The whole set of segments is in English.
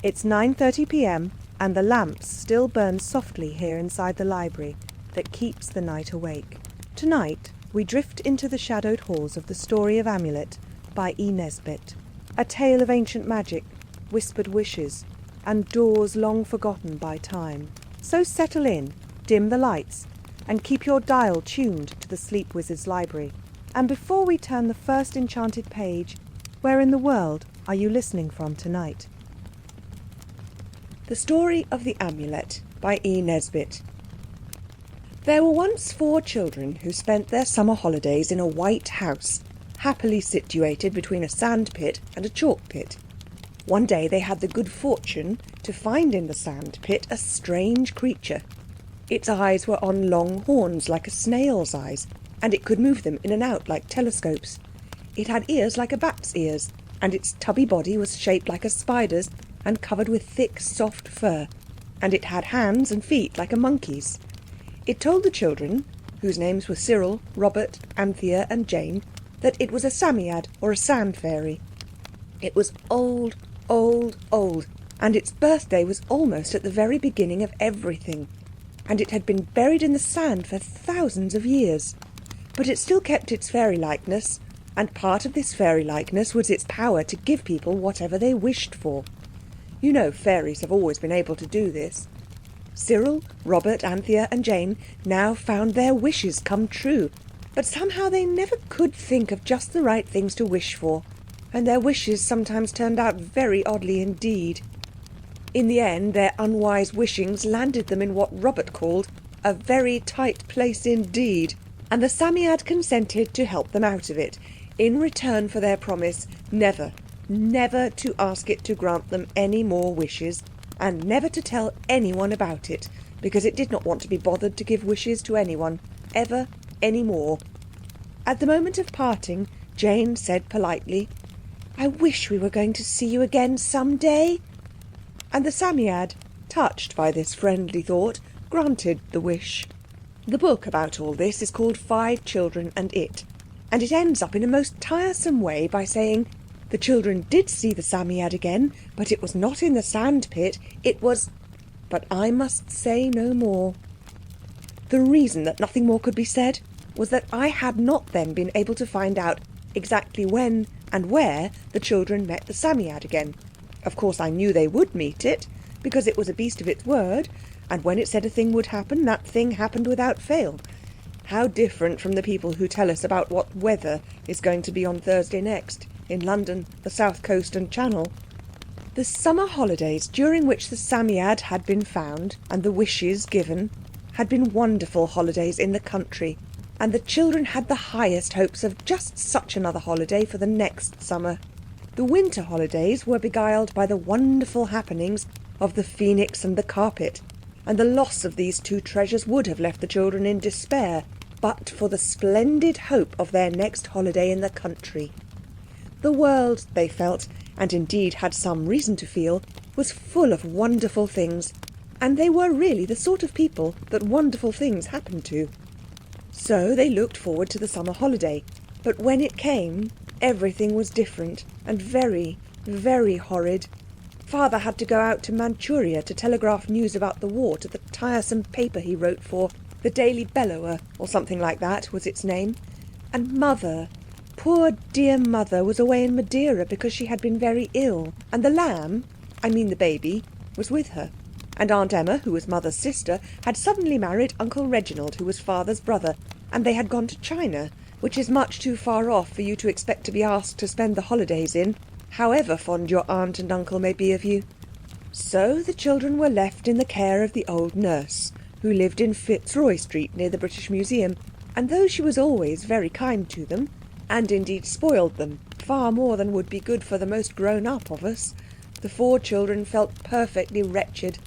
It's 9:30 p.m. and the lamps still burn softly here inside the library that keeps the night awake. Tonight we drift into the shadowed halls of The Story of Amulet by E. Nesbit. A tale of ancient magic, whispered wishes, and doors long forgotten by time. So settle in, dim the lights, and keep your dial tuned to the Sleep Wizard's library. And before we turn the first enchanted page, where in the world are you listening from tonight? The Story of the Amulet by E. Nesbit. There were once 4 children who spent their summer holidays in a white house, happily situated between a sand pit and a chalk pit. One day they had the good fortune to find in the sand pit a strange creature. Its eyes were on long horns like a snail's eyes, and it could move them in and out like telescopes. It had ears like a bat's ears, and its tubby body was shaped like a spider's and covered with thick, soft fur, and it had hands and feet like a monkey's. It told the children, whose names were Cyril, Robert, Anthea and Jane, that it was a Psammead or a sand fairy. It was old, old, old, and its birthday was almost at the very beginning of everything, and it had been buried in the sand for thousands of years. But it still kept its fairy-likeness, and part of this fairy-likeness was its power to give people whatever they wished for. You know fairies have always been able to do this. Cyril, Robert, Anthea and Jane now found their wishes come true, but somehow they never could think of just the right things to wish for, and their wishes sometimes turned out very oddly indeed. In the end, their unwise wishings landed them in what Robert called a very tight place indeed, and the Psammead consented to help them out of it, in return for their promise never to ask it to grant them any more wishes, and never to tell anyone about it, because it did not want to be bothered to give wishes to anyone, ever any more. At the moment of parting, Jane said politely, "I wish we were going to see you again some day." And the Psammead, touched by this friendly thought, granted the wish. The book about all this is called 5 Children and It, and it ends up in a most tiresome way by saying the children did see the Psammead again, but it was not in the sand pit, it was... But I must say no more. The reason that nothing more could be said was that I had not then been able to find out exactly when and where the children met the Psammead again. Of course I knew they would meet it, because it was a beast of its word, and when it said a thing would happen, that thing happened without fail. How different from the people who tell us about what weather is going to be on Thursday next, in London, the South Coast and Channel. The summer holidays during which the Psammead had been found and the wishes given had been wonderful holidays in the country, and the children had the highest hopes of just such another holiday for the next summer. The winter holidays were beguiled by the wonderful happenings of the phoenix and the carpet, and the loss of these 2 treasures would have left the children in despair, but for the splendid hope of their next holiday in the country. The world, they felt, and indeed had some reason to feel, was full of wonderful things, and they were really the sort of people that wonderful things happened to. So they looked forward to the summer holiday, but when it came, everything was different and very, very horrid. Father had to go out to Manchuria to telegraph news about the war to the tiresome paper he wrote for, the Daily Bellower, or something like that was its name. And Mother, poor dear Mother, was away in Madeira because she had been very ill, and the lamb, I mean the baby, was with her. And Aunt Emma, who was Mother's sister, had suddenly married Uncle Reginald, who was Father's brother, and they had gone to China, which is much too far off for you to expect to be asked to spend the holidays in, however fond your aunt and uncle may be of you. So the children were left in the care of the old nurse, who lived in Fitzroy Street near the British Museum, and though she was always very kind to them, and indeed spoiled them far more than would be good for the most grown-up of us, the 4 children felt perfectly wretched.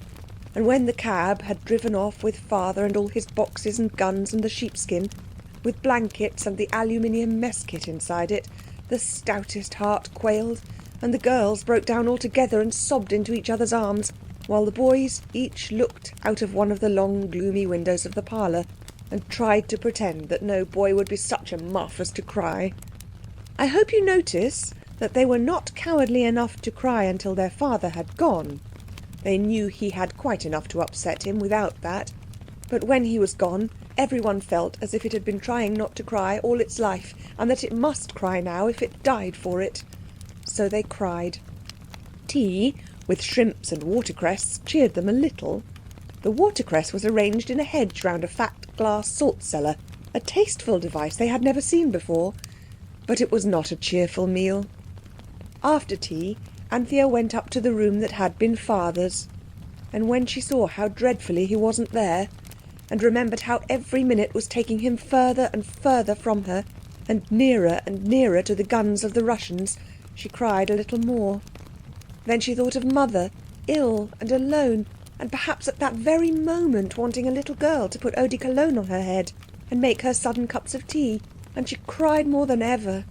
And when the cab had driven off with Father and all his boxes and guns and the sheepskin, with blankets and the aluminium mess kit inside it, the stoutest heart quailed, and the girls broke down altogether and sobbed into each other's arms, while the boys each looked out of one of the long gloomy windows of the parlour and tried to pretend that no boy would be such a muff as to cry. I hope you notice that they were not cowardly enough to cry until their father had gone. They knew he had quite enough to upset him without that. But when he was gone, everyone felt as if it had been trying not to cry all its life, and that it must cry now if it died for it. So they cried. Tea, with shrimps and watercress, cheered them a little. The watercress was arranged in a hedge round a fat glass salt cellar, a tasteful device they had never seen before. But it was not a cheerful meal. After tea, Anthea went up to the room that had been Father's, and when she saw how dreadfully he wasn't there, and remembered how every minute was taking him further and further from her, and nearer to the guns of the Russians, she cried a little more. Then she thought of Mother, ill and alone, and perhaps at that very moment wanting a little girl to put eau de cologne on her head and make her sudden cups of tea, and she cried more than ever.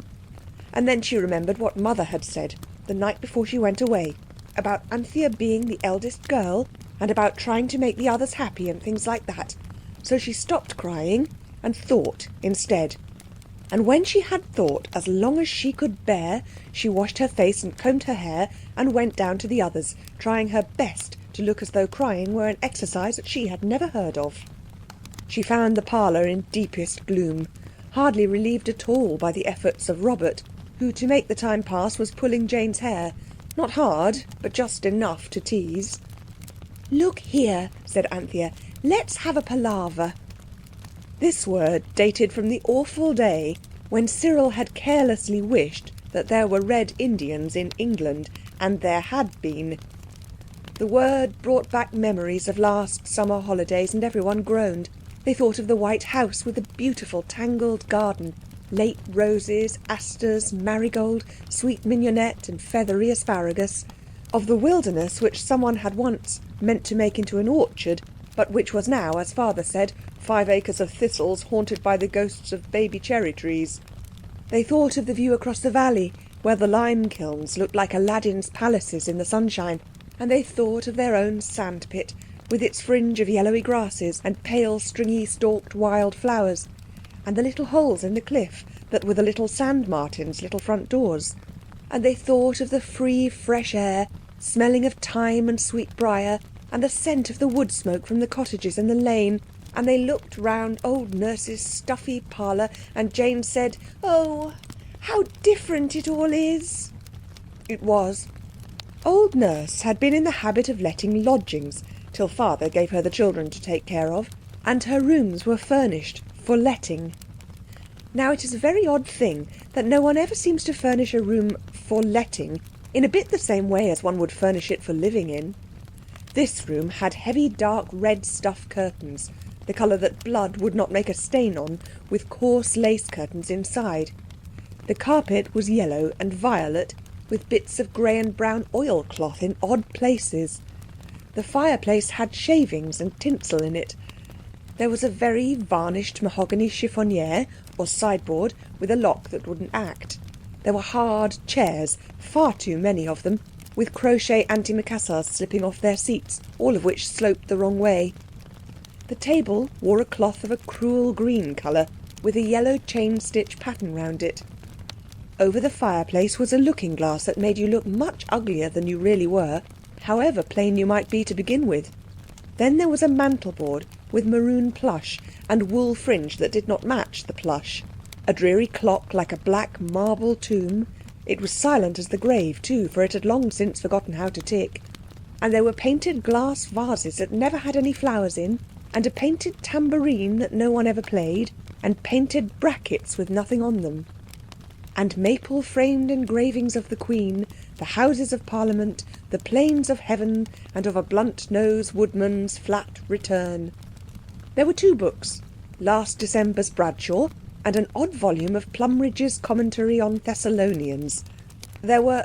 And then she remembered what Mother had said the night before she went away, about Anthea being the eldest girl, and about trying to make the others happy and things like that. So she stopped crying and thought instead. And when she had thought as long as she could bear, she washed her face and combed her hair and went down to the others, trying her best to look as though crying were an exercise that she had never heard of. She found the parlour in deepest gloom, hardly relieved at all by the efforts of Robert, who, to make the time pass, was pulling Jane's hair. Not hard, but just enough to tease. "Look here," said Anthea, "let's have a palaver." This word dated from the awful day when Cyril had carelessly wished that there were Red Indians in England, and there had been. The word brought back memories of last summer holidays, and everyone groaned. They thought of the white house with the beautiful tangled garden, late roses, asters, marigold, sweet mignonette and feathery asparagus, of the wilderness which someone had once meant to make into an orchard, but which was now, as Father said, 5 acres of thistles haunted by the ghosts of baby cherry trees. They thought of the view across the valley, where the lime kilns looked like Aladdin's palaces in the sunshine, and they thought of their own sandpit, with its fringe of yellowy grasses and pale stringy stalked wild flowers, and the little holes in the cliff that were the little sand martins' little front doors. And they thought of the free fresh air, smelling of thyme and sweetbriar, and the scent of the wood smoke from the cottages in the lane, and they looked round old Nurse's stuffy parlour, and Jane said, "Oh, how different it all is!" It was. Old Nurse had been in the habit of letting lodgings, till Father gave her the children to take care of, and her rooms were furnished for letting. Now it is a very odd thing that no one ever seems to furnish a room for letting in a bit the same way as one would furnish it for living in. This room had heavy dark red stuff curtains, the colour that blood would not make a stain on, with coarse lace curtains inside. The carpet was yellow and violet, with bits of grey and brown oilcloth in odd places. The fireplace had shavings and tinsel in it. There was a very varnished mahogany chiffoniere, or sideboard, with a lock that wouldn't act. There were hard chairs, far too many of them, with crochet antimacassars slipping off their seats, all of which sloped the wrong way. The table wore a cloth of a cruel green colour, with a yellow chain-stitch pattern round it. Over the fireplace was a looking-glass that made you look much uglier than you really were, however plain you might be to begin with. Then there was a mantelboard with maroon plush and wool fringe that did not match the plush. A dreary clock like a black marble tomb. It was silent as the grave, too, for it had long since forgotten how to tick. And there were painted glass vases that never had any flowers in, and a painted tambourine that no one ever played, and painted brackets with nothing on them. And maple-framed engravings of the Queen, the Houses of Parliament, the plains of heaven, and of a blunt-nosed woodman's flat return. There were 2 books, last December's Bradshaw, and an odd volume of Plumridge's Commentary on Thessalonians. There were...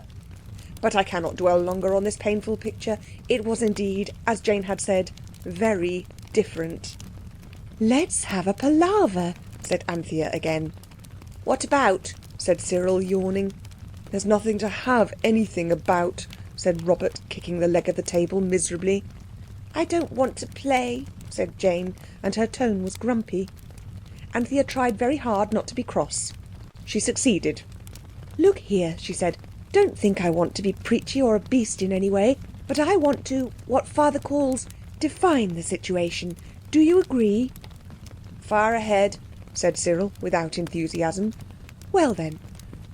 But I cannot dwell longer on this painful picture. It was indeed, as Jane had said, very different. "Let's have a palaver," said Anthea again. "What about?" said Cyril, yawning. "There's nothing to have anything about," said Robert, kicking the leg of the table miserably. "I don't want to play," said Jane, and her tone was grumpy. Anthea tried very hard not to be cross. She succeeded. "Look here," she said, Don't think I want to be preachy or a beast in any way, but I want to, what Father calls, define the situation. Do you agree?" "Fire ahead," said Cyril, without enthusiasm. "Well then,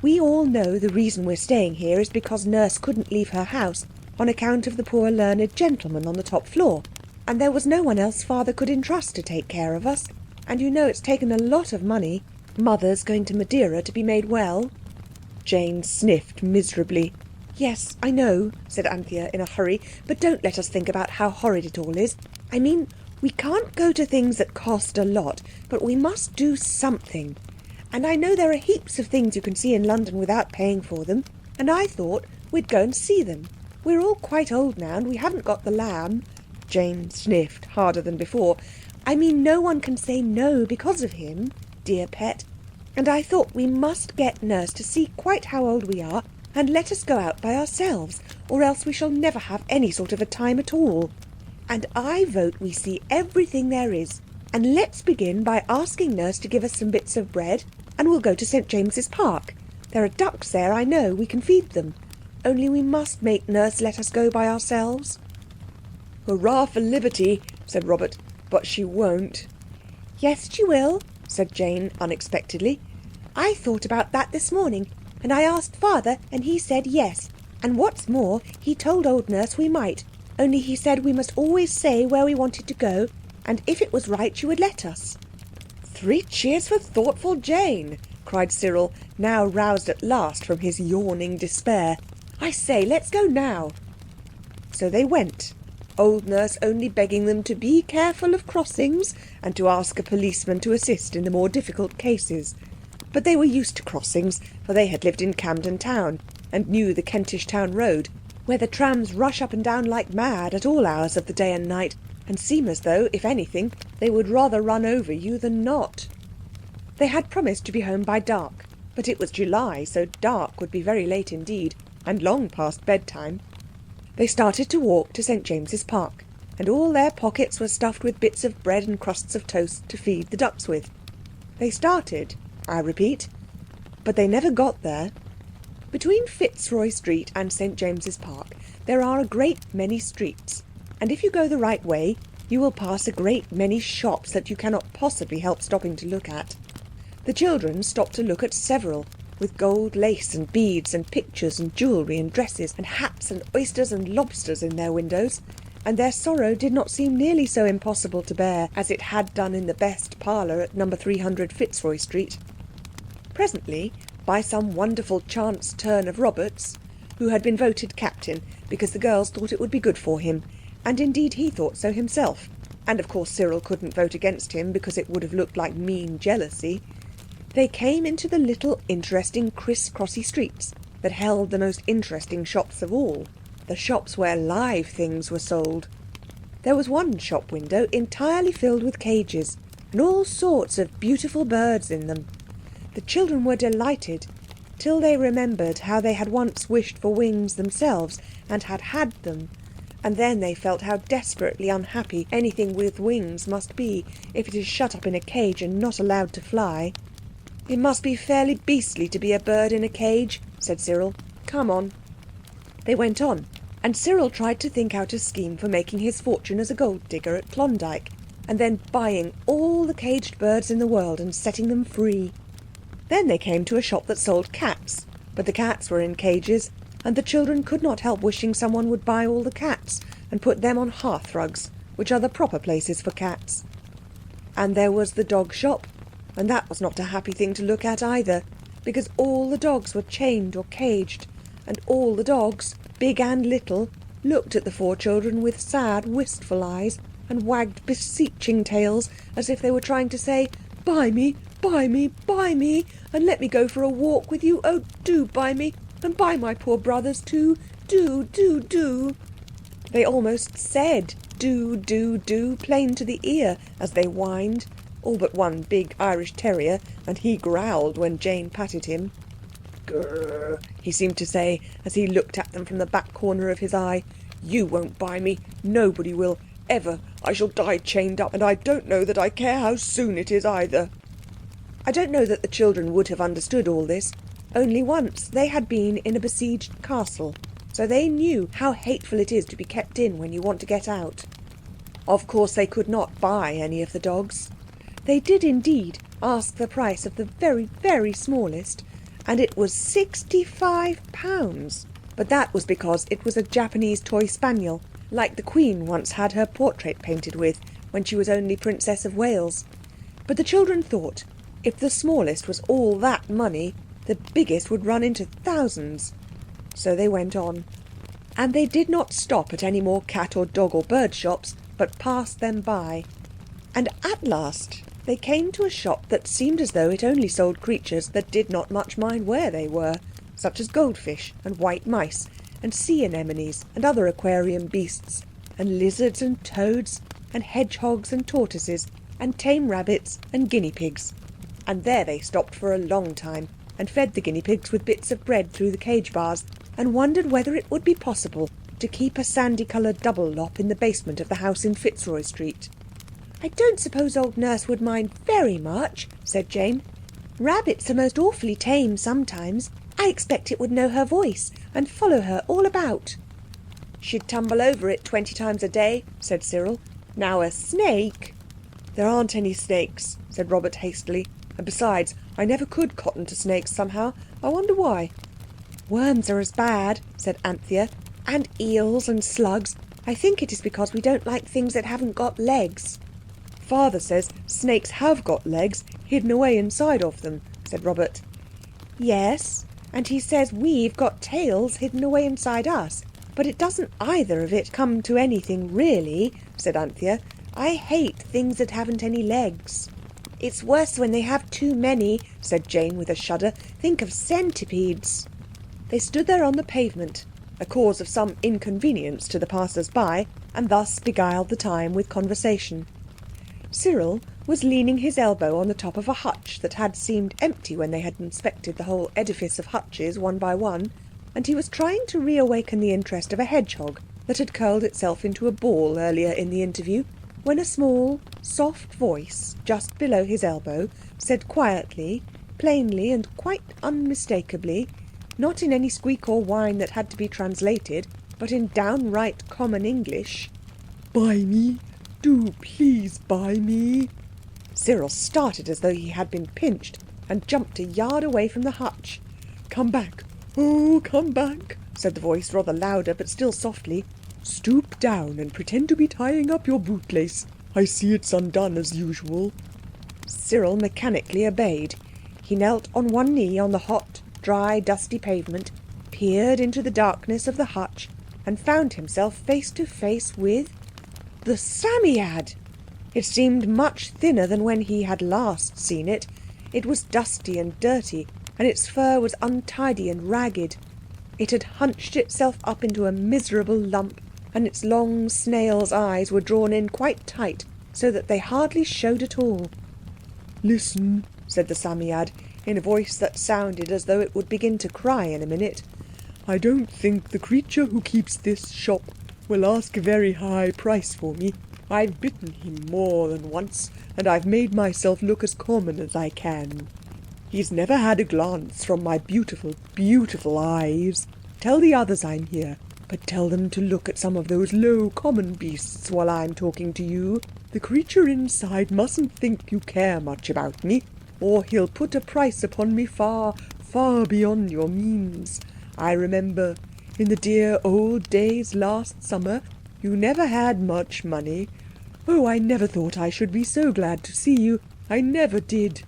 we all know the reason we're staying here is because Nurse couldn't leave her house on account of the poor learned gentleman on the top floor. And there was no one else Father could entrust to take care of us. And you know it's taken a lot of money. Mother's going to Madeira to be made well." Jane sniffed miserably. "Yes, I know," said Anthea in a hurry, "but don't let us think about how horrid it all is. I mean, we can't go to things that cost a lot, but we must do something. And I know there are heaps of things you can see in London without paying for them, and I thought we'd go and see them. We're all quite old now, and we haven't got the lamb." Jane sniffed harder than before. "I mean, no one can say no because of him, dear pet. And I thought we must get Nurse to see quite how old we are and let us go out by ourselves, or else we shall never have any sort of a time at all. And I vote we see everything there is. And let's begin by asking Nurse to give us some bits of bread, and we'll go to St James's Park. There are ducks there, I know, we can feed them. Only we must make Nurse let us go by ourselves." "Hurrah for liberty," said Robert, "but she won't." "Yes, she will," said Jane unexpectedly. "I thought about that this morning, and I asked Father, and he said yes. And what's more, he told old Nurse we might, only he said we must always say where we wanted to go, and if it was right she would let us." "Three cheers for thoughtful Jane," cried Cyril, now roused at last from his yawning despair. "I say, let's go now." So they went, old Nurse only begging them to be careful of crossings and to ask a policeman to assist in the more difficult cases. But they were used to crossings, for they had lived in Camden Town and knew the Kentish Town Road, where the trams rush up and down like mad at all hours of the day and night, and seem as though, if anything, they would rather run over you than not. They had promised to be home by dark, but it was July, so dark would be very late indeed, and long past bedtime. They started to walk to St James's Park, and all their pockets were stuffed with bits of bread and crusts of toast to feed the ducks with. They started, I repeat, but they never got there. Between Fitzroy Street and St James's Park there are a great many streets, and if you go the right way you will pass a great many shops that you cannot possibly help stopping to look at. The children stopped to look at several, with gold lace and beads and pictures and jewellery and dresses and hats and oysters and lobsters in their windows, and their sorrow did not seem nearly so impossible to bear as it had done in the best parlour at No. 300 Fitzroy Street. Presently, by some wonderful chance turn of Robert's, who had been voted captain because the girls thought it would be good for him, and indeed he thought so himself, and of course Cyril couldn't vote against him because it would have looked like mean jealousy, they came into the little interesting criss-crossy streets that held the most interesting shops of all, the shops where live things were sold. There was one shop window entirely filled with cages, and all sorts of beautiful birds in them. The children were delighted, till they remembered how they had once wished for wings themselves, and had had them, and then they felt how desperately unhappy anything with wings must be if it is shut up in a cage and not allowed to fly. "It must be fairly beastly to be a bird in a cage," said Cyril. "Come on." They went on, and Cyril tried to think out a scheme for making his fortune as a gold digger at Klondike, and then buying all the caged birds in the world and setting them free. Then they came to a shop that sold cats, but the cats were in cages, and the children could not help wishing someone would buy all the cats and put them on hearthrugs, which are the proper places for cats. And there was the dog shop, and that was not a happy thing to look at either, because all the dogs were chained or caged, and all the dogs, big and little, looked at the four children with sad, wistful eyes, and wagged beseeching tails, as if they were trying to say, "Buy me, buy me, buy me, and let me go for a walk with you. Oh, do buy me, and buy my poor brothers too. Do, do, do." They almost said do, do, do, plain to the ear, as they whined, all but one big Irish terrier, and he growled when Jane patted him. "Grrr," he seemed to say, as he looked at them from the back corner of his eye. "You won't buy me. Nobody will. Ever. I shall die chained up, and I don't know that I care how soon it is either." I don't know that the children would have understood all this, Only once they had been in a besieged castle, so they knew how hateful it is to be kept in when you want to get out. Of course they could not buy any of the dogs. They did indeed ask the price of the very, very smallest, and it was £65. But that was because it was a Japanese toy spaniel, like the Queen once had her portrait painted with when she was only Princess of Wales. But the children thought if the smallest was all that money, the biggest would run into thousands. So they went on. And they did not stop at any more cat or dog or bird shops, but passed them by. And at last they came to a shop that seemed as though it only sold creatures that did not much mind where they were, such as goldfish and white mice and sea anemones and other aquarium beasts, and lizards and toads and hedgehogs and tortoises and tame rabbits and guinea pigs. And there they stopped for a long time and fed the guinea pigs with bits of bread through the cage bars, and wondered whether it would be possible to keep a sandy-coloured double lop in the basement of the house in Fitzroy Street. "I don't suppose old Nurse would mind very much," said Jane. "Rabbits are most awfully tame sometimes. I expect it would know her voice and follow her all about." "She'd tumble over it 20 times a day," said Cyril. "Now a snake—" "There aren't any snakes," said Robert hastily. "And besides, I never could cotton to snakes somehow. I wonder why." "Worms are as bad," said Anthea, "and eels and slugs. I think it is because we don't like things that haven't got legs." "Father says snakes have got legs hidden away inside of them," said Robert. "Yes, and he says we've got tails hidden away inside us. But it doesn't either of it come to anything really," said Anthea. "I hate things that haven't any legs." "It's worse when they have too many," said Jane with a shudder. "Think of centipedes." They stood there on the pavement, a cause of some inconvenience to the passers-by, and thus beguiled the time with conversation. Cyril was leaning his elbow on the top of a hutch that had seemed empty when they had inspected the whole edifice of hutches one by one, and he was trying to reawaken the interest of a hedgehog that had curled itself into a ball earlier in the interview, when a small, soft voice just below his elbow said quietly, plainly and quite unmistakably, not in any squeak or whine that had to be translated, but in downright common English, "Buy me, do please buy me." Cyril started as though he had been pinched and jumped a yard away from the hutch. "Come back, oh come back," said the voice, rather louder but still softly. "Stoop down and pretend to be tying up your bootlace. I see it's undone as usual." Cyril mechanically obeyed. He knelt on one knee on the hot, dry, dusty pavement, peered into the darkness of the hutch, and found himself face to face with the Psammead. It seemed much thinner than when he had last seen it. It was dusty and dirty, and its fur was untidy and ragged. It had hunched itself up into a miserable lump, and its long snail's eyes were drawn in quite tight, so that they hardly showed at all. "Listen," said the Psammead, in a voice that sounded as though it would begin to cry in a minute. "I don't think the creature who keeps this shop will ask a very high price for me. I've bitten him more than once, and I've made myself look as common as I can. He's never had a glance from my beautiful, beautiful eyes. Tell the others I'm here, but tell them to look at some of those low, common beasts while I'm talking to you. The creature inside mustn't think you care much about me, or he'll put a price upon me far, far beyond your means. I remember in the dear old days last summer, you never had much money. Oh, I never thought I should be so glad to see you. I never did."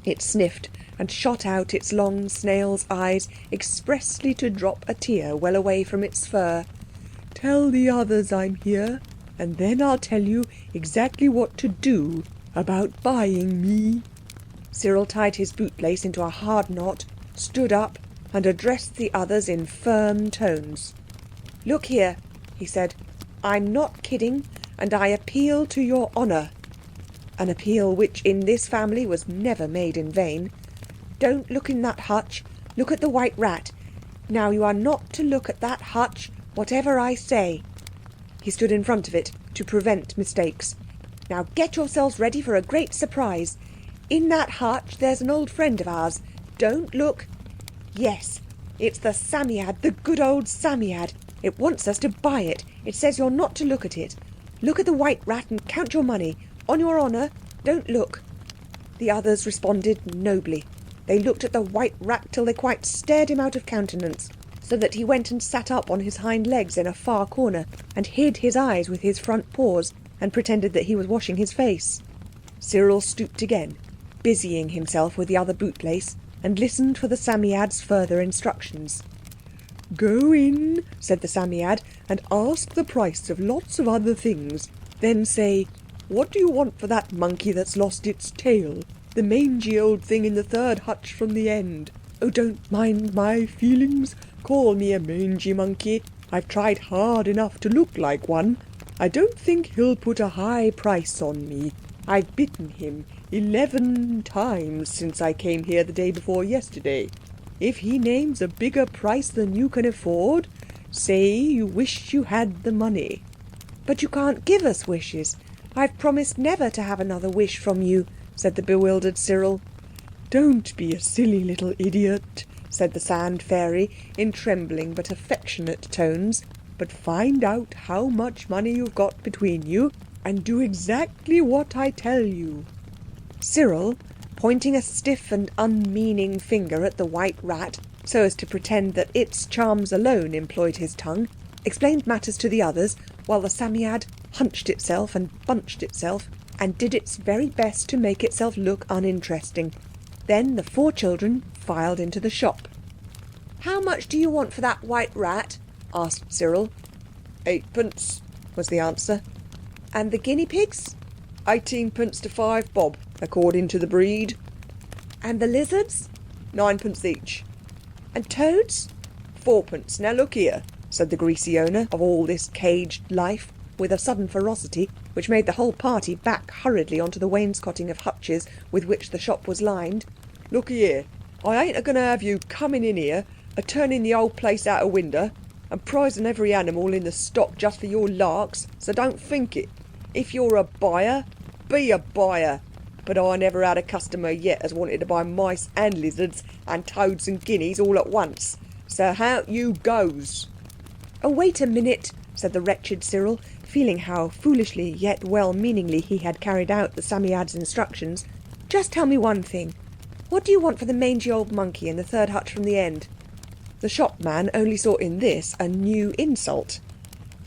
It sniffed and shot out its long snail's eyes expressly to drop a tear well away from its fur. "Tell the others I'm here, and then I'll tell you exactly what to do about buying me." Cyril tied his bootlace into a hard knot, stood up, and addressed the others in firm tones. "Look here," he said, "I'm not kidding, and I appeal to your honour." An appeal which in this family was never made in vain. "Don't look in that hutch. Look at the white rat. Now you are not to look at that hutch, whatever I say." He stood in front of it to prevent mistakes. "Now get yourselves ready for a great surprise. In that hutch there's an old friend of ours. Don't look." Yes, it's the Psammead, the good old Psammead. It wants us to buy it. It says you're not to look at it. Look at the white rat and count your money. On your honour, don't look." The others responded nobly. They looked at the white rat till they quite stared him out of countenance, so that he went and sat up on his hind legs in a far corner and hid his eyes with his front paws and pretended that he was washing his face. Cyril stooped again, busying himself with the other bootlace, and listened for the Psammead's further instructions. "Go in," said the Psammead, "and ask the price of lots of other things. Then say, 'What do you want for that monkey that's lost its tail? The mangy old thing in the third hutch from the end. Oh, don't mind my feelings. Call me a mangy monkey. I've tried hard enough to look like one. I don't think he'll put a high price on me. I've bitten him 11 times since I came here the day before yesterday. If he names a bigger price than you can afford, say you wish you had the money." "But you can't give us wishes. I've promised never to have another wish from you," said the bewildered Cyril. "Don't be a silly little idiot," said the Sand Fairy in trembling but affectionate tones, "but find out how much money you've got between you and do exactly what I tell you." Cyril, pointing a stiff and unmeaning finger at the white rat so as to pretend that its charms alone employed his tongue, explained matters to the others while the Psammead hunched itself and bunched itself and did its very best to make itself look uninteresting. Then the 4 children filed into the shop. "How much do you want for that white rat?" asked Cyril. "8p," was the answer. "And the guinea pigs?" 18p to 5 bob, according to the breed. "And the lizards?" 9p each. "And toads?" 4p. Now look here," said the greasy owner of all this caged life, with a sudden ferocity which made the whole party back hurriedly onto the wainscoting of hutches with which the shop was lined. "Look here, I ain't a-going to have you coming in here, a-turning the old place out a window, and prizing every animal in the stock just for your larks, so don't think it. If you're a buyer, be a buyer. But I never had a customer yet as wanted to buy mice and lizards and toads and guineas all at once. So out you goes." "Oh, wait a minute," said the wretched Cyril, feeling how foolishly yet well-meaningly he had carried out the Psammead's instructions. "Just tell me one thing. What do you want for the mangy old monkey in the third hutch from the end?" The shopman only saw in this a new insult.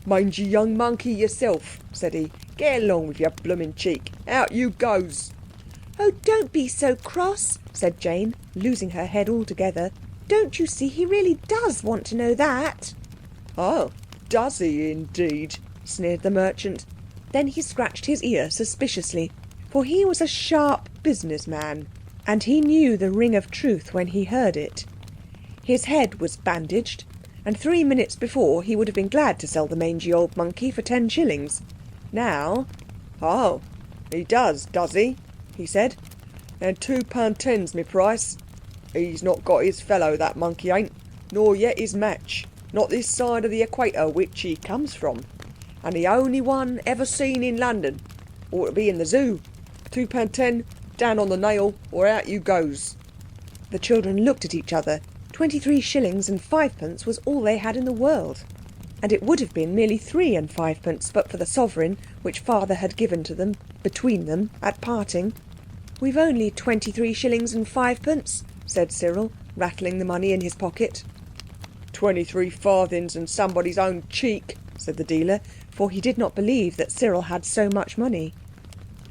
"Mangy young monkey yourself," said he. "Get along with your bloomin' cheek. Out you goes." "Oh, don't be so cross," said Jane, losing her head altogether. "Don't you see he really does want to know that?" "Oh, does he indeed?" sneered the merchant. Then he scratched his ear suspiciously, for he was a sharp businessman, and he knew the ring of truth when he heard it. His head was bandaged, and 3 minutes before he would have been glad to sell the mangy old monkey for 10 shillings. Now, "Oh, he does he?" he said. "And £2.10's my price. He's not got his fellow, that monkey ain't, nor yet his match, not this side of the equator which he comes from. And the only one ever seen in London. Ought to be in the zoo. £2.10, down on the nail, or out you goes." The children looked at each other. 23 shillings and 5p was all they had in the world. And it would have been merely 3 and 5p but for the sovereign which Father had given to them, between them, at parting. "We've only 23 shillings and 5p," said Cyril, rattling the money in his pocket. 23 farthings and somebody's own cheek," said the dealer, for he did not believe that Cyril had so much money.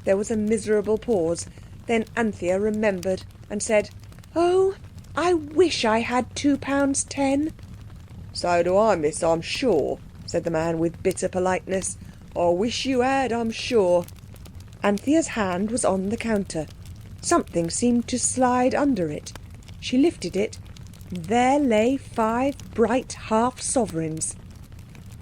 There was a miserable pause. Then Anthea remembered and said, "Oh, I wish I had £2.10." "So do I, miss, I'm sure," said the man with bitter politeness. "I wish you had, I'm sure." Anthea's hand was on the counter. Something seemed to slide under it. She lifted it. There lay 5 bright half-sovereigns.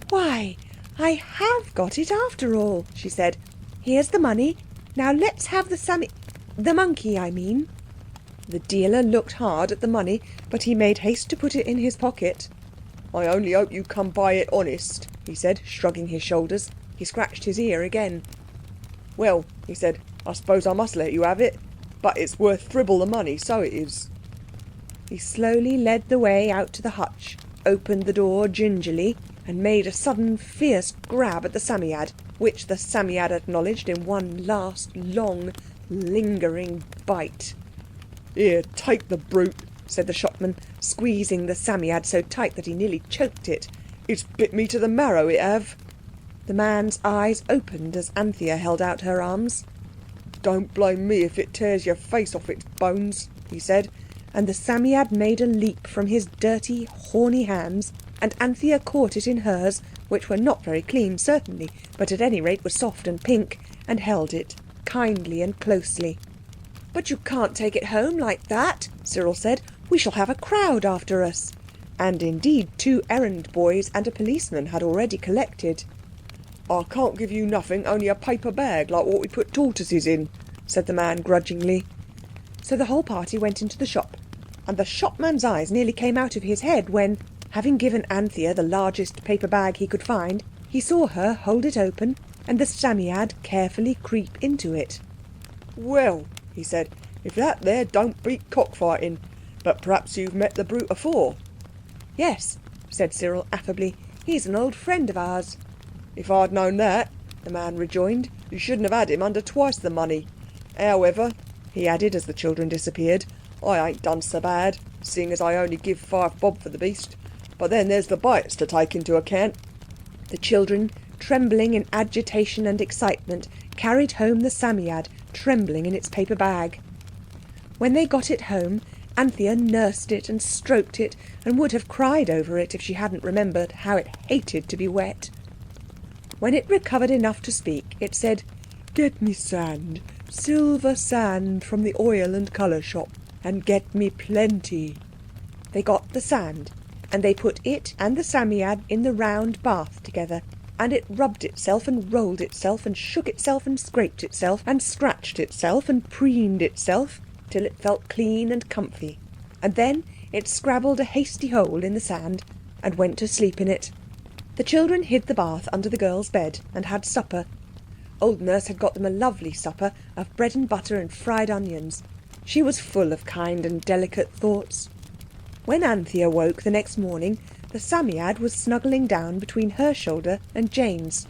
"Why, I have got it after all," she said. "Here's the money. Now let's have the monkey, I mean." The dealer looked hard at the money, but he made haste to put it in his pocket. "I only hope you come by it honest," he said, shrugging his shoulders. He scratched his ear again. "Well," he said, "I suppose I must let you have it. But it's worth thribble the money, so it is." He slowly led the way out to the hutch, opened the door gingerly, and made a sudden fierce grab at the Psammead, which the Psammead acknowledged in one last long, lingering bite. "Here, take the brute," said the shopman, squeezing the Psammead so tight that he nearly choked it. "It's bit me to the marrow, it have." The man's eyes opened as Anthea held out her arms. "Don't blame me if it tears your face off its bones," he said, and the Psammead made a leap from his dirty, horny hands, and Anthea caught it in hers, which were not very clean, certainly, but at any rate were soft and pink, and held it kindly and closely. "But you can't take it home like that," Cyril said. "We shall have a crowd after us." And indeed 2 errand boys and a policeman had already collected. "I can't give you nothing, only a paper bag like what we put tortoises in," said the man grudgingly. So the whole party went into the shop, and the shopman's eyes nearly came out of his head when, having given Anthea the largest paper bag he could find, he saw her hold it open and the Psammead carefully creep into it. "Well," he said, "if that there don't beat cockfighting. But perhaps you've met the brute afore?" "Yes," said Cyril affably. "He's an old friend of ours." "If I'd known that," the man rejoined, "you shouldn't have had him under twice the money. However," he added as the children disappeared, "I ain't done so bad, seeing as I only give 5 bob for the beast. But then there's the bites to take into account." The children, trembling in agitation and excitement, carried home the Psammead, trembling in its paper bag. When they got it home, Anthea nursed it and stroked it and would have cried over it if she hadn't remembered how it hated to be wet. When it recovered enough to speak, it said, "Get me sand, silver sand from the oil and colour shop, and get me plenty." They got the sand, and they put it and the Psammead in the round bath together, and it rubbed itself and rolled itself and shook itself and scraped itself and scratched itself and preened itself till it felt clean and comfy. And then it scrabbled a hasty hole in the sand and went to sleep in it. The children hid the bath under the girls' bed and had supper. Old Nurse had got them a lovely supper of bread and butter and fried onions. She was full of kind and delicate thoughts. When Anthea woke the next morning, the Psammead was snuggling down between her shoulder and Jane's.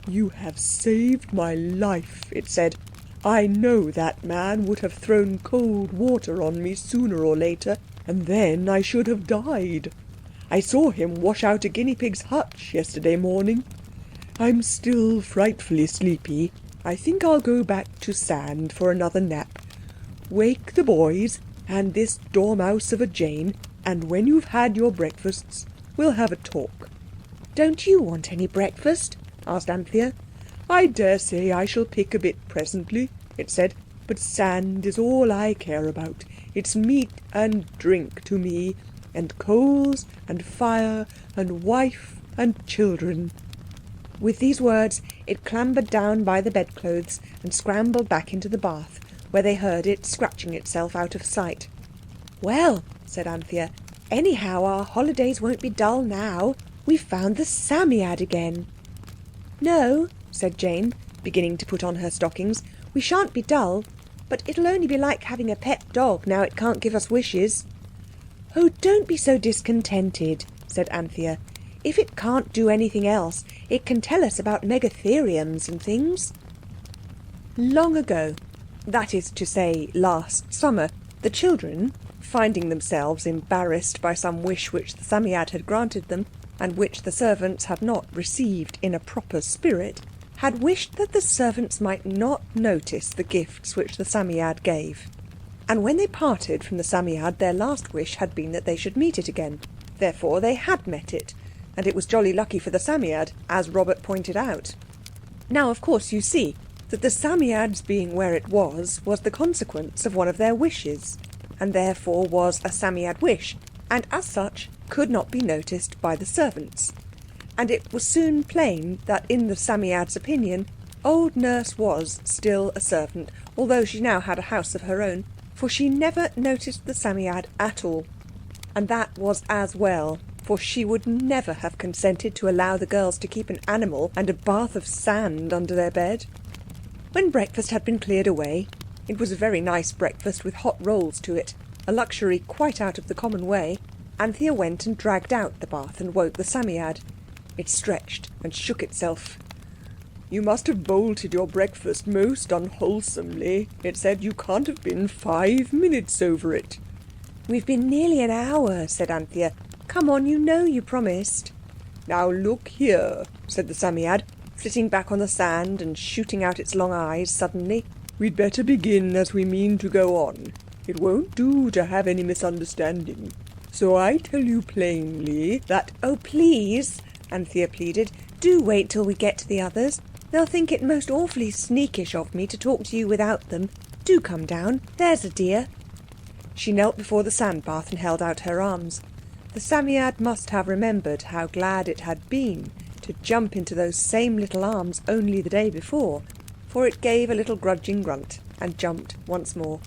"You have saved my life," it said. "I know that man would have thrown cold water on me sooner or later, and then I should have died. I saw him wash out a guinea pig's hutch yesterday morning. I'm still frightfully sleepy. I think I'll go back to sand for another nap. Wake the boys and this dormouse of a Jane, and when you've had your breakfasts, we'll have a talk." "Don't you want any breakfast?" asked Anthea. "I dare say I shall pick a bit presently," it said, "but sand is all I care about. It's meat and drink to me, and coals and fire and wife and children." With these words it clambered down by the bedclothes and scrambled back into the bath, where they heard it scratching itself out of sight. "Well," said Anthea, "anyhow our holidays won't be dull now. We've found the Psammead again." "No," said Jane, beginning to put on her stockings, "we shan't be dull, but it'll only be like having a pet dog now it can't give us wishes." "Oh, don't be so discontented," said Anthea. "If it can't do anything else, it can tell us about megatheriums and things." Long ago, that is to say last summer, the children, finding themselves embarrassed by some wish which the Psammead had granted them, and which the servants had not received in a proper spirit, had wished that the servants might not notice the gifts which the Psammead gave. And when they parted from the Psammead, their last wish had been that they should meet it again. Therefore they had met it, and it was jolly lucky for the Psammead, as Robert pointed out. Now, of course, you see that the Psammead's being where it was the consequence of one of their wishes, and therefore was a Psammead wish, and as such could not be noticed by the servants. And it was soon plain that in the Psammead's opinion, old Nurse was still a servant, although she now had a house of her own, for she never noticed the Psammead at all. And that was as well, for she would never have consented to allow the girls to keep an animal and a bath of sand under their bed. When breakfast had been cleared away, it was a very nice breakfast with hot rolls to it, a luxury quite out of the common way, Anthea went and dragged out the bath and woke the Psammead. It stretched and shook itself. "You must have bolted your breakfast most unwholesomely," it said. "You can't have been 5 minutes over it." "We've been nearly an hour," said Anthea. "Come on, you know you promised." "Now look here," said the Psammead, flitting back on the sand and shooting out its long eyes suddenly. "We'd better begin as we mean to go on. It won't do to have any misunderstanding. So I tell you plainly that—" "Oh, please," Anthea pleaded, "do wait till we get to the others. They'll think it most awfully sneakish of me to talk to you without them. Do come down, there's a dear." She knelt before the sand bath and held out her arms. The Psammead must have remembered how glad it had been to jump into those same little arms only the day before, for it gave a little grudging grunt and jumped once more.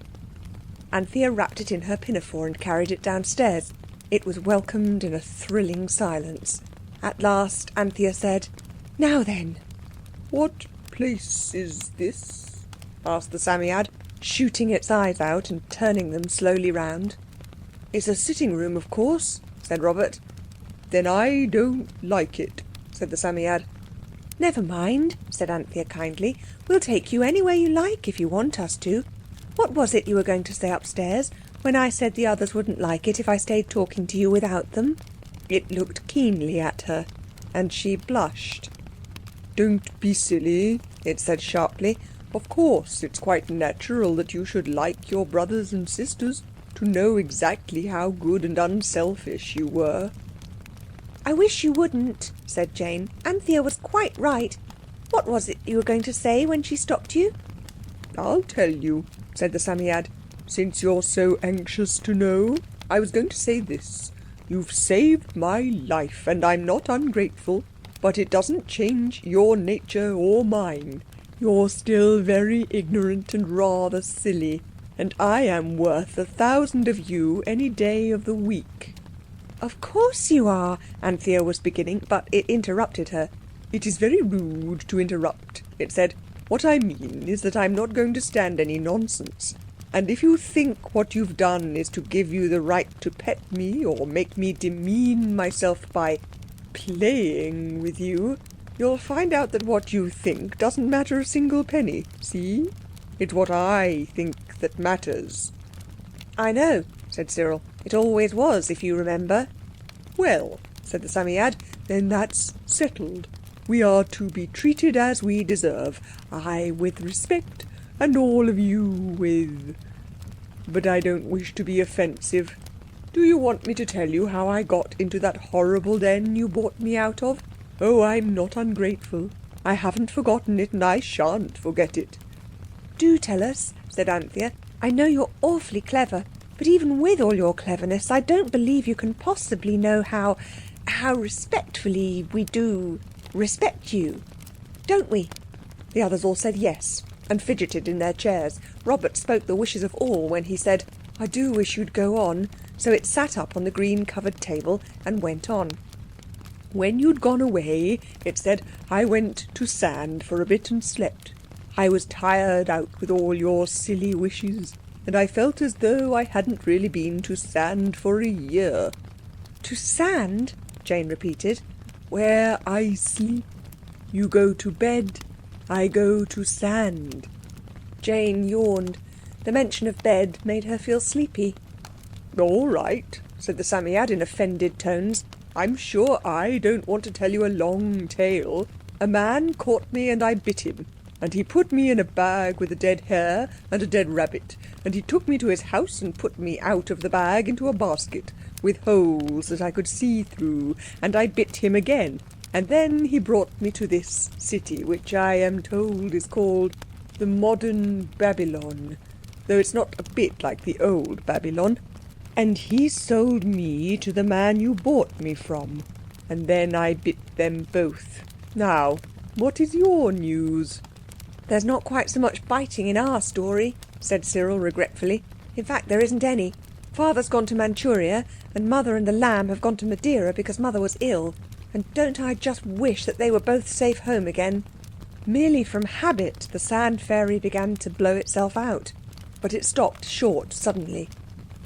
Anthea wrapped it in her pinafore and carried it downstairs. It was welcomed in a thrilling silence. At last Anthea said, "Now then." "What place is this?" asked the Psammead, shooting its eyes out and turning them slowly round. "It's a sitting room, of course," said Robert. "Then I don't like it," said the Psammead. "Never mind," said Anthea kindly. "We'll take you anywhere you like if you want us to. What was it you were going to say upstairs when I said the others wouldn't like it if I stayed talking to you without them?" It looked keenly at her, and she blushed. "Don't be silly," it said sharply. "Of course it's quite natural that you should like your brothers and sisters, to know exactly how good and unselfish you were." "I wish you wouldn't," said Jane. "Anthea was quite right. What was it you were going to say when she stopped you?" "I'll tell you," said the Psammead, "since you're so anxious to know. I was going to say this. You've saved my life, and I'm not ungrateful, but it doesn't change your nature or mine. You're still very ignorant and rather silly, and I am worth 1,000 of you any day of the week." "Of course you are," Anthea was beginning, but it interrupted her. "It is very rude to interrupt," it said. "What I mean is that I'm not going to stand any nonsense. And if you think what you've done is to give you the right to pet me or make me demean myself by playing with you, you'll find out that what you think doesn't matter a single penny. See? It's what I think that matters." "I know," said Cyril. "It always was, if you remember." "Well," said the Psammead, "then that's settled. We are to be treated as we deserve. I with respect, and all of you with... But I don't wish to be offensive. Do you want me to tell you how I got into that horrible den you bought me out of? Oh, I'm not ungrateful. I haven't forgotten it, and I shan't forget it." "Do tell us," said Anthea. "I know you're awfully clever, but even with all your cleverness, I don't believe you can possibly know how respectfully we do respect you. Don't we?" The others all said yes, and fidgeted in their chairs. Robert spoke the wishes of all when he said, "I do wish you'd go on," so it sat up on the green-covered table and went on. "When you'd gone away," it said, "I went to sand for a bit and slept. I was tired out with all your silly wishes, and I felt as though I hadn't really been to sand for a year." "To sand?" Jane repeated. "Where I sleep. You go to bed, I go to sand." Jane yawned. The mention of bed made her feel sleepy. "All right," said the Psammead in offended tones. "I'm sure I don't want to tell you a long tale. A man caught me and I bit him, and he put me in a bag with a dead hare and a dead rabbit, and he took me to his house and put me out of the bag into a basket with holes that I could see through, and I bit him again. And then he brought me to this city, which I am told is called the modern Babylon, though it's not a bit like the old Babylon. And he sold me to the man you bought me from, and then I bit them both. Now, what is your news?" "There's not quite so much biting in our story," said Cyril regretfully. "In fact, there isn't any. Father's gone to Manchuria, and Mother and the lamb have gone to Madeira because Mother was ill. And don't I just wish that they were both safe home again?" Merely from habit, the sand fairy began to blow itself out, but it stopped short suddenly.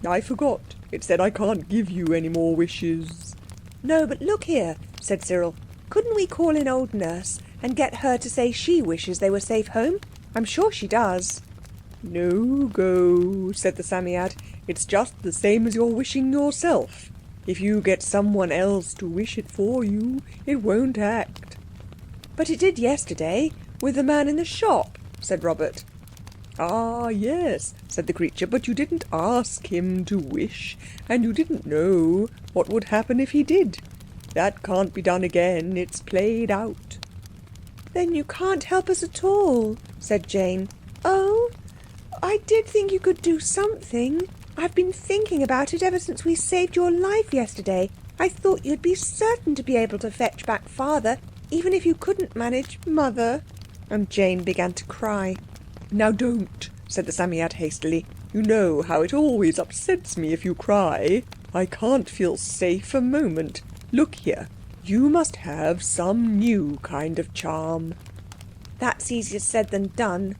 I forgot. It said I can't give you any more wishes. No, but look here, said Cyril. Couldn't we call in old Nurse and get her to say she wishes they were safe home? I'm sure she does. No go, said the Psammead. It's just the same as you're wishing yourself. If you get someone else to wish it for you, it won't act. But it did yesterday, with the man in the shop, said Robert. Ah, yes, said the creature, but you didn't ask him to wish, and you didn't know what would happen if he did. That can't be done again, it's played out. Then you can't help us at all, said Jane. Oh, I did think you could do something. I've been thinking about it ever since we saved your life yesterday. I thought you'd be certain to be able to fetch back Father, even if you couldn't manage Mother. And Jane began to cry. Now don't, said the Psammead hastily. You know how it always upsets me if you cry. I can't feel safe a moment. Look here, you must have some new kind of charm. That's easier said than done.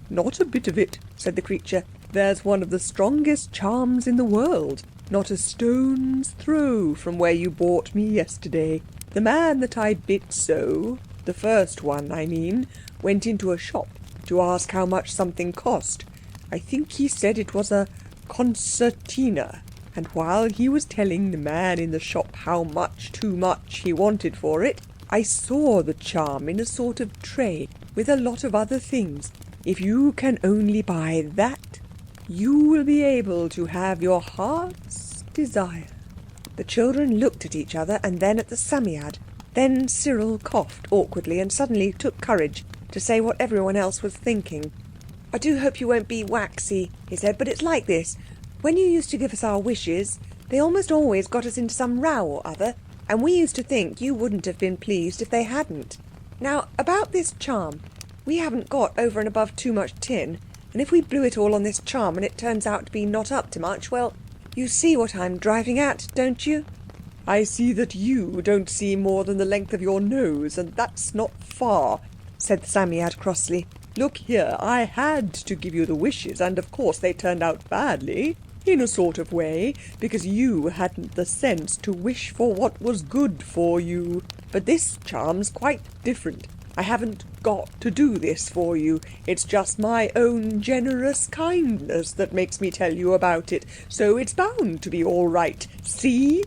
Not a bit of it, said the creature. There's one of the strongest charms in the world, not a stone's throw from where you bought me yesterday. The man that I bit so, the first one I mean, went into a shop to ask how much something cost. I think he said it was a concertina, and while he was telling the man in the shop how much too much he wanted for it, I saw the charm in a sort of tray with a lot of other things. If you can only buy that, you will be able to have your heart's desire. The children looked at each other and then at the Psammead. Then Cyril coughed awkwardly and suddenly took courage to say what everyone else was thinking. I do hope you won't be waxy, he said, but it's like this. When you used to give us our wishes, they almost always got us into some row or other, and we used to think you wouldn't have been pleased if they hadn't. Now, about this charm, we haven't got over and above too much tin, and if we blew it all on this charm and it turns out to be not up to much, well, you see what I'm driving at, don't you? I see that you don't see more than the length of your nose, and that's not far, said the Psammead crossly. Look here, I had to give you the wishes, and of course they turned out badly, in a sort of way, because you hadn't the sense to wish for what was good for you. But this charm's quite different. I haven't got to do this for you. It's just my own generous kindness that makes me tell you about it, so it's bound to be all right. See?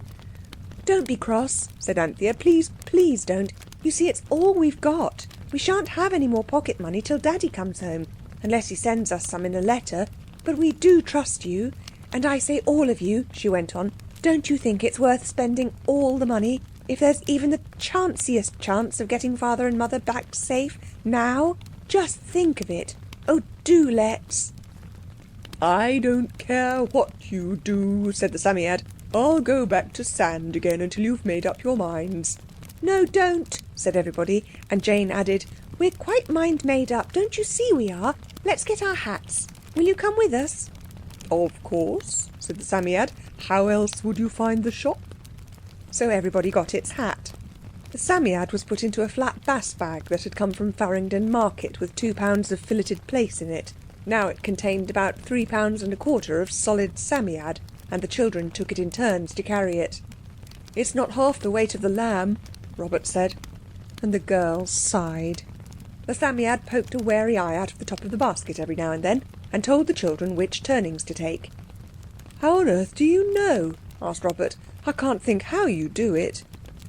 Don't be cross, said Anthea. Please, please don't. You see, it's all we've got. We shan't have any more pocket money till Daddy comes home, unless he sends us some in a letter. But we do trust you. And I say all of you, she went on, don't you think it's worth spending all the money if there's even the chanciest chance of getting Father and Mother back safe now? Just think of it. Oh, do let's. I don't care what you do, said the Psammead. I'll go back to sand again until you've made up your minds. No, don't, said everybody, and Jane added, we're quite mind made up, don't you see we are? Let's get our hats. Will you come with us? Of course, said the Psammead. How else would you find the shop? So everybody got its hat. The Psammead was put into a flat bass bag that had come from Farringdon Market with 2 pounds of filleted plaice in it. Now it contained about 3 pounds and a quarter of solid Psammead, and the children took it in turns to carry it. It's not half the weight of the lamb, Robert said, and the girls sighed. The Psammead poked a wary eye out of the top of the basket every now and then, and told the children which turnings to take. How on earth do you know? Asked Robert. I can't think how you do it.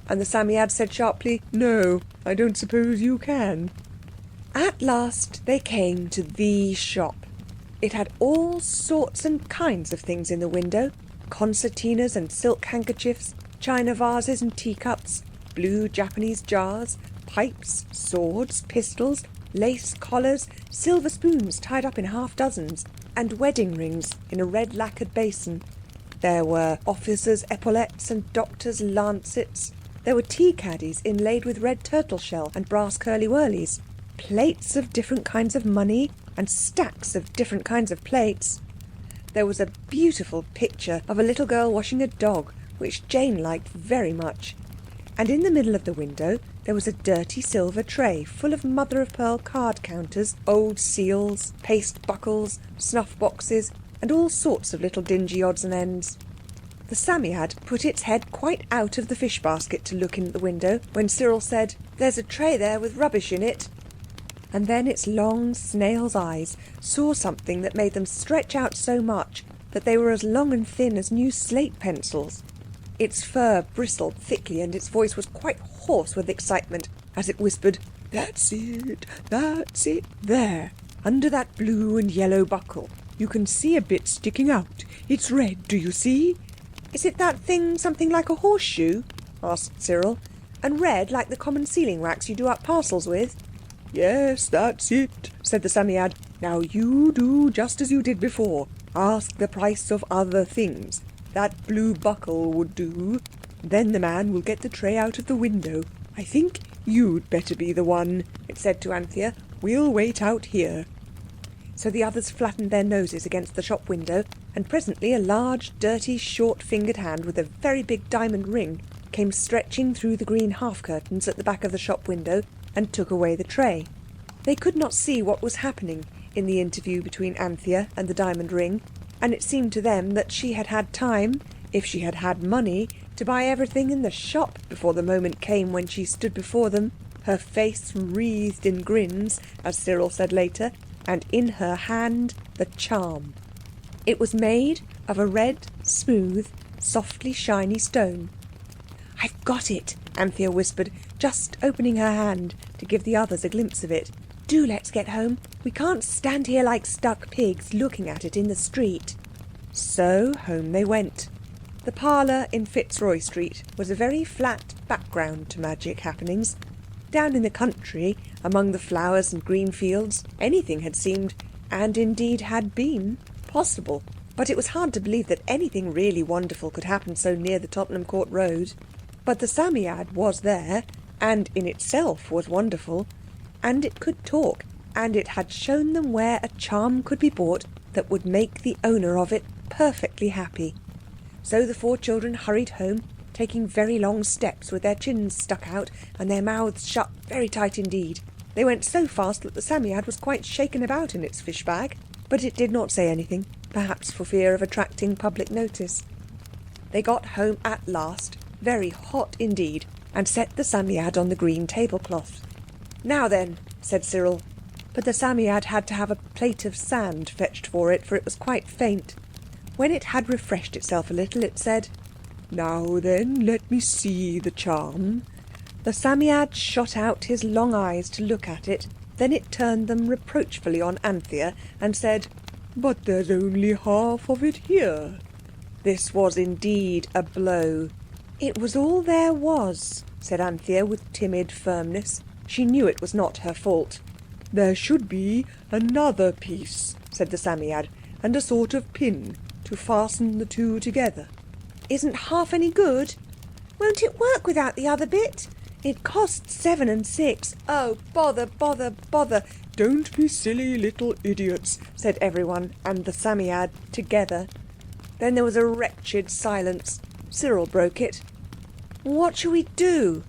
And the Psammead said sharply, no, I don't suppose you can. At last they came to the shop. It had all sorts and kinds of things in the window. Concertinas and silk handkerchiefs, china vases and teacups, blue Japanese jars, pipes, swords, pistols, lace collars, silver spoons tied up in half dozens, and wedding rings in a red lacquered basin. There were officers' epaulettes and doctors' lancets. There were tea caddies inlaid with red turtle shell and brass curly-whirlies, plates of different kinds of money, and stacks of different kinds of plates. There was a beautiful picture of a little girl washing a dog, which Jane liked very much. And in the middle of the window there was a dirty silver tray full of mother-of-pearl card counters, old seals, paste buckles, snuff boxes, and all sorts of little dingy odds and ends. The Psammead put its head quite out of the fish basket to look in at the window when Cyril said, "There's a tray there with rubbish in it." And then its long snail's eyes saw something that made them stretch out so much that they were as long and thin as new slate pencils. Its fur bristled thickly and its voice was quite hoarse with excitement as it whispered, "That's it, there, under that blue and yellow buckle. You can see a bit sticking out. It's red, do you see?" "Is it that thing something like a horseshoe?" asked Cyril. "And red like the common sealing wax you do up parcels with?" "Yes, that's it," said the Psammead. "Now you do just as you did before. Ask the price of other things. That blue buckle would do. Then the man will get the tray out of the window. I think you'd better be the one," it said to Anthea. "We'll wait out here." So the others flattened their noses against the shop window, and presently a large, dirty, short-fingered hand with a very big diamond ring came stretching through the green half-curtains at the back of the shop window and took away the tray. They could not see what was happening in the interview between Anthea and the diamond ring, and it seemed to them that she had had time, if she had had money, to buy everything in the shop before the moment came when she stood before them, her face wreathed in grins, as Cyril said later, and in her hand the charm. It was made of a red, smooth, softly shiny stone. "I've got it," Anthea whispered, just opening her hand to give the others a glimpse of it. "Do let's get home. We can't stand here like stuck pigs looking at it in the street." So home they went. The parlour in Fitzroy Street was a very flat background to magic happenings. Down in the country, among the flowers and green fields, anything had seemed, and indeed had been, possible. But it was hard to believe that anything really wonderful could happen so near the Tottenham Court Road. But the Psammead was there, and in itself was wonderful. And it could talk, and it had shown them where a charm could be bought that would make the owner of it perfectly happy. So the 4 children hurried home, taking very long steps with their chins stuck out and their mouths shut very tight indeed. They went so fast that the Psammead was quite shaken about in its fish bag, but it did not say anything, perhaps for fear of attracting public notice. They got home at last, very hot indeed, and set the Psammead on the green tablecloth. "Now then," said Cyril. But the Psammead had to have a plate of sand fetched for it was quite faint. When it had refreshed itself a little, it said, "Now then, let me see the charm." The Psammead shot out his long eyes to look at it. Then it turned them reproachfully on Anthea and said, "But there's only half of it here." This was indeed a blow. "It was all there was," said Anthea with timid firmness. She knew it was not her fault. "There should be another piece," said the Psammead, "and a sort of pin to fasten the two together." "Isn't half any good?" "Won't it work without the other bit? It costs 7 and 6. Oh, bother, bother, bother." "Don't be silly little idiots," said everyone and the Psammead together. Then there was a wretched silence. Cyril broke it. "What shall we do?"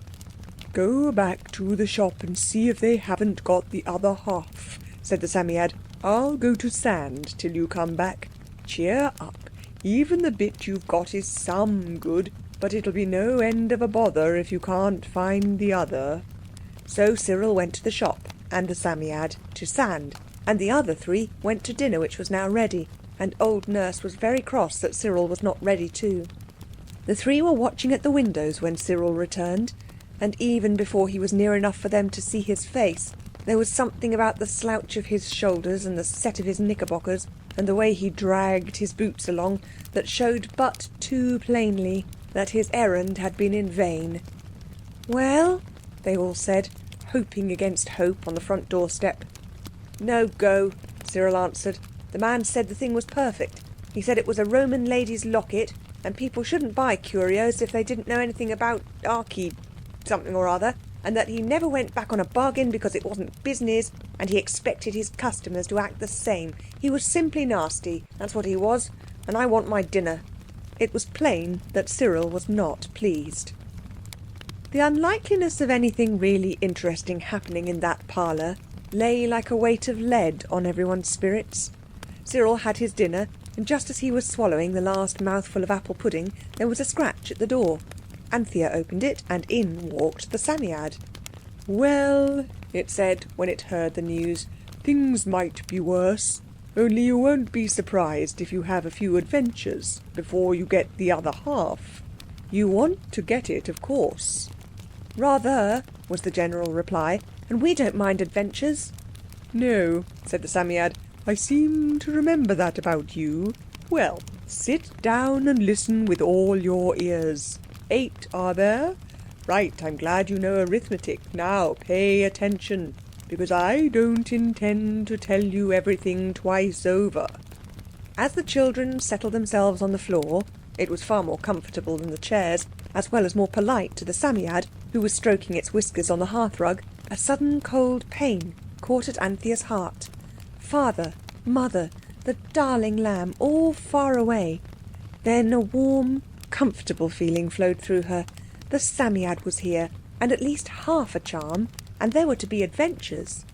"Go back to the shop and see if they haven't got the other half," said the Psammead. "I'll go to sand till you come back. Cheer up. Even the bit you've got is some good, but it'll be no end of a bother if you can't find the other." So Cyril went to the shop, and the Psammead to sand, and the other 3 went to dinner, which was now ready, and old Nurse was very cross that Cyril was not ready too. The 3 were watching at the windows when Cyril returned, and even before he was near enough for them to see his face, there was something about the slouch of his shoulders and the set of his knickerbockers and the way he dragged his boots along that showed but too plainly that his errand had been in vain. "Well?" they all said, hoping against hope on the front doorstep. "No go," Cyril answered. "The man said the thing was perfect. He said it was a Roman lady's locket, and people shouldn't buy curios if they didn't know anything about archy something or other, and that he never went back on a bargain because it wasn't business, and he expected his customers to act the same. He was simply nasty, that's what he was, and I want my dinner." It was plain that Cyril was not pleased. The unlikeliness of anything really interesting happening in that parlour lay like a weight of lead on everyone's spirits. Cyril had his dinner, and just as he was swallowing the last mouthful of apple pudding, there was a scratch at the door. Anthea opened it, and in walked the Psammead. "Well," it said, when it heard the news, "things might be worse. Only you won't be surprised if you have a few adventures before you get the other half. You want to get it, of course." "Rather," was the general reply, "and we don't mind adventures." "No," said the Psammead, "I seem to remember that about you. Well, sit down and listen with all your ears. 8 are there? Right, I'm glad you know arithmetic. Now pay attention, because I don't intend to tell you everything twice over." As the children settled themselves on the floor, it was far more comfortable than the chairs, as well as more polite to the Psammead, who was stroking its whiskers on the hearthrug, a sudden cold pain caught at Anthea's heart. Father, mother, the darling lamb, all far away. Then a warm, comfortable feeling flowed through her. The Psammead was here, and at least half a charm, and there were to be adventures.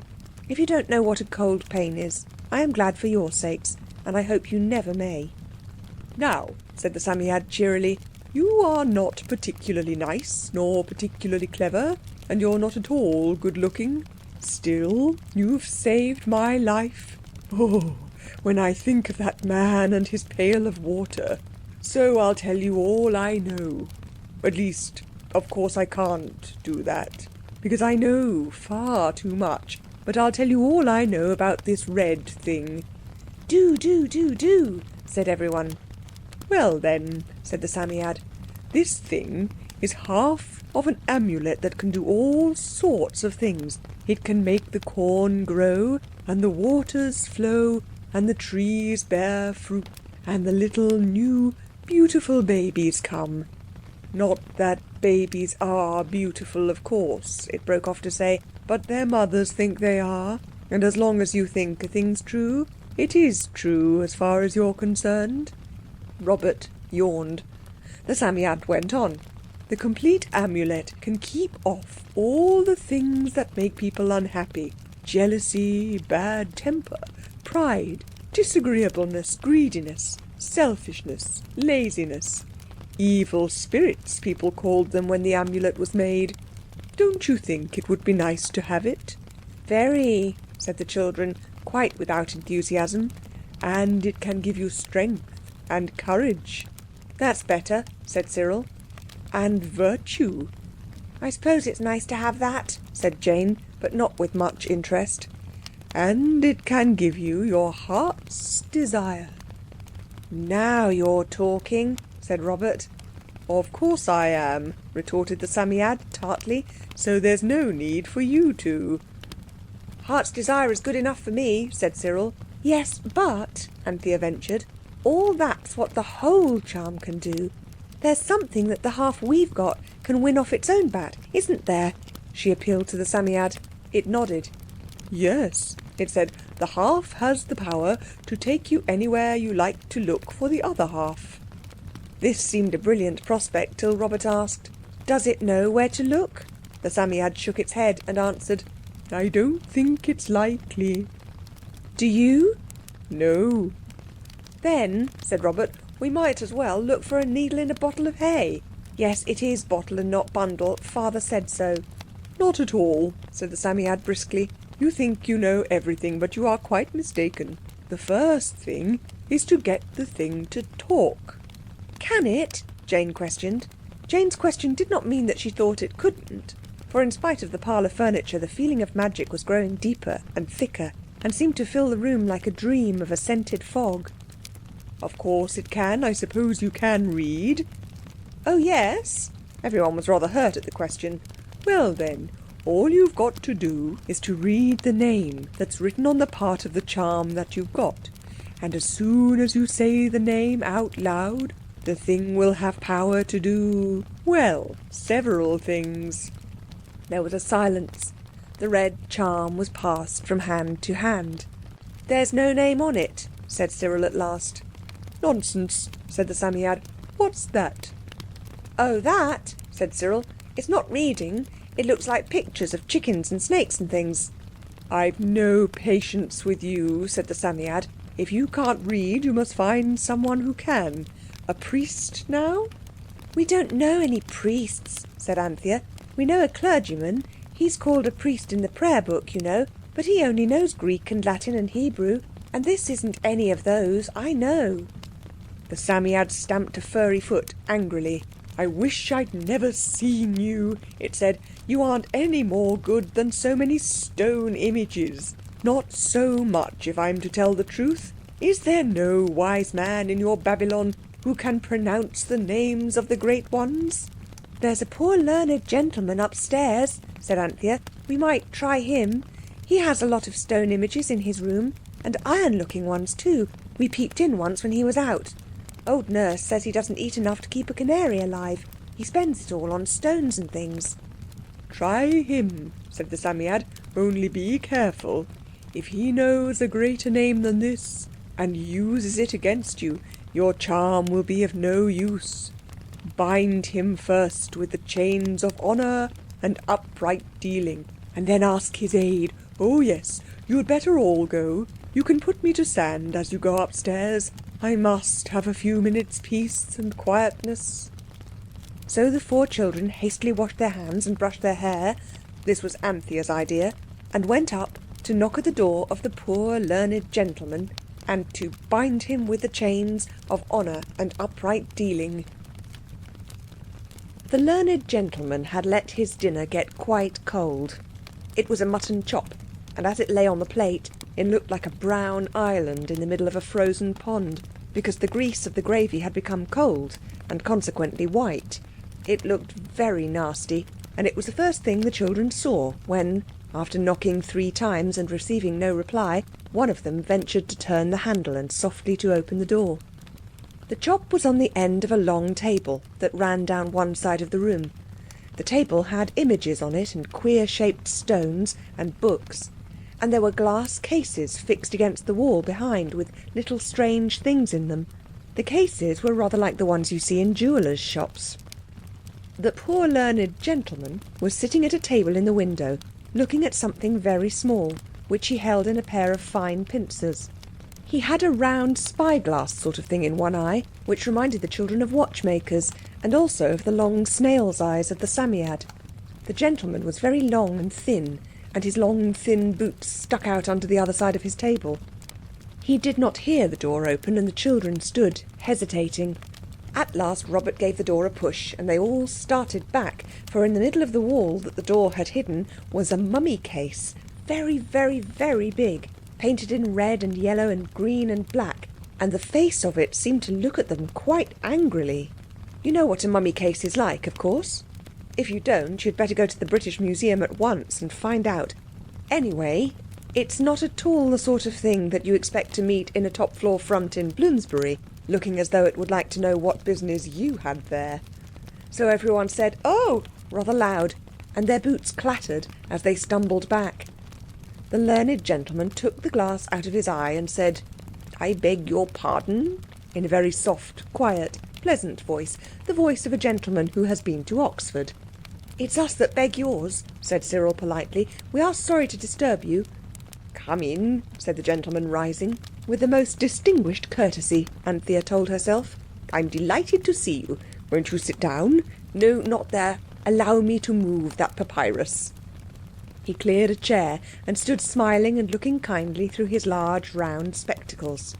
If you don't know what a cold pain is, I am glad for your sakes, and I hope you never may. "Now," said the Psammead cheerily, "you are not particularly nice, nor particularly clever, and you're not at all good-looking. Still, you've saved my life. Oh, when I think of that man and his pail of water. So I'll tell you all I know. At least, of course I can't do that, because I know far too much. But I'll tell you all I know about this red thing." "Do, said everyone. "Well then," said the Psammead, "this thing is half of an amulet that can do all sorts of things. It can make the corn grow, and the waters flow, and the trees bear fruit, and the little new beautiful babies come. Not that babies are beautiful, of course," it broke off to say, "but their mothers think they are, and as long as you think a thing's true, it is true as far as you're concerned." Robert yawned. The Psammead went on. "The complete amulet can keep off all the things that make people unhappy. Jealousy, bad temper, pride, disagreeableness, greediness, selfishness, laziness. Evil spirits, people called them when the amulet was made. Don't you think it would be nice to have it?" "Very," said the children, quite without enthusiasm. "And it can give you strength and courage." "That's better," said Cyril. "And virtue." "I suppose it's nice to have that," said Jane, but not with much interest. "And it can give you your heart's desire." "Now you're talking," said Robert. "Of course I am," retorted the Psammead tartly, "so there's no need for you to." "Heart's desire is good enough for me," said Cyril. "Yes, but," Anthea ventured, "all that's what the whole charm can do. There's something that the half we've got can win off its own bat, isn't there?" She appealed to the Psammead. It nodded. "Yes," it said, "the half has the power to take you anywhere you like to look for the other half." This seemed a brilliant prospect till Robert asked, "Does it know where to look?" The Psammead shook its head and answered, "I don't think it's likely." "Do you?" "No." "Then," said Robert, "we might as well look for a needle in a bottle of hay. Yes, it is bottle and not bundle. Father said so." "Not at all," said the Psammead briskly. "You think you know everything, but you are quite mistaken. The first thing is to get the thing to talk." "Can it?" Jane questioned. Jane's question did not mean that she thought it couldn't, for in spite of the parlour furniture, the feeling of magic was growing deeper and thicker, and seemed to fill the room like a dream of a scented fog. "Of course it can. I suppose you can read?" "Oh, yes." Everyone was rather hurt at the question. "Well then, all you've got to do is to read the name that's written on the part of the charm that you've got. And as soon as you say the name out loud, the thing will have power to do, well, several things." There was a silence. The red charm was passed from hand to hand. "There's no name on it," said Cyril at last. "Nonsense," said the Psammead. "What's that?" "Oh, that," said Cyril. "It's not reading. It looks like pictures of chickens and snakes and things." "I've no patience with you," said the Psammead. If you can't read, you must find someone who can. A priest now?" "We don't know any priests," said Anthea. "We know a clergyman. He's called a priest in the prayer book, you know, but he only knows Greek and Latin and Hebrew, and this isn't any of those, I know." The Psammead stamped a furry foot angrily. "I wish I'd never seen you," it said. "You aren't any more good than so many stone images. Not so much, if I'm to tell the truth. Is there no wise man in your Babylon who can pronounce the names of the great ones?" "There's a poor learned gentleman upstairs," said Anthea. "We might try him. He has a lot of stone images in his room, and iron-looking ones too. We peeped in once when he was out. Old Nurse says he doesn't eat enough to keep a canary alive. He spends it all on stones and things." "Try him," said the Psammead. "Only be careful. If he knows a greater name than this and uses it against you, your charm will be of no use. Bind him first with the chains of honour and upright dealing, and then ask his aid. Oh yes, you'd better all go. You can put me to sand as you go upstairs. I must have a few minutes' peace and quietness." So the 4 children hastily washed their hands and brushed their hair—this was Anthea's idea—and went up to knock at the door of the poor learned gentleman and to bind him with the chains of honour and upright dealing. The learned gentleman had let his dinner get quite cold. It was a mutton chop, and as it lay on the plate it looked like a brown island in the middle of a frozen pond, because the grease of the gravy had become cold and consequently white. It looked very nasty, and it was the first thing the children saw when, after knocking 3 times and receiving no reply, one of them ventured to turn the handle and softly to open the door. The chop was on the end of a long table that ran down one side of the room. The table had images on it and queer-shaped stones and books, and there were glass cases fixed against the wall behind with little strange things in them. The cases were rather like the ones you see in jewellers' shops. The poor learned gentleman was sitting at a table in the window, looking at something very small, which he held in a pair of fine pincers. He had a round spyglass sort of thing in one eye, which reminded the children of watchmakers, and also of the long snail's eyes of the Psammead. The gentleman was very long and thin, and his long thin boots stuck out under the other side of his table. He did not hear the door open, and the children stood hesitating. At last Robert gave the door a push, and they all started back, for in the middle of the wall that the door had hidden was a mummy case, very, very, very big, painted in red and yellow and green and black, and the face of it seemed to look at them quite angrily. You know what a mummy case is like, of course? If you don't, you'd better go to the British Museum at once and find out. Anyway, it's not at all the sort of thing that you expect to meet in a top-floor front in Bloomsbury, looking as though it would like to know what business you had there. So everyone said, "Oh!" rather loud, and their boots clattered as they stumbled back. The learned gentleman took the glass out of his eye and said, "I beg your pardon," in a very soft, quiet, pleasant voice, the voice of a gentleman who has been to Oxford. "It's us that beg yours," said Cyril politely. "We are sorry to disturb you." "Come in," said the gentleman, rising. With the most distinguished courtesy, Anthea told herself. "I'm delighted to see you. Won't you sit down? No, not there. Allow me to move that papyrus." He cleared a chair and stood smiling and looking kindly through his large round spectacles.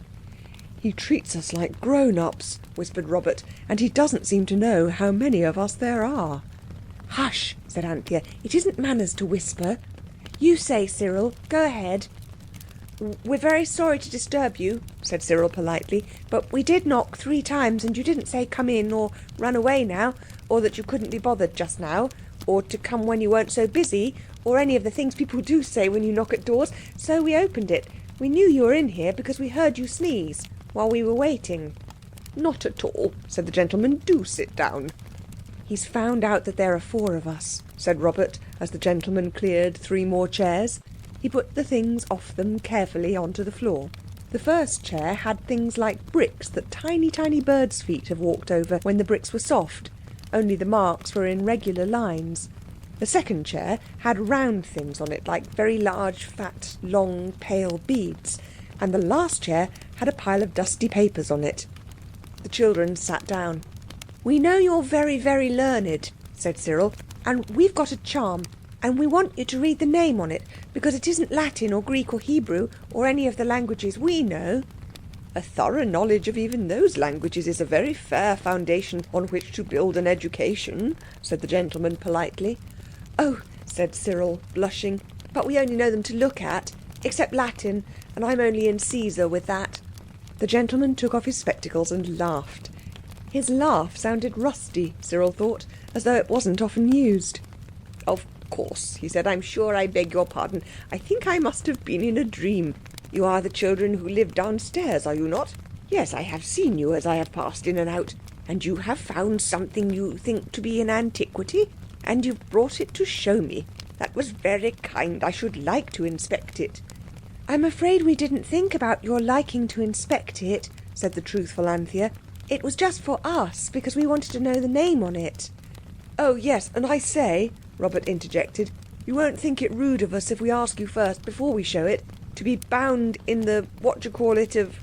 "He treats us like grown-ups," whispered Robert, "and he doesn't seem to know how many of us there are." "Hush," said Anthea. "It isn't manners to whisper. You say, Cyril. Go ahead." "We're very sorry to disturb you," said Cyril politely, "but we did knock 3 times and you didn't say come in or run away now, or that you couldn't be bothered just now, or to come when you weren't so busy, or any of the things people do say when you knock at doors, so we opened it. We knew you were in here because we heard you sneeze while we were waiting." "Not at all," said the gentleman. "Do sit down." "He's found out that there are 4 of us," said Robert, as the gentleman cleared 3 more chairs. He put the things off them carefully onto the floor. The first chair had things like bricks that tiny, tiny birds' feet have walked over when the bricks were soft, only the marks were in regular lines. The second chair had round things on it like very large, fat, long, pale beads, and the last chair had a pile of dusty papers on it. The children sat down. "We know you're very, very learned," said Cyril, "and we've got a charm, and we want you to read the name on it, because it isn't Latin or Greek or Hebrew or any of the languages we know." "A thorough knowledge of even those languages is a very fair foundation on which to build an education," said the gentleman politely. "Oh," said Cyril, blushing, "but we only know them to look at, except Latin, and I'm only in Caesar with that." The gentleman took off his spectacles and laughed. His laugh sounded rusty, Cyril thought, as though it wasn't often used. "Of course," he said, "I'm sure I beg your pardon. I think I must have been in a dream. You are the children who live downstairs, are you not? Yes, I have seen you as I have passed in and out. And you have found something you think to be an antiquity, and you've brought it to show me. That was very kind. I should like to inspect it." "I'm afraid we didn't think about your liking to inspect it," said the truthful Anthea. "It was just for us, because we wanted to know the name on it." "Oh, yes, and I say," Robert interjected, "you won't think it rude of us if we ask you first, before we show it, to be bound in the, of—"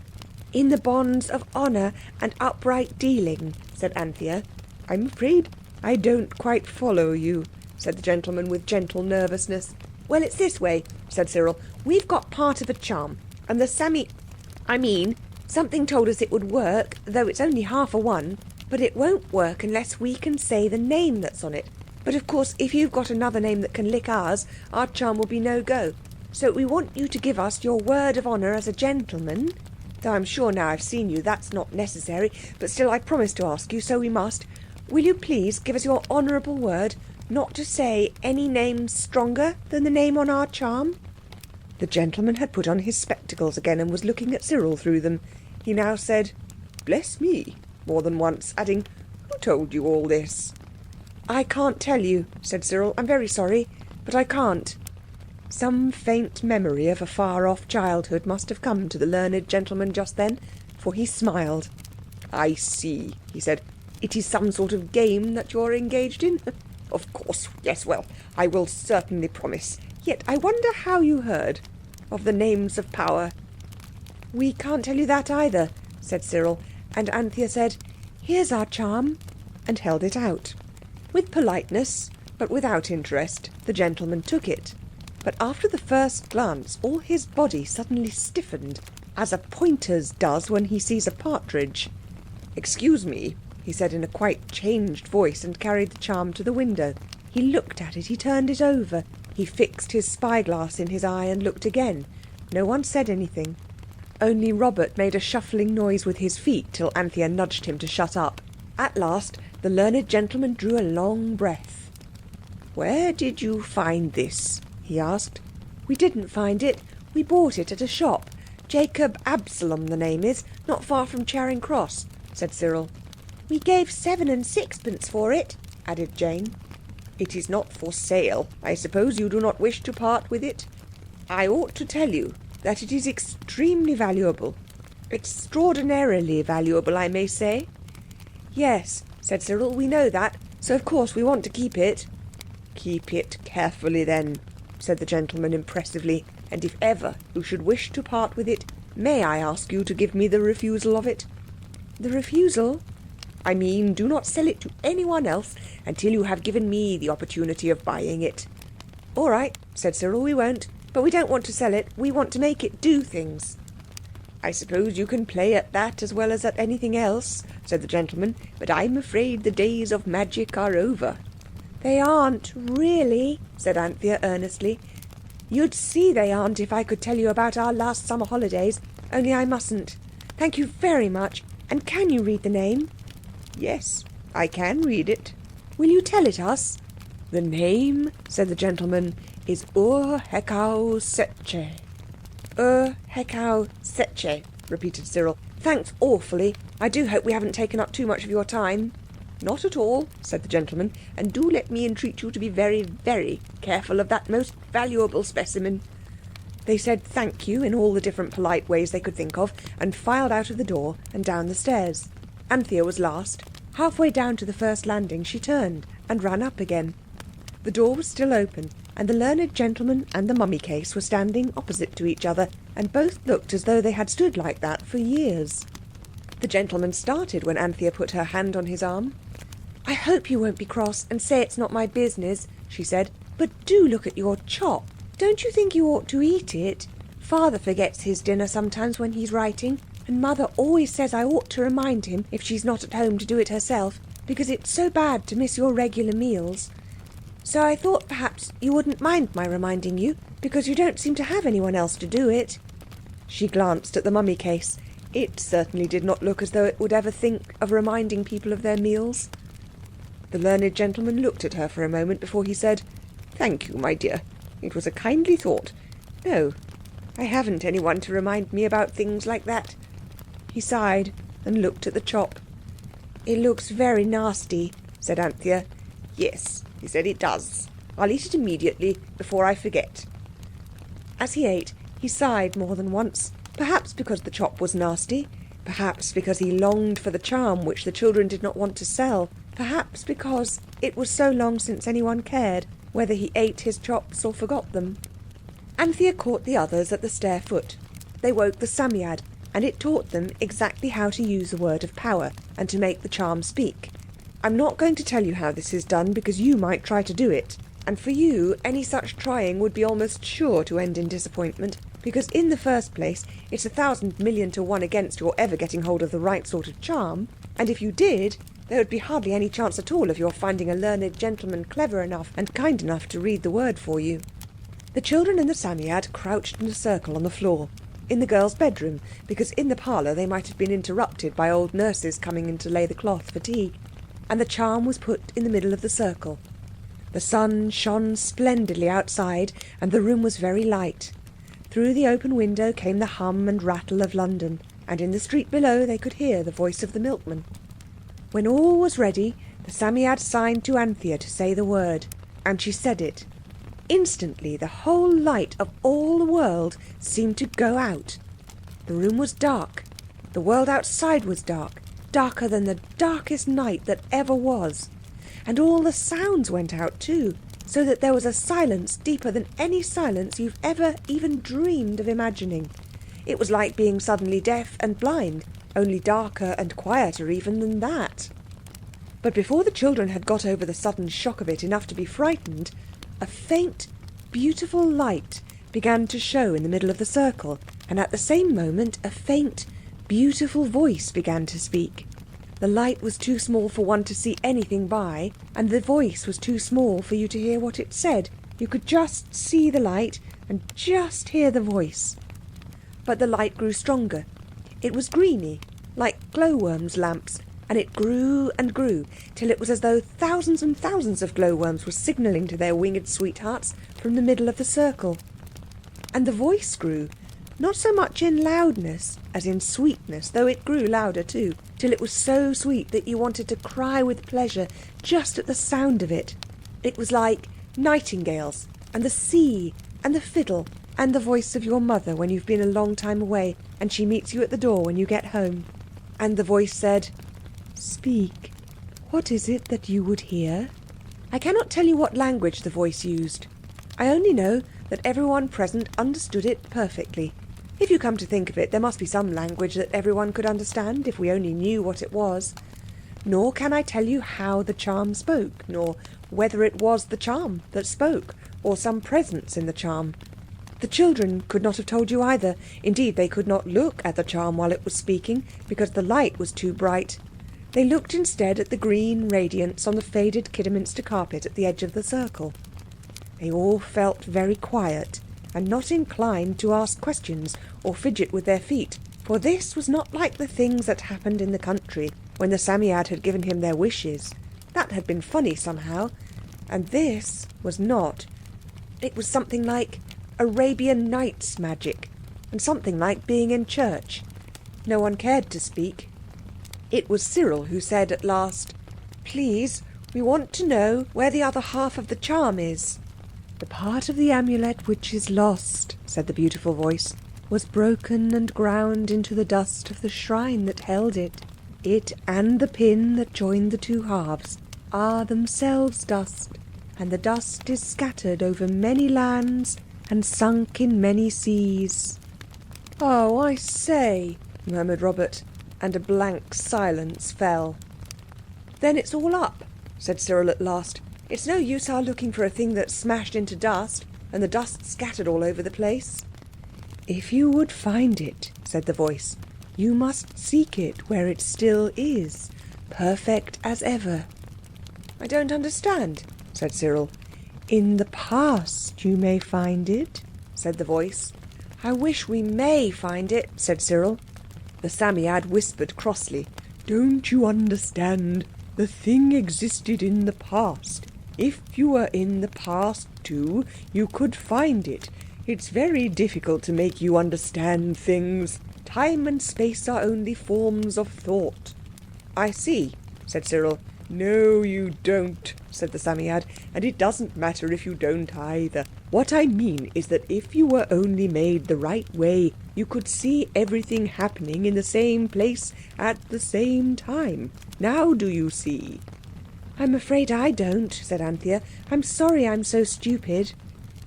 "In the bonds of honour and upright dealing," said Anthea. "I'm afraid I don't quite follow you," said the gentleman with gentle nervousness. "Well, it's this way," said Cyril. "We've got part of a charm, and the something told us it would work, though it's only half a one, but it won't work unless we can say the name that's on it. But of course, if you've got another name that can lick ours, our charm will be no go. So we want you to give us your word of honour as a gentleman, though I'm sure now I've seen you that's not necessary, but still I promised to ask you, so we must. Will you please give us your honourable word not to say any name stronger than the name on our charm?" The gentleman had put on his spectacles again and was looking at Cyril through them. He now said, "Bless me," more than once, adding, "Who told you all this?" "I can't tell you," said Cyril. "I'm very sorry, but I can't." Some faint memory of a far-off childhood must have come to the learned gentleman just then, for he smiled. "I see," he said. "It is some sort of game that you're engaged in?" "Of course, yes, well, I will certainly promise. Yet I wonder how you heard of the names of power." "We can't tell you that either," said Cyril, and Anthea said, "Here's our charm," and held it out. With politeness, but without interest, the gentleman took it. But after the first glance, all his body suddenly stiffened, as a pointer's does when he sees a partridge. "Excuse me," he said in a quite changed voice, and carried the charm to the window. He looked at it, he turned it over. He fixed his spyglass in his eye and looked again. No one said anything. Only Robert made a shuffling noise with his feet till Anthea nudged him to shut up. At last the learned gentleman drew a long breath. "Where did you find this?" he asked. "We didn't find it. We bought it at a shop. Jacob Absalom the name is, not far from Charing Cross," said Cyril. "We gave 7 and 6pence for it," added Jane. "It is not for sale. I suppose you do not wish to part with it? I ought to tell you that it is extremely valuable. Extraordinarily valuable, I may say." "Yes," said Cyril, "we know that, so of course we want to keep it." "Keep it carefully then," said the gentleman impressively, "and if ever you should wish to part with it, may I ask you to give me the refusal of it?" "The refusal?" "I mean, do not sell it to anyone else until you have given me the opportunity of buying it." "All right," said Cyril, "we won't. But we don't want to sell it. We want to make it do things." "I suppose you can play at that as well as at anything else," said the gentleman, "but I'm afraid the days of magic are over." "They aren't, really," said Anthea earnestly. "You'd see they aren't if I could tell you about our last summer holidays, only I mustn't. Thank you very much. And can you read the name?" "Yes, I can read it." "Will you tell it us?" "The name," said the gentleman, "is Ur-Hekau Setche." "Ur-Hekau Setche," repeated Cyril. "Thanks awfully. I do hope we haven't taken up too much of your time." "Not at all," said the gentleman, "and do let me entreat you to be very, very careful of that most valuable specimen." They said thank you in all the different polite ways they could think of, and filed out of the door and down the stairs. Anthea was last. Halfway down to the first landing she turned and ran up again. The door was still open, and the learned gentleman and the mummy case were standing opposite to each other, and both looked as though they had stood like that for years. The gentleman started when Anthea put her hand on his arm. "I hope you won't be cross and say it's not my business," she said, "but do look at your chop. Don't you think you ought to eat it? Father forgets his dinner sometimes when he's writing, and Mother always says I ought to remind him if she's not at home to do it herself, because it's so bad to miss your regular meals. So I thought perhaps you wouldn't mind my reminding you, because you don't seem to have anyone else to do it." She glanced at the mummy case. It certainly did not look as though it would ever think of reminding people of their meals. The learned gentleman looked at her for a moment before he said, "Thank you, my dear. It was a kindly thought. No, I haven't anyone to remind me about things like that." He sighed and looked at the chop. "It looks very nasty," said Anthea. "Yes," he said, "it does. I'll eat it immediately, before I forget." As he ate, he sighed more than once, perhaps because the chop was nasty, perhaps because he longed for the charm which the children did not want to sell, perhaps because it was so long since anyone cared whether he ate his chops or forgot them. Anthea caught the others at the stair foot. They woke the Psammead, and it taught them exactly how to use a word of power and to make the charm speak. I'm not going to tell you how this is done, because you might try to do it. And for you, any such trying would be almost sure to end in disappointment, because in the first place, it's 1,000 million to 1 against your ever getting hold of the right sort of charm. And if you did, there would be hardly any chance at all of your finding a learned gentleman clever enough and kind enough to read the word for you. The children and the Psammead crouched in a circle on the floor, in the girls' bedroom, because in the parlour they might have been interrupted by old nurses coming in to lay the cloth for tea. And the charm was put in the middle of the circle. The sun shone splendidly outside, and the room was very light. Through the open window came the hum and rattle of London, and in the street below they could hear the voice of the milkman. When all was ready, the Psammead signed to Anthea to say the word, and she said it. Instantly the whole light of all the world seemed to go out. The room was dark. The world outside was dark, darker than the darkest night that ever was. And all the sounds went out too, so that there was a silence deeper than any silence you've ever even dreamed of imagining. It was like being suddenly deaf and blind, only darker and quieter even than that. But before the children had got over the sudden shock of it enough to be frightened, a faint, beautiful light began to show in the middle of the circle, and at the same moment a faint, beautiful voice began to speak. The light was too small for one to see anything by, and the voice was too small for you to hear what it said. You could just see the light and just hear the voice. But the light grew stronger. It was greeny, like glowworms' lamps, and it grew and grew, till it was as though thousands and thousands of glowworms were signalling to their winged sweethearts from the middle of the circle. And the voice grew, not so much in loudness as in sweetness, though it grew louder too, till it was so sweet that you wanted to cry with pleasure just at the sound of it. It was like nightingales, and the sea, and the fiddle, and the voice of your mother when you've been a long time away, and she meets you at the door when you get home. And the voice said, "Speak. What is it that you would hear?" I cannot tell you what language the voice used. I only know that everyone present understood it perfectly. If you come to think of it, there must be some language that everyone could understand if we only knew what it was. Nor can I tell you how the charm spoke, nor whether it was the charm that spoke, or some presence in the charm. The children could not have told you either. Indeed, they could not look at the charm while it was speaking, because the light was too bright. They looked instead at the green radiance on the faded Kidderminster carpet at the edge of the circle. They all felt very quiet, and not inclined to ask questions or fidget with their feet, for this was not like the things that happened in the country when the Psammead had given him their wishes. That had been funny somehow, and this was not. It was something like Arabian Nights magic, and something like being in church. No one cared to speak. It was Cyril who said at last, "Please, we want to know where the other half of the charm is." "The part of the amulet which is lost," said the beautiful voice, "was broken and ground into the dust of the shrine that held it. It and the pin that joined the two halves are themselves dust. and the dust is scattered over many lands and sunk in many seas." "Oh, I say," murmured Robert, and a blank silence fell. "Then it's all up," said Cyril at last. "It's no use our looking for a thing that's smashed into dust, and the dust scattered all over the place." "If you would find it," said the voice, "you must seek it where it still is, perfect as ever." "I don't understand," said Cyril. "In the past you may find it," said the voice. "I wish we may find it," said Cyril. The Psammead whispered crossly, "Don't you understand? The thing existed in the past. If you were in the past too, you could find it. It's very difficult to make you understand things. Time and space are only forms of thought." "I see," said Cyril. "No, you don't," said the Psammead, "and it doesn't matter if you don't either. What I mean is that if you were only made the right way, you could see everything happening in the same place at the same time. Now do you see?" "I'm afraid I don't," said Anthea. "I'm sorry I'm so stupid."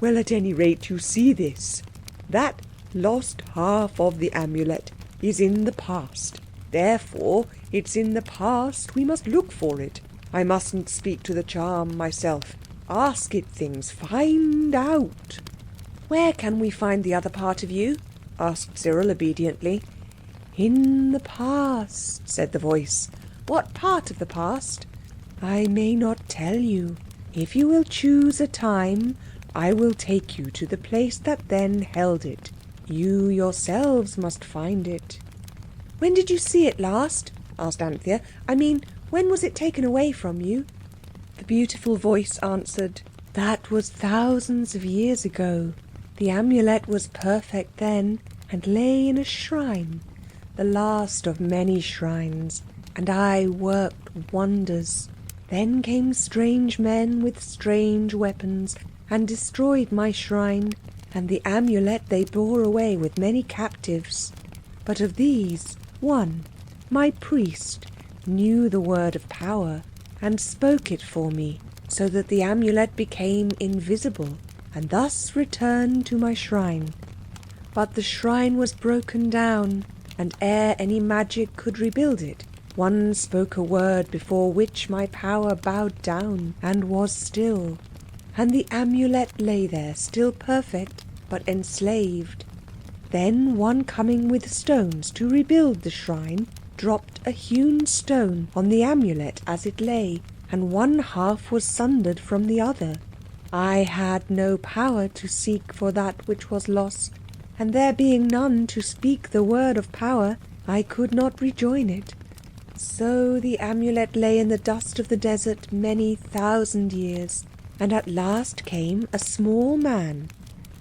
"Well, at any rate, you see this. That lost half of the amulet is in the past. Therefore, it's in the past we must look for it. I mustn't speak to the charm myself. Ask it things. Find out." "Where can we find the other part of you?" asked Cyril obediently. "In the past," said the voice. "What part of the past?" "I may not tell you. If you will choose a time, I will take you to the place that then held it. You yourselves must find it." "When did you see it last?" asked Anthea. "I mean, when was it taken away from you?" The beautiful voice answered, "That was thousands of years ago. The amulet was perfect then and lay in a shrine, the last of many shrines, and I worked wonders. Then came strange men with strange weapons and destroyed my shrine, and the amulet they bore away with many captives. But of these, one, my priest, knew the word of power and spoke it for me, so that the amulet became invisible and thus returned to my shrine. But the shrine was broken down, and ere any magic could rebuild it, one spoke a word before which my power bowed down and was still. And the amulet lay there, still perfect, but enslaved. Then one coming with stones to rebuild the shrine dropped a hewn stone on the amulet as it lay, and one half was sundered from the other. I had no power to seek for that which was lost, and there being none to speak the word of power, I could not rejoin it. So the amulet lay in the dust of the desert many thousand years, and at last came a small man,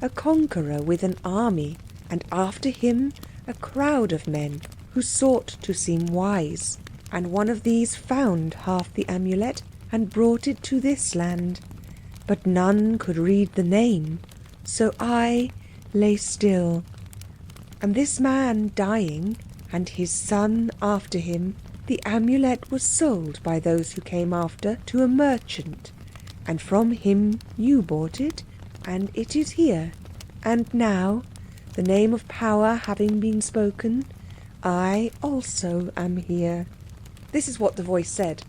a conqueror with an army, and after him a crowd of men who sought to seem wise. And one of these found half the amulet and brought it to this land. But none could read the name, so I lay still. And this man dying, and his son after him, the amulet was sold by those who came after to a merchant, and from him you bought it, and it is here. And now, the name of power having been spoken, I also am here." This is what the voice said.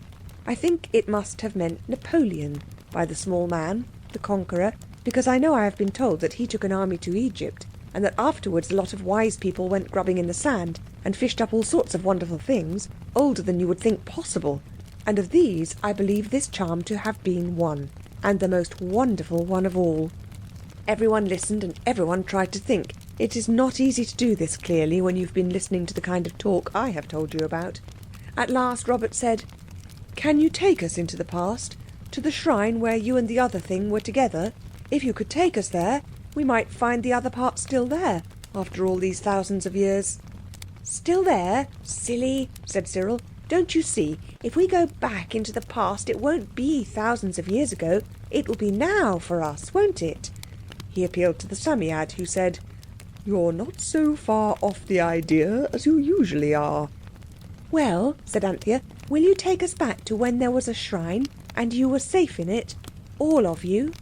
I think it must have meant Napoleon by the small man, the conqueror, because I know I have been told that he took an army to Egypt, and that afterwards a lot of wise people went grubbing in the sand and fished up all sorts of wonderful things, older than you would think possible. And of these I believe this charm to have been one, and the most wonderful one of all. Everyone listened and everyone tried to think. It is not easy to do this clearly when you've been listening to the kind of talk I have told you about. At last Robert said, "Can you take us into the past, to the shrine where you and the other thing were together? If you could take us there, we might find the other part still there, after all these thousands of years." "Still there? Silly," said Cyril. "Don't you see, if we go back into the past, it won't be thousands of years ago. It will be now for us, won't it?" He appealed to the Psammead, who said, "You're not so far off the idea as you usually are." "Well," said Anthea, "will you take us back to when there was a shrine and you were safe in it?" all of you.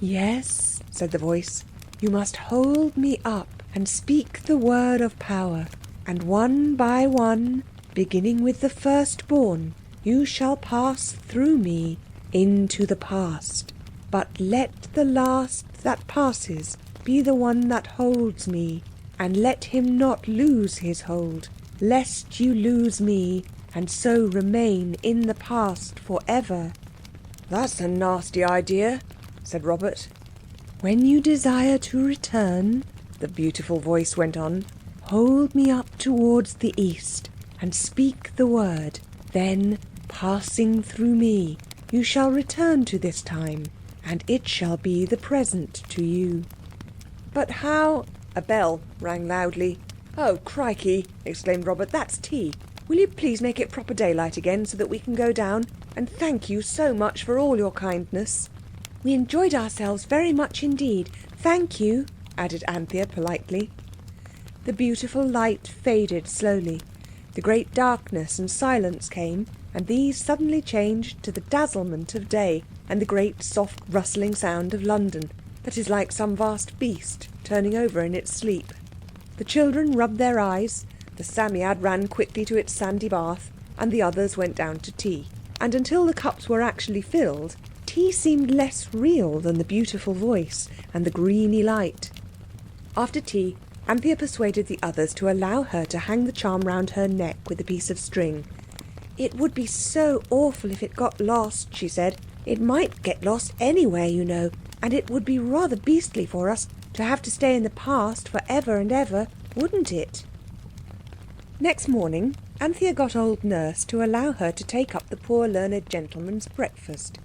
Yes, said the voice, you must hold me up and speak the word of power, and one by one, beginning with the firstborn, you shall pass through me into the past. But let the last that passes be the one that holds me, and let him not lose his hold, lest you lose me, and so remain in the past forever. That's a nasty idea, said Robert. When you desire to return, the beautiful voice went on, hold me up towards the east, and speak the word. Then, passing through me, you shall return to this time, and it shall be the present to you. But how? A bell rang loudly. Oh, crikey, exclaimed Robert, that's tea. Will you please make it proper daylight again so that we can go down? And thank you so much for all your kindness. We enjoyed ourselves very much indeed. Thank you, added Anthea politely. The beautiful light faded slowly. The great darkness and silence came, and these suddenly changed to the dazzlement of day and the great soft rustling sound of London, that is like some vast beast turning over in its sleep. The children rubbed their eyes, the Psammead ran quickly to its sandy bath, and the others went down to tea. And until the cups were actually filled, tea seemed less real than the beautiful voice and the greeny light. After tea, Anthea persuaded the others to allow her to hang the charm round her neck with a piece of string. It would be so awful if it got lost, she said. It might get lost anywhere, you know, and it would be rather beastly for us to have to stay in the past for ever and ever, wouldn't it? Next morning, Anthea got old Nurse to allow her to take up the poor learned gentleman's breakfast.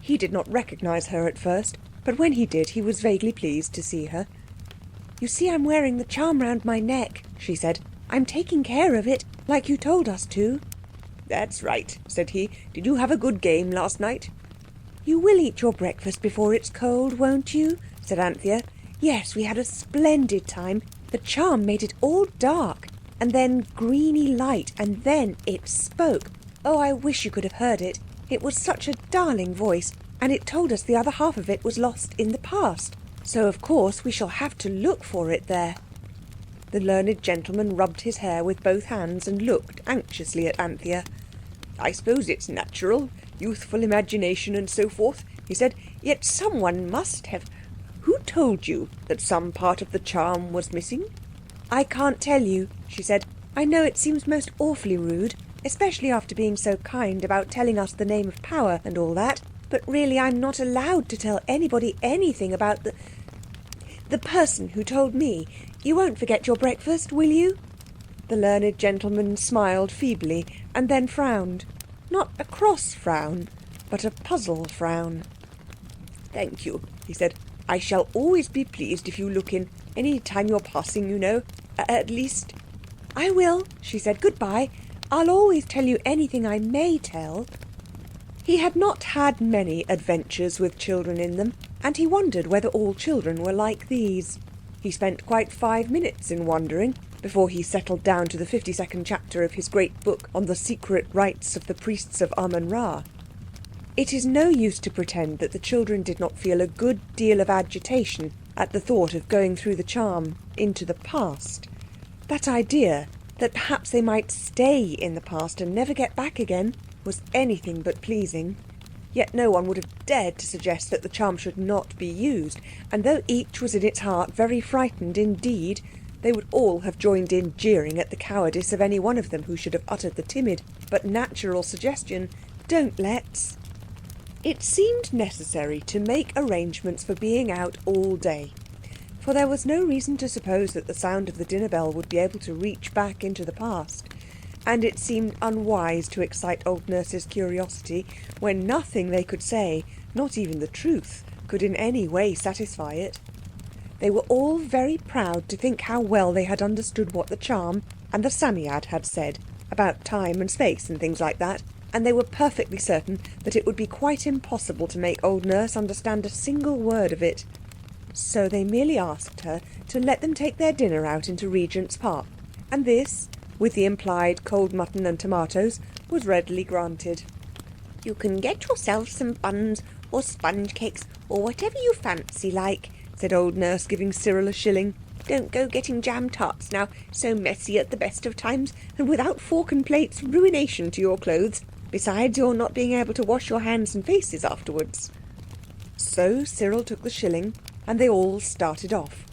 He did not recognise her at first, but when he did he was vaguely pleased to see her. You see I'm wearing the charm round my neck, she said. I'm taking care of it, like you told us to. That's right, said he. Did you have a good game last night? You will eat your breakfast before it's cold, won't you? Said Anthea. Yes, we had a splendid time. The charm made it all dark, and then greeny light, and then it spoke. Oh, I wish you could have heard it. It was such a darling voice, and it told us the other half of it was lost in the past. So, of course, we shall have to look for it there. The learned gentleman rubbed his hair with both hands and looked anxiously at Anthea. I suppose it's natural, youthful imagination and so forth, he said. Yet someone must have... Who told you that some part of the charm was missing? I can't tell you, she said. I know it seems most awfully rude, especially after being so kind about telling us the name of power and all that, but really I'm not allowed to tell anybody anything about the person who told me. You won't forget your breakfast, will you? The learned gentleman smiled feebly and then frowned. Not a cross frown, but a puzzled frown. Thank you, he said. I shall always be pleased if you look in any time you're passing, you know. At least... I will, she said. Goodbye. I'll always tell you anything I may tell. He had not had many adventures with children in them, and he wondered whether all children were like these. He spent quite 5 minutes in wondering before he settled down to the 52nd chapter of his great book on the secret rites of the priests of Amun-Ra. It is no use to pretend that the children did not feel a good deal of agitation at the thought of going through the charm into the past. That idea that perhaps they might stay in the past and never get back again was anything but pleasing. Yet no one would have dared to suggest that the charm should not be used, and though each was in its heart very frightened indeed, they would all have joined in jeering at the cowardice of any one of them who should have uttered the timid but natural suggestion, "Don't let's." It seemed necessary to make arrangements for being out all day, for there was no reason to suppose that the sound of the dinner bell would be able to reach back into the past, and it seemed unwise to excite old Nurse's curiosity when nothing they could say, not even the truth, could in any way satisfy it. They were all very proud to think how well they had understood what the charm and the Psammead had said about time and space and things like that, and they were perfectly certain that it would be quite impossible to make old Nurse understand a single word of it. So they merely asked her to let them take their dinner out into Regent's Park, and this, with the implied cold mutton and tomatoes, was readily granted. "You can get yourself some buns or sponge cakes, or whatever you fancy like," said old Nurse, giving Cyril a shilling. "Don't go getting jam tarts now, so messy at the best of times, and without fork and plates, ruination to your clothes. Besides your not being able to wash your hands and faces afterwards." So Cyril took the shilling, and they all started off.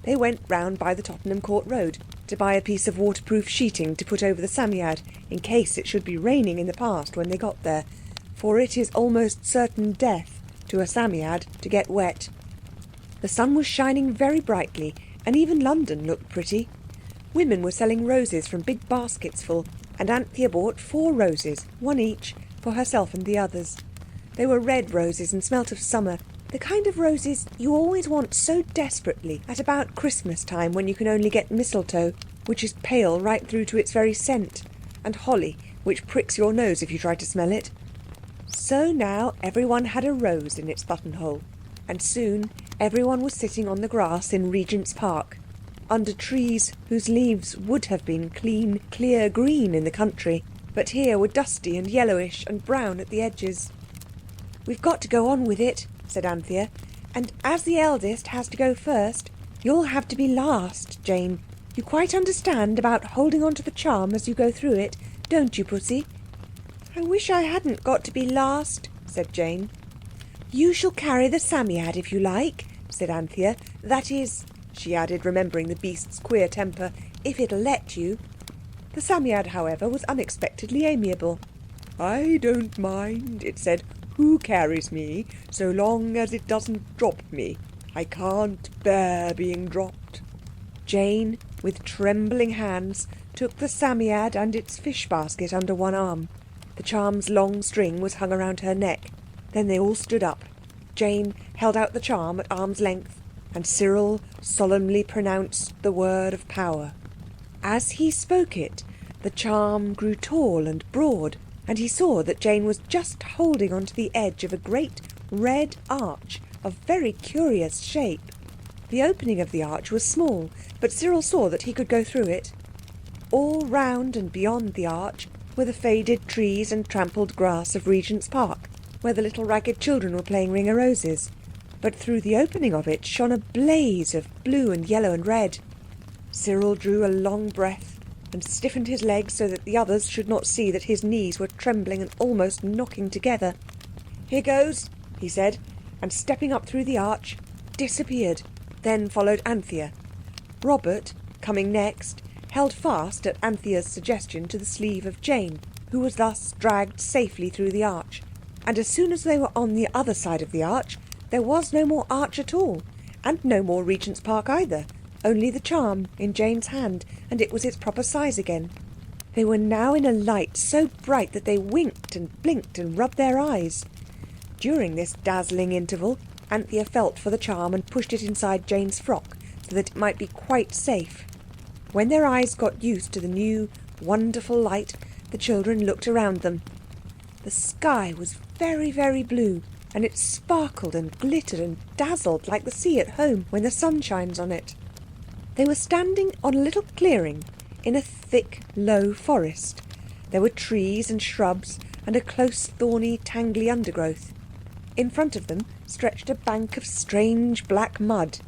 They went round by the Tottenham Court Road to buy a piece of waterproof sheeting to put over the Psammead in case it should be raining in the past when they got there, for it is almost certain death to a Psammead to get wet. The sun was shining very brightly, and even London looked pretty. Women were selling roses from big baskets full, and Anthea bought 4 roses, 1 each, for herself and the others. They were red roses and smelt of summer, the kind of roses you always want so desperately at about Christmas time when you can only get mistletoe, which is pale right through to its very scent, and holly, which pricks your nose if you try to smell it. So now everyone had a rose in its buttonhole, and soon everyone was sitting on the grass in Regent's Park, under trees whose leaves would have been clean, clear green in the country, but here were dusty and yellowish and brown at the edges. "We've got to go on with it," said Anthea, "and as the eldest has to go first, you'll have to be last, Jane. You quite understand about holding on to the charm as you go through it, don't you, Pussy?" "I wish I hadn't got to be last," said Jane. "You shall carry the Psammead if you like," said Anthea. "That is," she added, remembering the beast's queer temper, "if it'll let you." The Psammead, however, was unexpectedly amiable. "I don't mind," it said, "who carries me, so long as it doesn't drop me. I can't bear being dropped." Jane, with trembling hands, took the Psammead and its fish basket under one arm. The charm's long string was hung around her neck. Then they all stood up. Jane held out the charm at arm's length, and Cyril solemnly pronounced the word of power. As he spoke it, the charm grew tall and broad, and he saw that Jane was just holding onto the edge of a great red arch of very curious shape. The opening of the arch was small, but Cyril saw that he could go through it. All round and beyond the arch were the faded trees and trampled grass of Regent's Park, where the little ragged children were playing ring-a-roses. But through the opening of it shone a blaze of blue and yellow and red. Cyril drew a long breath and stiffened his legs so that the others should not see that his knees were trembling and almost knocking together. "Here goes," he said, and stepping up through the arch, disappeared. Then followed Anthea. Robert, coming next, held fast at Anthea's suggestion to the sleeve of Jane, who was thus dragged safely through the arch. And as soon as they were on the other side of the arch, there was no more arch at all, and no more Regent's Park either, only the charm in Jane's hand, and it was its proper size again. They were now in a light so bright that they winked and blinked and rubbed their eyes. During this dazzling interval, Anthea felt for the charm and pushed it inside Jane's frock so that it might be quite safe. When their eyes got used to the new, wonderful light, the children looked around them. The sky was very, very blue, and it sparkled and glittered and dazzled like the sea at home when the sun shines on it. They were standing on a little clearing in a thick, low forest. There were trees and shrubs and a close, thorny, tangly undergrowth. In front of them stretched a bank of strange black mud.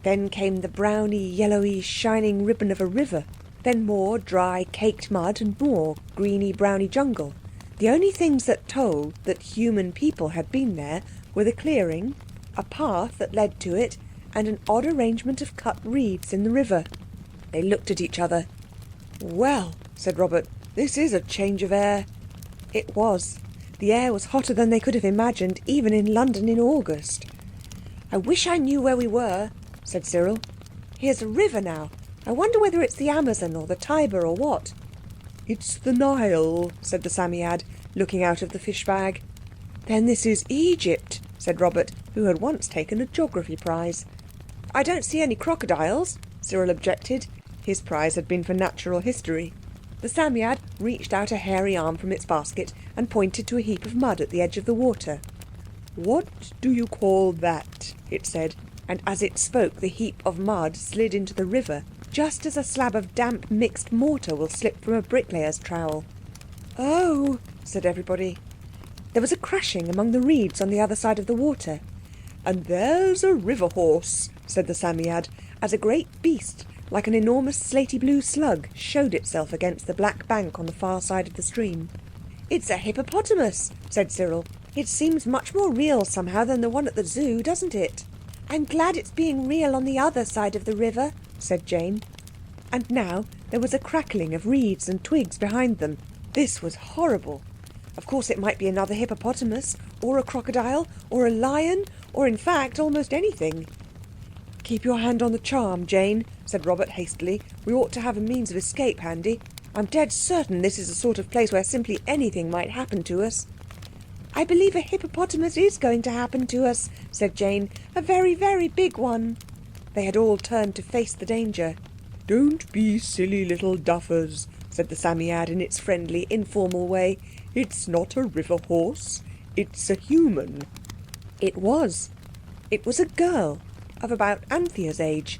Then came the browny, yellowy, shining ribbon of a river. Then more dry, caked mud and more greeny, browny jungle. The only things that told that human people had been there were the clearing, a path that led to it, and an odd arrangement of cut reeds in the river. They looked at each other. "Well," said Robert, "this is a change of air." It was. The air was hotter than they could have imagined, even in London in August. "I wish I knew where we were," said Cyril. "Here's a river now. I wonder whether it's the Amazon or the Tiber or what." "It's the Nile," said the Psammead, looking out of the fish bag. "Then this is Egypt," said Robert, who had once taken a geography prize. "I don't see any crocodiles," Cyril objected. His prize had been for natural history. The Psammead reached out a hairy arm from its basket and pointed to a heap of mud at the edge of the water. "What do you call that?" it said, and as it spoke the heap of mud slid into the river, just as a slab of damp mixed mortar will slip from a bricklayer's trowel. "Oh," said everybody. There was a crashing among the reeds on the other side of the water. "And there's a river horse," said the Psammead, as a great beast, like an enormous slaty blue slug, showed itself against the black bank on the far side of the stream. "It's a hippopotamus," said Cyril. "It seems much more real somehow than the one at the zoo, doesn't it?" "I'm glad it's being real on the other side of the river," said Jane. And now there was a crackling of reeds and twigs behind them. This was horrible. Of course it might be another hippopotamus, or a crocodile, or a lion, or in fact almost anything. "Keep your hand on the charm, Jane," said Robert hastily. "We ought to have a means of escape handy. I'm dead certain this is a sort of place where simply anything might happen to us." "I believe a hippopotamus is going to happen to us," said Jane. "A very, very big one." They had all turned to face the danger. "Don't be silly little duffers," said the Psammead in its friendly, informal way. "It's not a river horse. It's a human." It was. It was a girl of about Anthea's age.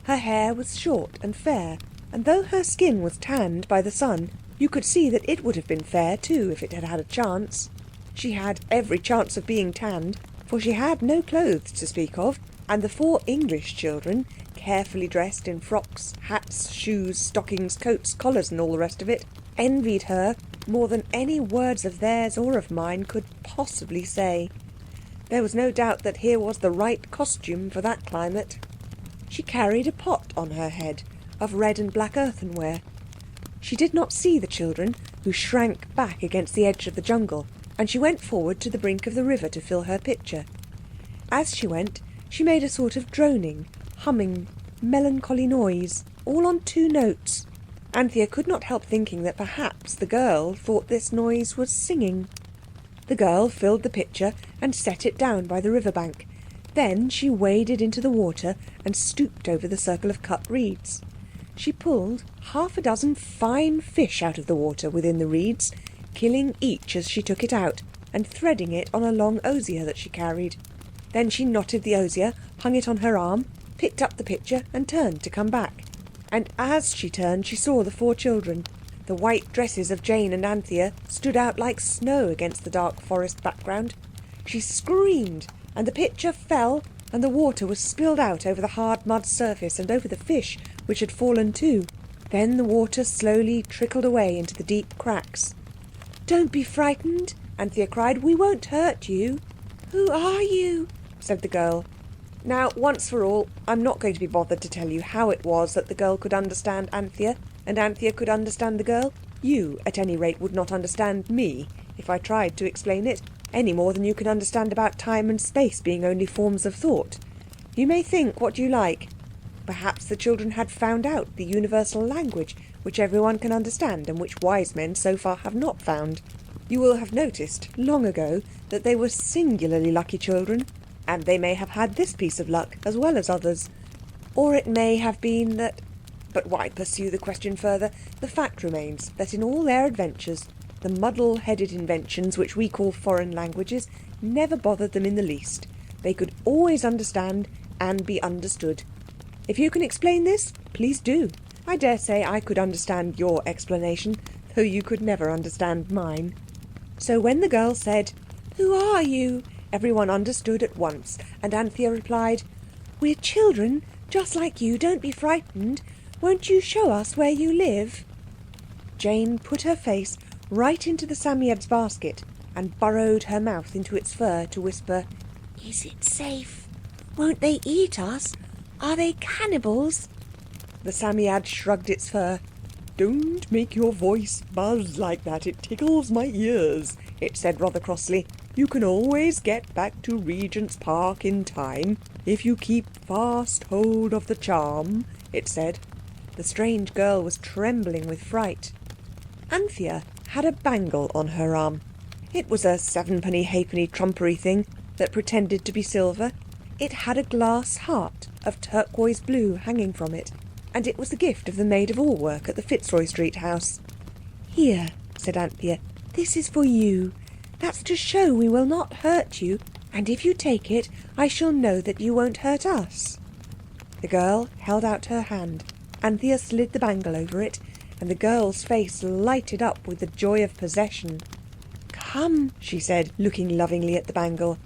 Her hair was short and fair, and though her skin was tanned by the sun, you could see that it would have been fair too if it had had a chance. She had every chance of being tanned, for she had no clothes to speak of, and the 4 English children, carefully dressed in frocks, hats, shoes, stockings, coats, collars and all the rest of it, envied her more than any words of theirs or of mine could possibly say. There was no doubt that here was the right costume for that climate. She carried a pot on her head of red and black earthenware. She did not see the children, who shrank back against the edge of the jungle, and she went forward to the brink of the river to fill her pitcher. As she went, she made a sort of droning, humming, melancholy noise, all on 2 notes. Anthea could not help thinking that perhaps the girl thought this noise was singing. The girl filled the pitcher and set it down by the river bank. Then she waded into the water and stooped over the circle of cut reeds. She pulled 6 fine fish out of the water within the reeds, killing each as she took it out, and threading it on a long osier that she carried. Then she knotted the osier, hung it on her arm, picked up the pitcher and turned to come back. And as she turned she saw the 4 children. The white dresses of Jane and Anthea stood out like snow against the dark forest background. She screamed, and the pitcher fell, and the water was spilled out over the hard mud surface and over the fish, which had fallen too. Then the water slowly trickled away into the deep cracks. "Don't be frightened," Anthea cried. "We won't hurt you." "Who are you?" said the girl. Now, once for all, I'm not going to be bothered to tell you how it was that the girl could understand Anthea, and Anthea could understand the girl. You, at any rate, would not understand me if I tried to explain it, any more than you can understand about time and space being only forms of thought. You may think what you like. Perhaps the children had found out the universal language which everyone can understand and which wise men so far have not found. You will have noticed, long ago, that they were singularly lucky children, and they may have had this piece of luck as well as others. Or it may have been that... But why pursue the question further? The fact remains that in all their adventures, the muddle-headed inventions which we call foreign languages never bothered them in the least. They could always understand and be understood. If you can explain this, please do. I dare say I could understand your explanation, though you could never understand mine. So when the girl said, "Who are you?" everyone understood at once, and Anthea replied, "We're children, just like you. Don't be frightened. Won't you show us where you live?" Jane put her face right into the Psammead's basket and burrowed her mouth into its fur to whisper, "Is it safe? Won't they eat us? Are they cannibals?" The Psammead shrugged its fur. "Don't make your voice buzz like that. It tickles my ears," it said rather crossly. "You can always get back to Regent's Park in time if you keep fast hold of the charm," it said. The strange girl was trembling with fright. Anthea had a bangle on her arm. It was a 7-penny halfpenny trumpery thing that pretended to be silver. It had a glass heart of turquoise blue hanging from it, and it was the gift of the maid-of-all-work at the Fitzroy Street house. "Here," said Anthea, "this is for you. That's to show we will not hurt you, and if you take it, I shall know that you won't hurt us." The girl held out her hand. Anthea slid the bangle over it, and the girl's face lighted up with the joy of possession. Come, she said, looking lovingly at the bangle.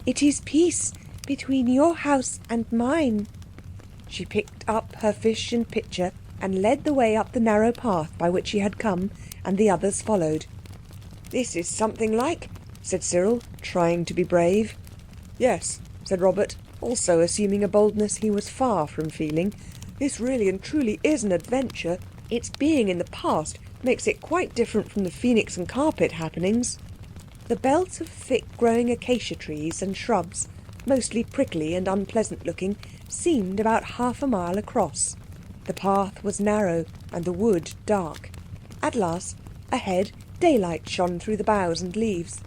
It is peace between your house and mine. She picked up her fish and pitcher and led the way up the narrow path by which she had come, and the others followed. This is something like, said Cyril, trying to be brave. Yes, said Robert, also assuming a boldness he was far from feeling. This really and truly is an adventure. Its being in the past makes it quite different from the phoenix and carpet happenings. The belt of thick-growing acacia trees and shrubs, mostly prickly and unpleasant looking, seemed about half a mile across. The path was narrow and the wood dark. At last, ahead, daylight shone through the boughs and leaves.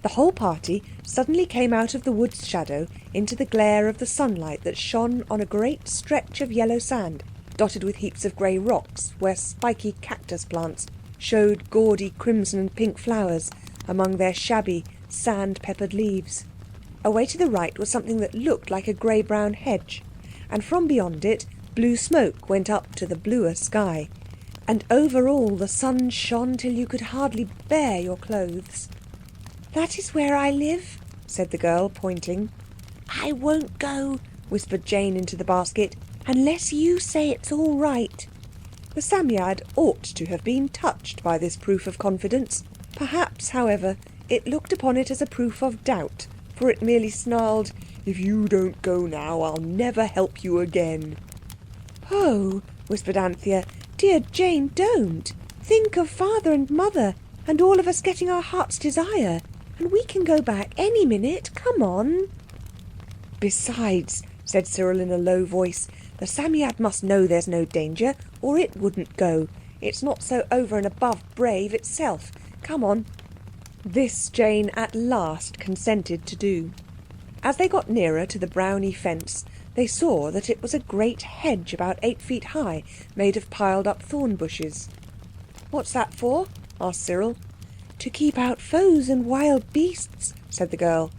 The whole party suddenly came out of the wood's shadow into the glare of the sunlight that shone on a great stretch of yellow sand, dotted with heaps of grey rocks, where spiky cactus plants showed gaudy crimson and pink flowers among their shabby, sand-peppered leaves. Away to the right was something that looked like a grey-brown hedge, and from beyond it blue smoke went up to the bluer sky, and over all the sun shone till you could hardly bear your clothes. That is where I live, said the girl, pointing. I won't go, whispered Jane into the basket, unless you say it's all right. The Psammead ought to have been touched by this proof of confidence. Perhaps, however, it looked upon it as a proof of doubt, for it merely snarled, If you don't go now, I'll never help you again. Oh, whispered Anthea, dear Jane, don't. Think of father and mother, and all of us getting our heart's desire. And we can go back any minute. Come on. Besides, said Cyril in a low voice, the Psammead must know there's no danger, or it wouldn't go. It's not so over and above brave itself. Come on. This Jane at last consented to do. As they got nearer to the browny fence, they saw that it was a great hedge about 8 feet high, made of piled-up thorn bushes. What's that for? asked Cyril. To keep out foes and wild beasts, said the girl.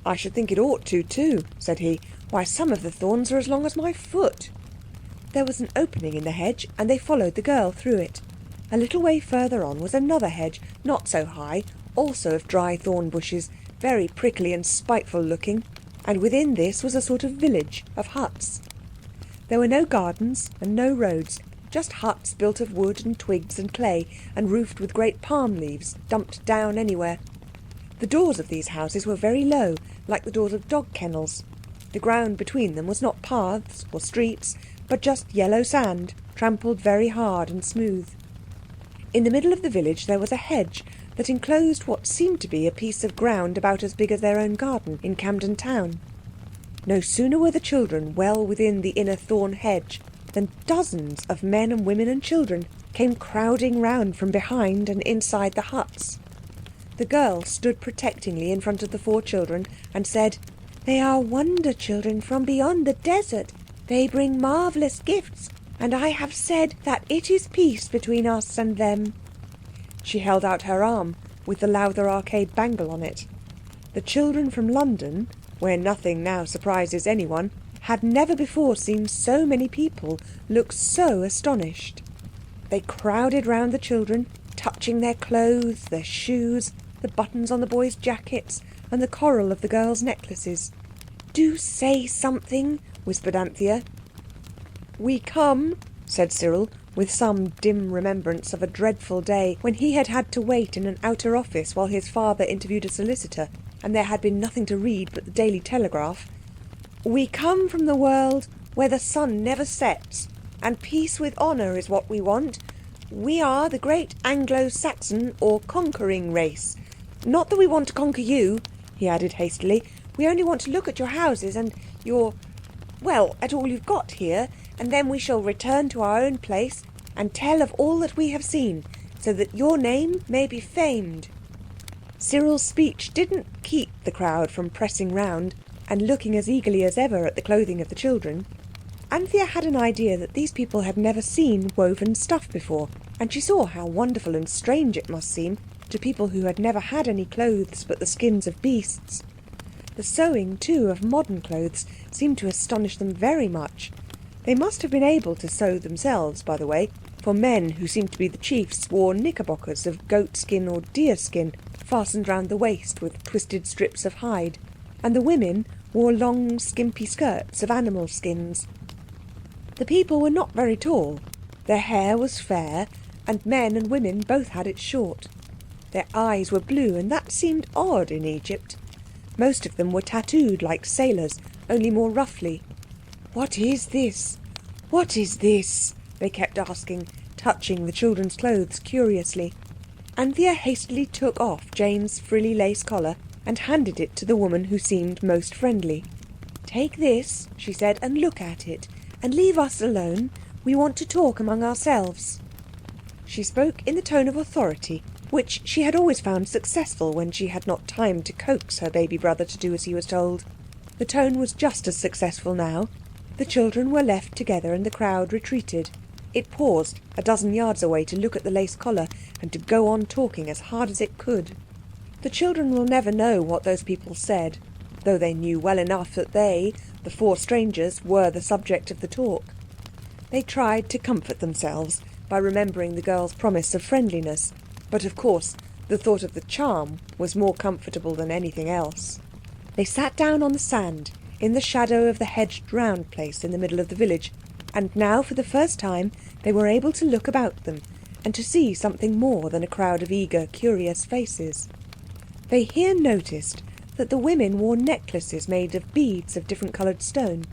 I should think it ought to, too, said he. Why, some of the thorns are as long as my foot. There was an opening in the hedge, and they followed the girl through it. A little way further on was another hedge, not so high, also of dry thorn bushes, very prickly and spiteful looking, and within this was a sort of village of huts. There were no gardens and no roads, just huts built of wood and twigs and clay, and roofed with great palm leaves dumped down anywhere. The doors of these houses were very low, like the doors of dog kennels. The ground between them was not paths or streets, but just yellow sand, trampled very hard and smooth. In the middle of the village there was a hedge that enclosed what seemed to be a piece of ground about as big as their own garden in Camden Town. No sooner were the children well within the inner thorn hedge than dozens of men and women and children came crowding round from behind and inside the huts. The girl stood protectingly in front of the 4 children and said, They are wonder children from beyond the desert. They bring marvellous gifts, and I have said that it is peace between us and them. She held out her arm with the Lowther Arcade bangle on it. The children from London, where nothing now surprises anyone, had never before seen so many people look so astonished. They crowded round the children, touching their clothes, their shoes, the buttons on the boys' jackets, and the coral of the girls' necklaces. Do say something, whispered Anthea. We come, said Cyril, with some dim remembrance of a dreadful day when he had had to wait in an outer office while his father interviewed a solicitor, and there had been nothing to read but the Daily Telegraph. We come from the world where the sun never sets, and peace with honour is what we want. We are the great Anglo-Saxon or conquering race. Not that we want to conquer you, he added hastily. We only want to look at your houses and at all you've got here, and then we shall return to our own place and tell of all that we have seen, so that your name may be famed. Cyril's speech didn't keep the crowd from pressing round and looking as eagerly as ever at the clothing of the children. Anthea had an idea that these people had never seen woven stuff before, and she saw how wonderful and strange it must seem to people who had never had any clothes but the skins of beasts. The sewing, too, of modern clothes seemed to astonish them very much. They must have been able to sew themselves, by the way, for men who seemed to be the chiefs wore knickerbockers of goat skin or deer skin fastened round the waist with twisted strips of hide, and the women wore long skimpy skirts of animal skins. The people were not very tall. Their hair was fair, and men and women both had it short. Their eyes were blue, and that seemed odd in Egypt. Most of them were tattooed like sailors, only more roughly. "What is this? What is this?" they kept asking, touching the children's clothes curiously. Anthea hastily took off Jane's frilly lace collar and handed it to the woman who seemed most friendly. "Take this," she said, "and look at it, and leave us alone. We want to talk among ourselves." She spoke in the tone of authority, which she had always found successful when she had not time to coax her baby brother to do as he was told. The tone was just as successful now. The children were left together and the crowd retreated. It paused a dozen yards away to look at the lace collar and to go on talking as hard as it could. The children will never know what those people said, though they knew well enough that they, the four strangers, were the subject of the talk. They tried to comfort themselves by remembering the girl's promise of friendliness, but of course the thought of the charm was more comfortable than anything else. They sat down on the sand in the shadow of the hedged round place in the middle of the village, and now for the first time they were able to look about them and to see something more than a crowd of eager, curious faces. They here noticed that the women wore necklaces made of beads of different coloured stone,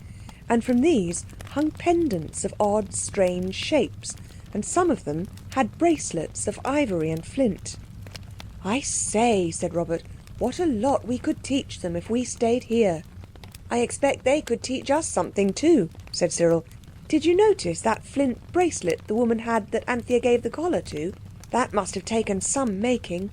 and from these hung pendants of odd, strange shapes, and some of them had bracelets of ivory and flint. "I say," said Robert, "what a lot we could teach them if we stayed here." "I expect they could teach us something too," said Cyril. "Did you notice that flint bracelet the woman had that Anthea gave the collar to? That must have taken some making.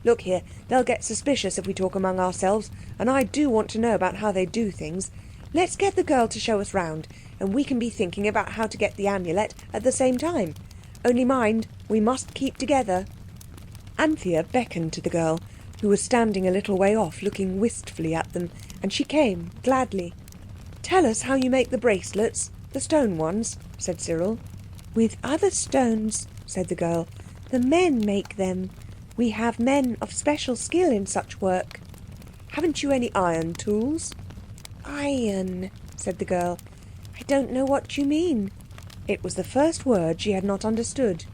Look here, they'll get suspicious if we talk among ourselves, and I do want to know about how they do things. Let's get the girl to show us round, and we can be thinking about how to get the amulet at the same time. Only mind, we must keep together." Anthea beckoned to the girl, who was standing a little way off looking wistfully at them, and she came gladly. "Tell us how you make the bracelets, the stone ones," said Cyril. "With other stones," said the girl. "The men make them. We have men of special skill in such work." "Haven't you any iron tools?" "Iron," said the girl. "I don't know what you mean." It was the first word she had not understood.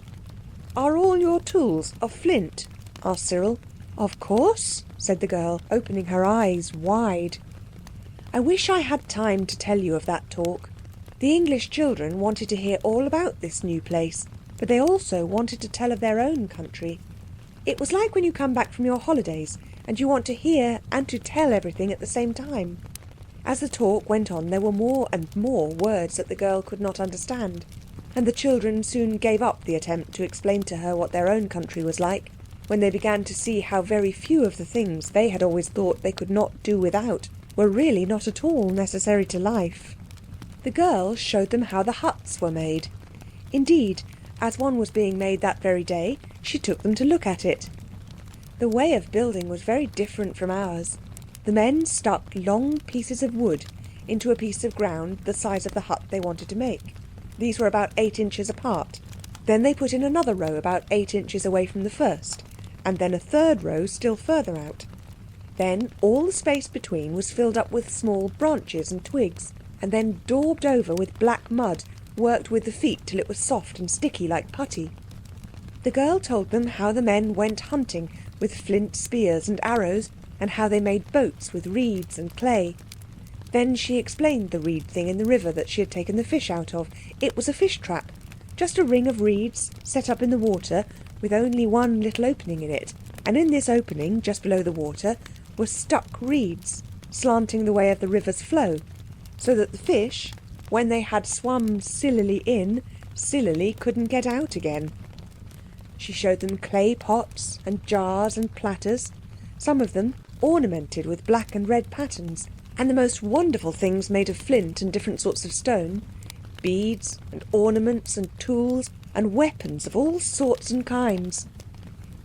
"Are all your tools of flint?" asked Cyril. "Of course," said the girl, opening her eyes wide. I wish I had time to tell you of that talk. The English children wanted to hear all about this new place, but they also wanted to tell of their own country. It was like when you come back from your holidays and you want to hear and to tell everything at the same time. As the talk went on, there were more and more words that the girl could not understand, and the children soon gave up the attempt to explain to her what their own country was like, when they began to see how very few of the things they had always thought they could not do without were really not at all necessary to life. The girl showed them how the huts were made. Indeed, as one was being made that very day, she took them to look at it. The way of building was very different from ours. The men stuck long pieces of wood into a piece of ground the size of the hut they wanted to make. These were about 8 inches apart. Then they put in another row about 8 inches away from the first, and then a third row still further out. Then all the space between was filled up with small branches and twigs, and then daubed over with black mud, worked with the feet till it was soft and sticky like putty. The girl told them how the men went hunting with flint spears and arrows, and how they made boats with reeds and clay. Then she explained the reed thing in the river that she had taken the fish out of. It was a fish trap, just a ring of reeds set up in the water with only one little opening in it, and in this opening, just below the water, were stuck reeds, slanting the way of the river's flow, so that the fish, when they had swum sillily in, sillily couldn't get out again. She showed them clay pots and jars and platters, some of them ornamented with black and red patterns, and the most wonderful things made of flint and different sorts of stone, beads and ornaments and tools and weapons of all sorts and kinds.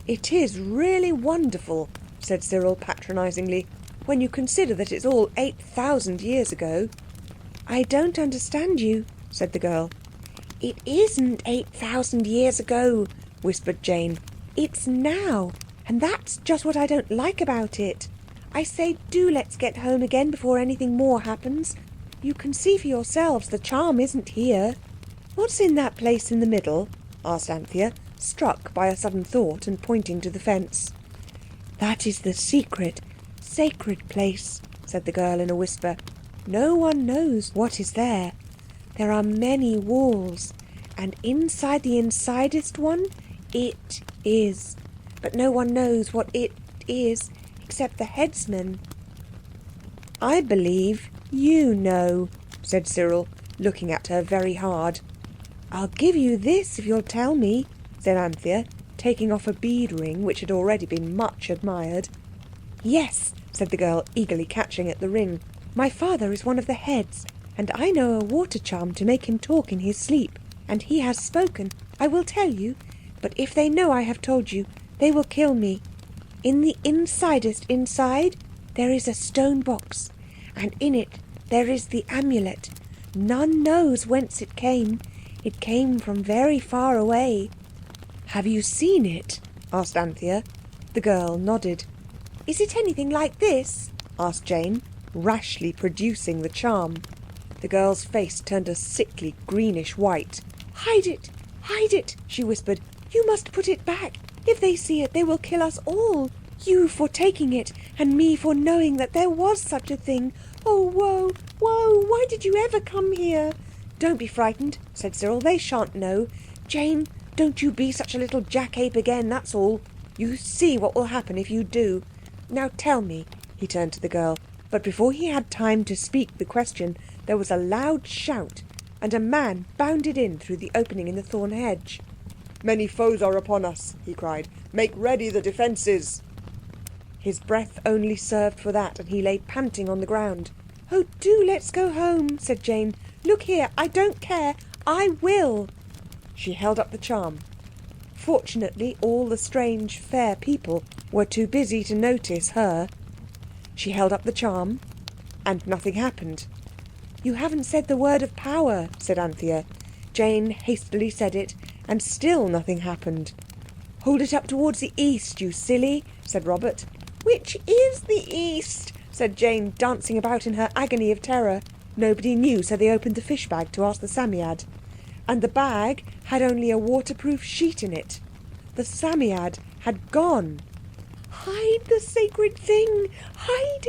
"It is really wonderful," said Cyril patronisingly, "when you consider that it's all 8,000 years ago." "I don't understand you," said the girl. It isn't 8,000 years ago, whispered Jane. It's now, and that's just what I don't like about it. I say, do let's get home again before anything more happens. You can see for yourselves the charm isn't here. What's in that place in the middle? Asked Anthea, struck by a sudden thought and pointing to the fence. That is the secret, sacred place, said the girl in a whisper. No one knows what is there. There are many walls, and inside the insidest one, it is. But no one knows what it is except the headsman. I believe you know, said Cyril, looking at her very hard. I'll give you this if you'll tell me, said Anthea, taking off a bead ring which had already been much admired. Yes, said the girl, eagerly catching at the ring. My father is one of the heads, and I know a water charm to make him talk in his sleep, and he has spoken. I will tell you, but if they know I have told you, they will kill me. In the insidest inside there is a stone box, and in it there is the amulet. None knows whence it came. It came from very far away. Have you seen it? Asked Anthea. The girl nodded. Is it anything like this? Asked Jane, rashly producing the charm. The girl's face turned a sickly greenish white. Hide it, she whispered. You must put it back. If they see it, they will kill us all. You for taking it, and me for knowing that there was such a thing. Oh, woe, woe, why did you ever come here? Don't be frightened, said Cyril. They shan't know. Jane, don't you be such a little jackape again, that's all. You see what will happen if you do. Now tell me, he turned to the girl. But before he had time to speak the question, there was a loud shout, and a man bounded in through the opening in the thorn hedge. Many foes are upon us, he cried. Make ready the defences. His breath only served for that, and he lay panting on the ground. Oh, do let's go home, said Jane. Look here, I don't care. I will. She held up the charm. Fortunately, all the strange, fair people were too busy to notice her. She held up the charm, and nothing happened. You haven't said the word of power, said Anthea. Jane hastily said it, and still nothing happened. Hold it up towards the east, you silly, said Robert. Which is the east? Said Jane, dancing about in her agony of terror. Nobody knew, so they opened the fish bag to ask the Psammead. And the bag had only a waterproof sheet in it. The Psammead had gone. Hide the sacred thing! Hide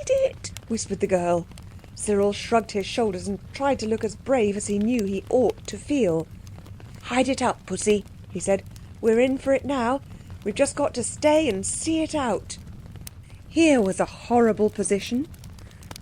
it! Whispered the girl. Cyril shrugged his shoulders and tried to look as brave as he knew he ought to feel. Hide it up, pussy, he said. We're in for it now. We've just got to stay and see it out. Here was a horrible position.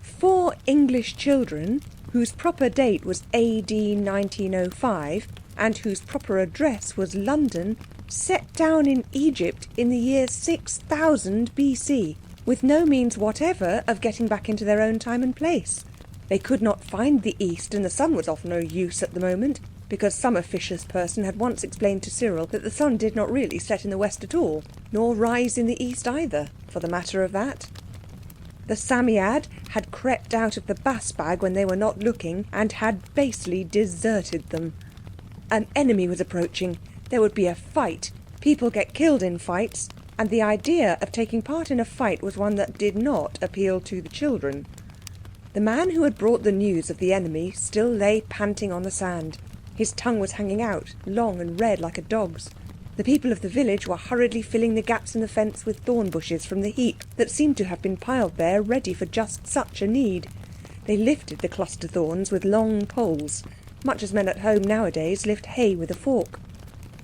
4 English children, whose proper date was AD 1905 and whose proper address was London, set down in Egypt in the year 6000 BC, with no means whatever of getting back into their own time and place. They could not find the east, and the sun was of no use at the moment, because some officious person had once explained to Cyril that the sun did not really set in the west at all, nor rise in the east either, for the matter of that. The Psammead had crept out of the bass bag when they were not looking, and had basely deserted them. An enemy was approaching. There would be a fight. People get killed in fights, and the idea of taking part in a fight was one that did not appeal to the children. The man who had brought the news of the enemy still lay panting on the sand. His tongue was hanging out, long and red like a dog's. The people of the village were hurriedly filling the gaps in the fence with thorn bushes from the heap that seemed to have been piled there ready for just such a need. They lifted the cluster thorns with long poles, much as men at home nowadays lift hay with a fork.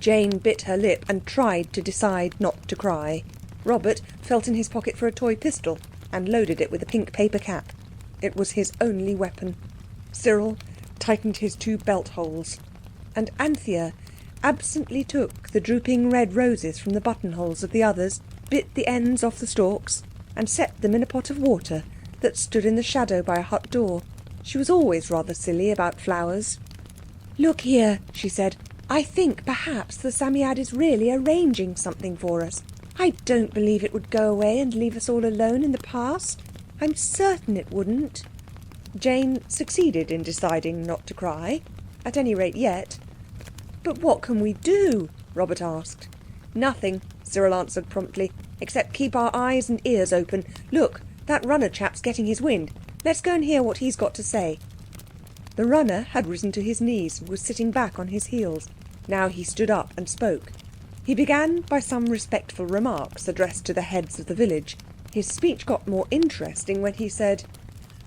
Jane bit her lip and tried to decide not to cry. Robert felt in his pocket for a toy pistol and loaded it with a pink paper cap. It was his only weapon. Cyril tightened his 2 belt holes, and Anthea absently took the drooping red roses from the buttonholes of the others, bit the ends off the stalks, and set them in a pot of water that stood in the shadow by a hut door. She was always rather silly about flowers. Look here, she said. I think perhaps the Psammead is really arranging something for us. I don't believe it would go away and leave us all alone in the past. I'm certain it wouldn't. Jane succeeded in deciding not to cry. At any rate yet. But what can we do? Robert asked. Nothing, Cyril answered promptly, except keep our eyes and ears open. Look, that runner chap's getting his wind. Let's go and hear what he's got to say. The runner had risen to his knees and was sitting back on his heels. Now he stood up and spoke. He began by some respectful remarks addressed to the heads of the village. His speech got more interesting when he said,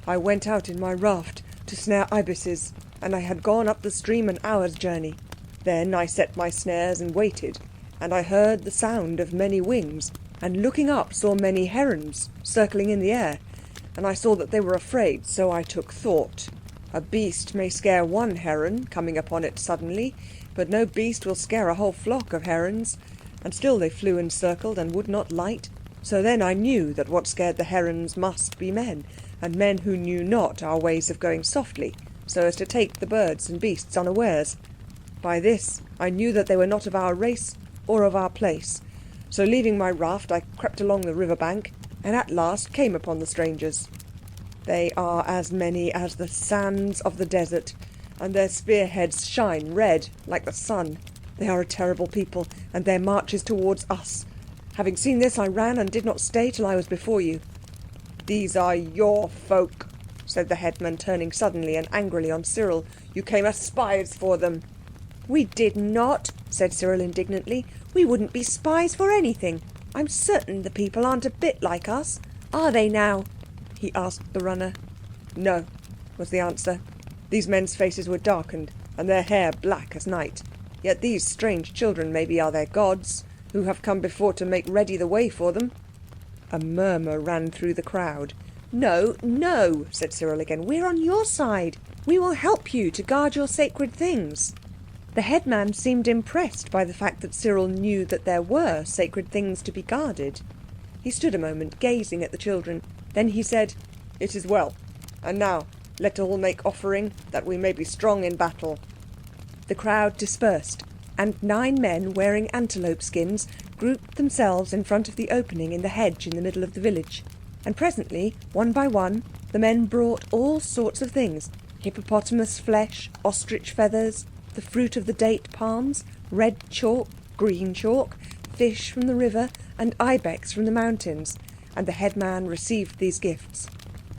"I went out in my raft to snare ibises, and I had gone up the stream an hour's journey. Then I set my snares and waited, and I heard the sound of many wings, and looking up saw many herons circling in the air, and I saw that they were afraid, so I took thought. A beast may scare one heron coming upon it suddenly, but no beast will scare a whole flock of herons. And still they flew and circled and would not light. So then I knew that what scared the herons must be men, and men who knew not our ways of going softly, so as to take the birds and beasts unawares. By this I knew that they were not of our race or of our place. So leaving my raft I crept along the river bank, and at last came upon the strangers. They are as many as the sands of the desert, and their spearheads shine red like the sun. They are a terrible people, and their march is towards us. Having seen this, I ran and did not stay till I was before you." "These are your folk," said the headman, turning suddenly and angrily on Cyril. "You came as spies for them." "We did not," said Cyril indignantly. "We wouldn't be spies for anything. I'm certain the people aren't a bit like us. Are they now?" he asked the runner. "No," was the answer. These men's faces were darkened, and their hair black as night. Yet these strange children maybe are their gods, who have come before to make ready the way for them. A murmur ran through the crowd. "No, no," said Cyril again. "We're on your side. We will help you to guard your sacred things." The headman seemed impressed by the fact that Cyril knew that there were sacred things to be guarded. He stood a moment gazing at the children. Then he said, "It is well. And now let all make offering, that we may be strong in battle." The crowd dispersed, and 9 men wearing antelope skins grouped themselves in front of the opening in the hedge in the middle of the village. And presently, one by one, the men brought all sorts of things: hippopotamus flesh, ostrich feathers, the fruit of the date palms, red chalk, green chalk, fish from the river, and ibex from the mountains. And the headman received these gifts.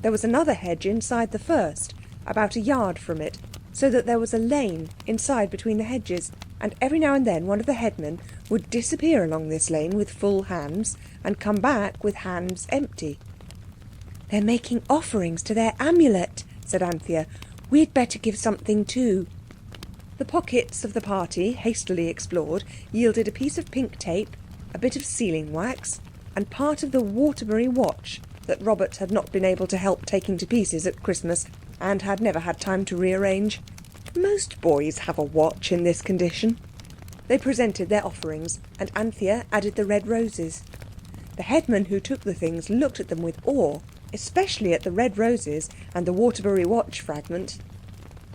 There was another hedge inside the first, about a yard from it, so that there was a lane inside between the hedges, and every now and then one of the headmen would disappear along this lane with full hands, and come back with hands empty. "They're making offerings to their amulet," said Anthea. "We'd better give something too." The pockets of the party, hastily explored, yielded a piece of pink tape, a bit of sealing wax, and part of the Waterbury watch that Robert had not been able to help taking to pieces at Christmas, and had never had time to rearrange. Most boys have a watch in this condition. They presented their offerings, and Anthea added the red roses. The headman who took the things looked at them with awe, especially at the red roses and the Waterbury watch fragment.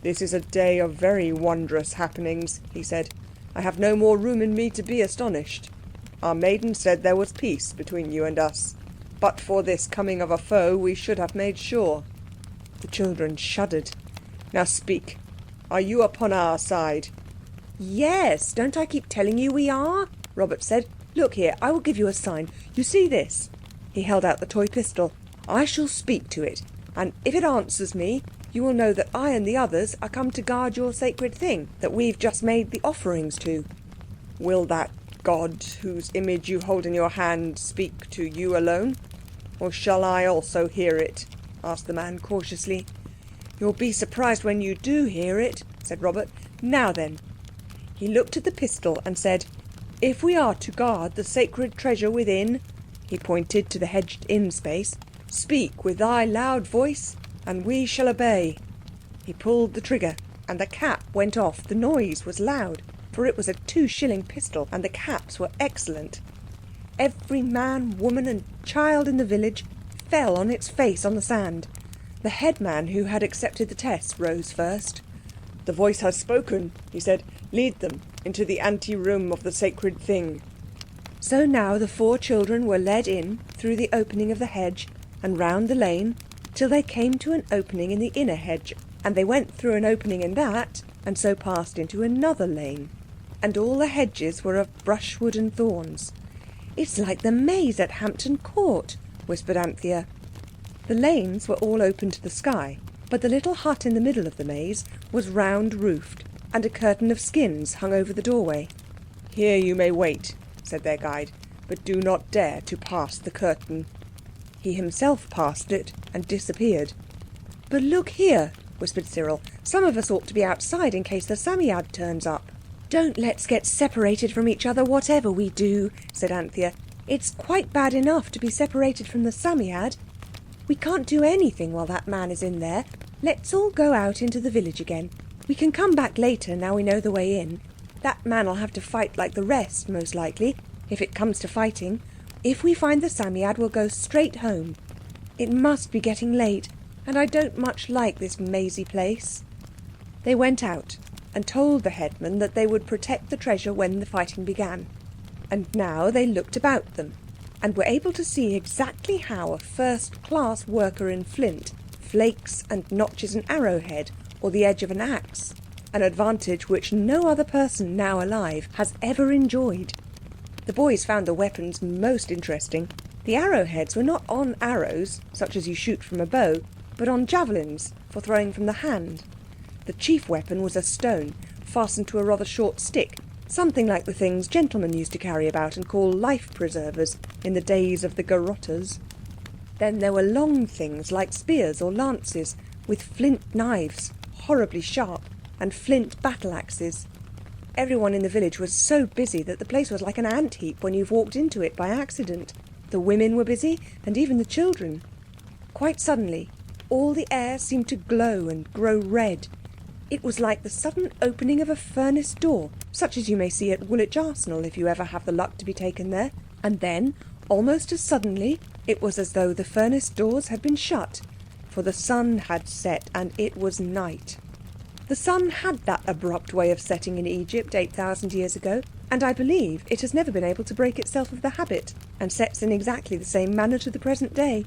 "This is a day of very wondrous happenings," he said. "I have no more room in me to be astonished. Our maiden said there was peace between you and us. But for this coming of a foe we should have made sure." The children shuddered. "Now speak. Are you upon our side?" "Yes, don't I keep telling you we are?" Robert said. "Look here, I will give you a sign. You see this?" He held out the toy pistol. "I shall speak to it, and if it answers me, you will know that I and the others are come to guard your sacred thing that we've just made the offerings to." "Will that God, whose image you hold in your hand, speak to you alone? Or shall I also hear it?" asked the man cautiously. "You'll be surprised when you do hear it," said Robert. "Now then." He looked at the pistol and said, "If we are to guard the sacred treasure within," he pointed to the hedged-in space, "speak with thy loud voice, and we shall obey." He pulled the trigger, and the cap went off. The noise was loud, for it was a 2-shilling pistol, and the caps were excellent. Every man, woman and child in the village fell on its face on the sand. The headman who had accepted the test rose first. "The voice has spoken," he said. "Lead them into the ante-room of the sacred thing." So now the 4 children were led in through the opening of the hedge and round the lane till they came to an opening in the inner hedge, and they went through an opening in that and so passed into another lane. And all the hedges were of brushwood and thorns. "It's like the maze at Hampton Court," whispered Anthea. The lanes were all open to the sky, but the little hut in the middle of the maze was round-roofed, and a curtain of skins hung over the doorway. "Here you may wait," said their guide, "but do not dare to pass the curtain." He himself passed it and disappeared. "But look here," whispered Cyril. "Some of us ought to be outside in case the Psammead turns up." "Don't let's get separated from each other whatever we do," said Anthea. "It's quite bad enough to be separated from the Psammead. We can't do anything while that man is in there. Let's all go out into the village again. We can come back later now we know the way in. That man'll have to fight like the rest, most likely, if it comes to fighting. If we find the Psammead, we'll go straight home. It must be getting late, and I don't much like this mazy place." They went out and told the headman that they would protect the treasure when the fighting began. And now they looked about them, and were able to see exactly how a first-class worker in flint flakes and notches an arrowhead or the edge of an axe, an advantage which no other person now alive has ever enjoyed. The boys found the weapons most interesting. The arrowheads were not on arrows, such as you shoot from a bow, but on javelins for throwing from the hand. The chief weapon was a stone, fastened to a rather short stick, something like the things gentlemen used to carry about and call life-preservers in the days of the garrotters. Then there were long things like spears or lances, with flint knives, horribly sharp, and flint battle-axes. Everyone in the village was so busy that the place was like an ant-heap when you've walked into it by accident. The women were busy, and even the children. Quite suddenly, all the air seemed to glow and grow red. It was like the sudden opening of a furnace door, such as you may see at Woolwich Arsenal if you ever have the luck to be taken there. And then, almost as suddenly, it was as though the furnace doors had been shut, for the sun had set and it was night. The sun had that abrupt way of setting in Egypt 8,000 years ago, and I believe it has never been able to break itself of the habit, and sets in exactly the same manner to the present day.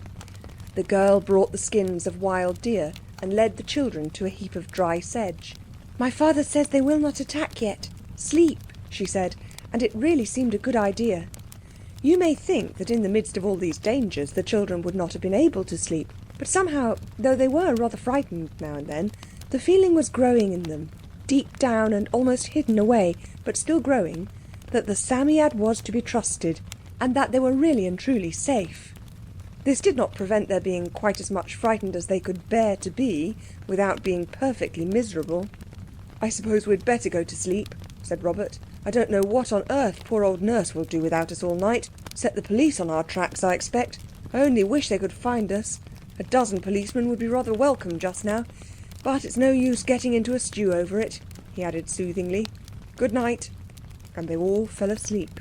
The girl brought the skins of wild deer and led the children to a heap of dry sedge. "My father says they will not attack yet. Sleep," she said, and it really seemed a good idea. You may think that in the midst of all these dangers the children would not have been able to sleep, but somehow, though they were rather frightened now and then, the feeling was growing in them, deep down and almost hidden away, but still growing, that the Psammead was to be trusted, and that they were really and truly safe. This did not prevent their being quite as much frightened as they could bear to be, without being perfectly miserable. "I suppose we'd better go to sleep," said Robert. "I don't know what on earth poor old Nurse will do without us all night. Set the police on our tracks, I expect. I only wish they could find us. A dozen policemen would be rather welcome just now. But it's no use getting into a stew over it," he added soothingly. "Good night." And they all fell asleep.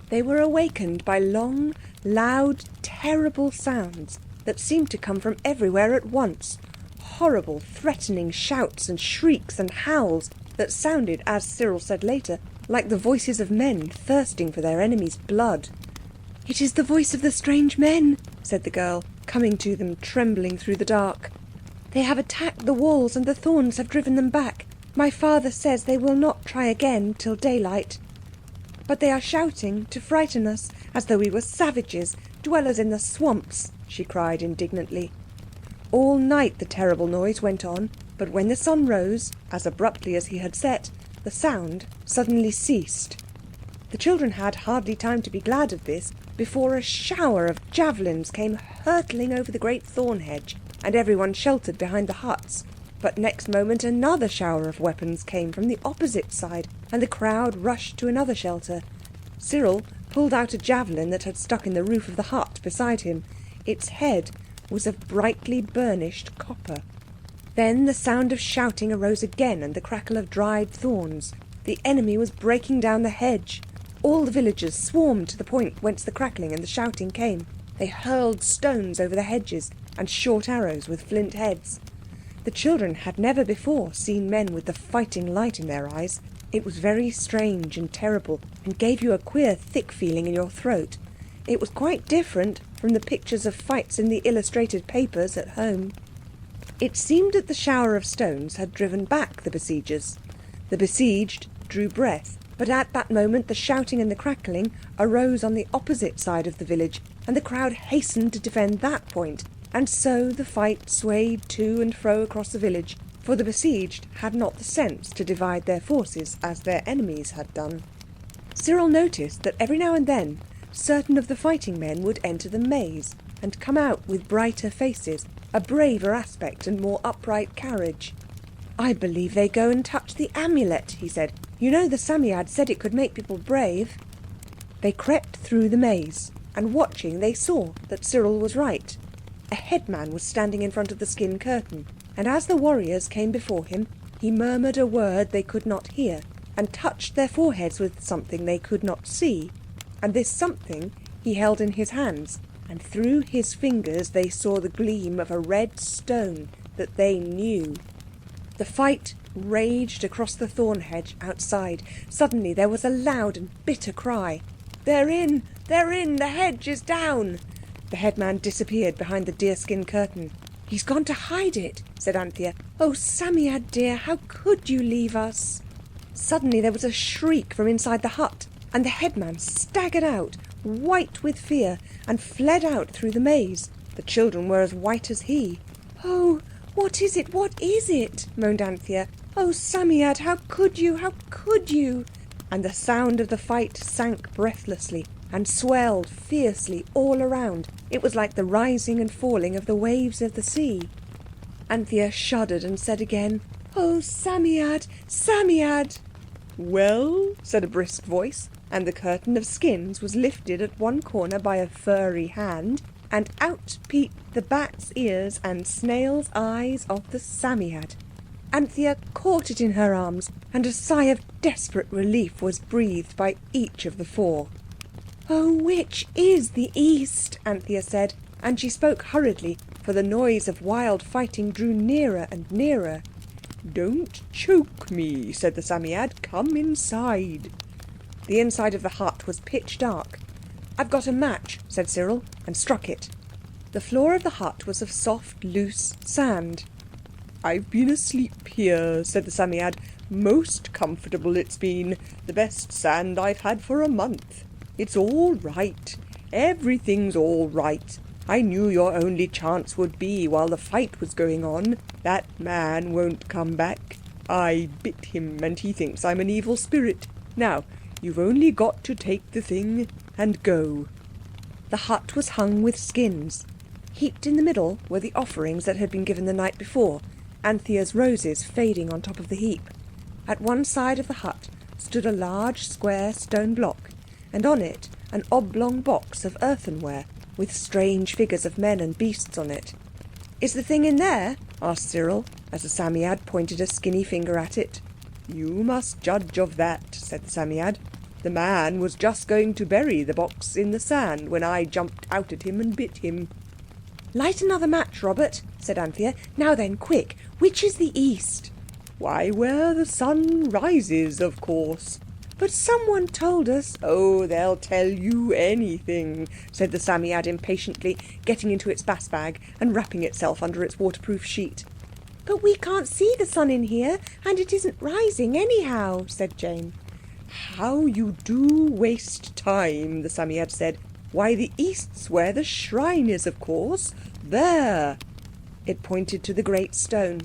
They were awakened by long, loud, terrible sounds that seemed to come from everywhere at once. Horrible, threatening shouts and shrieks and howls that sounded, as Cyril said later, like the voices of men thirsting for their enemies' blood. "It is the voice of the strange men," said the girl, coming to them trembling through the dark. "They have attacked the walls and the thorns have driven them back. My father says they will not try again till daylight. But they are shouting to frighten us, as though we were savages, dwellers in the swamps," she cried indignantly. All night the terrible noise went on, but when the sun rose, as abruptly as he had set, the sound suddenly ceased. The children had hardly time to be glad of this before a shower of javelins came hurtling over the great thorn hedge, and everyone sheltered behind the huts. But next moment another shower of weapons came from the opposite side, and the crowd rushed to another shelter. Cyril pulled out a javelin that had stuck in the roof of the hut beside him. Its head was of brightly burnished copper. Then the sound of shouting arose again, and the crackle of dried thorns. The enemy was breaking down the hedge. All the villagers swarmed to the point whence the crackling and the shouting came. They hurled stones over the hedges and short arrows with flint heads. The children had never before seen men with the fighting light in their eyes. It was very strange and terrible, and gave you a queer thick feeling in your throat. It was quite different from the pictures of fights in the illustrated papers at home. It seemed that the shower of stones had driven back the besiegers, The besieged drew breath, but at that moment the shouting and the crackling arose on the opposite side of the village, and the crowd hastened to defend that point, and so the fight swayed to and fro across the village, for the besieged had not the sense to divide their forces as their enemies had done. Cyril noticed that every now and then certain of the fighting men would enter the maze and come out with brighter faces, a braver aspect and more upright carriage. "I believe they go and touch the amulet," he said. "You know the Psammead said it could make people brave." They crept through the maze, and watching they saw that Cyril was right. A headman was standing in front of the skin curtain, and as the warriors came before him, he murmured a word they could not hear, and touched their foreheads with something they could not see. And this something he held in his hands, and through his fingers they saw the gleam of a red stone that they knew. The fight raged across the thorn hedge outside. Suddenly there was a loud and bitter cry. "They're in! They're in! The hedge is down!" The headman disappeared behind the deerskin curtain. "He's gone to hide it," said Anthea. "Oh, Psammead dear, how could you leave us?" Suddenly there was a shriek from inside the hut, and the headman staggered out, white with fear, and fled out through the maze. The children were as white as he. "Oh, what is it? What is it?" moaned Anthea. "Oh, Psammead, how could you? How could you?" And the sound of the fight sank breathlessly and swelled fiercely all around. It was like the rising and falling of the waves of the sea. Anthea shuddered and said again, "Oh, Psammead, Psammead!" "Well?" said a brisk voice, and the curtain of skins was lifted at one corner by a furry hand, and out peeped the bat's ears and snail's eyes of the Psammead. Anthea caught it in her arms, and a sigh of desperate relief was breathed by each of the four. "Oh, which is the East?" Anthea said, and she spoke hurriedly, for the noise of wild fighting drew nearer and nearer. "Don't choke me," said the Psammead. "Come inside." The inside of the hut was pitch dark. "I've got a match," said Cyril, and struck it. The floor of the hut was of soft, loose sand. "I've been asleep here," said the Psammead. "Most comfortable it's been. The best sand I've had for a month. It's all right. Everything's all right. I knew your only chance would be while the fight was going on. That man won't come back. I bit him, and he thinks I'm an evil spirit. Now, you've only got to take the thing and go." The hut was hung with skins. Heaped in the middle were the offerings that had been given the night before, Anthea's roses fading on top of the heap. At one side of the hut stood a large square stone block, and on it an oblong box of earthenware with strange figures of men and beasts on it. "Is the thing in there?" asked Cyril, as the Psammead pointed a skinny finger at it. "You must judge of that," said the Psammead. "The man was just going to bury the box in the sand when I jumped out at him and bit him." "Light another match, Robert," said Anthea. "Now then, quick, which is the East?" "Why, where the sun rises, of course." "But someone told us—" "Oh, they'll tell you anything," said the Psammead impatiently, getting into its bass bag and wrapping itself under its waterproof sheet. "But we can't see the sun in here, and it isn't rising anyhow," said Jane. "How you do waste time," the Psammead said. "Why, the East's where the shrine is, of course. There!" It pointed to the great stone.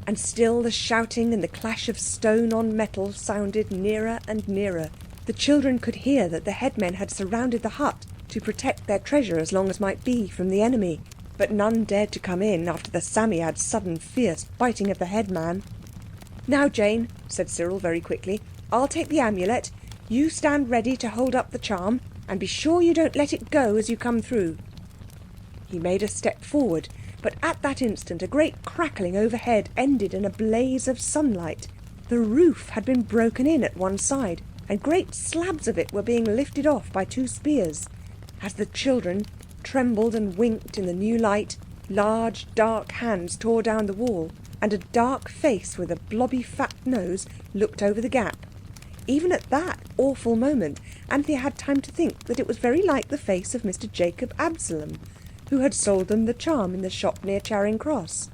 And still the shouting and the clash of stone on metal sounded nearer and nearer. The children could hear that the headmen had surrounded the hut to protect their treasure as long as might be from the enemy. But none dared to come in after the Psammead's sudden fierce biting of the headman. "Now, Jane," said Cyril very quickly, "I'll take the amulet. You stand ready to hold up the charm, and be sure you don't let it go as you come through." He made a step forward, but at that instant a great crackling overhead ended in a blaze of sunlight. The roof had been broken in at one side, and great slabs of it were being lifted off by two spears. As the children trembled and winked in the new light, large dark hands tore down the wall, and a dark face with a blobby fat nose looked over the gap. Even at that awful moment, Anthea had time to think that it was very like the face of Mr. Jacob Absalom, who had sold them the charm in the shop near Charing Cross.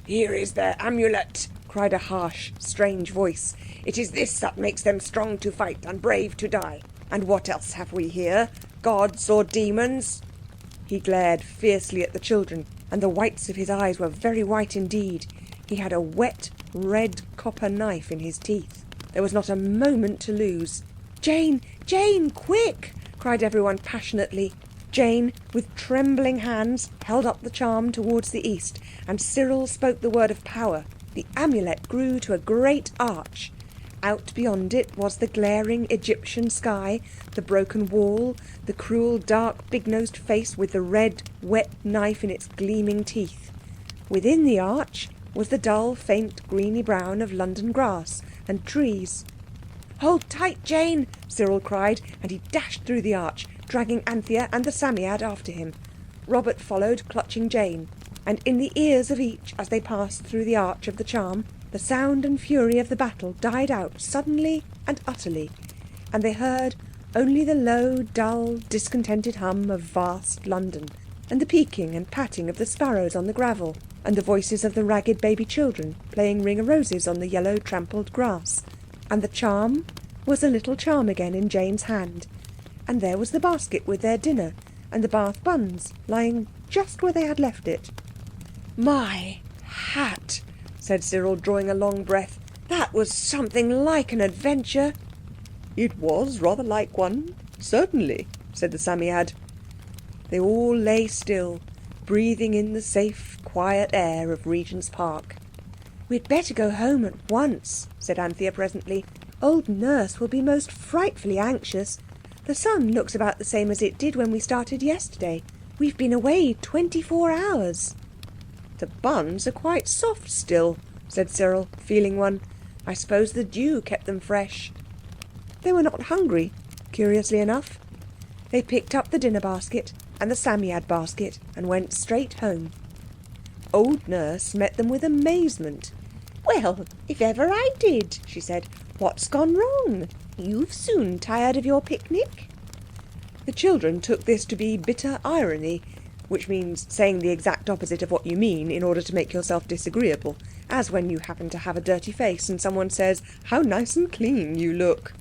"Here is their amulet," cried a harsh, strange voice. "It is this that makes them strong to fight and brave to die. And what else have we here? Gods or demons?" He glared fiercely at the children, and the whites of his eyes were very white indeed. He had a wet, red copper knife in his teeth. There was not a moment to lose. "Jane! Jane! Quick!" cried everyone passionately. Jane, with trembling hands, held up the charm towards the east, and Cyril spoke the word of power. The amulet grew to a great arch. Out beyond it was the glaring Egyptian sky, the broken wall, the cruel, dark, big-nosed face with the red, wet knife in its gleaming teeth. Within the arch was the dull, faint, greeny brown of London grass and trees. "Hold tight, Jane!" Cyril cried, and he dashed through the arch, dragging Anthea and the Psammead after him. Robert followed, clutching Jane, and in the ears of each, as they passed through the arch of the charm, the sound and fury of the battle died out suddenly and utterly, and they heard only the low, dull, discontented hum of vast London, and the peeking and patting of the sparrows on the gravel, and the voices of the ragged baby children playing ring-a-roses on the yellow trampled grass. And the charm was a little charm again in Jane's hand. And there was the basket with their dinner, and the Bath buns lying just where they had left it. "My hat!" said Cyril, drawing a long breath. "That was something like an adventure." "It was rather like one, certainly," said the Psammead. They all lay still, breathing in the safe, quiet air of Regent's Park. "We'd better go home at once," said Anthea presently. "Old Nurse will be most frightfully anxious. The sun looks about the same as it did when we started yesterday. We've been away 24 hours. "The buns are quite soft still," said Cyril, feeling one. "I suppose the dew kept them fresh." They were not hungry, curiously enough. They picked up the dinner basket and the Psammead basket and went straight home. Old Nurse met them with amazement. "Well, if ever I did," she said. "What's gone wrong? You've soon tired of your picnic?" The children took this to be bitter irony, which means saying the exact opposite of what you mean in order to make yourself disagreeable, as when you happen to have a dirty face and someone says, "How nice and clean you look."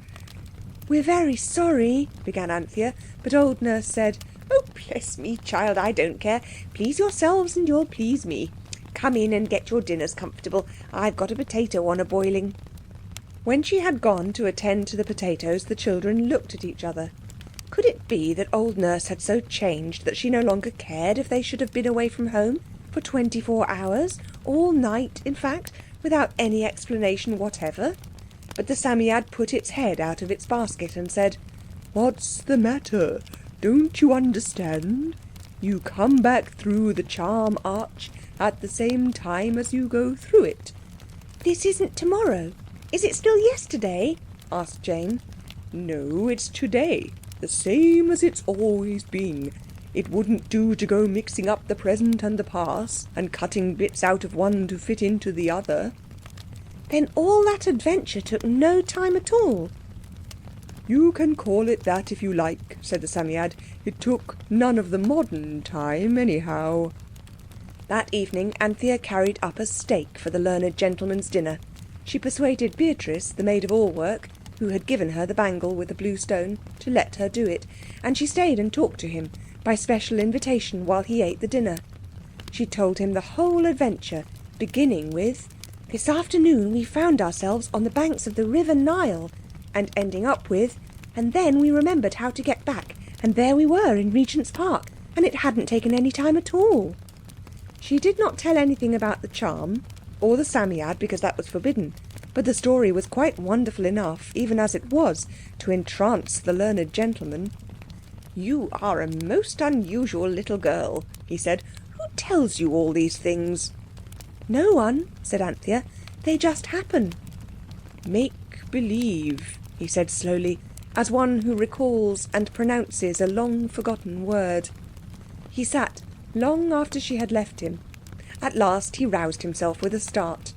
"We're very sorry," began Anthea, but old Nurse said, "Oh, bless me, child, I don't care. Please yourselves and you'll please me. Come in and get your dinners comfortable. I've got a potato on a boiling." When she had gone to attend to the potatoes, the children looked at each other. Could it be that old Nurse had so changed that she no longer cared if they should have been away from home for 24 hours, all night, in fact, without any explanation whatever? But the Psammead put its head out of its basket and said, "What's the matter? Don't you understand? You come back through the charm arch at the same time as you go through it." "This isn't tomorrow. Is it still yesterday?" asked Jane. "No, it's today, the same as it's always been. It wouldn't do to go mixing up the present and the past and cutting bits out of one to fit into the other." "Then all that adventure took no time at all?" "You can call it that if you like," said the Psammead. "It took none of the modern time, anyhow." That evening Anthea carried up a steak for the learned gentleman's dinner. She persuaded Beatrice, the maid-of-all-work, who had given her the bangle with the blue stone, to let her do it, and she stayed and talked to him, by special invitation, while he ate the dinner. She told him the whole adventure, beginning with, "This afternoon we found ourselves on the banks of the river Nile," and ending up with, "And then we remembered how to get back, and there we were in Regent's Park, and it hadn't taken any time at all." She did not tell anything about the charm, or the Psammead, because that was forbidden, but the story was quite wonderful enough, even as it was, to entrance the learned gentleman. "You are a most unusual little girl," he said. "Who tells you all these things?" "No one," said Anthea. "They just happen." "Make believe," he said slowly, as one who recalls and pronounces a long-forgotten word. He sat long after she had left him. At last he roused himself with a start.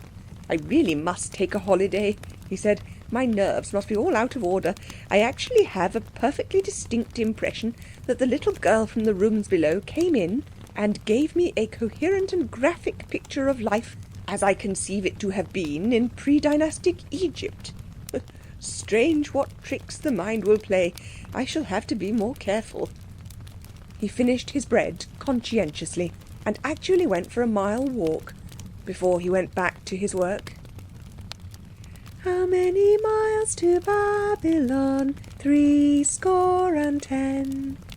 "I really must take a holiday," he said. "My nerves must be all out of order. I actually have a perfectly distinct impression that the little girl from the rooms below came in and gave me a coherent and graphic picture of life as I conceive it to have been in pre-dynastic Egypt. Strange what tricks the mind will play. I shall have to be more careful." He finished his bread conscientiously and actually went for a mile walk before he went back to his work. "How many miles to Babylon? 70.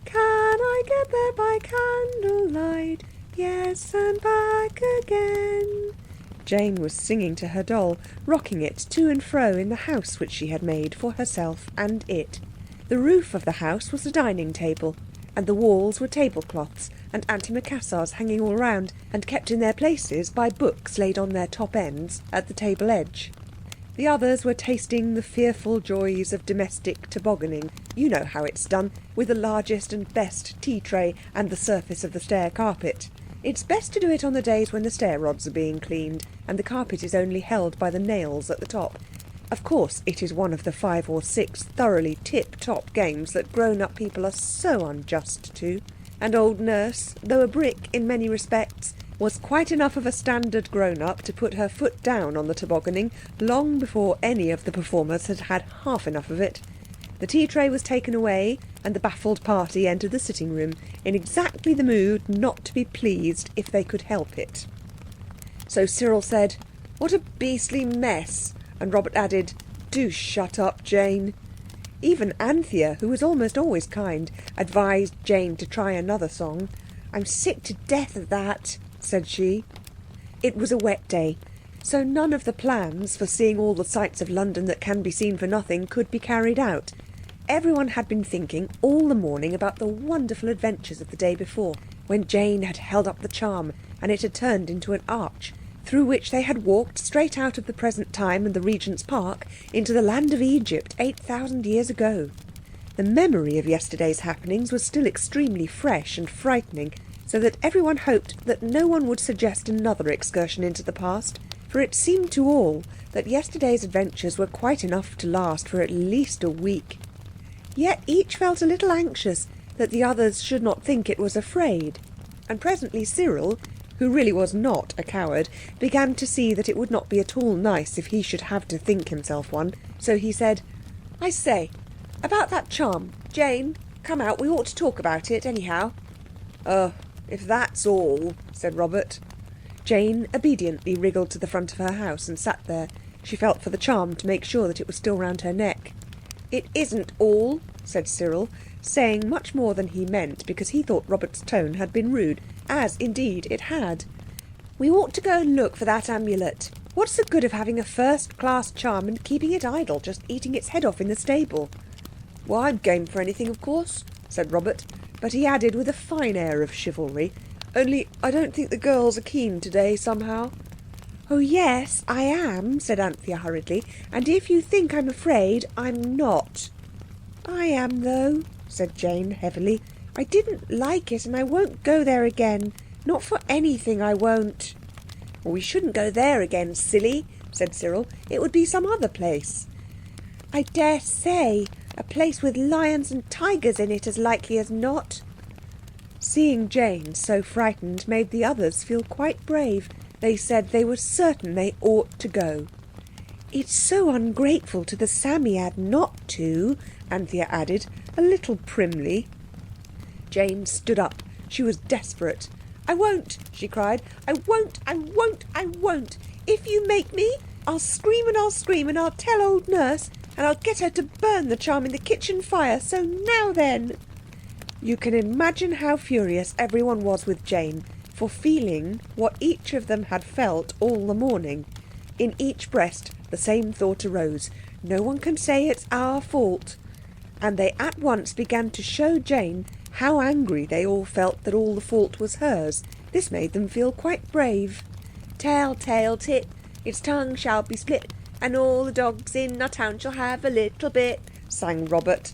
Can I get there by candlelight? Yes, and back again." Jane was singing to her doll, rocking it to and fro in the house which she had made for herself and it. The roof of the house was a dining table, and the walls were tablecloths and antimacassars hanging all round, and kept in their places by books laid on their top ends at the table edge. The others were tasting the fearful joys of domestic tobogganing. You know how it's done, with the largest and best tea tray and the surface of the stair carpet. It's best to do it on the days when the stair rods are being cleaned, and the carpet is only held by the nails at the top. Of course, it is one of the 5 or 6 thoroughly tip-top games that grown-up people are so unjust to. And old Nurse, though a brick in many respects, was quite enough of a standard grown-up to put her foot down on the tobogganing long before any of the performers had had half enough of it. The tea tray was taken away, and the baffled party entered the sitting room in exactly the mood not to be pleased if they could help it. So Cyril said, "What a beastly mess," and Robert added, "Do shut up, Jane." Even Anthea, who was almost always kind, advised Jane to try another song. "I'm sick to death of that," said she. It was a wet day, so none of the plans for seeing all the sights of London that can be seen for nothing could be carried out. Everyone had been thinking all the morning about the wonderful adventures of the day before, when Jane had held up the charm and it had turned into an arch, through which they had walked straight out of the present time and the Regent's Park into the land of Egypt 8,000 years ago. The memory of yesterday's happenings was still extremely fresh and frightening, so that everyone hoped that no one would suggest another excursion into the past, for it seemed to all that yesterday's adventures were quite enough to last for at least a week. Yet each felt a little anxious that the others should not think it was afraid, and presently Cyril, who really was not a coward, began to see that it would not be at all nice if he should have to think himself one, so he said, "I say, about that charm, Jane, come out, we ought to talk about it, anyhow." "Oh, if that's all," said Robert. Jane obediently wriggled to the front of her house and sat there. She felt for the charm to make sure that it was still round her neck. "It isn't all," said Cyril, saying much more than he meant because he thought Robert's tone had been rude, as indeed it had. "We ought to go and look for that amulet. What's the good of having a first-class charm and keeping it idle, just eating its head off in the stable?" "Well, I'm game for anything, of course," said Robert, but he added with a fine air of chivalry, "only I don't think the girls are keen today, somehow." "Oh yes, I am," said Anthea hurriedly, "and if you think I'm afraid, I'm not." "I am, though," said Jane heavily. "I didn't like it, and I won't go there again. Not for anything, I won't." "Well, we shouldn't go there again, silly," said Cyril. "It would be some other place." "I dare say. A place with lions and tigers in it, as likely as not." Seeing Jane so frightened made the others feel quite brave. They said they were certain they ought to go. "It's so ungrateful to the Psammead not to," Anthea added, a little primly. Jane stood up. She was desperate. "I won't," she cried. "I won't, I won't, I won't. If you make me, I'll scream and I'll scream and I'll tell old Nurse and I'll get her to burn the charm in the kitchen fire. So now then." You can imagine how furious everyone was with Jane for feeling what each of them had felt all the morning. In each breast the same thought arose: no one can say it's our fault. And they at once began to show Jane how angry they all felt that all the fault was hers. This made them feel quite brave. "Tell tale tit, its tongue shall be split, and all the dogs in our town shall have a little bit," sang Robert.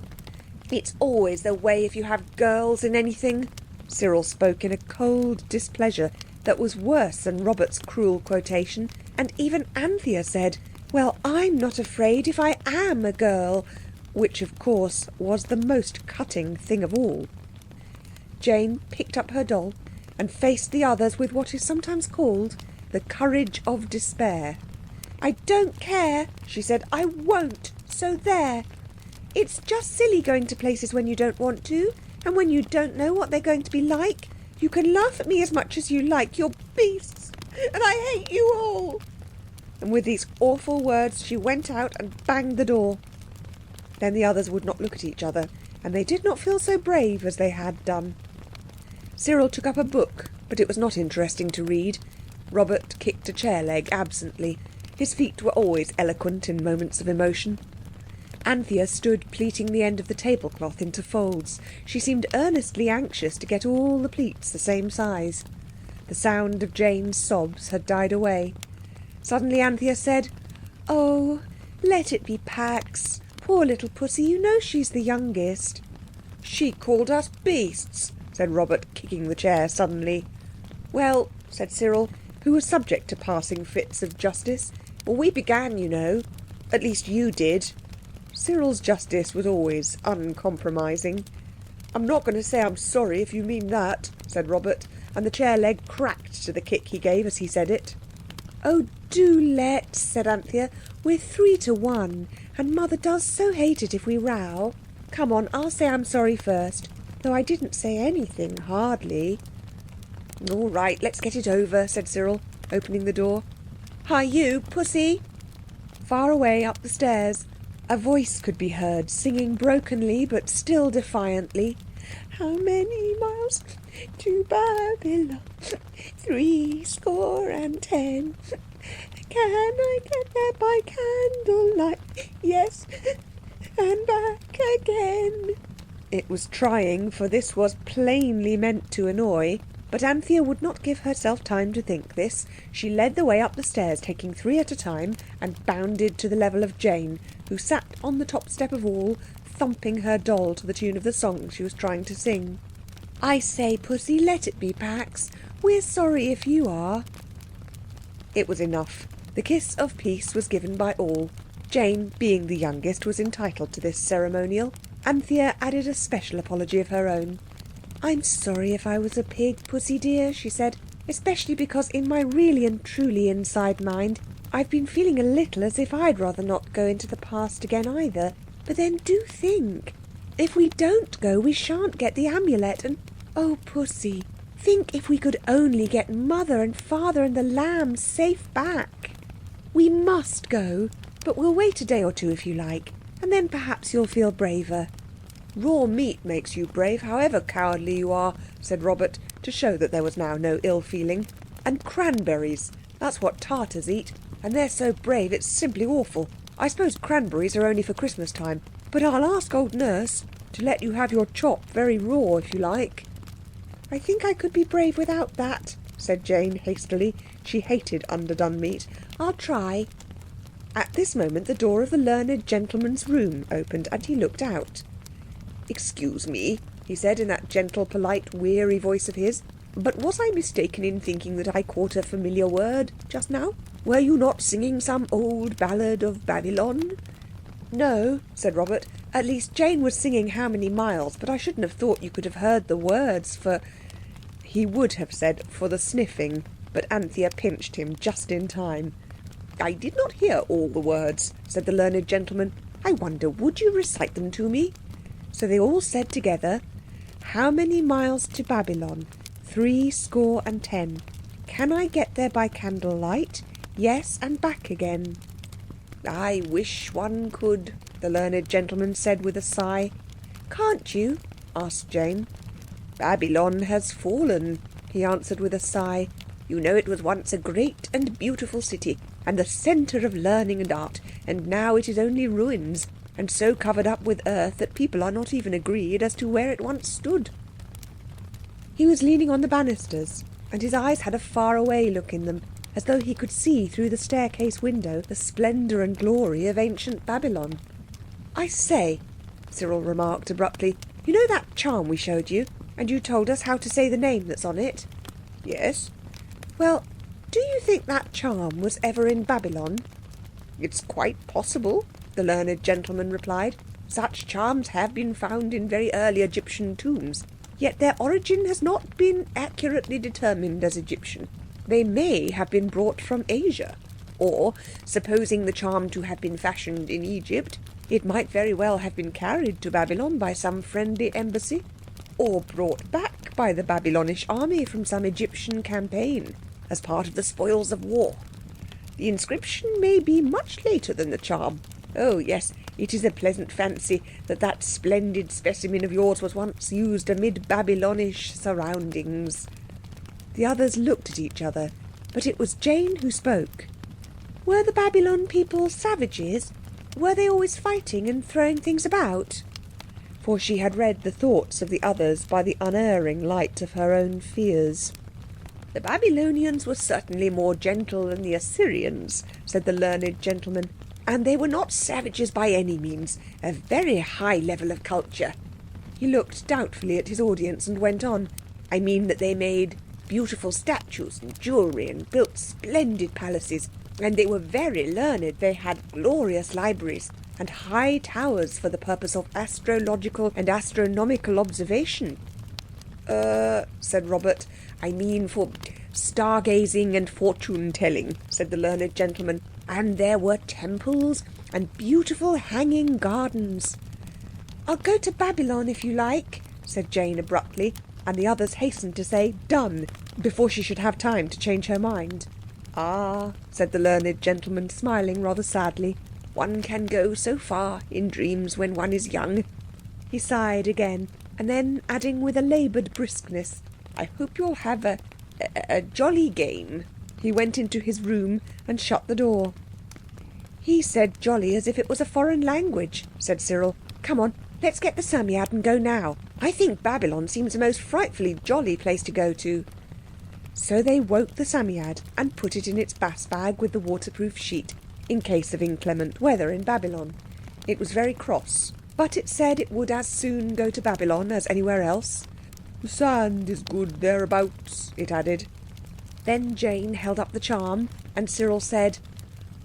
"It's always the way if you have girls in anything." Cyril spoke in a cold displeasure that was worse than Robert's cruel quotation, and even Anthea said, "Well, I'm not afraid if I am a girl," which of course was the most cutting thing of all. Jane picked up her doll and faced the others with what is sometimes called the courage of despair. "I don't care," she said. "I won't. So there. It's just silly going to places when you don't want to, and when you don't know what they're going to be like. You can laugh at me as much as you like. You're beasts, and I hate you all." And with these awful words she went out and banged the door. Then the others would not look at each other, and they did not feel so brave as they had done. Cyril took up a book, but it was not interesting to read. Robert kicked a chair leg absently. His feet were always eloquent in moments of emotion. Anthea stood pleating the end of the tablecloth into folds. She seemed earnestly anxious to get all the pleats the same size. The sound of Jane's sobs had died away. Suddenly Anthea said, "Oh, let it be Pax. Poor little pussy, you know she's the youngest." "She called us beasts," said Robert, kicking the chair suddenly. "Well," said Cyril, who was subject to passing fits of justice, "well, we began, you know. At least you did." Cyril's justice was always uncompromising. "I'm not going to say I'm sorry if you mean that," said Robert, and the chair leg cracked to the kick he gave as he said it. "Oh, do let," said Anthea. "We're 3-1, and Mother does so hate it if we row. Come on, I'll say I'm sorry first, though I didn't say anything, hardly." "All right, let's get it over," said Cyril, opening the door. "Hi, you, pussy!" Far away up the stairs, a voice could be heard singing brokenly but still defiantly. "How many miles to Babylon? 70 Can I get there by candlelight? Yes, and back again." It was trying, for this was plainly meant to annoy. But Anthea would not give herself time to think this. She led the way up the stairs, taking 3 at a time, and bounded to the level of Jane, who sat on the top step of all, thumping her doll to the tune of the song she was trying to sing. "I say, pussy, let it be Pax. We're sorry if you are." It was enough. The kiss of peace was given by all. Jane, being the youngest, was entitled to this ceremonial. Anthea added a special apology of her own. "I'm sorry if I was a pig, pussy dear," she said, "especially because in my really and truly inside mind I've been feeling a little as if I'd rather not go into the past again either. But then do think. If we don't go, we shan't get the amulet, and oh, pussy, think if we could only get Mother and Father and the lambs safe back. We must go, but we'll wait a day or 2 if you like, and then perhaps you'll feel braver." "Raw meat makes you brave, however cowardly you are," said Robert, to show that there was now no ill feeling. "And cranberries. That's what Tartars eat, and they're so brave it's simply awful. I suppose cranberries are only for Christmas time, but I'll ask old Nurse to let you have your chop very raw if you like." "I think I could be brave without that," said Jane hastily. She hated underdone meat. "I'll try." At this moment the door of the learned gentleman's room opened, and he looked out. "Excuse me," he said in that gentle, polite, weary voice of his, "but was I mistaken in thinking that I caught a familiar word just now? Were you not singing some old ballad of Babylon?" "No," said Robert. "At least Jane was singing How Many Miles, but I shouldn't have thought you could have heard the words for—" He would have said for the sniffing, but Anthea pinched him just in time. "I did not hear all the words," said the learned gentleman. "I wonder, would you recite them to me?" So they all said together, "How many miles to Babylon? 70. Can I get there by candlelight? Yes, and back again." "I wish one could," the learned gentleman said with a sigh. "Can't you?" asked Jane. "Babylon has fallen," he answered with a sigh. "You know it was once a great and beautiful city, and the centre of learning and art, and now it is only ruins, and so covered up with earth that people are not even agreed as to where it once stood." He was leaning on the banisters, and his eyes had a far-away look in them, as though he could see through the staircase window the splendour and glory of ancient Babylon. "I say," Cyril remarked abruptly, "you know that charm we showed you, and you told us how to say the name that's on it?" "Yes." "Well, do you think that charm was ever in Babylon?" "It's quite possible," the learned gentleman replied. "Such charms have been found in very early Egyptian tombs, yet their origin has not been accurately determined as Egyptian. They may have been brought from Asia. Or, supposing the charm to have been fashioned in Egypt, it might very well have been carried to Babylon by some friendly embassy, or brought back by the Babylonish army from some Egyptian campaign as part of the spoils of war. The inscription may be much later than the charm. Oh, yes, it is a pleasant fancy that that splendid specimen of yours was once used amid Babylonish surroundings. The others looked at each other, but it was Jane who spoke. Were the Babylon people savages? Were they always fighting and throwing things about? For she had read the thoughts of the others by the unerring light of her own fears. The Babylonians were certainly more gentle than the Assyrians, said the learned gentleman, and they were not savages by any means, a very high level of culture. He looked doubtfully at his audience and went on. I mean that they made beautiful statues and jewellery and built splendid palaces, and they were very learned. They had glorious libraries and high towers for the purpose of astrological and astronomical observation. Said Robert, I mean for stargazing and fortune-telling, said the learned gentleman. And there were temples and beautiful hanging gardens. I'll go to Babylon if you like, said Jane abruptly, and the others hastened to say, done, before she should have time to change her mind. Ah, said the learned gentleman, smiling rather sadly, one can go so far in dreams when one is young. He sighed again, and then adding with a laboured briskness, I hope you'll have a jolly game. He went into his room and shut the door. He said jolly as if it was a foreign language, said Cyril. Come on, let's get the Psammead and go now. I think Babylon seems a most frightfully jolly place to go to. So they woke the Psammead and put it in its bass bag with the waterproof sheet, in case of inclement weather in Babylon. It was very cross, but it said it would as soon go to Babylon as anywhere else. The sand is good thereabouts, it added. Then Jane held up the charm, and Cyril said,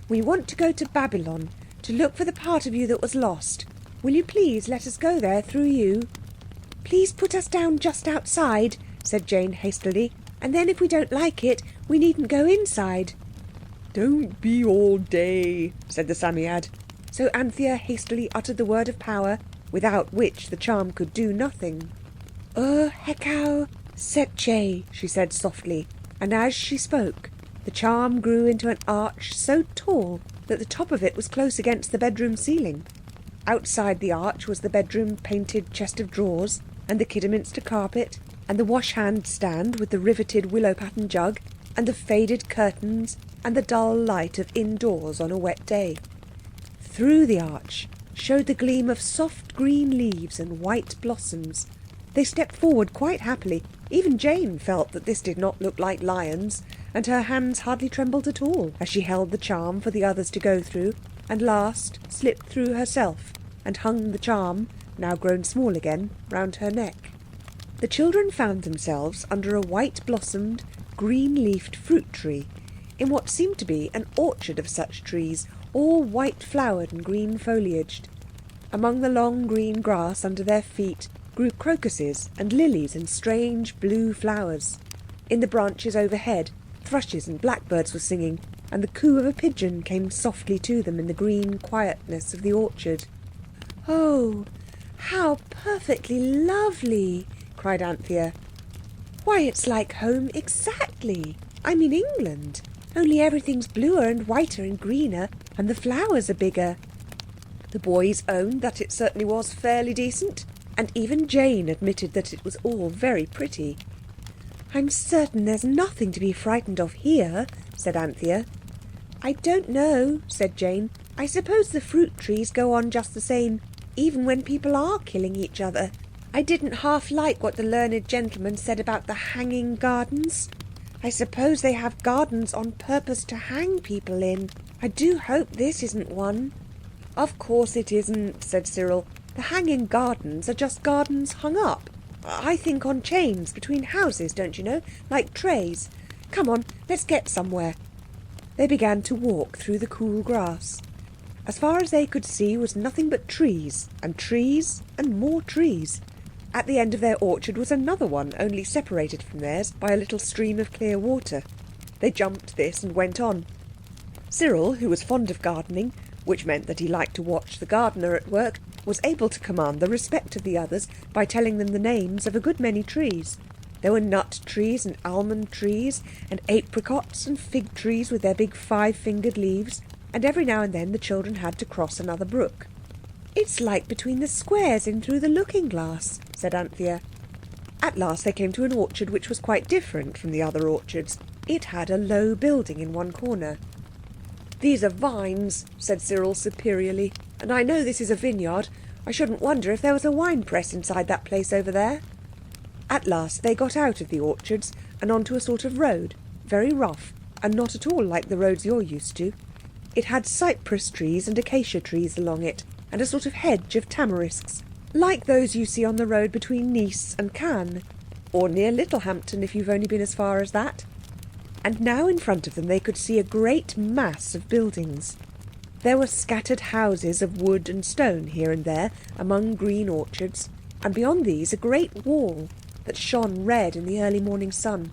We want to go to Babylon, to look for the part of you that was lost. Will you please let us go there through you? Please put us down just outside, said Jane hastily, and then if we don't like it, we needn't go inside. Don't be all day, said the Psammead. So Anthea hastily uttered the word of power, without which the charm could do nothing. Hekau Setche, she said softly, and as she spoke, the charm grew into an arch so tall that the top of it was close against the bedroom ceiling. Outside the arch was the bedroom painted chest of drawers, and the Kidderminster carpet, and the wash-hand stand with the riveted willow-pattern jug, and the faded curtains, and the dull light of indoors on a wet day. Through the arch showed the gleam of soft green leaves and white blossoms. They stepped forward quite happily. Even Jane felt that this did not look like lions, and her hands hardly trembled at all as she held the charm for the others to go through, and last slipped through herself and hung the charm, now grown small again, round her neck. The children found themselves under a white-blossomed, green-leafed fruit tree, in what seemed to be an orchard of such trees, all white-flowered and green-foliaged. Among the long green grass under their feet grew crocuses and lilies and strange blue flowers. In the branches overhead, thrushes and blackbirds were singing, and the coo of a pigeon came softly to them in the green quietness of the orchard. "Oh, how perfectly lovely!" cried Anthea. "Why, it's like home exactly. I'm in England, only everything's bluer and whiter and greener, and the flowers are bigger." The boys owned that it certainly was fairly decent, and even Jane admitted that it was all very pretty. "I'm certain there's nothing to be frightened of here," said Anthea. "I don't know," said Jane. "I suppose the fruit trees go on just the same, even when people are killing each other. I didn't half like what the learned gentleman said about the hanging gardens. I suppose they have gardens on purpose to hang people in. I do hope this isn't one." "Of course it isn't," said Cyril. "The hanging gardens are just gardens hung up. I think on chains between houses, don't you know, like trays. Come on, let's get somewhere." They began to walk through the cool grass. As far as they could see was nothing but trees and more trees. At the end of their orchard was another one, only separated from theirs by a little stream of clear water. They jumped this and went on. Cyril, who was fond of gardening, which meant that he liked to watch the gardener at work, was able to command the respect of the others by telling them the names of a good many trees. There were nut trees and almond trees and apricots and fig trees with their big 5-fingered leaves, and every now and then the children had to cross another brook. "It's like between the squares in Through the Looking Glass," said Anthea. At last they came to an orchard which was quite different from the other orchards. It had a low building in one corner. "These are vines," said Cyril superiorly, "and I know this is a vineyard. I shouldn't wonder if there was a wine press inside that place over there." At last they got out of the orchards and onto a sort of road, very rough and not at all like the roads you're used to. It had cypress trees and acacia trees along it, and a sort of hedge of tamarisks, like those you see on the road between Nice and Cannes, or near Littlehampton if you've only been as far as that. And now in front of them they could see a great mass of buildings. There were scattered houses of wood and stone here and there among green orchards, and beyond these a great wall that shone red in the early morning sun.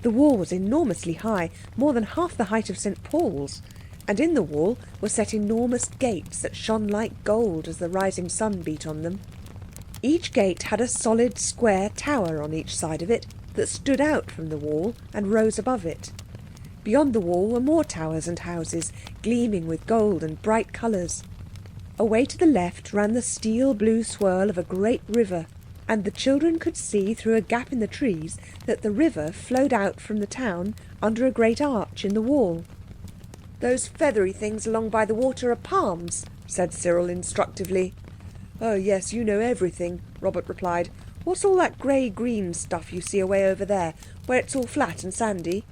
The wall was enormously high, more than half the height of St. Paul's, and in the wall were set enormous gates that shone like gold as the rising sun beat on them. Each gate had a solid square tower on each side of it that stood out from the wall and rose above it. Beyond the wall were more towers and houses, gleaming with gold and bright colours. Away to the left ran the steel blue swirl of a great river, and the children could see through a gap in the trees that the river flowed out from the town under a great arch in the wall. "Those feathery things along by the water are palms," said Cyril instructively. "Oh yes, you know everything," Robert replied. "What's all that grey-green stuff you see away over there, where it's all flat and sandy?"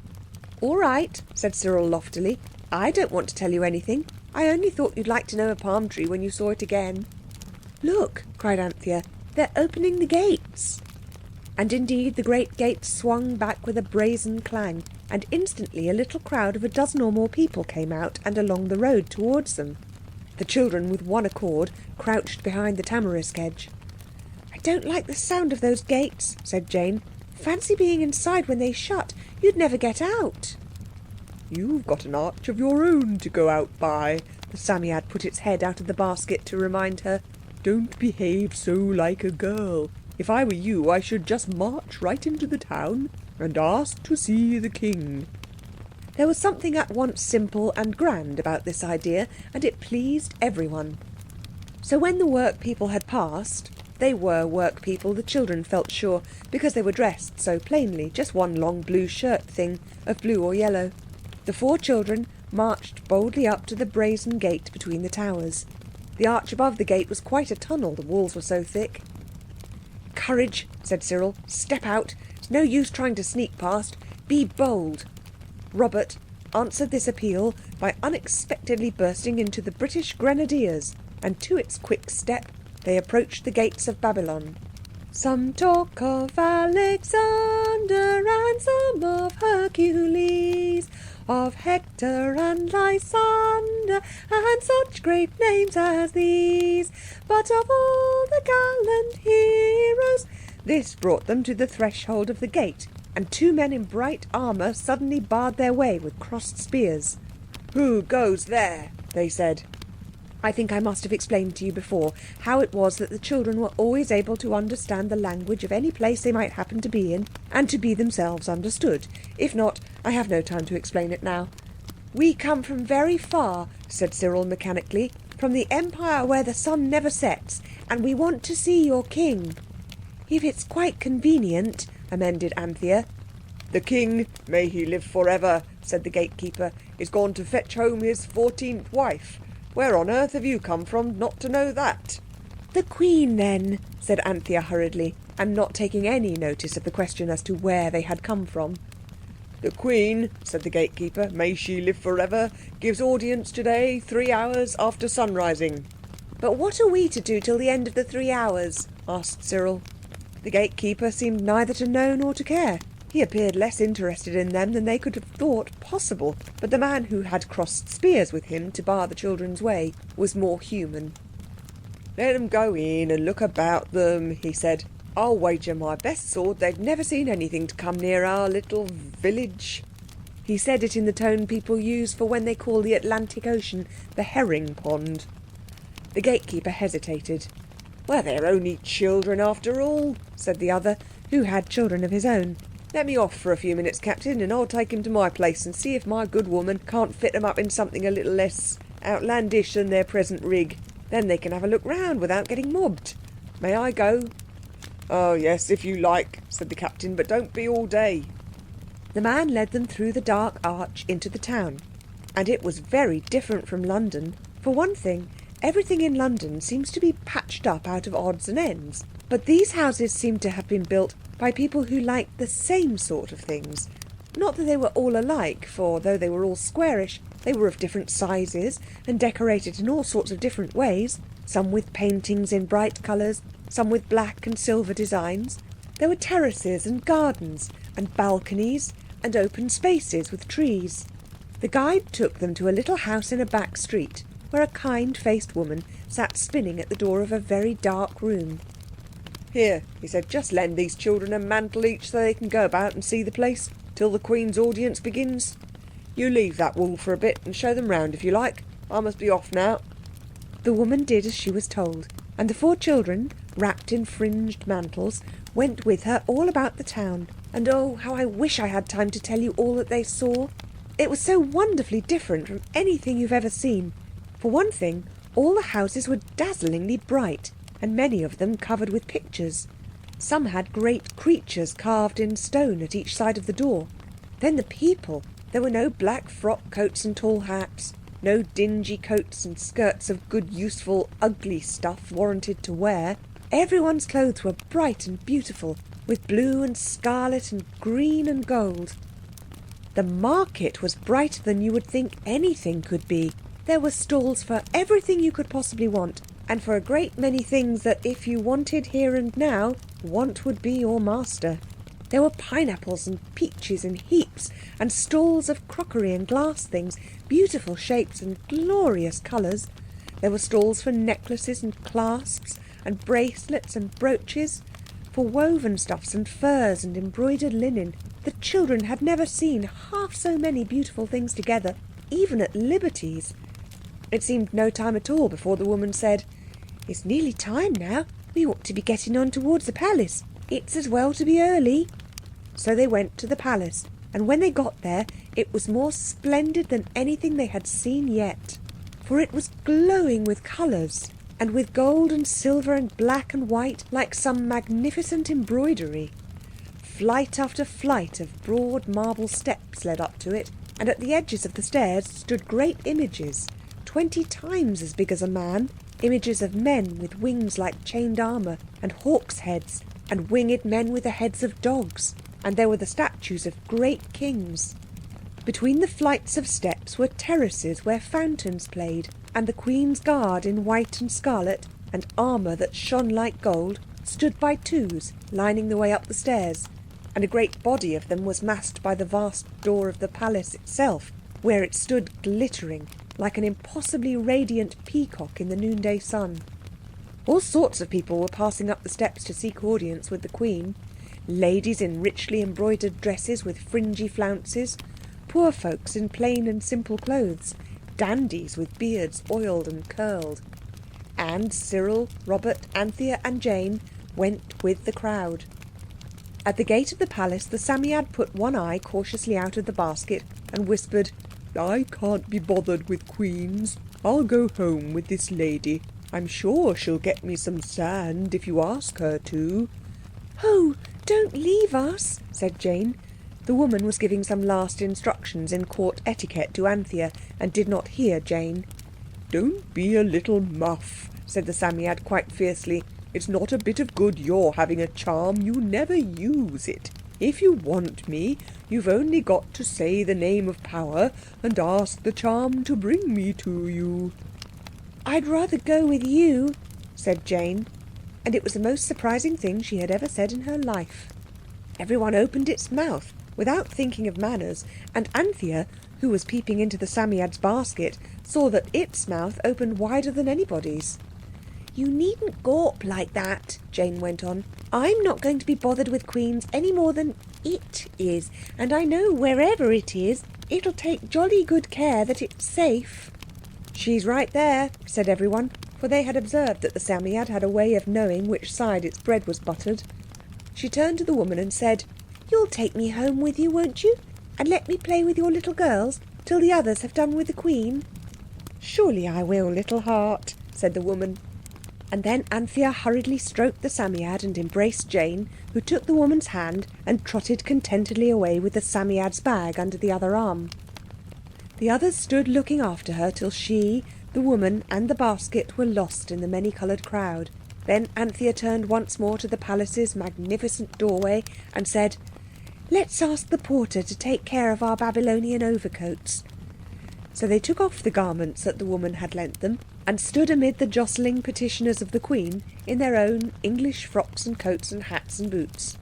"All right," said Cyril loftily. "I don't want to tell you anything. I only thought you'd like to know a palm tree when you saw it again." "Look," cried Anthea, "they're opening the gates." And indeed the great gates swung back with a brazen clang, and instantly a little crowd of a dozen or more people came out and along the road towards them. The children, with one accord, crouched behind the tamarisk hedge. "I don't like the sound of those gates," said Jane. "Fancy being inside when they shut. You'd never get out." "You've got an arch of your own to go out by." The Psammead put its head out of the basket to remind her. "Don't behave so like a girl. If I were you, I should just march right into the town and ask to see the king." There was something at once simple and grand about this idea, and it pleased everyone. So when the work people had passed, they were work people, the children felt sure, because they were dressed so plainly, just one long blue shirt thing of blue or yellow. The 4 children marched boldly up to the brazen gate between the towers. The arch above the gate was quite a tunnel, the walls were so thick. "Courage," said Cyril. "Step out. It's no use trying to sneak past. Be bold." Robert answered this appeal by unexpectedly bursting into the British Grenadiers, and to its quick step they approached the gates of Babylon. Some talk of Alexander and some of Hercules, of Hector and Lysander, and such great names as these. But of all the gallant heroes... This brought them to the threshold of the gate, and 2 men in bright armour suddenly barred their way with crossed spears. "Who goes there?" they said. I think I must have explained to you before how it was that the children were always able to understand the language of any place they might happen to be in, and to be themselves understood. If not, I have no time to explain it now. "We come from very far," said Cyril mechanically, "from the empire where the sun never sets, and we want to see your king." "If it's quite convenient," amended Anthea. "The king, may he live forever," said the gatekeeper, "is gone to fetch home his 14th wife. Where on earth have you come from not to know that?" "The Queen, then," said Anthea hurriedly, and not taking any notice of the question as to where they had come from. "The Queen," said the gatekeeper, "may she live forever, gives audience today 3 hours after sunrising." "But what are we to do till the end of the 3 hours?" asked Cyril. The gatekeeper seemed neither to know nor to care. He appeared less interested in them than they could have thought possible, but the man who had crossed spears with him to bar the children's way was more human. "Let them go in and look about them," he said. "I'll wager my best sword they've never seen anything to come near our little village." He said it in the tone people use for when they call the Atlantic Ocean the herring pond. The gatekeeper hesitated. "Well, they're only children after all," said the other, who had children of his own. "Let me off for a few minutes, Captain, and I'll take him to my place and see if my good woman can't fit them up in something a little less outlandish than their present rig. Then they can have a look round without getting mobbed. May I go?" "Oh, yes, if you like," said the Captain, "but don't be all day." The man led them through the dark arch into the town. And it was very different from London. For one thing, everything in London seems to be patched up out of odds and ends. But these houses seemed to have been built by people who liked the same sort of things. Not that they were all alike, for though they were all squarish, they were of different sizes and decorated in all sorts of different ways, some with paintings in bright colours, some with black and silver designs. There were terraces and gardens and balconies and open spaces with trees. The guide took them to a little house in a back street, where a kind-faced woman sat spinning at the door of a very dark room. "Here," he said, "just lend these children a mantle each so they can go about and see the place till the Queen's audience begins. You leave that wall for a bit and show them round if you like. I must be off now." The woman did as she was told, and the 4 children, wrapped in fringed mantles, went with her all about the town. And oh, how I wish I had time to tell you all that they saw. It was so wonderfully different from anything you've ever seen. For one thing, all the houses were dazzlingly bright, and many of them covered with pictures. Some had great creatures carved in stone at each side of the door. Then the people. There were no black frock coats and tall hats, no dingy coats and skirts of good, useful, ugly stuff warranted to wear. Everyone's clothes were bright and beautiful, with blue and scarlet and green and gold. The market was brighter than you would think anything could be. There were stalls for everything you could possibly want, and for a great many things that if you wanted here and now, want would be your master. There were pineapples and peaches in heaps, and stalls of crockery and glass things, beautiful shapes and glorious colours. There were stalls for necklaces and clasps, and bracelets and brooches, for woven stuffs and furs and embroidered linen. The children had never seen half so many beautiful things together, even at Liberty's. It seemed no time at all before the woman said, "It's nearly time now. We ought to be getting on towards the palace. It's as well to be early." So they went to the palace, and when they got there it was more splendid than anything they had seen yet. For it was glowing with colours, and with gold and silver and black and white, like some magnificent embroidery. Flight after flight of broad marble steps led up to it, and at the edges of the stairs stood great images, 20 times as big as a man, images of men with wings like chained armour, and hawks' heads, and winged men with the heads of dogs, and there were the statues of great kings. Between the flights of steps were terraces where fountains played, and the Queen's Guard in white and scarlet, and armour that shone like gold, stood by twos, lining the way up the stairs, and a great body of them was massed by the vast door of the palace itself, where it stood glittering like an impossibly radiant peacock in the noonday sun. All sorts of people were passing up the steps to seek audience with the Queen. Ladies in richly embroidered dresses with fringy flounces, poor folks in plain and simple clothes, dandies with beards oiled and curled. And Cyril, Robert, Anthea and Jane went with the crowd. At the gate of the palace the Psammead put one eye cautiously out of the basket and whispered, "I can't be bothered with queens. I'll go home with this lady. I'm sure she'll get me some sand if you ask her to." "Oh, don't leave us," said Jane. The woman was giving some last instructions in court etiquette to Anthea and did not hear Jane. "Don't be a little muff," said the Psammead quite fiercely. "It's not a bit of good your having a charm. You never use it. If you want me, you've only got to say the name of power and ask the charm to bring me to you." "I'd rather go with you," said Jane, and it was the most surprising thing she had ever said in her life. Everyone opened its mouth without thinking of manners, and Anthea, who was peeping into the Psammead's basket, saw that its mouth opened wider than anybody's. "You needn't gawp like that," Jane went on. "I'm not going to be bothered with queens any more than it is, and I know wherever it is, It'll take jolly good care that it's safe." "She's right there," said everyone, for they had observed that the Psammead had a way of knowing which side its bread was buttered. She turned to the woman and said, "You'll take me home with you, won't you? And let me play with your little girls till the others have done with the Queen?" "Surely I will, little heart," said the woman. And then Anthea hurriedly stroked the Psammead and embraced Jane, who took the woman's hand and trotted contentedly away with the Psammead's bag under the other arm. The others stood looking after her till she, the woman and the basket were lost in the many-coloured crowd. Then Anthea turned once more to the palace's magnificent doorway and said, "Let's ask the porter to take care of our Babylonian overcoats." So they took off the garments that the woman had lent them and stood amid the jostling petitioners of the Queen in their own English frocks and coats and hats and boots.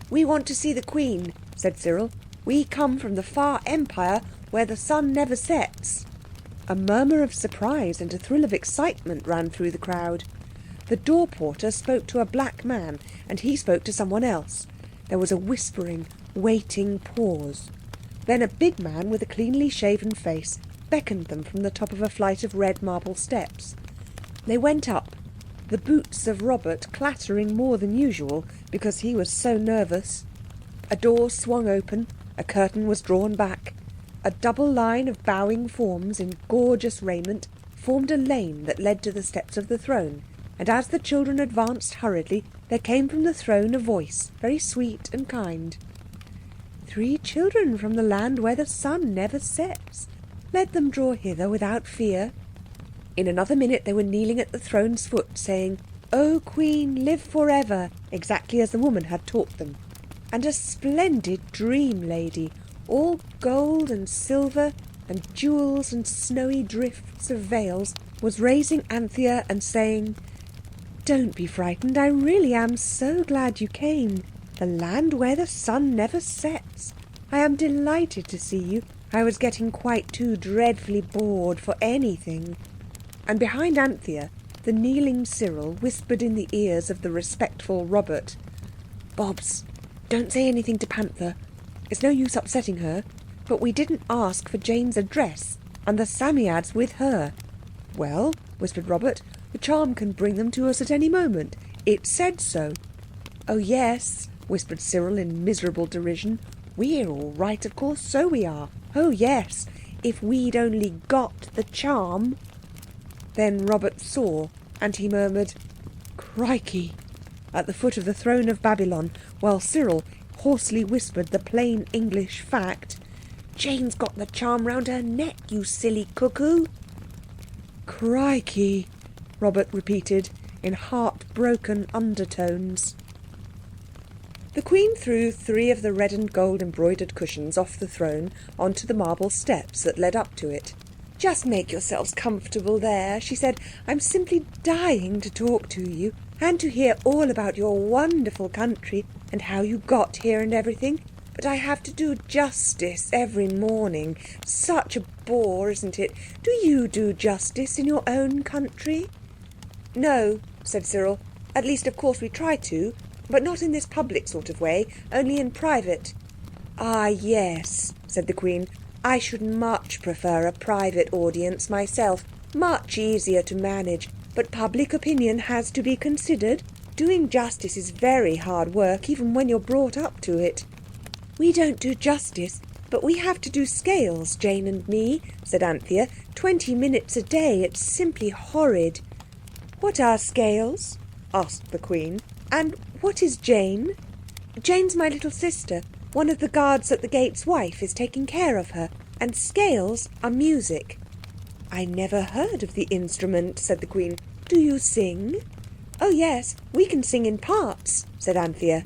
"We want to see the Queen," said Cyril. "We come from the far Empire where the sun never sets." A murmur of surprise and a thrill of excitement ran through the crowd. The door porter spoke to a black man, and he spoke to someone else. There was a whispering, waiting pause. Then a big man with a cleanly shaven face beckoned them from the top of a flight of red marble steps. They went up, the boots of Robert clattering more than usual because he was so nervous. A door swung open, a curtain was drawn back. A double line of bowing forms in gorgeous raiment formed a lane that led to the steps of the throne, and as the children advanced hurriedly, there came from the throne a voice, very sweet and kind. "3 children from the land where the sun never sets. Let them draw hither without fear." In another minute they were kneeling at the throne's foot, saying, "O Queen, live forever," exactly as the woman had taught them. And a splendid dream lady, all gold and silver and jewels and snowy drifts of veils, was raising Anthea and saying, "Don't be frightened, I really am so glad you came. The land where the sun never sets. I am delighted to see you. I was getting quite too dreadfully bored for anything." And behind Anthea, the kneeling Cyril whispered in the ears of the respectful Robert, "Bobs, don't say anything to Panther. It's no use upsetting her, but we didn't ask for Jane's address, and the Psammead's with her." "Well," whispered Robert, "the charm can bring them to us at any moment. It said so." "Oh yes," whispered Cyril in miserable derision. "We're all right, of course, so we are. Oh yes, if we'd only got the charm." Then Robert saw, and he murmured, "Crikey," at the foot of the throne of Babylon, while Cyril hoarsely whispered the plain English fact, "Jane's got the charm round her neck, you silly cuckoo." "Crikey," Robert repeated in heartbroken undertones. The Queen threw 3 of the red and gold embroidered cushions off the throne onto the marble steps that led up to it. "Just make yourselves comfortable there," she said. "I'm simply dying to talk to you and to hear all about your wonderful country and how you got here and everything. But I have to do justice every morning. Such a bore, isn't it? Do you do justice in your own country?" "No," said Cyril. "At least, of course, we try to, but not in this public sort of way, only in private." "Ah, yes," said the Queen. "I should much prefer a private audience myself. Much easier to manage. But public opinion has to be considered. Doing justice is very hard work, even when you're brought up to it." "We don't do justice, but we have to do scales, Jane and me," said Anthea. 20 minutes a day. It's simply horrid." "What are scales?" asked the Queen. "And what is Jane?" "Jane's my little sister. One of the guards at the gate's wife is taking care of her. And scales are music." "I never heard of the instrument," said the Queen. "Do you sing?" "Oh yes, we can sing in parts," said Anthea.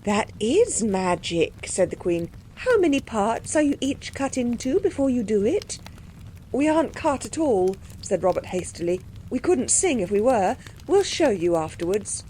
"That is magic," said the Queen. "How many parts are you each cut into before you do it?" "We aren't cut at all," said Robert hastily. "We couldn't sing if we were. We'll show you afterwards."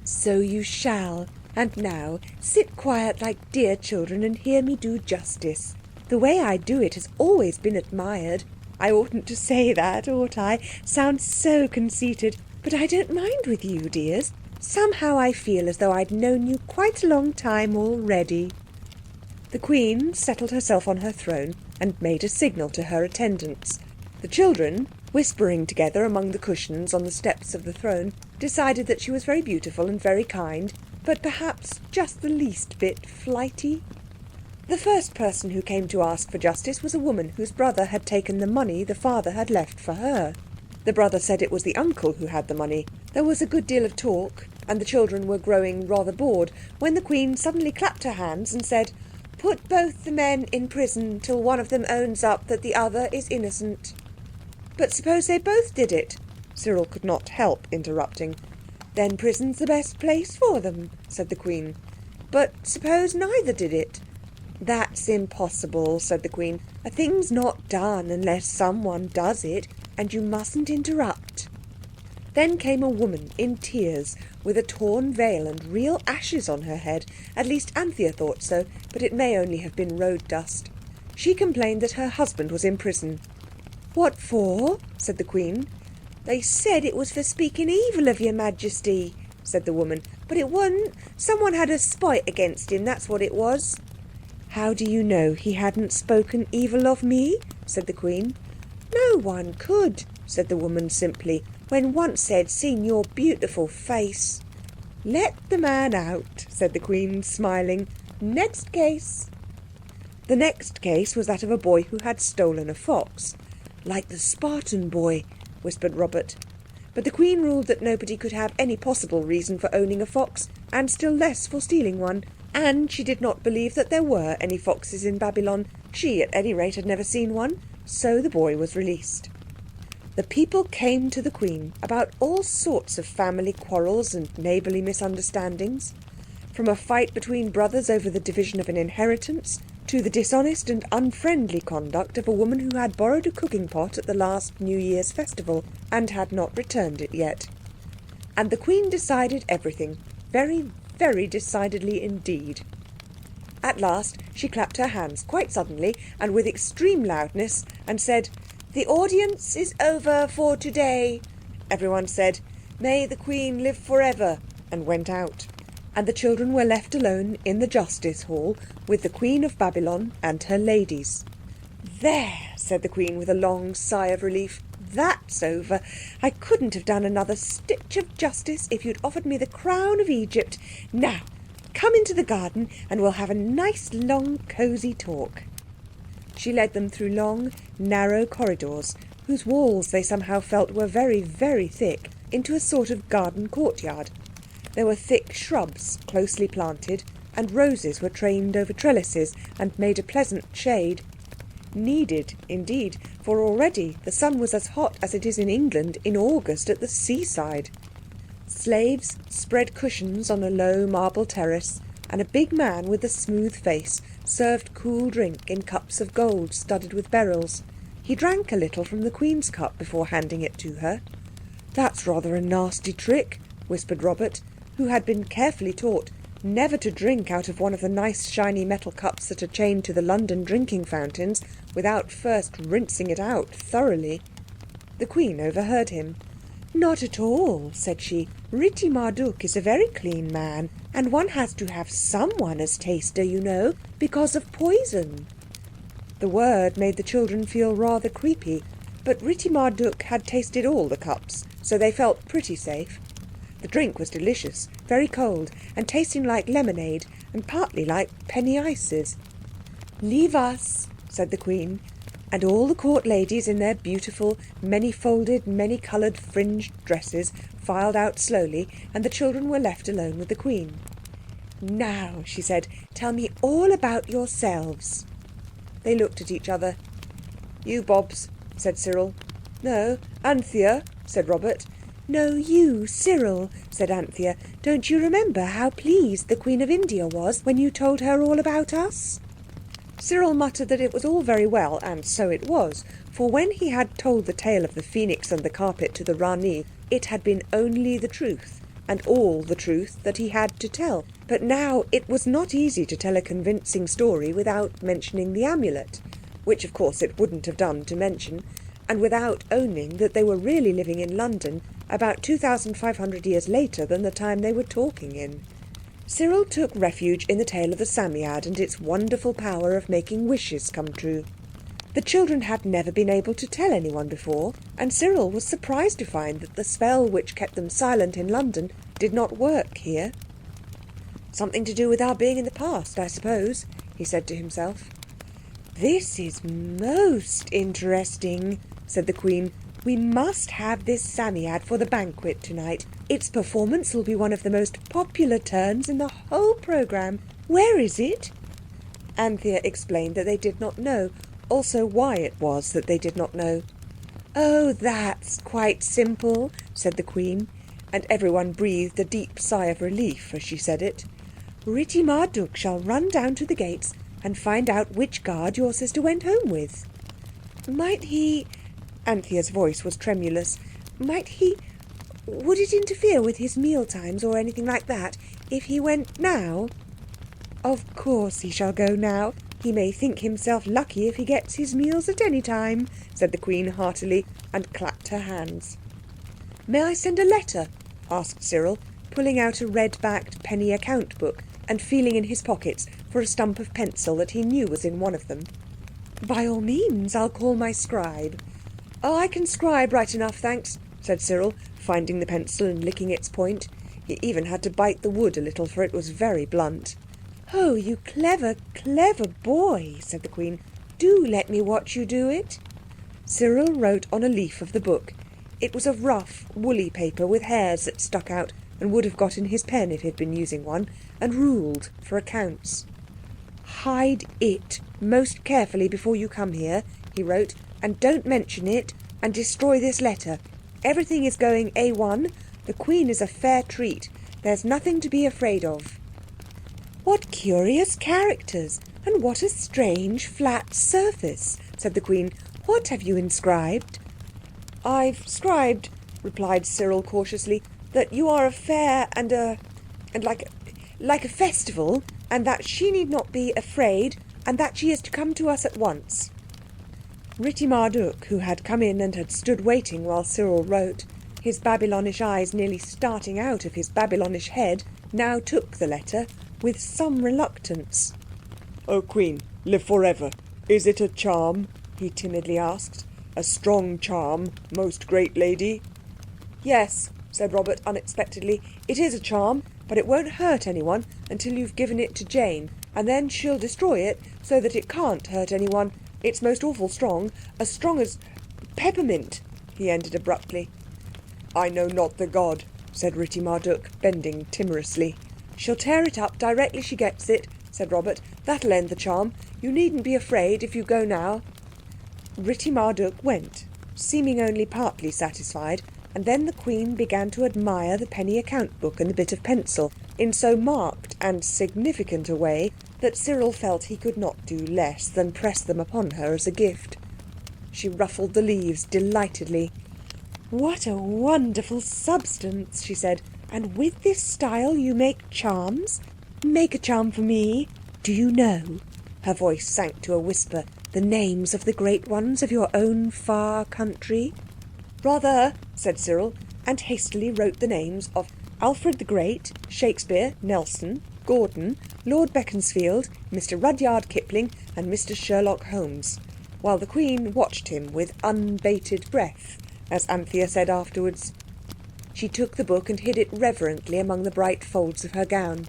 "So you shall. And now sit quiet like dear children and hear me do justice. The way I do it has always been admired. I oughtn't to say that, ought I? Sounds so conceited. But I don't mind with you, dears. Somehow I feel as though I'd known you quite a long time already." The Queen settled herself on her throne and made a signal to her attendants. The children, whispering together among the cushions on the steps of the throne, decided that she was very beautiful and very kind, but perhaps just the least bit flighty. The first person who came to ask for justice was a woman whose brother had taken the money the father had left for her. The brother said it was the uncle who had the money. There was a good deal of talk, and the children were growing rather bored, when the Queen suddenly clapped her hands and said, "Put both the men in prison till one of them owns up that the other is innocent." "But suppose they both did it?" Cyril could not help interrupting. "Then prison's the best place for them," said the Queen. "But suppose neither did it?" "That's impossible," said the Queen. "A thing's not done unless someone does it, and you mustn't interrupt." Then came a woman in tears, with a torn veil and real ashes on her head. At least Anthea thought so, but it may only have been road dust. She complained that her husband was in prison. "What for?" said the Queen. "They said it was for speaking evil of your Majesty," said the woman. "But it wasn't. Someone had a spite against him, that's what it was." "How do you know he hadn't spoken evil of me?" said the Queen. "No one could," said the woman simply, "when once they'd seen your beautiful face." "Let the man out," said the Queen, smiling. "Next case." The next case was that of a boy who had stolen a fox. "Like the Spartan boy," whispered Robert. But the Queen ruled that nobody could have any possible reason for owning a fox, and still less for stealing one. And she did not believe that there were any foxes in Babylon. She, at any rate, had never seen one. So the boy was released. The people came to the Queen about all sorts of family quarrels and neighbourly misunderstandings. From a fight between brothers over the division of an inheritance, to the dishonest and unfriendly conduct of a woman who had borrowed a cooking pot at the last New Year's festival and had not returned it yet. And the Queen decided everything, very, very decidedly indeed. At last she clapped her hands quite suddenly and with extreme loudness and said, "The audience is over for today." Everyone said, "May the Queen live forever," and went out. And the children were left alone in the Justice Hall with the Queen of Babylon and her ladies. "There," said the Queen with a long sigh of relief. "That's over. I couldn't have done another stitch of justice if you'd offered me the crown of Egypt. Now, come into the garden and we'll have a nice long cosy talk." She led them through long, narrow corridors, whose walls they somehow felt were very, very thick, into a sort of garden courtyard. There were thick shrubs closely planted, and roses were trained over trellises and made a pleasant shade. Needed, indeed, for already the sun was as hot as it is in England in August at the seaside. Slaves spread cushions on a low marble terrace, and a big man with a smooth face served cool drink in cups of gold studded with beryls. He drank a little from the Queen's cup before handing it to her. "That's rather a nasty trick," whispered Robert, who had been carefully taught never to drink out of one of the nice shiny metal cups that are chained to the London drinking fountains without first rinsing it out thoroughly. The Queen overheard him. "Not at all," said she. "Ritti Marduk is a very clean man, and one has to have someone as taster, you know, because of poison." The word made the children feel rather creepy, but Ritti Marduk had tasted all the cups, so they felt pretty safe. The drink was delicious, very cold, and tasting like lemonade, and partly like penny ices. "Leave us," said the Queen, and all the court ladies in their beautiful, many-folded, many-coloured fringed dresses filed out slowly, and the children were left alone with the Queen. "Now," she said, "tell me all about yourselves." They looked at each other. "You, Bobs," said Cyril. "No, Anthea," said Robert. "No, you, Cyril," said Anthea. "Don't you remember how pleased the Queen of India was when you told her all about us?" Cyril muttered that it was all very well, and so it was, for when he had told the tale of the phoenix and the carpet to the Rani, it had been only the truth, and all the truth that he had to tell. But now it was not easy to tell a convincing story without mentioning the amulet, which of course it wouldn't have done to mention, and without owning that they were really living in London about 2,500 years later than the time they were talking in. Cyril took refuge in the tale of the Psammead and its wonderful power of making wishes come true. The children had never been able to tell anyone before, and Cyril was surprised to find that the spell which kept them silent in London did not work here. "Something to do with our being in the past, I suppose," he said to himself. "This is most interesting," said the Queen. "We must have this Psammead for the banquet tonight. Its performance will be one of the most popular turns in the whole programme. Where is it?" Anthea explained that they did not know, also why it was that they did not know. "Oh, that's quite simple," said the Queen, and everyone breathed a deep sigh of relief as she said it. "Ritti Marduk shall run down to the gates and find out which guard your sister went home with." "Might he—" Anthea's voice was tremulous. "Might he—would it interfere with his meal times or anything like that if he went now?" "Of course he shall go now. He may think himself lucky if he gets his meals at any time," said the Queen heartily, and clapped her hands. "May I send a letter?" asked Cyril, pulling out a red-backed penny account book and feeling in his pockets for a stump of pencil that he knew was in one of them. "By all means, I'll call my scribe." "Oh, I can scribe right enough, thanks," said Cyril, finding the pencil and licking its point. He even had to bite the wood a little, for it was very blunt. "Oh, you clever, clever boy," said the Queen. "Do let me watch you do it." Cyril wrote on a leaf of the book. It was of rough, woolly paper with hairs that stuck out and would have got in his pen if he'd been using one, and ruled for accounts. "Hide it most carefully before you come here," he wrote, "and don't mention it, and destroy this letter. Everything is going A1. The Queen is a fair treat. There's nothing to be afraid of." "What curious characters, and what a strange flat surface," said the Queen. "What have you inscribed?" "I've scribed," replied Cyril cautiously, "that you are a fair and like a festival, and that she need not be afraid, and that she is to come to us at once." Ritti Marduk, who had come in and had stood waiting while Cyril wrote, his Babylonish eyes nearly starting out of his Babylonish head, now took the letter with some reluctance. "Oh, Queen, live forever. Is it a charm?" he timidly asked. "A strong charm, most great lady?" "Yes," said Robert unexpectedly. "It is a charm, but it won't hurt anyone until you've given it to Jane, and then she'll destroy it so that it can't hurt anyone. It's most awful strong, as strong as peppermint," he ended abruptly. "I know not the god," said Ritti Marduk, bending timorously. "She'll tear it up directly she gets it," said Robert. "That'll end the charm. You needn't be afraid if you go now." Ritti Marduk went, seeming only partly satisfied, and then the Queen began to admire the penny account book and the bit of pencil in so marked and significant a way that Cyril felt he could not do less than press them upon her as a gift. She ruffled the leaves delightedly. "What a wonderful substance," she said. "And with this style you make charms? Make a charm for me. Do you know," her voice sank to a whisper, "the names of the great ones of your own far country?" "Rather," said Cyril, and hastily wrote the names of Alfred the Great, Shakespeare, Nelson, Gordon, Lord Beaconsfield, Mr. Rudyard Kipling and Mr. Sherlock Holmes, while the Queen watched him with unbated breath, as Anthea said afterwards. She took the book and hid it reverently among the bright folds of her gown.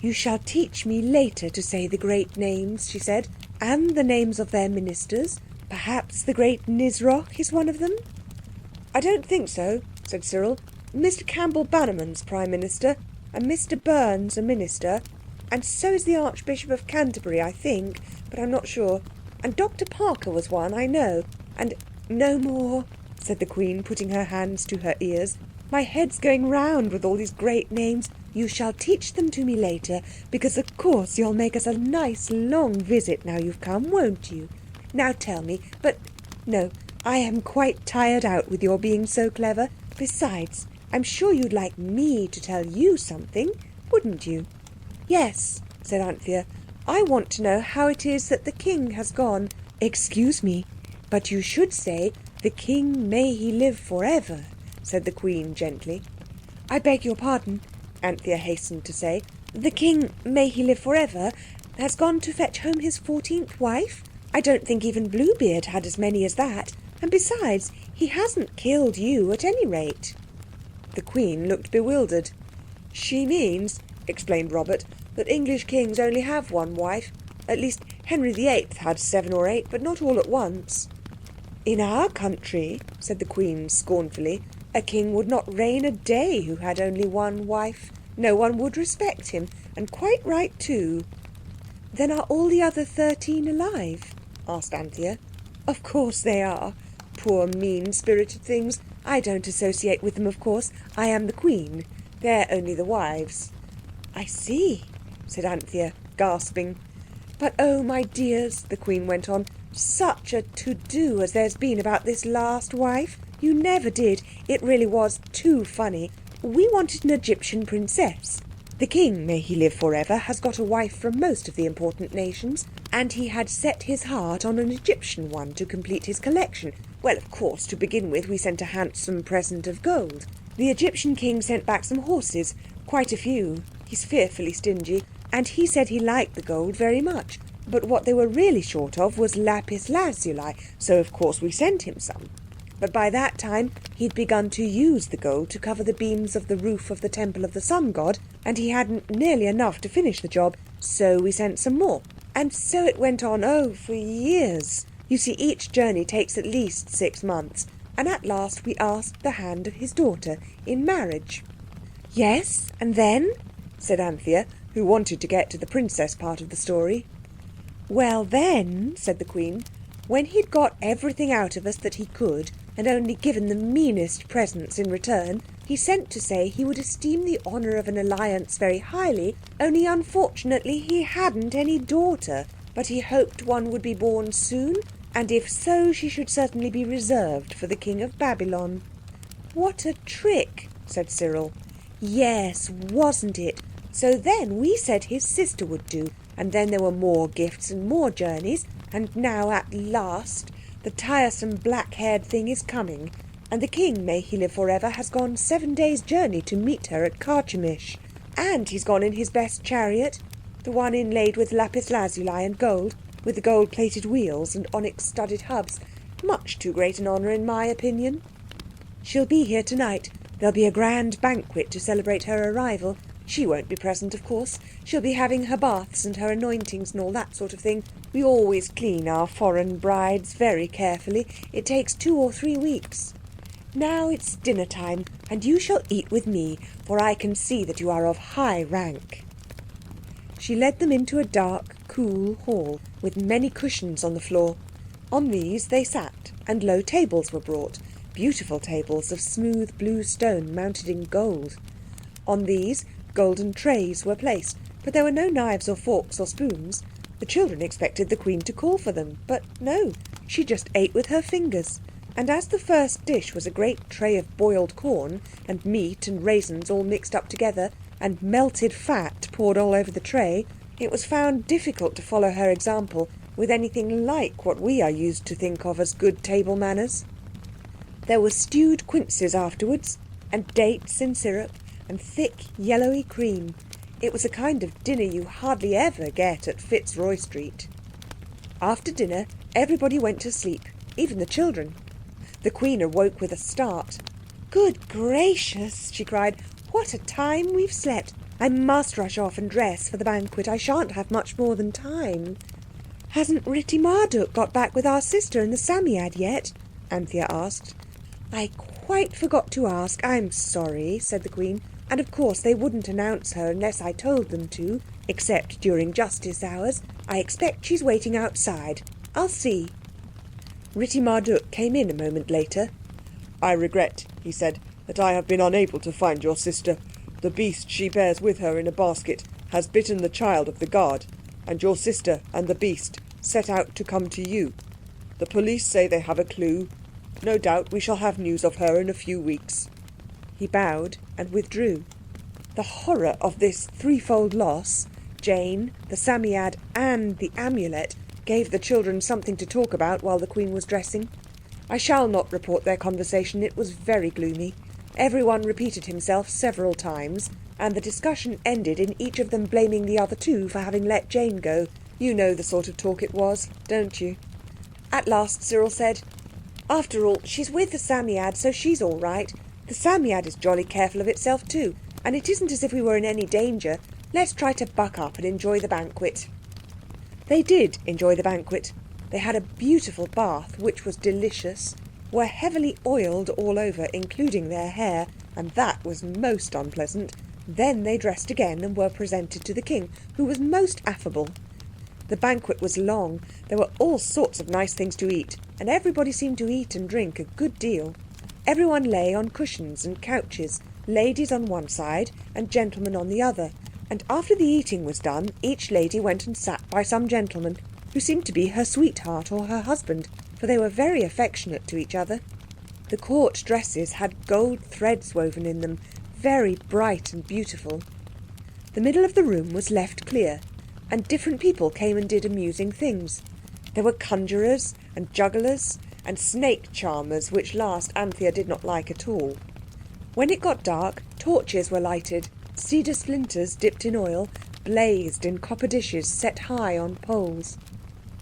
"You shall teach me later to say the great names," she said, "and the names of their ministers. Perhaps the great Nisroch is one of them?" "I don't think so," said Cyril. "Mr. Campbell Bannerman's Prime Minister, and Mr. Burns a Minister, and so is the Archbishop of Canterbury, I think, but I'm not sure. And Dr. Parker was one, I know. And no more," said the Queen, putting her hands to her ears. "My head's going round with all these great names. You shall teach them to me later, because of course you'll make us a nice long visit now you've come, won't you? Now tell me, but no, I am quite tired out with your being so clever. Besides, I'm sure you'd like me to tell you something, wouldn't you?" "Yes," said Anthea. "I want to know how it is that the King has gone." "Excuse me, but you should say, 'The King, may he live forever,'" said the Queen gently. "I beg your pardon," Anthea hastened to say. The king, may he live forever, has gone to fetch home his 14th wife. I don't think even Bluebeard had as many as that. And besides, he hasn't killed you at any rate." The Queen looked bewildered. "She means," explained Robert, "that English kings only have one wife. At least Henry VIII had 7 or 8, but not all at once." "In our country," said the Queen scornfully, "a king would not reign a day who had only one wife. No one would respect him, and quite right too." "Then are all the other 13 alive?" asked Anthea. "Of course they are. Poor mean-spirited things. I don't associate with them, of course. I am the Queen. They're only the wives." "I see," said Anthea, gasping. "But oh, my dears," the Queen went on, "such a to-do as there's been about this last wife. You never did. It really was too funny. We wanted an Egyptian princess. The king, may he live forever, has got a wife from most of the important nations, and he had set his heart on an Egyptian one to complete his collection. Well, of course, to begin with, we sent a handsome present of gold. The Egyptian king sent back some horses, quite a few. He's fearfully stingy, and he said he liked the gold very much. But what they were really short of was lapis lazuli, so of course we sent him some. But by that time he'd begun to use the gold to cover the beams of the roof of the Temple of the Sun God, and he hadn't nearly enough to finish the job, so we sent some more. And so it went on, oh, for years. You see, each journey takes at least 6 months, and at last we asked the hand of his daughter in marriage." "Yes, and then?" said Anthea, who wanted to get to the princess part of the story. "Well then," said the Queen, "when he'd got everything out of us that he could, and only given the meanest presents in return, he sent to say he would esteem the honour of an alliance very highly, only unfortunately he hadn't any daughter, but he hoped one would be born soon, and if so she should certainly be reserved for the King of Babylon." "What a trick," said Cyril. "Yes, wasn't it? So then we said his sister would do, and then there were more gifts and more journeys, and now at last the tiresome black-haired thing is coming, and the king, may he live forever, has gone 7 days' journey to meet her at Carchemish. And he's gone in his best chariot, the one inlaid with lapis lazuli and gold, with the gold-plated wheels and onyx-studded hubs. Much too great an honour in my opinion. She'll be here tonight. There'll be a grand banquet to celebrate her arrival. She won't be present, of course. She'll be having her baths and her anointings and all that sort of thing. We always clean our foreign brides very carefully. It takes 2 or 3 weeks. Now it's dinner time, and you shall eat with me, for I can see that you are of high rank." She led them into a dark, cool hall, with many cushions on the floor. On these they sat, and low tables were brought, beautiful tables of smooth blue stone mounted in gold. On these golden trays were placed, but there were no knives or forks or spoons. The children expected the Queen to call for them, but no, she just ate with her fingers. And as the first dish was a great tray of boiled corn, and meat and raisins all mixed up together, and melted fat poured all over the tray, it was found difficult to follow her example with anything like what we are used to think of as good table manners. There were stewed quinces afterwards, and dates in syrup, and thick yellowy cream. It was a kind of dinner you hardly ever get at Fitzroy Street. After dinner, everybody went to sleep, even the children. The Queen awoke with a start. "Good gracious," she cried, "what a time we've slept! I must rush off and dress for the banquet. I shan't have much more than time." "Hasn't Ritti Marduk got back with our sister and the Psammead yet?" Anthea asked. "I quite forgot to ask. I'm sorry," said the Queen. "And of course they wouldn't announce her unless I told them to, except during justice hours. I expect she's waiting outside. I'll see." Ritti Marduk came in a moment later. "I regret," he said, "that I have been unable to find your sister. The beast she bears with her in a basket has bitten the child of the guard, and your sister and the beast set out to come to you. The police say they have a clue. No doubt we shall have news of her in a few weeks." He bowed and withdrew. The horror of this threefold loss, Jane, the Psammead and the Amulet, gave the children something to talk about while the Queen was dressing. I shall not report their conversation. It was very gloomy. Everyone repeated himself several times, and the discussion ended in each of them blaming the other two for having let Jane go. You know the sort of talk it was, don't you? At last Cyril said, "After all, she's with the Psammead, so she's all right. The Psammead is jolly careful of itself too, and it isn't as if we were in any danger. Let's try to buck up and enjoy the banquet." They did enjoy the banquet. They had a beautiful bath, which was delicious, were heavily oiled all over, including their hair, and that was most unpleasant. Then they dressed again and were presented to the king, who was most affable. The banquet was long. There were all sorts of nice things to eat, and everybody seemed to eat and drink a good deal. Everyone lay on cushions and couches, ladies on one side and gentlemen on the other, and after the eating was done, each lady went and sat by some gentleman, who seemed to be her sweetheart or her husband, for they were very affectionate to each other. The court dresses had gold threads woven in them, very bright and beautiful. The middle of the room was left clear, and different people came and did amusing things. There were conjurers and jugglers and snake charmers, which last Anthea did not like at all. When it got dark, torches were lighted. Cedar splinters dipped in oil blazed in copper dishes set high on poles.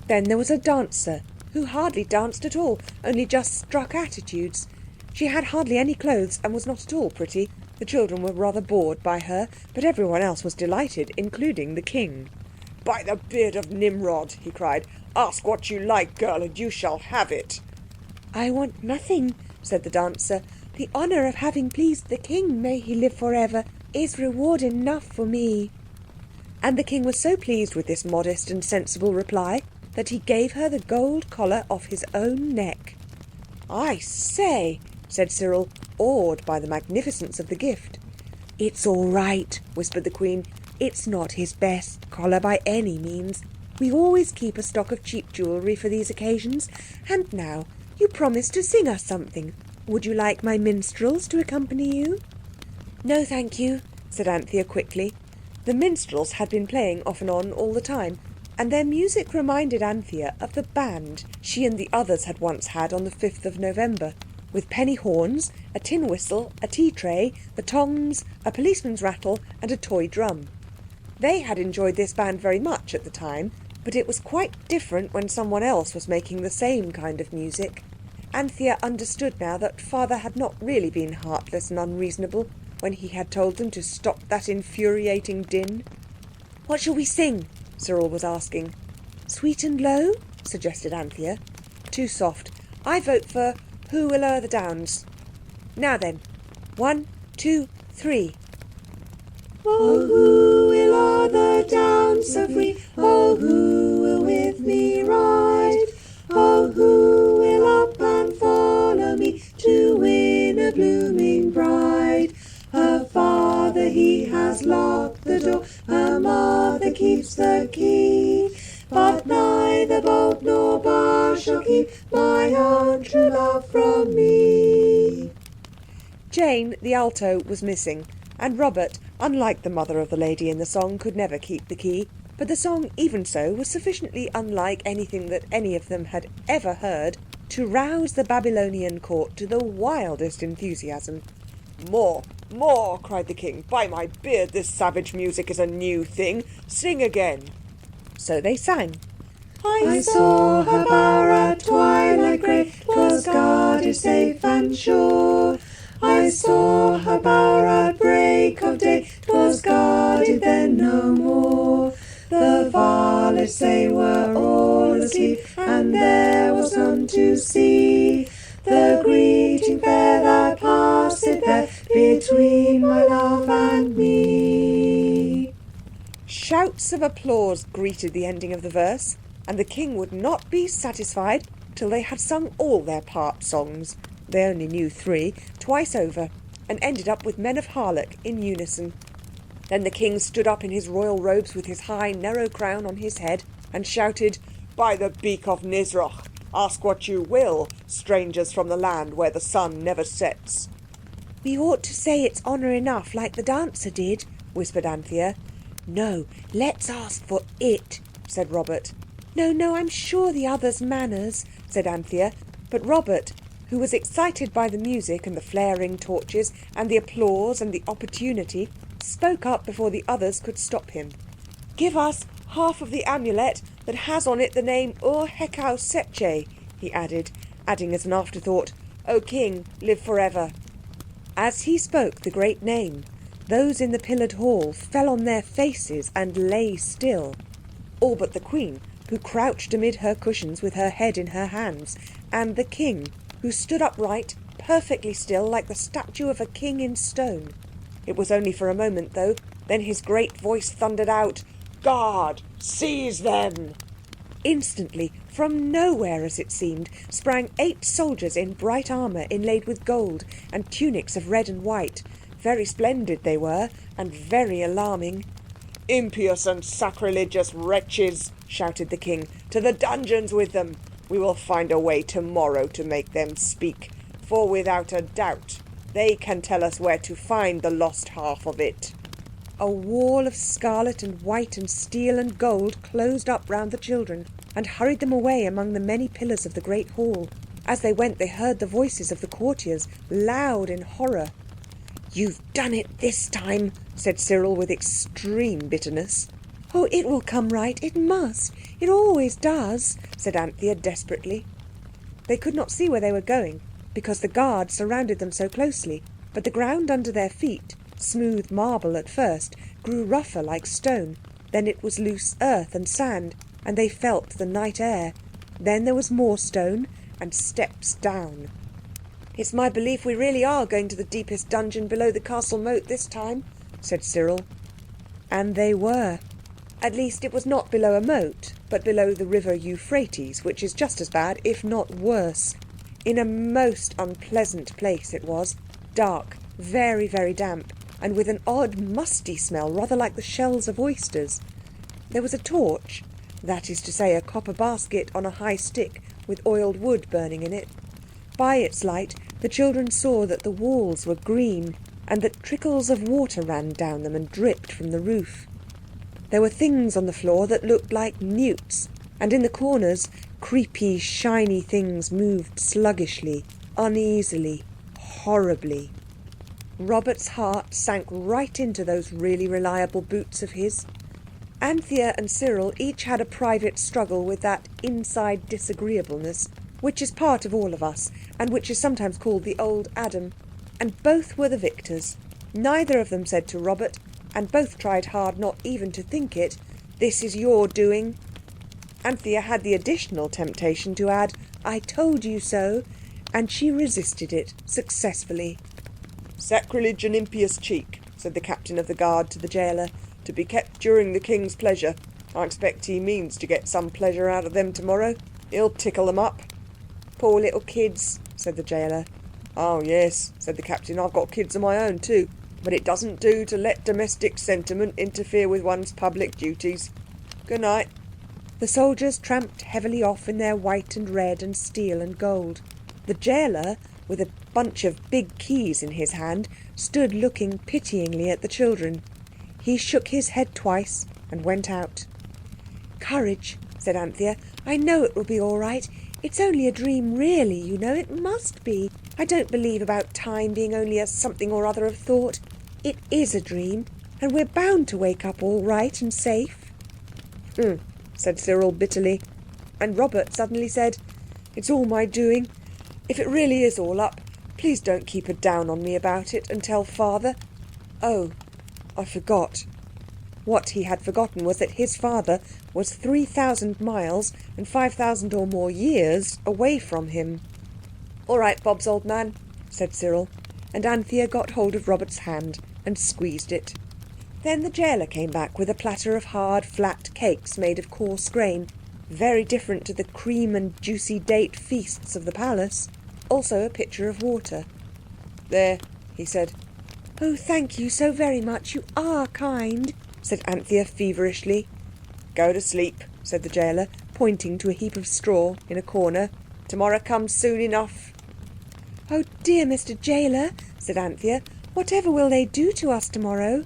Then there was a dancer, who hardly danced at all, only just struck attitudes. She had hardly any clothes and was not at all pretty. The children were rather bored by her, but everyone else was delighted, including the king. "By the beard of Nimrod," he cried, "ask what you like, girl, and you shall have it." "I want nothing," said the dancer. "The honour of having pleased the king, may he live for ever, is reward enough for me." And the king was so pleased with this modest and sensible reply that he gave her the gold collar off his own neck. "I say," said Cyril, awed by the magnificence of the gift. "It's all right," whispered the Queen. "It's not his best collar by any means. We always keep a stock of cheap jewellery for these occasions. And now, you promised to sing us something. Would you like my minstrels to accompany you?" "No, thank you," said Anthea quickly. The minstrels had been playing off and on all the time, and their music reminded Anthea of the band she and the others had once had on the 5th of November, with penny horns, a tin whistle, a tea tray, the tongs, a policeman's rattle, and a toy drum. They had enjoyed this band very much at the time, but it was quite different when someone else was making the same kind of music. Anthea understood now that Father had not really been heartless and unreasonable when he had told them to stop that infuriating din. "What shall we sing?" Cyril was asking. "Sweet and Low," suggested Anthea. "Too soft. I vote for Who Will O'er the Downs. Now then, 1, 2, 3. Oh, who will o'er the downs so free? Oh, who will with me ride? Oh, who will up and follow me to win a blooming bride? A father, he has locked the door, a mother keeps the key, but neither bolt nor bar shall keep my own true love from me. Jane, the alto, was missing, and Robert, unlike the mother of the lady in the song, could never keep the key. But the song, even so, was sufficiently unlike anything that any of them had ever heard to rouse the Babylonian court to the wildest enthusiasm. "More, more," cried the king. "By my beard, this savage music is a new thing. Sing again." So they sang. I saw her bower at twilight grey, 'twas guarded safe and sure. I saw her bower at break of day, 'twas guarded then no more. The varlets they were all asleep, and there was none to see the greeting fair that passed there between my love and me. Shouts of applause greeted the ending of the verse, and the king would not be satisfied till they had sung all their part songs, they only knew 3, twice over, and ended up with Men of Harlech in unison. Then the king stood up in his royal robes with his high, narrow crown on his head and shouted, "By the beak of Nisroch, ask what you will, strangers from the land where the sun never sets." "We ought to say it's honour enough, like the dancer did," whispered Anthea. "No, let's ask for it," said Robert. No, I'm sure the others' manners," said Anthea. But Robert, who was excited by the music and the flaring torches and the applause and the opportunity, spoke up before the others could stop him. "Give us half of the amulet that has on it the name Ur-Hekau Setche," he added as an afterthought, "O King, live forever." As he spoke the great name, those in the pillared hall fell on their faces and lay still. All but the Queen, who crouched amid her cushions with her head in her hands, and the King, who stood upright, perfectly still, like the statue of a king in stone. It was only for a moment, though. Then his great voice thundered out, "Guard, seize them!" Instantly, from nowhere as it seemed, sprang 8 soldiers in bright armour inlaid with gold, and tunics of red and white. Very splendid they were, and very alarming. "Impious and sacrilegious wretches!" shouted the King. "To the dungeons with them! We will find a way tomorrow to make them speak, for without a doubt they can tell us where to find the lost half of it." A wall of scarlet and white and steel and gold closed up round the children and hurried them away among the many pillars of the great hall. As they went they heard the voices of the courtiers, loud in horror. "You've done it this time," said Cyril with extreme bitterness. "Oh, it will come right. It must. It always does," said Anthea desperately. They could not see where they were going because the guard surrounded them so closely, but the ground under their feet, smooth marble at first, grew rougher like stone. Then it was loose earth and sand, and they felt the night air. Then there was more stone and steps down. "It's my belief we really are going to the deepest dungeon below the castle moat this time," said Cyril. And they were. At least it was not below a moat, but below the river Euphrates, which is just as bad, if not worse. In a most unpleasant place it was, dark, very, very damp, and with an odd musty smell, rather like the shells of oysters. There was a torch, that is to say a copper basket on a high stick with oiled wood burning in it. By its light the children saw that the walls were green and that trickles of water ran down them and dripped from the roof. There were things on the floor that looked like newts, and in the corners creepy, shiny things moved sluggishly, uneasily, horribly. Robert's heart sank right into those really reliable boots of his. Anthea and Cyril each had a private struggle with that inside disagreeableness, which is part of all of us, and which is sometimes called the old Adam. And both were the victors. Neither of them said to Robert, and both tried hard not even to think it, "This is your doing." Anthea had the additional temptation to add, "I told you so," and she resisted it successfully. "Sacrilege and impious cheek," said the captain of the guard to the gaoler, "to be kept during the king's pleasure. I expect he means to get some pleasure out of them tomorrow. He'll tickle them up." "Poor little kids," said the gaoler. "Oh yes," said the captain, "I've got kids of my own too. But it doesn't do to let domestic sentiment interfere with one's public duties. Good night." The soldiers tramped heavily off in their white and red and steel and gold. The gaoler, with a bunch of big keys in his hand, stood looking pityingly at the children. He shook his head twice and went out. "Courage," said Anthea. "I know it will be all right. It's only a dream, really, you know. It must be. I don't believe about time being only a something or other of thought. It is a dream, and we're bound to wake up all right and safe." Said Cyril bitterly. And Robert suddenly said, "It's all my doing. If it really is all up, please don't keep her down on me about it and tell Father. Oh, I forgot." What he had forgotten was that his father was 3,000 miles and 5,000 or more years away from him. "All right, Bob's old man," said Cyril, and Anthea got hold of Robert's hand and squeezed it. Then the gaoler came back with a platter of hard, flat cakes made of coarse grain, very different to the cream and juicy date feasts of the palace. Also a pitcher of water. "There," he said. "Oh, thank you so very much. You are kind," said Anthea feverishly. "Go to sleep," said the gaoler, pointing to a heap of straw in a corner. "Tomorrow comes soon enough." "Oh dear, Mr. Gaoler," said Anthea, "whatever will they do to us tomorrow?"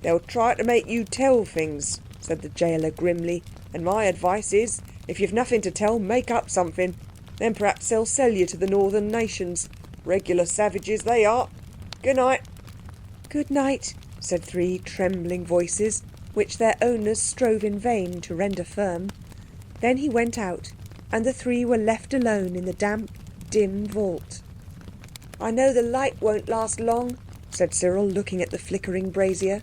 "They'll try to make you tell things," said the gaoler grimly. "And my advice is, if you've nothing to tell, make up something. Then perhaps they'll sell you to the northern nations. Regular savages they are. Good night." "Good night," said three trembling voices, which their owners strove in vain to render firm. Then he went out, and the three were left alone in the damp, dim vault. "I know the light won't last long," said Cyril, looking at the flickering brazier.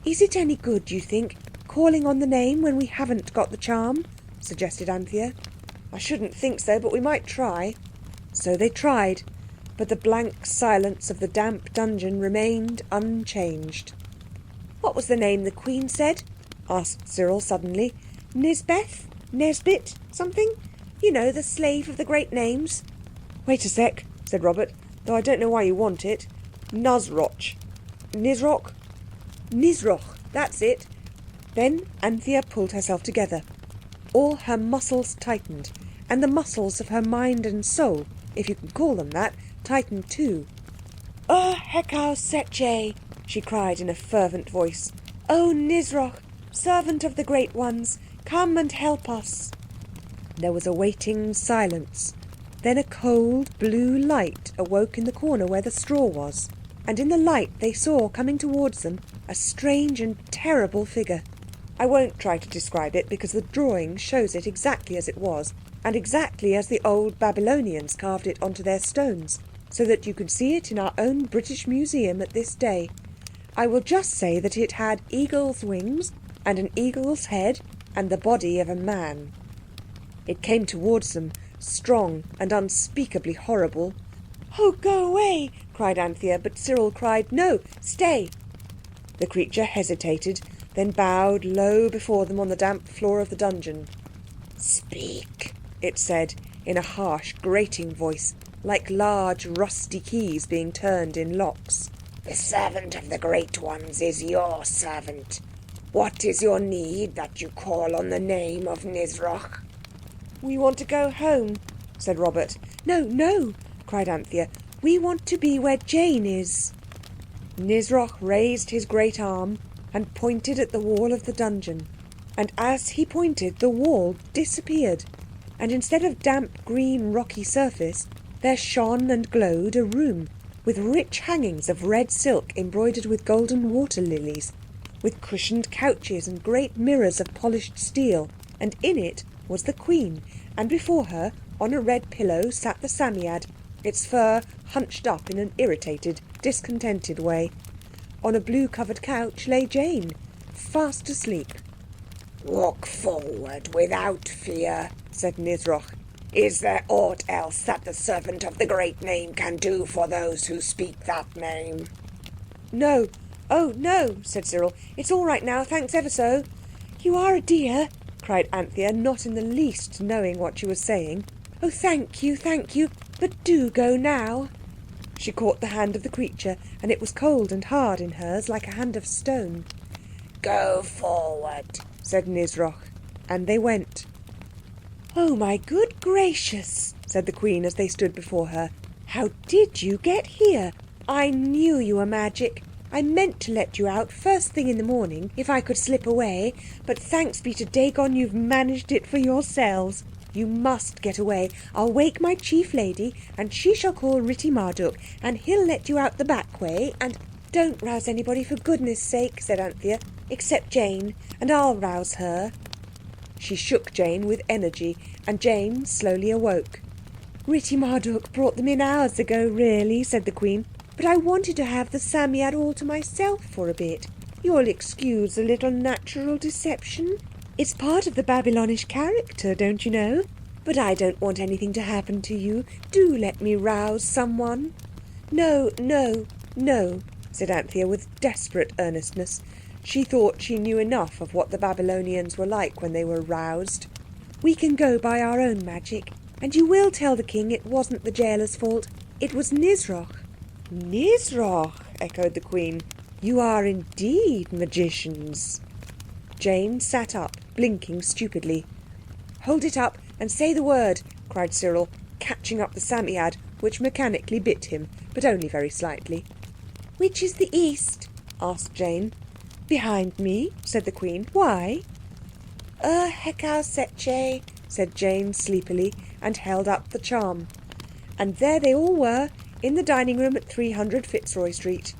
"Is it any good, do you think, calling on the name when we haven't got the charm?" suggested Anthea. "I shouldn't think so, but we might try." So they tried, but the blank silence of the damp dungeon remained unchanged. "What was the name the Queen said?" asked Cyril suddenly. "Nisbeth? Nesbit? Something? You know, the slave of the great names." "Wait a sec," said Robert, "though I don't know why you want it. Nuzroch. Nisroch? Nisroch, that's it." Then Anthea pulled herself together. All her muscles tightened, and the muscles of her mind and soul, if you can call them that, tightened too. Hekau Setche, she cried in a fervent voice. "O Nisroch, servant of the great ones, come and help us." There was a waiting silence. Then a cold blue light awoke in the corner where the straw was, and in the light they saw coming towards them a strange and terrible figure. I won't try to describe it because the drawing shows it exactly as it was, and exactly as the old Babylonians carved it onto their stones, so that you can see it in our own British Museum at this day. I will just say that it had eagle's wings and an eagle's head and the body of a man. It came towards them, strong and unspeakably horrible. "Oh, go away!" cried Anthea, but Cyril cried, "No, stay!" The creature hesitated, then bowed low before them on the damp floor of the dungeon. "Speak," it said, in a harsh, grating voice, like large rusty keys being turned in locks. "The servant of the Great Ones is your servant. What is your need that you call on the name of Nisroch?" "We want to go home," said Robert. "No, no," cried Anthea. "We want to be where Jane is." Nisroch raised his great arm and pointed at the wall of the dungeon. And as he pointed, the wall disappeared. And instead of damp green rocky surface, there shone and glowed a room with rich hangings of red silk embroidered with golden water lilies, with cushioned couches and great mirrors of polished steel. And in it was the Queen, and before her, on a red pillow, sat the Psammead, its fur hunched up in an irritated, discontented way. On a blue-covered couch lay Jane, fast asleep. "Walk forward without fear," said Nisroch. "Is there aught else that the servant of the great name can do for those who speak that name?" "No, oh no," said Cyril. "It's all right now, thanks ever so." "You are a dear," cried Anthea, not in the least knowing what she was saying. "Oh, thank you, but do go now." She caught the hand of the creature, and it was cold and hard in hers, like a hand of stone. "Go forward," said Nisroch, and they went. "Oh, my good gracious," said the Queen as they stood before her. "How did you get here? I knew you were magic. I meant to let you out first thing in the morning, if I could slip away, but thanks be to Dagon you've managed it for yourselves. You must get away. I'll wake my chief lady, and she shall call Ritti Marduk, and he'll let you out the back way, and—" "Don't rouse anybody, for goodness sake," said Anthea, "except Jane, and I'll rouse her." She shook Jane with energy, and Jane slowly awoke. "Ritti Marduk brought them in hours ago, really," said the Queen, "but I wanted to have the Psammead all to myself for a bit. You'll excuse a little natural deception. It's part of the Babylonish character, don't you know? But I don't want anything to happen to you. Do let me rouse someone." "No, no, no," said Anthea with desperate earnestness. She thought she knew enough of what the Babylonians were like when they were roused. "We can go by our own magic. And you will tell the king it wasn't the gaoler's fault. It was Nisroch." "Nisroch," echoed the Queen. "You are indeed magicians." Jane sat up, blinking stupidly. "Hold it up and say the word," cried Cyril, catching up the Psammead, which mechanically bit him, but only very slightly. "Which is the east?" asked Jane. "Behind me," said the Queen. "Why?" Hekau Setche, said Jane sleepily, and held up the charm. And there they all were, in the dining room at 300 Fitzroy Street.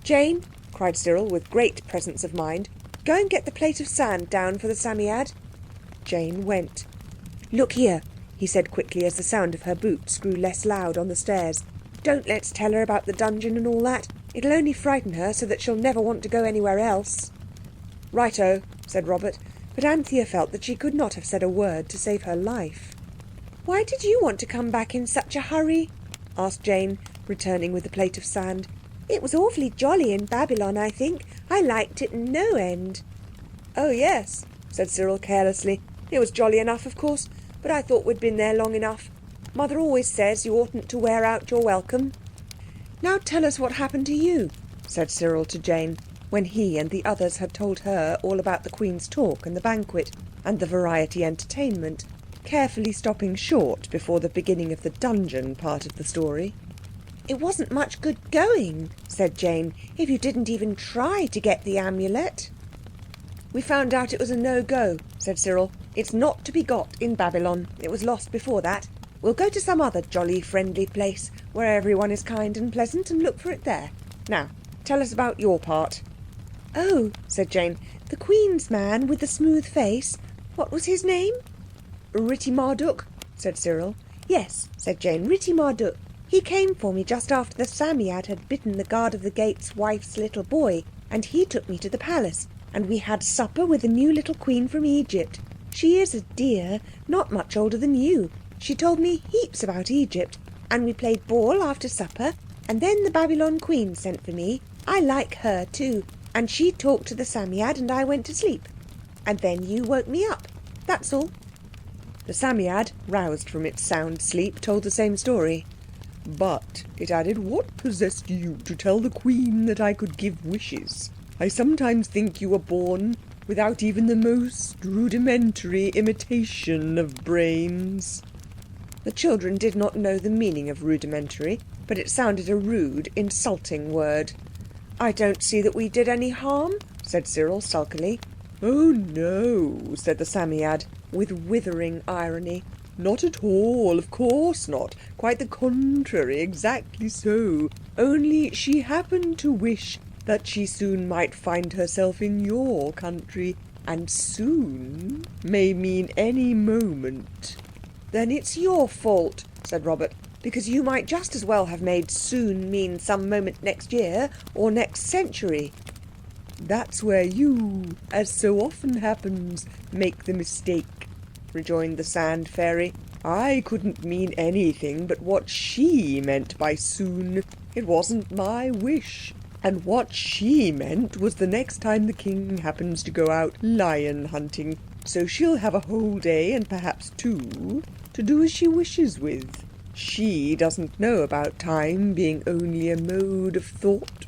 "Jane," cried cried Cyril with great presence of mind. "Go and get the plate of sand down for the Psammead." Jane went. "Look here," he said quickly as the sound of her boots grew less loud on the stairs. "Don't let's tell her about the dungeon and all that. It'll only frighten her so that she'll never want to go anywhere else." "Righto," said Robert, but Anthea felt that she could not have said a word to save her life. "Why did you want to come back in such a hurry?" asked Jane, returning with the plate of sand. "It was awfully jolly in Babylon, I think. I liked it no end." "Oh yes," said Cyril carelessly. "It was jolly enough, of course, but I thought we'd been there long enough. Mother always says you oughtn't to wear out your welcome." "Now tell us what happened to you," said Cyril to Jane, when he and the others had told her all about the Queen's talk and the banquet and the variety entertainment, carefully stopping short before the beginning of the dungeon part of the story. "It wasn't much good going," said Jane, "if you didn't even try to get the amulet." "We found out it was a no-go," said Cyril. "It's not to be got in Babylon. It was lost before that. We'll go to some other jolly friendly place where everyone is kind and pleasant and look for it there. Now, tell us about your part." "Oh," said Jane, "the Queen's man with the smooth face. What was his name?" "Ritti Marduk," said Cyril. "Yes," said Jane, "Ritti Marduk. He came for me just after the Psammead had bitten the guard of the gate's wife's little boy, and he took me to the palace, and we had supper with the new little Queen from Egypt. She is a dear, not much older than you. She told me heaps about Egypt, and we played ball after supper, and then the Babylon Queen sent for me. I like her too, and she talked to the Psammead and I went to sleep. And then you woke me up. That's all." The Psammead, roused from its sound sleep, told the same story. "But," it added, "what possessed you to tell the Queen that I could give wishes? I sometimes think you were born without even the most rudimentary imitation of brains." The children did not know the meaning of rudimentary, but it sounded a rude, insulting word. "I don't see that we did any harm," said Cyril sulkily. "Oh no," said the Psammead, with withering irony. "Not at all, of course not. Quite the contrary, exactly so. Only she happened to wish that she soon might find herself in your country, and soon may mean any moment." "Then it's your fault," said Robert, "because you might just as well have made soon mean some moment next year or next century." "That's where you, as so often happens, make the mistake," rejoined the Sand Fairy. "I couldn't mean anything but what she meant by soon. It wasn't my wish. And what she meant was the next time the King happens to go out lion hunting. So she'll have a whole day, and perhaps two, to do as she wishes with. She doesn't know about time being only a mode of thought."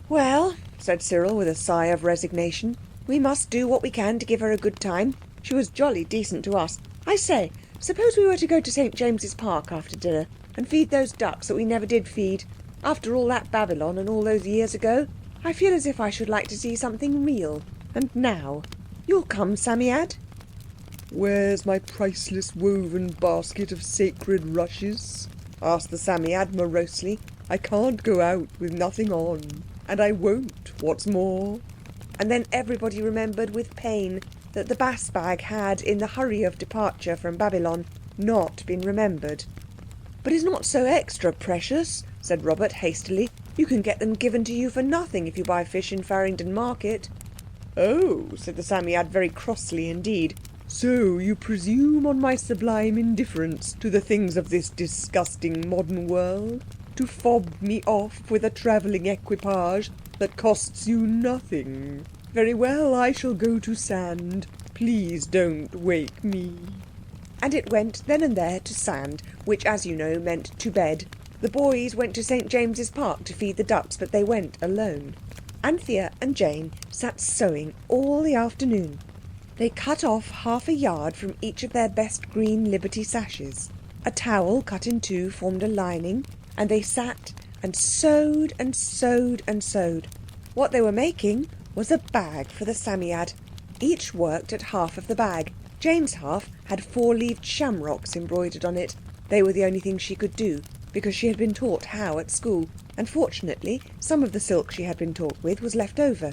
"Well," said Cyril with a sigh of resignation, "we must do what we can to give her a good time. She was jolly decent to us. I say, suppose we were to go to St James's Park after dinner and feed those ducks that we never did feed. After all that Babylon and all those years ago, I feel as if I should like to see something real. And now. You'll come, Psammead?" "Where's my priceless woven basket of sacred rushes?" asked the Psammead morosely. "I can't go out with nothing on. And I won't, what's more." And then everybody remembered with pain that the bass bag had, in the hurry of departure from Babylon, not been remembered. "But it's not so extra precious," said Robert hastily. "You can get them given to you for nothing if you buy fish in Farringdon Market." "Oh," said the Psammead very crossly indeed. "So you presume on my sublime indifference to the things of this disgusting modern world? To fob me off with a travelling equipage that costs you nothing? Very well, I shall go to sand. Please don't wake me." And it went then and there to sand, which, as you know, meant to bed. The boys went to St James's Park to feed the ducks, but they went alone. Anthea and Jane sat sewing all the afternoon. They cut off half a yard from each of their best green Liberty sashes. A towel cut in two formed a lining, and they sat and sewed and sewed and sewed. What they were making was a bag for the Psammead. Each worked at half of the bag. Jane's half had four-leaved shamrocks embroidered on it. They were the only things she could do. because she had been taught how at school, and fortunately some of the silk she had been taught with was left over.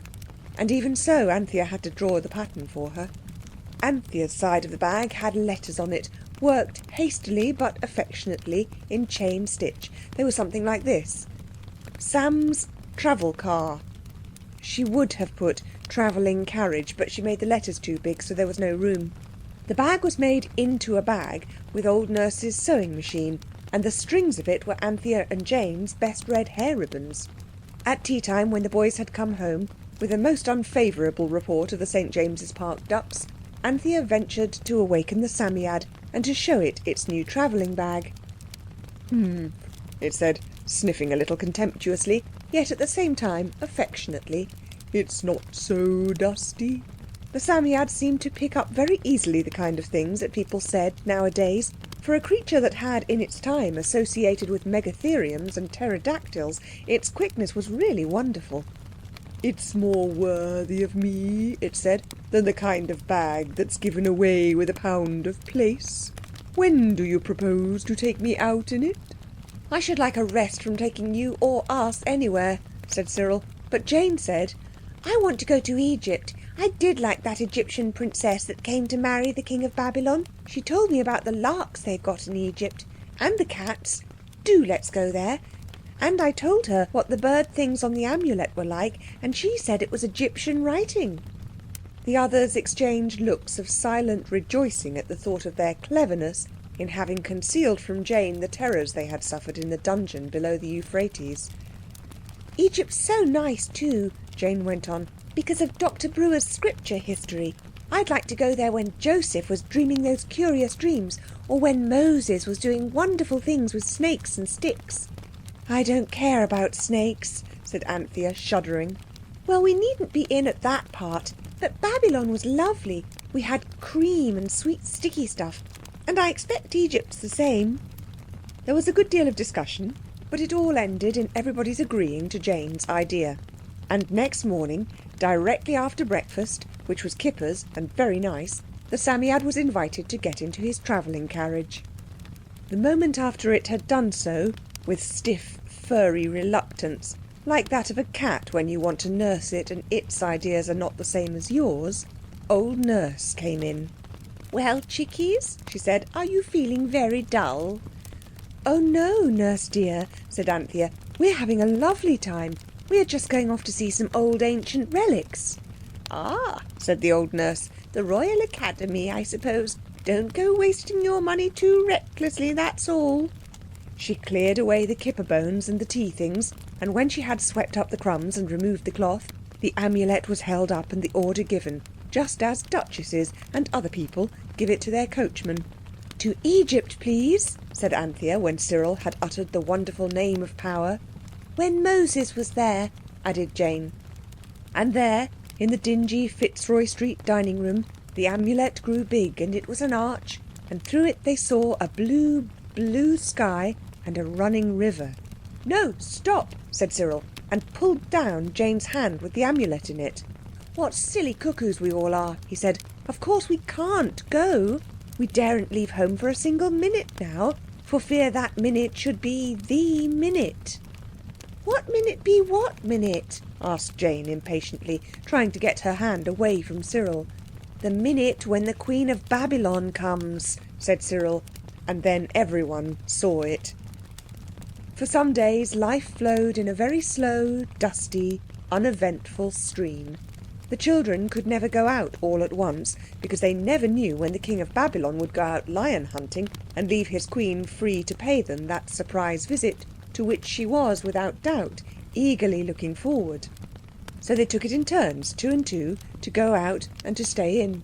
And even so, Anthea had to draw the pattern for her. Anthea's side of the bag had letters on it, worked hastily but affectionately in chain stitch. They were something like this: Sam's travel car. She would have put travelling carriage, but she made the letters too big, so there was no room. The bag was made into a bag with old Nurse's sewing machine, and the strings of it were Anthea and Jane's best red hair ribbons. At tea time, when the boys had come home with a most unfavourable report of the St James's Park ducks, Anthea ventured to awaken the Psammead and to show it its new travelling bag. It said, sniffing a little contemptuously, yet at the same time affectionately. It's not so dusty. The Psammead seemed to pick up very easily the kind of things that people said nowadays. For a creature that had in its time associated with megatheriums and pterodactyls, its quickness was really wonderful. It's more worthy of me, it said, than the kind of bag that's given away with a pound of plaice. When do you propose to take me out in it? I should like a rest from taking you or us anywhere, said Cyril. But Jane said, I want to go to Egypt. I did like that Egyptian princess that came to marry the king of Babylon. She told me about the larks they've got in Egypt. And the cats. Do let's go there. And I told her what the bird things on the amulet were like, and she said it was Egyptian writing. The others exchanged looks of silent rejoicing at the thought of their cleverness in having concealed from Jane the terrors they had suffered in the dungeon below the Euphrates. Egypt's so nice too, Jane went on, because of Dr. Brewer's scripture history. I'd like to go there when Joseph was dreaming those curious dreams, or when Moses was doing wonderful things with snakes and sticks. I don't care about snakes, said Anthea, shuddering. Well, we needn't be in at that part, but Babylon was lovely. We had cream and sweet sticky stuff, and I expect Egypt's the same. There was a good deal of discussion, but it all ended in everybody's agreeing to Jane's idea. And next morning, directly after breakfast, which was kippers and very nice, the Psammead was invited to get into his travelling carriage. The moment after it had done so, with stiff, furry reluctance, like that of a cat when you want to nurse it and its ideas are not the same as yours, old Nurse came in. Well, chickies, she said, are you feeling very dull? Oh no, Nurse dear, said Anthea. We're having a lovely time. We're just going off to see some old ancient relics. Ah, said the old Nurse, the Royal Academy, I suppose. Don't go wasting your money too recklessly, that's all. She cleared away the kipper bones and the tea things, and when she had swept up the crumbs and removed the cloth, the amulet was held up and the order given, just as duchesses and other people give it to their coachman. To Egypt, please, said Anthea when Cyril had uttered the wonderful name of power. When Moses was there, added Jane. And there, in the dingy Fitzroy Street dining room, the amulet grew big, and it was an arch, and through it they saw a blue, blue sky and a running river. No, stop, said Cyril, and pulled down Jane's hand with the amulet in it. What silly cuckoos we all are, he said. Of course we can't go. We daren't leave home for a single minute now, for fear that minute should be the minute. What minute be what minute? Asked Jane impatiently, trying to get her hand away from Cyril. The minute when the Queen of Babylon comes, said Cyril, and then everyone saw it. For some days life flowed in a very slow, dusty, uneventful stream. The children could never go out all at once, because they never knew when the King of Babylon would go out lion hunting and leave his queen free to pay them that surprise visit to which she was, without doubt, eagerly looking forward. So they took it in turns, 2 and 2, to go out and to stay in.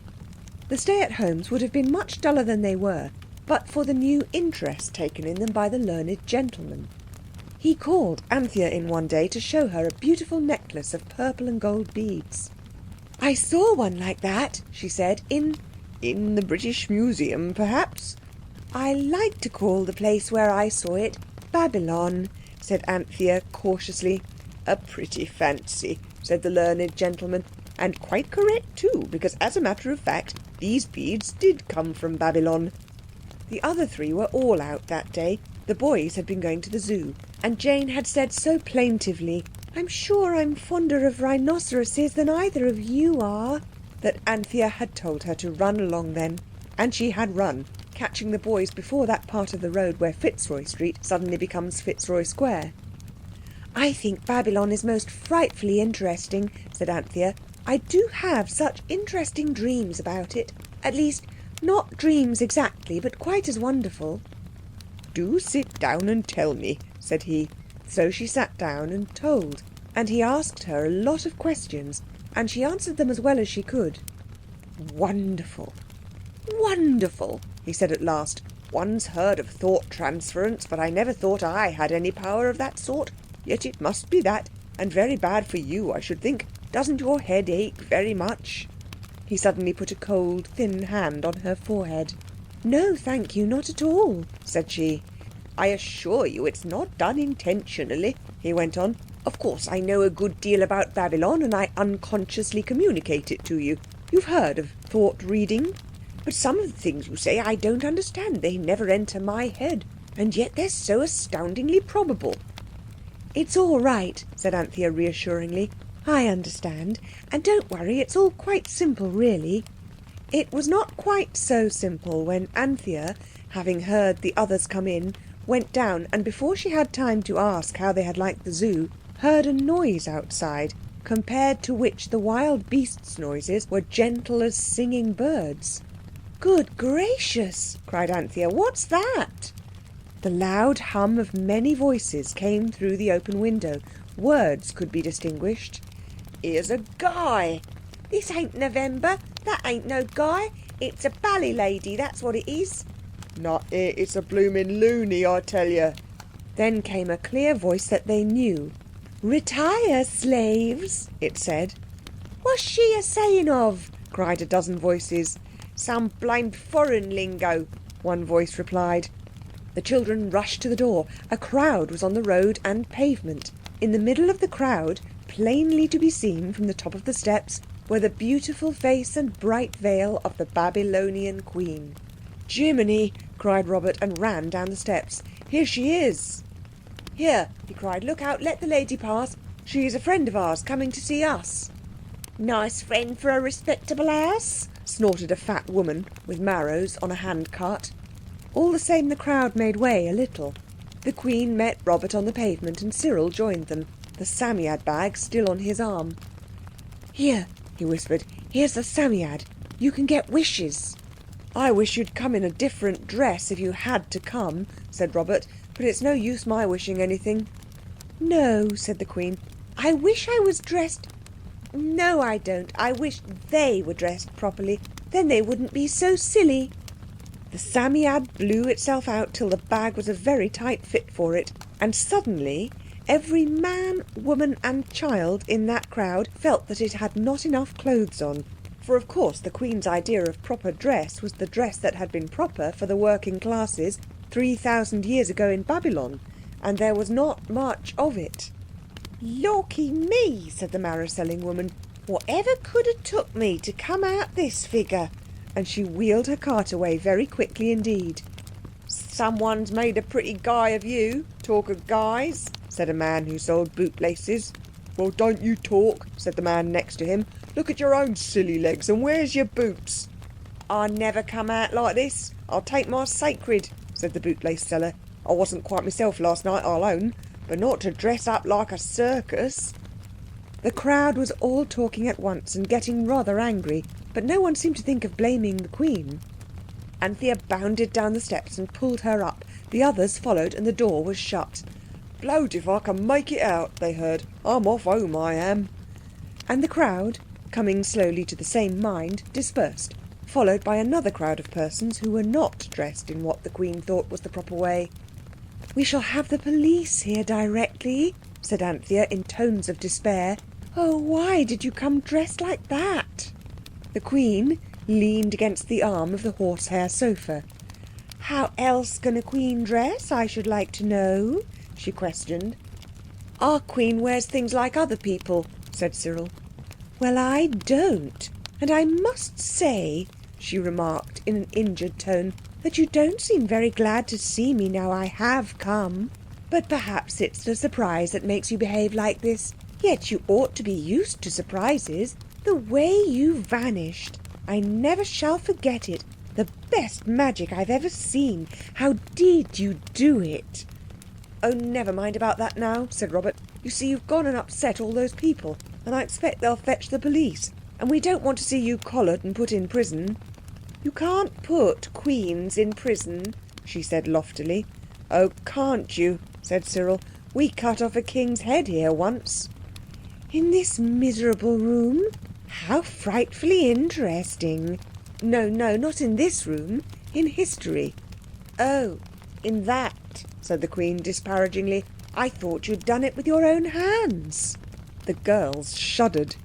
The stay-at-homes would have been much duller than they were, but for the new interest taken in them by the learned gentleman. He called Anthea in one day to show her a beautiful necklace of purple and gold beads. I saw one like that, she said, in the British Museum, perhaps? I like to call the place where I saw it Babylon, said Anthea cautiously. A pretty fancy, said the learned gentleman, and quite correct too, because as a matter of fact, these beads did come from Babylon. The other 3 were all out that day, The boys had been going to the zoo, and Jane had said so plaintively, "I'm sure I'm fonder of rhinoceroses than either of you are," that Anthea had told her to run along then. And she had run, catching the boys before that part of the road where Fitzroy Street suddenly becomes Fitzroy Square. "I think Babylon is most frightfully interesting," said Anthea. "I do have such interesting dreams about it. At least, not dreams exactly, but quite as wonderful." "Do sit down and tell me," said he. So she sat down and told, and he asked her a lot of questions, and she answered them as well as she could. "Wonderful, wonderful," he said at last. "One's heard of thought transference, but I never thought I had any power of that sort. Yet it must be that, and very bad for you, I should think. Doesn't your head ache very much?" He suddenly put a cold, thin hand on her forehead. "No, thank you, not at all," said she. "I assure you it's not done intentionally," he went on. "Of course, I know a good deal about Babylon, and I unconsciously communicate it to you. You've heard of thought reading? But some of the things you say I don't understand. They never enter my head, and yet they're so astoundingly probable." "It's all right," said Anthea reassuringly. "I understand. And don't worry, it's all quite simple, really." It was not quite so simple when Anthea, having heard the others come in, went down, and before she had time to ask how they had liked the zoo, heard a noise outside, compared to which the wild beasts' noises were gentle as singing birds. "Good gracious!" cried Anthea. "What's that?" The loud hum of many voices came through the open window. Words could be distinguished. "Here's a guy!" "This ain't November. That ain't no guy. It's a bally lady, that's what it is." "Not it, it's a bloomin' loony, I tell you." Then came a clear voice that they knew. "Retire, slaves," it said. "What's she a-saying of?" cried a dozen voices. "Some blamed foreign lingo," one voice replied. The children rushed to the door. A crowd was on the road and pavement. In the middle of the crowd, plainly to be seen from the top of the steps, were the beautiful face and bright veil of the Babylonian Queen. "Jiminy!" cried Robert, and ran down the steps. "Here she is!" "Here!" he cried. "Look out, let the lady pass. She's a friend of ours, coming to see us." "Nice friend for a respectable house," snorted a fat woman with marrows on a hand-cart. All the same, the crowd made way a little. The Queen met Robert on the pavement, and Cyril joined them, the Psammead bag still on his arm. "Here," he whispered, "here's the Psammead. You can get wishes." "I wish you'd come in a different dress if you had to come," said Robert, "but it's no use my wishing anything." "No," said the Queen. "I wish I was dressed... No, I don't. I wish they were dressed properly. Then they wouldn't be so silly." The Psammead blew itself out till the bag was a very tight fit for it, and suddenly every man, woman and child in that crowd felt that it had not enough clothes on. For of course the Queen's idea of proper dress was the dress that had been proper for the working classes 3,000 years ago in Babylon, and there was not much of it. "Lawky me," said the marrow-selling woman. "Whatever could have took me to come out this figure?" And she wheeled her cart away very quickly indeed. "Someone's made a pretty guy of you, talk of guys," said a man who sold bootlaces. "Well, don't you talk," said the man next to him. "Look at your own silly legs, and where's your boots?" "I never come out like this. I'll take my sacred," said the bootlace seller. "I wasn't quite myself last night, I'll own, but not to dress up like a circus." The crowd was all talking at once and getting rather angry, but no one seemed to think of blaming the Queen. Anthea bounded down the steps and pulled her up. The others followed, and the door was shut. "Blowed if I can make it out," they heard. "I'm off home, I am." And the crowd, coming slowly to the same mind, dispersed, followed by another crowd of persons who were not dressed in what the Queen thought was the proper way. "We shall have the police here directly," said Anthea in tones of despair. "Oh, why did you come dressed like that?" The Queen leaned against the arm of the horsehair sofa. "How else can a queen dress, I should like to know?" she questioned. "Our Queen wears things like other people," said Cyril. "Well, I don't. And I must say," she remarked in an injured tone, that you don't seem very glad to see me now I have come. But perhaps it's the surprise that makes you behave like this. Yet you ought to be used to surprises. The way you vanished. I never shall forget it. The best magic I've ever seen. How did you do it?" "Oh, never mind about that now," said Robert. "You see, you've gone and upset all those people, and I expect they'll fetch the police. And we don't want to see you collared and put in prison." "You can't put queens in prison," she said loftily. "Oh, can't you?" said Cyril. "We cut off a king's head here once." "In this miserable room? How frightfully interesting." No, not in this room. In history." "Oh, in that," said the Queen disparagingly. "I thought you'd done it with your own hands." The girls shuddered.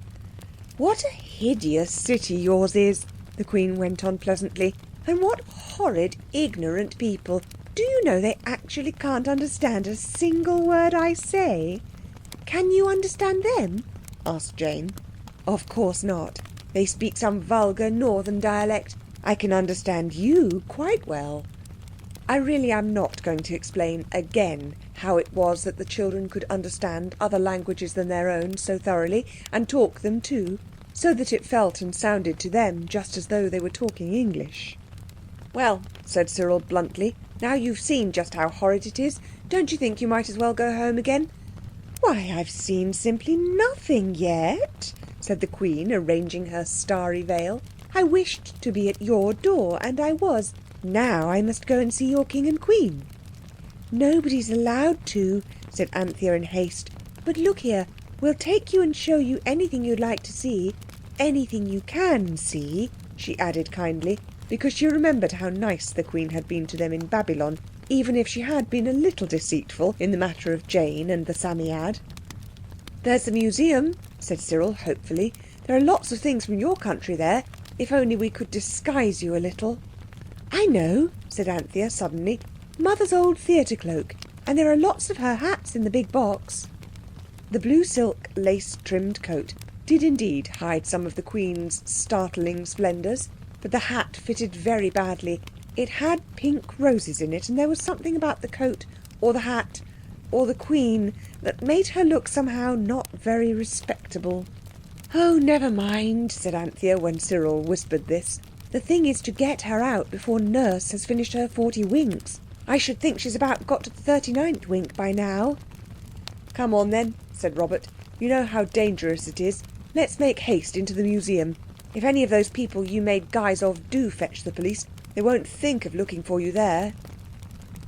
"What a hideous city yours is," the Queen went on pleasantly. "And what horrid, ignorant people. Do you know they actually can't understand a single word I say?" "Can you understand them?" asked Jane. "Of course not. They speak some vulgar northern dialect. I can understand you quite well." I really am not going to explain again how it was that the children could understand other languages than their own so thoroughly, and talk them too, so that it felt and sounded to them just as though they were talking English. "Well," said Cyril bluntly, "now you've seen just how horrid it is, don't you think you might as well go home again?" "Why, I've seen simply nothing yet," said the Queen, arranging her starry veil. "I wished to be at your door, and I was. Now I must go and see your King and Queen." "Nobody's allowed to," said Anthea in haste. "But look here, we'll take you and show you anything you'd like to see. Anything you can see," she added kindly, because she remembered how nice the Queen had been to them in Babylon, even if she had been a little deceitful in the matter of Jane and the Psammead. "There's the museum," said Cyril hopefully. "There are lots of things from your country there, if only we could disguise you a little." "I know," said Anthea suddenly. "Mother's old theatre cloak, and there are lots of her hats in the big box." The blue silk lace-trimmed coat did indeed hide some of the Queen's startling splendours, but the hat fitted very badly. It had pink roses in it, and there was something about the coat, or the hat, or the Queen, that made her look somehow not very respectable. "Oh, never mind," said Anthea when Cyril whispered this. "The thing is to get her out before Nurse has finished her 40 winks. I should think she's about got to the 39th wink by now." "Come on then," said Robert. "You know how dangerous it is. Let's make haste into the museum. If any of those people you made guys of do fetch the police, they won't think of looking for you there."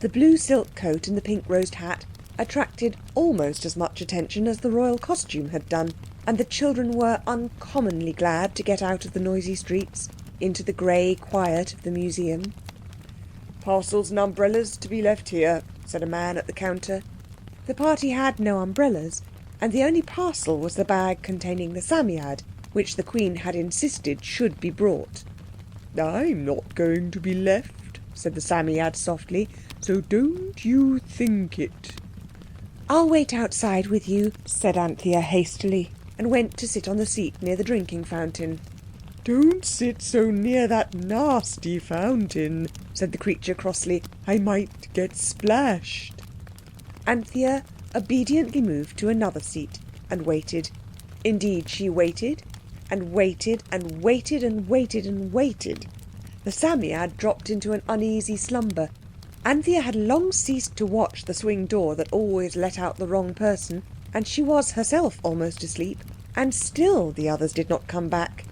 The blue silk coat and the pink rosed hat attracted almost as much attention as the royal costume had done, and the children were uncommonly glad to get out of the noisy streets into the grey quiet of the museum. "Parcels and umbrellas to be left here," said a man at the counter. The party had no umbrellas, and the only parcel was the bag containing the Psammead, which the Queen had insisted should be brought. "I'm not going to be left," said the Psammead softly, "so don't you think it." "I'll wait outside with you," said Anthea hastily, and went to sit on the seat near the drinking fountain. "Don't sit so near that nasty fountain," said the creature crossly. "I might get splashed." Anthea obediently moved to another seat and waited. Indeed, she waited and waited and waited and waited and waited. The Psammead dropped into an uneasy slumber. Anthea had long ceased to watch the swing door that always let out the wrong person, and she was herself almost asleep, and still the others did not come back.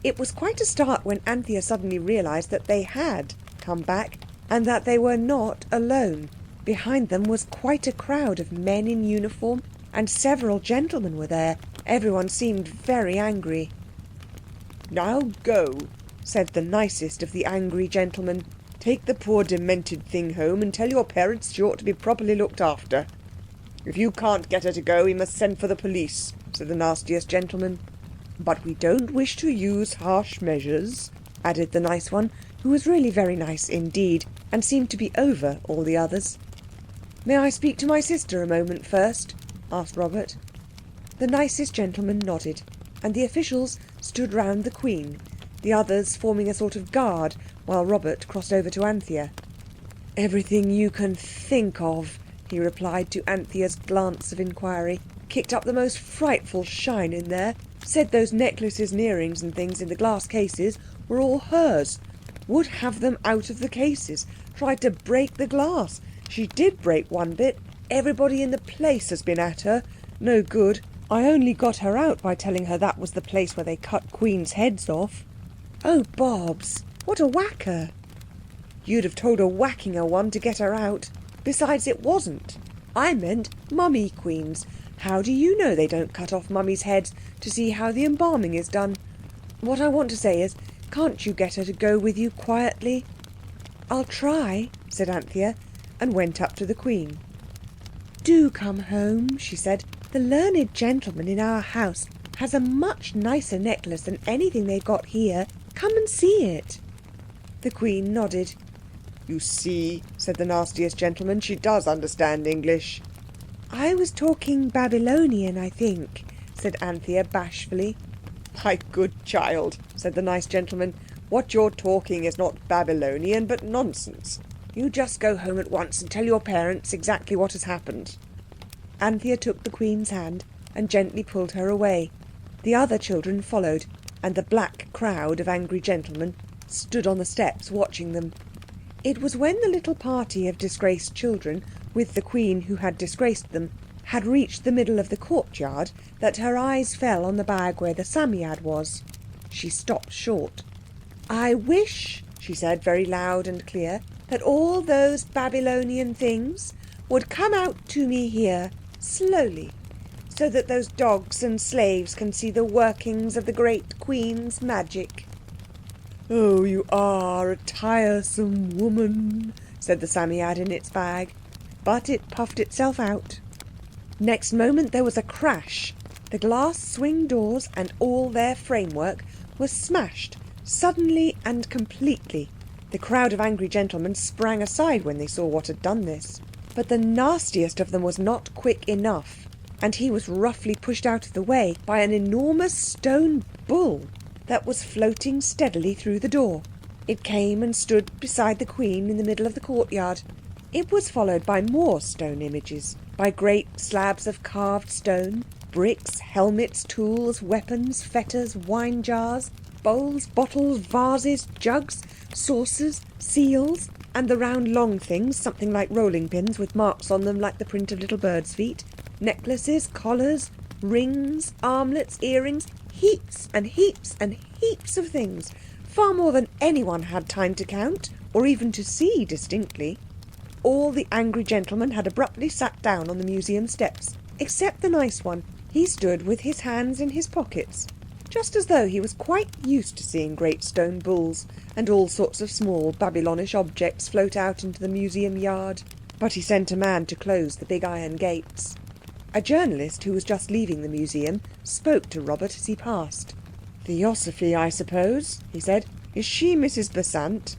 It was quite a start when Anthea suddenly realised that they had come back, and that they were not alone. Behind them was quite a crowd of men in uniform, and several gentlemen were there. Everyone seemed very angry. "Now go," said the nicest of the angry gentlemen. "Take the poor demented thing home and tell your parents she ought to be properly looked after." "If you can't get her to go, we must send for the police," said the nastiest gentleman. "But we don't wish to use harsh measures," added the nice one, who was really very nice indeed, and seemed to be over all the others. "May I speak to my sister a moment first?" asked Robert. The nicest gentleman nodded, and the officials stood round the Queen, the others forming a sort of guard, while Robert crossed over to Anthea. "Everything you can think of," he replied to Anthea's glance of inquiry. "Kicked up the most frightful shine in there. Said those necklaces and earrings and things in the glass cases were all hers. Would have them out of the cases. Tried to break the glass. She did break one bit. Everybody in the place has been at her. No good. I only got her out by telling her that was the place where they cut queens' heads off." "Oh, Bobs, what a whacker!" "You'd have told a whackinger one to get her out. Besides, it wasn't. I meant mummy queens. How do you know they don't cut off mummies' heads to see how the embalming is done? What I want to say is, can't you get her to go with you quietly?" "I'll try," said Anthea, and went up to the Queen. "Do come home," she said. "The learned gentleman in our house has a much nicer necklace than anything they've got here. Come and see it." The Queen nodded. "You see," said the nastiest gentleman, "she does understand English." "I was talking Babylonian, I think," said Anthea bashfully. "My good child," said the nice gentleman, "what you're talking is not Babylonian, but nonsense. You just go home at once and tell your parents exactly what has happened." Anthea took the Queen's hand and gently pulled her away. The other children followed, and the black crowd of angry gentlemen stood on the steps watching them. It was when the little party of disgraced children, with the Queen who had disgraced them, had reached the middle of the courtyard that her eyes fell on the bag where the Psammead was. She stopped short. "I wish," she said very loud and clear, "that all those Babylonian things would come out to me here, slowly, so that those dogs and slaves can see the workings of the great Queen's magic." "Oh, you are a tiresome woman," said the Psammead in its bag. But it puffed itself out. Next moment there was a crash. The glass swing doors and all their framework was smashed, suddenly and completely. The crowd of angry gentlemen sprang aside when they saw what had done this. But the nastiest of them was not quick enough, and he was roughly pushed out of the way by an enormous stone bull that was floating steadily through the door. It came and stood beside the Queen in the middle of the courtyard. It was followed by more stone images, by great slabs of carved stone, bricks, helmets, tools, weapons, fetters, wine jars, bowls, bottles, vases, jugs, saucers, seals, and the round long things, something like rolling pins with marks on them like the print of little birds' feet, necklaces, collars, rings, armlets, earrings, heaps and heaps and heaps of things, far more than anyone had time to count or even to see distinctly. All the angry gentlemen had abruptly sat down on the museum steps, except the nice one. He stood with his hands in his pockets, just as though he was quite used to seeing great stone bulls and all sorts of small Babylonish objects float out into the museum yard. But he sent a man to close the big iron gates. A journalist who was just leaving the museum spoke to Robert as he passed. "Theosophy, I suppose," he said. "Is she Mrs. Besant?"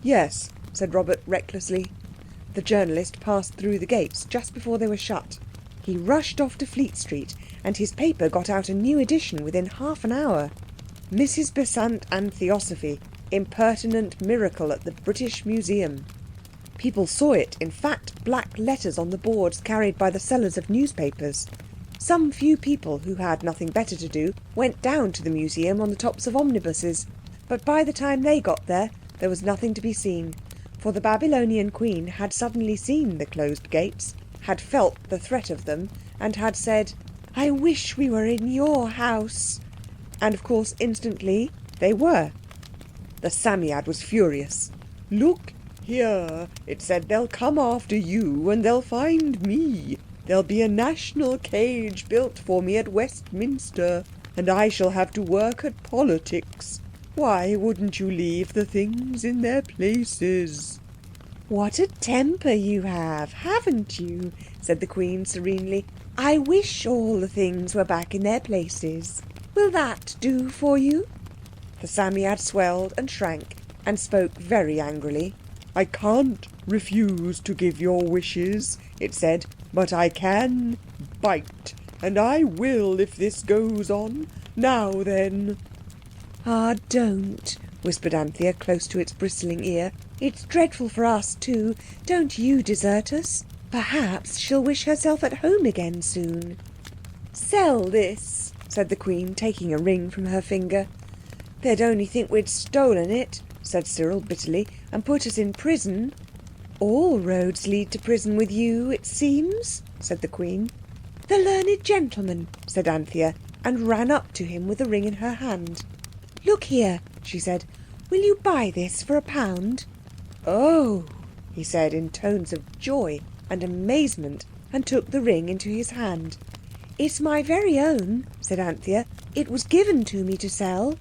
"Yes," said Robert recklessly. The journalist passed through the gates just before they were shut. He rushed off to Fleet Street, and his paper got out a new edition within half an hour. Mrs. Besant and Theosophy, impertinent miracle at the British Museum. People saw it in fat black letters on the boards carried by the sellers of newspapers. Some few people who had nothing better to do went down to the museum on the tops of omnibuses. But by the time they got there was nothing to be seen. For the Babylonian Queen had suddenly seen the closed gates, had felt the threat of them, and had said, "I wish we were in your house." And of course instantly they were. The Psammead was furious. "Look here," it said, "they'll come after you and they'll find me. There'll be a national cage built for me at Westminster, and I shall have to work at politics. Why wouldn't you leave the things in their places?" "What a temper you have, haven't you?" said the Queen serenely. "I wish all the things were back in their places. Will that do for you?" The Psammead swelled and shrank and spoke very angrily. "I can't refuse to give your wishes," it said, "but I can bite, and I will if this goes on. Now then." "Ah, don't," whispered Anthea close to its bristling ear. "It's dreadful for us too. Don't you desert us. Perhaps she'll wish herself at home again soon." "Sell this," said the Queen, taking a ring from her finger. "They'd only think we'd stolen it," said Cyril bitterly, "and put us in prison." "All roads lead to prison with you, it seems," said the Queen. "The learned gentleman," said Anthea, and ran up to him with the ring in her hand. "Look here," she said, "will you buy this for £1?" "Oh!" he said in tones of joy and amazement, and took the ring into his hand. "It's my very own," said Anthea. "It was given to me to sell."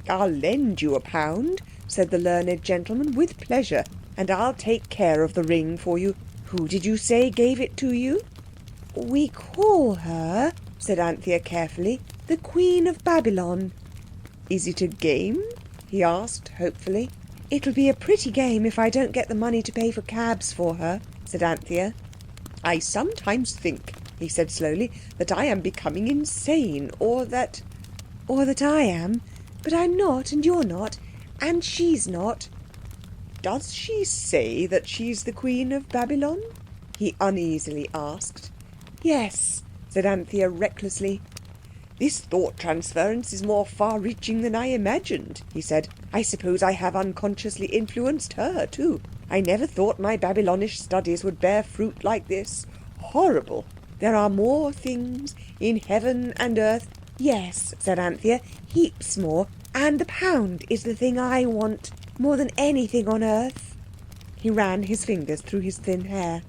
"I'll lend you £1," said the learned gentleman, "with pleasure, and I'll take care of the ring for you. Who did you say gave it to you?" "We call her," said Anthea carefully, "the Queen of Babylon." "Is it a game?" he asked hopefully. "It'll be a pretty game if I don't get the money to pay for cabs for her," said Anthea. "I sometimes think," he said slowly, "that I am becoming insane, or that I am. But I'm not, and you're not, and she's not." "Does she say that she's the Queen of Babylon?" he uneasily asked. "Yes," said Anthea recklessly. "This thought transference is more far-reaching than I imagined," he said. "I suppose I have unconsciously influenced her too. I never thought my Babylonish studies would bear fruit like this. Horrible! There are more things in heaven and earth—" "Yes," said Anthea, "heaps more. And the £1 is the thing I want more than anything on earth." He ran his fingers through his thin hair.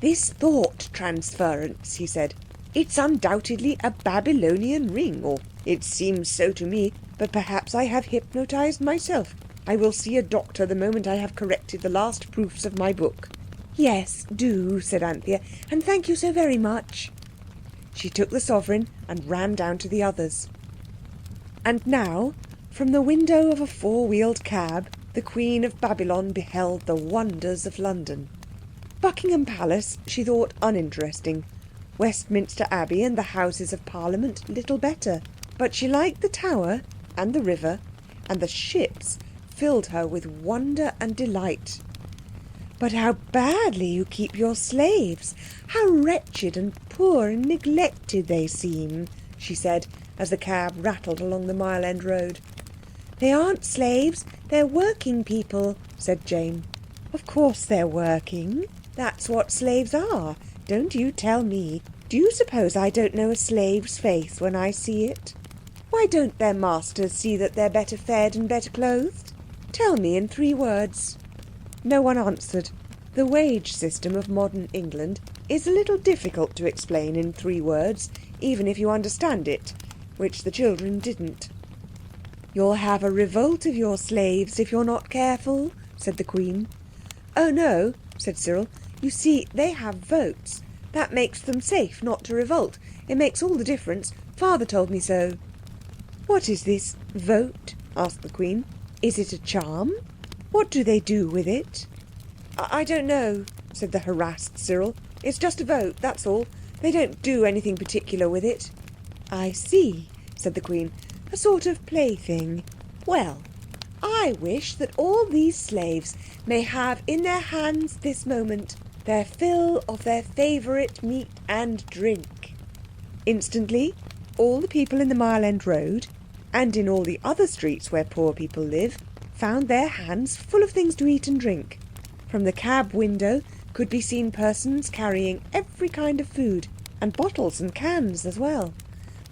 "This thought transference," he said, "it's undoubtedly a Babylonian ring, or it seems so to me, but perhaps I have hypnotised myself. I will see a doctor the moment I have corrected the last proofs of my book." "Yes, do," said Anthea, "and thank you so very much." She took the sovereign and ran down to the others. And now, from the window of a four-wheeled cab, the Queen of Babylon beheld the wonders of London. Buckingham Palace she thought uninteresting. Westminster Abbey and the Houses of Parliament little better. But she liked the Tower and the river, and the ships filled her with wonder and delight. "But how badly you keep your slaves! How wretched and poor and neglected they seem," she said, as the cab rattled along the Mile End Road. "They aren't slaves, they're working people," said Jane. "Of course they're working. That's what slaves are. Don't you tell me. Do you suppose I don't know a slave's face when I see it? Why don't their masters see that they're better fed and better clothed? Tell me in 3 words." No one answered. The wage system of modern England is a little difficult to explain in 3 words, even if you understand it, which the children didn't. "You'll have a revolt of your slaves if you're not careful," said the Queen. "Oh no," said Cyril. "You see, they have votes. That makes them safe not to revolt. It makes all the difference. Father told me so." "What is this vote?" asked the Queen. "Is it a charm? What do they do with it?" I don't know," said the harassed Cyril. "It's just a vote, that's all. They don't do anything particular with it." "I see," said the Queen. "A sort of plaything. Well, I wish that all these slaves may have in their hands this moment their fill of their favourite meat and drink." Instantly, all the people in the Mile End Road, and in all the other streets where poor people live, found their hands full of things to eat and drink. From the cab window could be seen persons carrying every kind of food, and bottles and cans as well.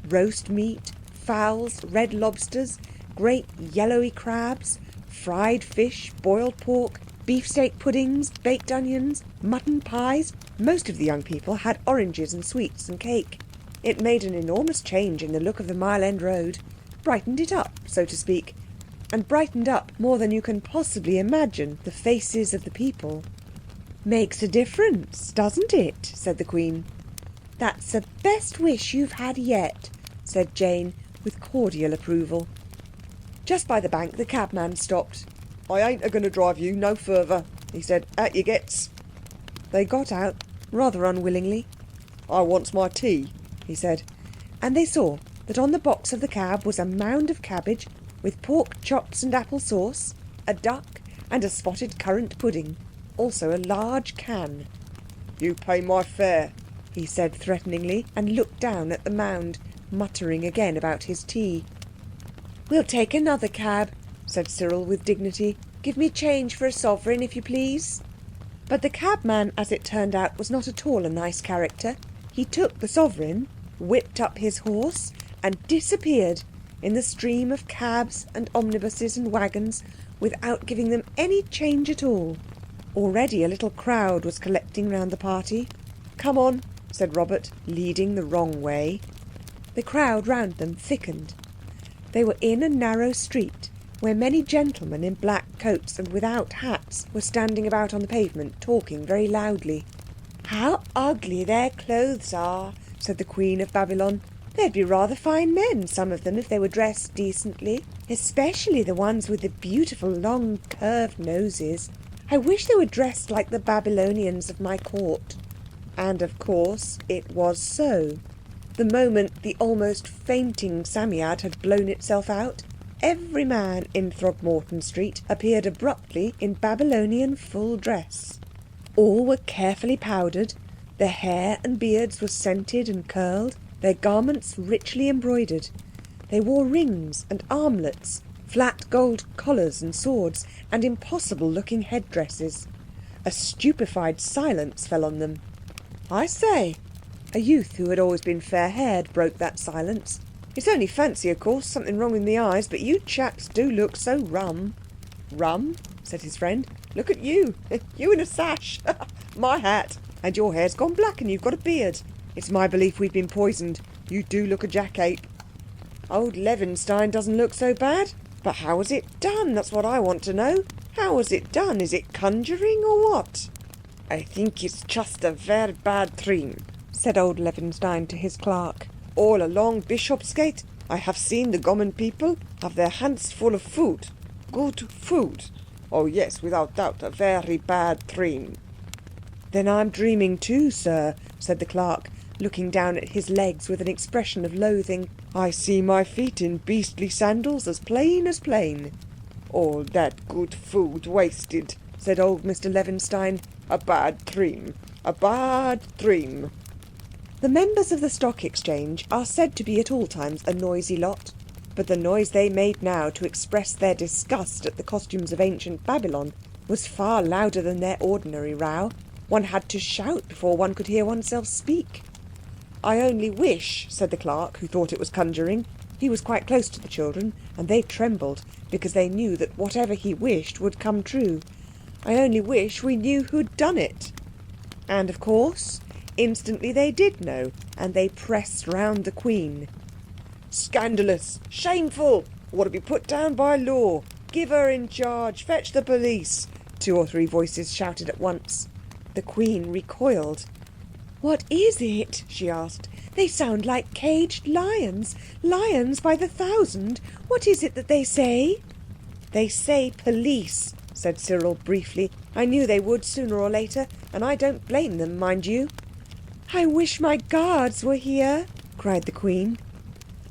Roast meat, fowls, red lobsters, great yellowy crabs, fried fish, boiled pork, beefsteak puddings, baked onions, mutton pies. Most of the young people had oranges and sweets and cake. It made an enormous change in the look of the Mile End Road. Brightened it up, so to speak. And brightened up more than you can possibly imagine the faces of the people. "Makes a difference, doesn't it?" said the Queen. "That's the best wish you've had yet," said Jane, with cordial approval. Just by the bank the cabman stopped. "I ain't a-going to drive you no further," he said. "Out you gets." They got out, rather unwillingly. "I wants my tea," he said. And they saw that on the box of the cab was a mound of cabbage, with pork chops and apple sauce, a duck and a spotted currant pudding, also a large can. "You pay my fare," he said threateningly, and looked down at the mound, muttering again about his tea. "We'll take another cab," said Cyril with dignity. "Give me change for a sovereign, if you please." But the cabman, as it turned out, was not at all a nice character. He took the sovereign, whipped up his horse, and disappeared in the stream of cabs and omnibuses and wagons without giving them any change at all. Already a little crowd was collecting round the party. "Come on," said Robert, leading the wrong way. The crowd round them thickened. They were in a narrow street where many gentlemen in black coats and without hats were standing about on the pavement, talking very loudly. "How ugly their clothes are," said the Queen of Babylon. "They'd be rather fine men, some of them, if they were dressed decently. Especially the ones with the beautiful long curved noses. I wish they were dressed like the Babylonians of my court." And of course it was so. The moment the almost fainting Psammead had blown itself out, every man in Throgmorton Street appeared abruptly in Babylonian full dress. All were carefully powdered, their hair and beards were scented and curled, their garments richly embroidered. They wore rings and armlets, flat gold collars and swords, and impossible-looking headdresses. A stupefied silence fell on them. "I say," a youth who had always been fair-haired broke that silence. "It's only fancy, of course, something wrong in the eyes, but you chaps do look so rum." "Rum?" said his friend. "Look at you. You in a sash. My hat. And your hair's gone black and you've got a beard. It's my belief we've been poisoned. You do look a jackape. Old Levinstein doesn't look so bad. But how was it done? That's what I want to know. How was it done? Is it conjuring or what?" "I think it's just a very bad dream," said old Levinstein to his clerk. "All along Bishopsgate I have seen the Goman people have their hands full of food. Good food. Oh yes, without doubt, a very bad dream." "Then I'm dreaming too, sir," said the clerk, looking down at his legs with an expression of loathing. "I see my feet in beastly sandals as plain as plain." "All that good food wasted," said old Mr. Levinstein. "A bad dream. A bad dream." The members of the Stock Exchange are said to be at all times a noisy lot, but the noise they made now to express their disgust at the costumes of ancient Babylon was far louder than their ordinary row. One had to shout before one could hear oneself speak. "I only wish," said the clerk, who thought it was conjuring. He was quite close to the children, and they trembled because they knew that whatever he wished would come true. "I only wish we knew who'd done it." And of course, instantly they did know, and they pressed round the Queen. "Scandalous! Shameful! Ought to be put down by law! Give her in charge! Fetch the police!" 2 or 3 voices shouted at once. The Queen recoiled. "What is it?" she asked. "They sound like caged lions. Lions by the thousand. What is it that they say?" "They say police," said Cyril briefly. "I knew they would sooner or later, and I don't blame them, mind you." "I wish my guards were here," cried the Queen.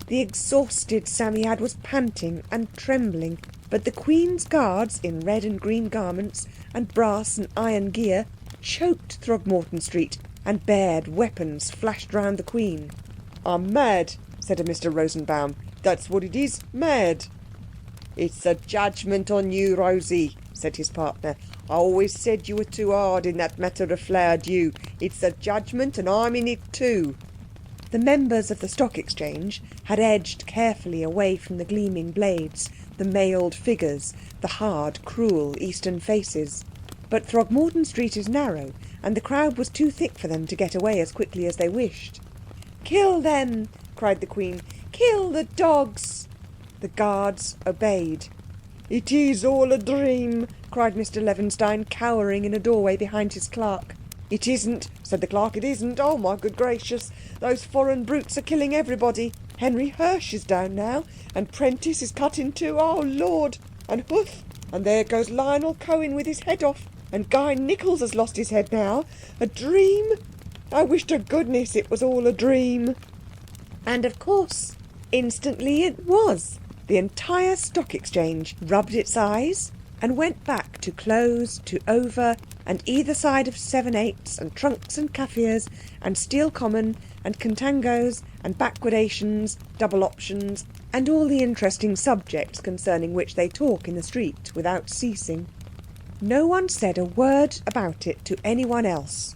The exhausted Psammead was panting and trembling, but the Queen's guards, in red and green garments and brass and iron gear, choked Throgmorton Street and bared weapons flashed round the Queen. "I'm mad," said a Mr. Rosenbaum. "That's what it is, mad." "It's a judgment on you, Rosie," said his partner. "I always said you were too hard in that matter of Flowerdew. It's a judgment and I'm in it too." The members of the Stock Exchange had edged carefully away from the gleaming blades, the mailed figures, the hard, cruel Eastern faces. But Throgmorton Street is narrow, and the crowd was too thick for them to get away as quickly as they wished. "Kill them!" cried the Queen. "Kill the dogs!" The guards obeyed. "It is all a dream," cried Mr. Levinstein, cowering in a doorway behind his clerk. "It isn't," said the clerk. "It isn't. Oh, my good gracious. Those foreign brutes are killing everybody. Henry Hirsch is down now, and Prentice is cut in two. Oh, Lord! And Hoof! And there goes Lionel Cohen with his head off. And Guy Nichols has lost his head now. A dream? I wish to goodness it was all a dream." And of course, instantly it was. The entire stock exchange rubbed its eyes and went back to close, to over, and either side of 7/8s and trunks and Kaffirs and steel common and contangos and backwadations, double options, and all the interesting subjects concerning which they talk in the street without ceasing. No one said a word about it to anyone else.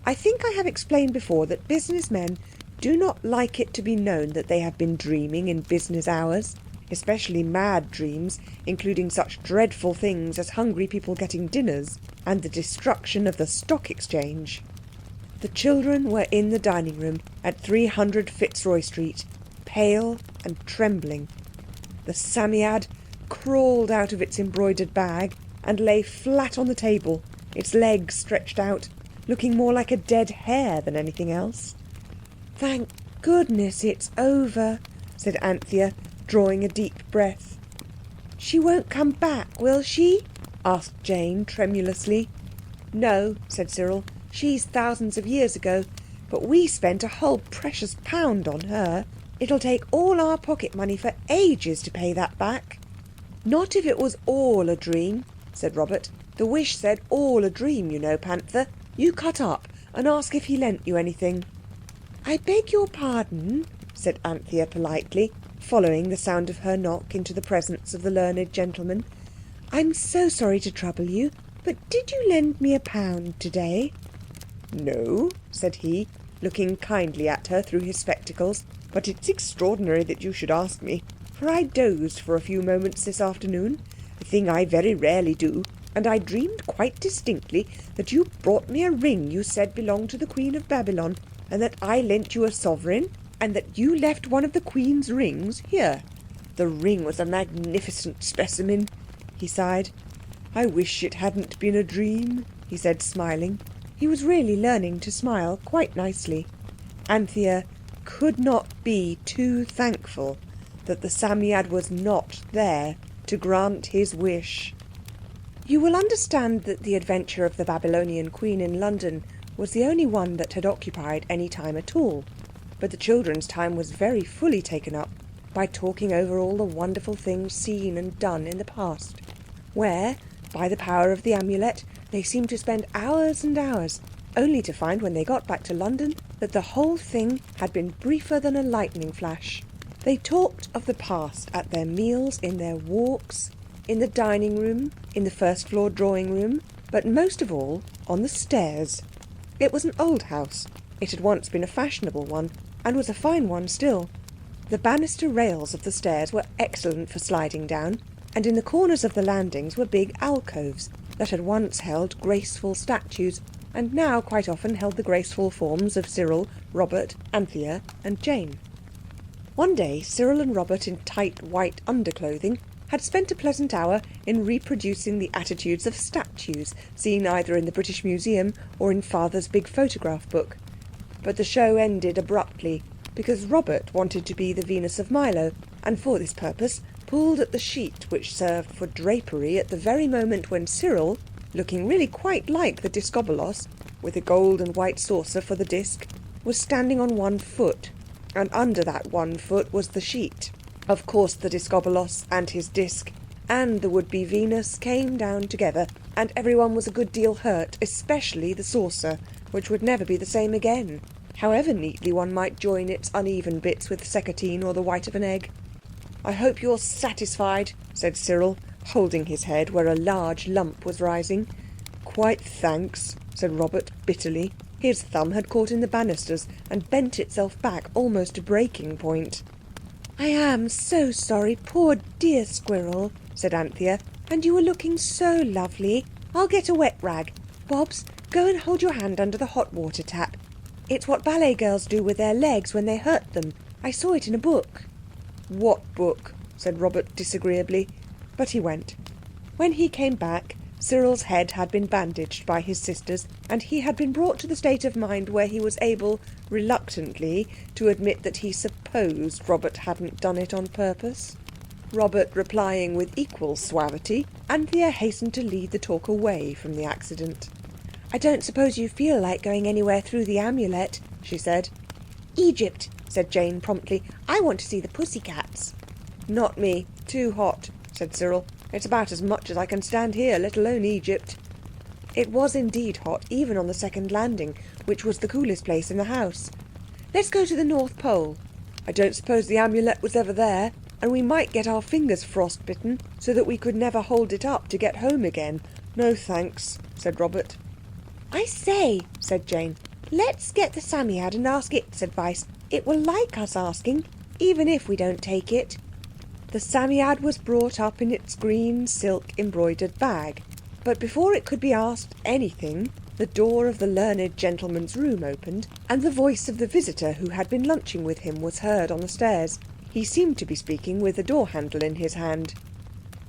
I think I have explained before that businessmen do not like it to be known that they have been dreaming in business hours, especially mad dreams, including such dreadful things as hungry people getting dinners and the destruction of the stock exchange. The children were in the dining room at 300 Fitzroy Street, pale and trembling. The Psammead crawled out of its embroidered bag and lay flat on the table, its legs stretched out, looking more like a dead hare than anything else. "Thank goodness it's over," said Anthea, drawing a deep breath. "She won't come back, will she?" asked Jane tremulously. "No," said Cyril, "she's thousands of years ago, but we spent a whole precious £1 on her. It'll take all our pocket money for ages to pay that back." "Not if it was all a dream," said Robert. "The wish said all a dream, you know, Panther. You cut up and ask if he lent you anything." "I beg your pardon," said Anthea politely, following the sound of her knock into the presence of the learned gentleman. "I'm so sorry to trouble you, but did you lend me £1 today?" "No," said he, looking kindly at her through his spectacles, "but it's extraordinary that you should ask me, for I dozed for a few moments this afternoon, a thing I very rarely do, and I dreamed quite distinctly that you brought me a ring you said belonged to the Queen of Babylon, and that I lent you a sovereign, and that you left one of the Queen's rings here. The ring was a magnificent specimen," he sighed. "I wish it hadn't been a dream," he said, smiling. He was really learning to smile quite nicely. Anthea could not be too thankful that the Psammead was not there to grant his wish. You will understand that the adventure of the Babylonian Queen in London was the only one that had occupied any time at all. But the children's time was very fully taken up by talking over all the wonderful things seen and done in the past, where, by the power of the Amulet, they seemed to spend hours and hours, only to find when they got back to London that the whole thing had been briefer than a lightning flash. They talked of the past at their meals, in their walks, in the dining room, in the first floor drawing room, but most of all on the stairs. It was an old house. It had once been a fashionable one, and was a fine one still. The banister rails of the stairs were excellent for sliding down, and in the corners of the landings were big alcoves that had once held graceful statues, and now quite often held the graceful forms of Cyril, Robert, Anthea and Jane. One day Cyril and Robert, in tight white underclothing, had spent a pleasant hour in reproducing the attitudes of statues seen either in the British Museum or in Father's big photograph book. But the show ended abruptly because Robert wanted to be the Venus of Milo, and for this purpose pulled at the sheet which served for drapery at the very moment when Cyril, looking really quite like the Discobolos, with a gold and white saucer for the disc, was standing on one foot, and under that one foot was the sheet. Of course the Discobolos and his disc and the would-be Venus came down together, and everyone was a good deal hurt, especially the saucer, which would never be the same again, however neatly one might join its uneven bits with seccotine or the white of an egg. "I hope you're satisfied," said Cyril, holding his head where a large lump was rising. "Quite, thanks," said Robert bitterly. His thumb had caught in the banisters and bent itself back almost to breaking point. "I am so sorry, poor dear squirrel," said Anthea, "and you were looking so lovely. I'll get a wet rag. Bobs, go and hold your hand under the hot water tap. It's what ballet girls do with their legs when they hurt them. I saw it in a book." "What book?" said Robert disagreeably. But he went. When he came back, Cyril's head had been bandaged by his sisters, and he had been brought to the state of mind where he was able, reluctantly, to admit that he supposed Robert hadn't done it on purpose. Robert replying with equal suavity, Anthea hastened to lead the talk away from the accident. "I don't suppose you feel like going anywhere through the Amulet," she said. "Egypt," said Jane promptly. "I want to see the pussycats." Not me. Too hot, said Cyril. It's about as much as I can stand here, let alone Egypt. It was indeed hot, even on the second landing, which was the coolest place in the house. Let's go to the North Pole. I don't suppose the amulet was ever there, and we might get our fingers frostbitten so that we could never hold it up to get home again. No thanks, said Robert. I say, said Jane, let's get the Psammead and ask its advice. It will like us asking, even if we don't take it. The Psammead was brought up in its green silk embroidered bag, but before it could be asked anything, the door of the learned gentleman's room opened, and the voice of the visitor who had been lunching with him was heard on the stairs. He seemed to be speaking with the door handle in his hand.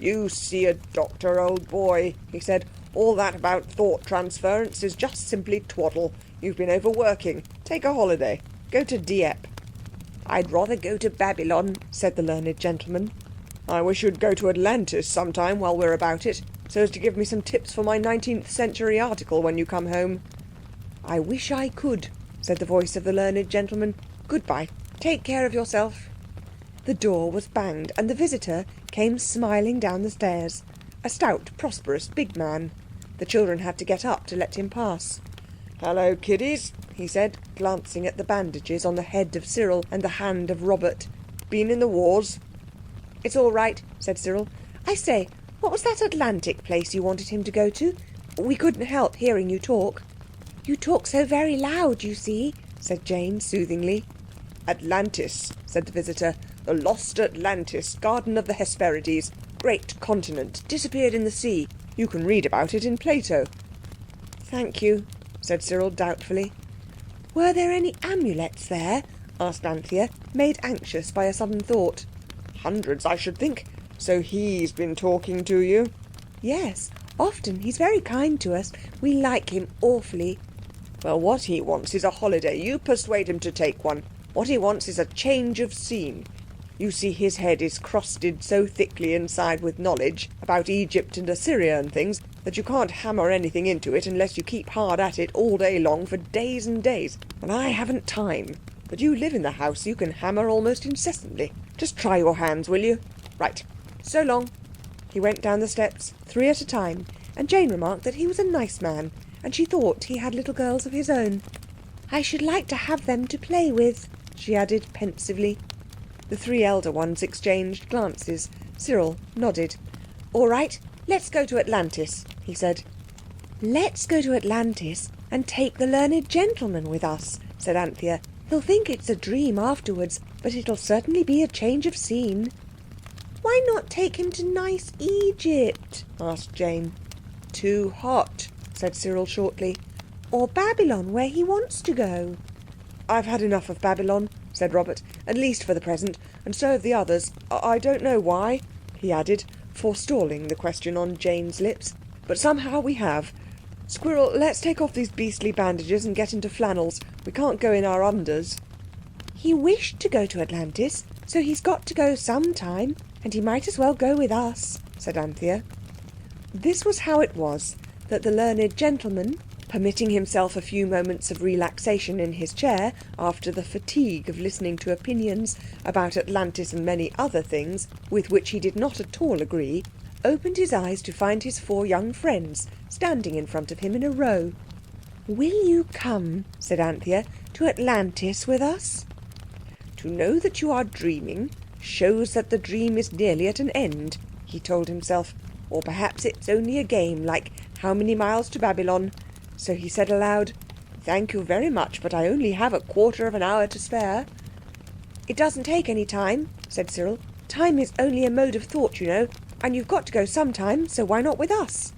You see a doctor, old boy, he said. All that about thought transference is just simply twaddle. You've been overworking. Take a holiday. Go to Dieppe. I'd rather go to Babylon, said the learned gentleman. I wish you'd go to Atlantis sometime while we're about it, so as to give me some tips for my 19th century article when you come home. I wish I could, said the voice of the learned gentleman. Goodbye. Take care of yourself. The door was banged, and the visitor came smiling down the stairs. A stout, prosperous, big man. The children had to get up to let him pass. Hello, kiddies, he said, glancing at the bandages on the head of Cyril and the hand of Robert. Been in the wars? It's all right, said Cyril. I say, what was that Atlantic place you wanted him to go to? We couldn't help hearing you talk. You talk so very loud, you see, said Jane soothingly. Atlantis, said the visitor. The lost Atlantis, garden of the Hesperides. Great continent, disappeared in the sea. You can read about it in Plato. Thank you, said Cyril doubtfully. Were there any amulets there? Asked Anthea, made anxious by a sudden thought. Hundreds, I should think. So he's been talking to you? Yes, often. He's very kind to us. We like him awfully. Well, what he wants is a holiday. You persuade him to take one. What he wants is a change of scene. You see, his head is crusted so thickly inside with knowledge about Egypt and Assyria and things that you can't hammer anything into it unless you keep hard at it all day long for days and days. And I haven't time. But you live in the house, you can hammer almost incessantly. Just try your hands, will you? Right. So long. He went down the steps, 3 at a time, and Jane remarked that he was a nice man, and she thought he had little girls of his own. I should like to have them to play with, she added pensively. The 3 elder ones exchanged glances. Cyril nodded. All right, let's go to Atlantis, he said. Let's go to Atlantis and take the learned gentleman with us, said Anthea. He'll think it's a dream afterwards, but it'll certainly be a change of scene. Why not take him to nice Egypt? Asked Jane. Too hot, said Cyril shortly. Or Babylon, where he wants to go. I've had enough of Babylon, said Robert, at least for the present, and so have the others. I don't know why, he added, forestalling the question on Jane's lips, but somehow we have. Squirrel, let's take off these beastly bandages and get into flannels. We can't go in our unders. He wished to go to Atlantis, so he's got to go sometime, and he might as well go with us, said Anthea. This was how it was that the learned gentleman, permitting himself a few moments of relaxation in his chair after the fatigue of listening to opinions about Atlantis and many other things with which he did not at all agree, opened his eyes to find his 4 young friends standing in front of him in a row. Will you come, said Anthea, to Atlantis with us? To know that you are dreaming shows that the dream is nearly at an end, he told himself. Or perhaps it's only a game, like how many miles to Babylon. So he said aloud, Thank you very much, but I only have a quarter of an hour to spare. It doesn't take any time, said Cyril. Time is only a mode of thought, you know, and you've got to go sometime, so why not with us?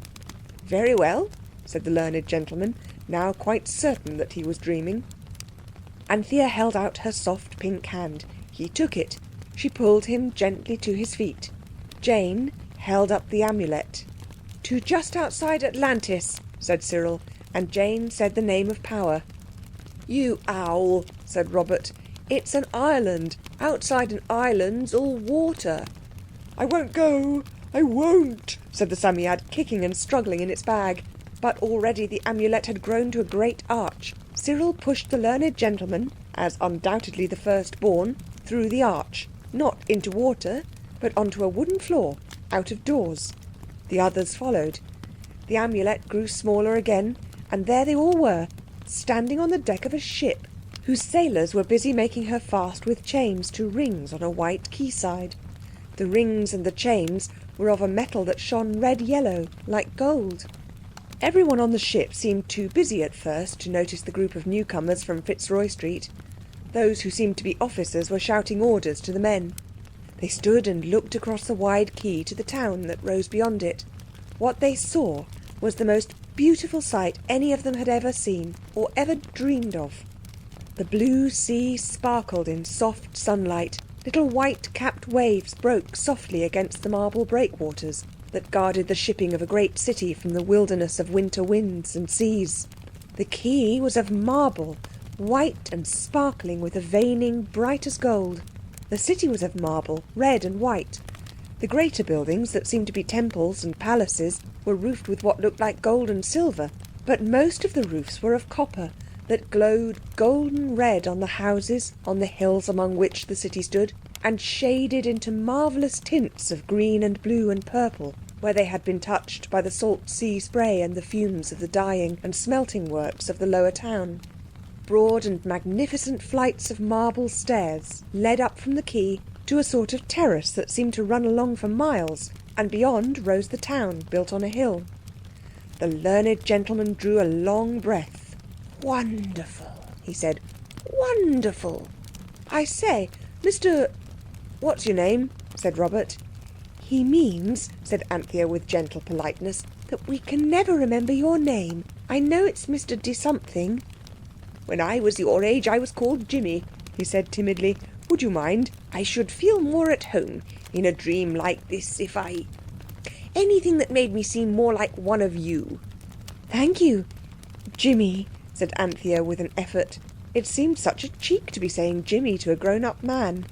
Very well, said the learned gentleman, now quite certain that he was dreaming. Anthea held out her soft pink hand. He took it. She pulled him gently to his feet. Jane held up the amulet. To just outside Atlantis, said Cyril, and Jane said the name of power. You owl, said Robert. It's an island. Outside an island's all water. I won't go. I won't, said the Psammead, kicking and struggling in its bag. But already the amulet had grown to a great arch. Cyril pushed the learned gentleman, as undoubtedly the firstborn, through the arch. Not into water, but onto a wooden floor, out of doors. The others followed. The amulet grew smaller again, and there they all were, standing on the deck of a ship, whose sailors were busy making her fast with chains to rings on a white quayside. The rings and the chains were of a metal that shone red-yellow, like gold. Everyone on the ship seemed too busy at first to notice the group of newcomers from Fitzroy Street. Those who seemed to be officers were shouting orders to the men. They stood and looked across the wide quay to the town that rose beyond it. What they saw was the most beautiful sight any of them had ever seen or ever dreamed of. The blue sea sparkled in soft sunlight. Little white-capped waves broke softly against the marble breakwaters that guarded the shipping of a great city from the wilderness of winter winds and seas. The quay was of marble, white and sparkling with a veining bright as gold. The city was of marble, red and white. The greater buildings, that seemed to be temples and palaces, were roofed with what looked like gold and silver, but most of the roofs were of copper, that glowed golden red on the houses on the hills among which the city stood, and shaded into marvellous tints of green and blue and purple, where they had been touched by the salt sea spray and the fumes of the dyeing and smelting works of the lower town. Broad and magnificent flights of marble stairs led up from the quay to a sort of terrace that seemed to run along for miles, and beyond rose the town, built on a hill. The learned gentleman drew a long breath. "Wonderful," he said. "Wonderful. I say, Mr. What's your name?" said Robert. "He means," said Anthea with gentle politeness, "that we can never remember your name. I know it's Mr. De-something." "When I was your age I was called Jimmy," he said timidly. "Would you mind? I should feel more at home in a dream like this if I... anything that made me seem more like one of you." "Thank you, Jimmy," said Anthea with an effort. It seemed such a cheek to be saying Jimmy to a grown-up man.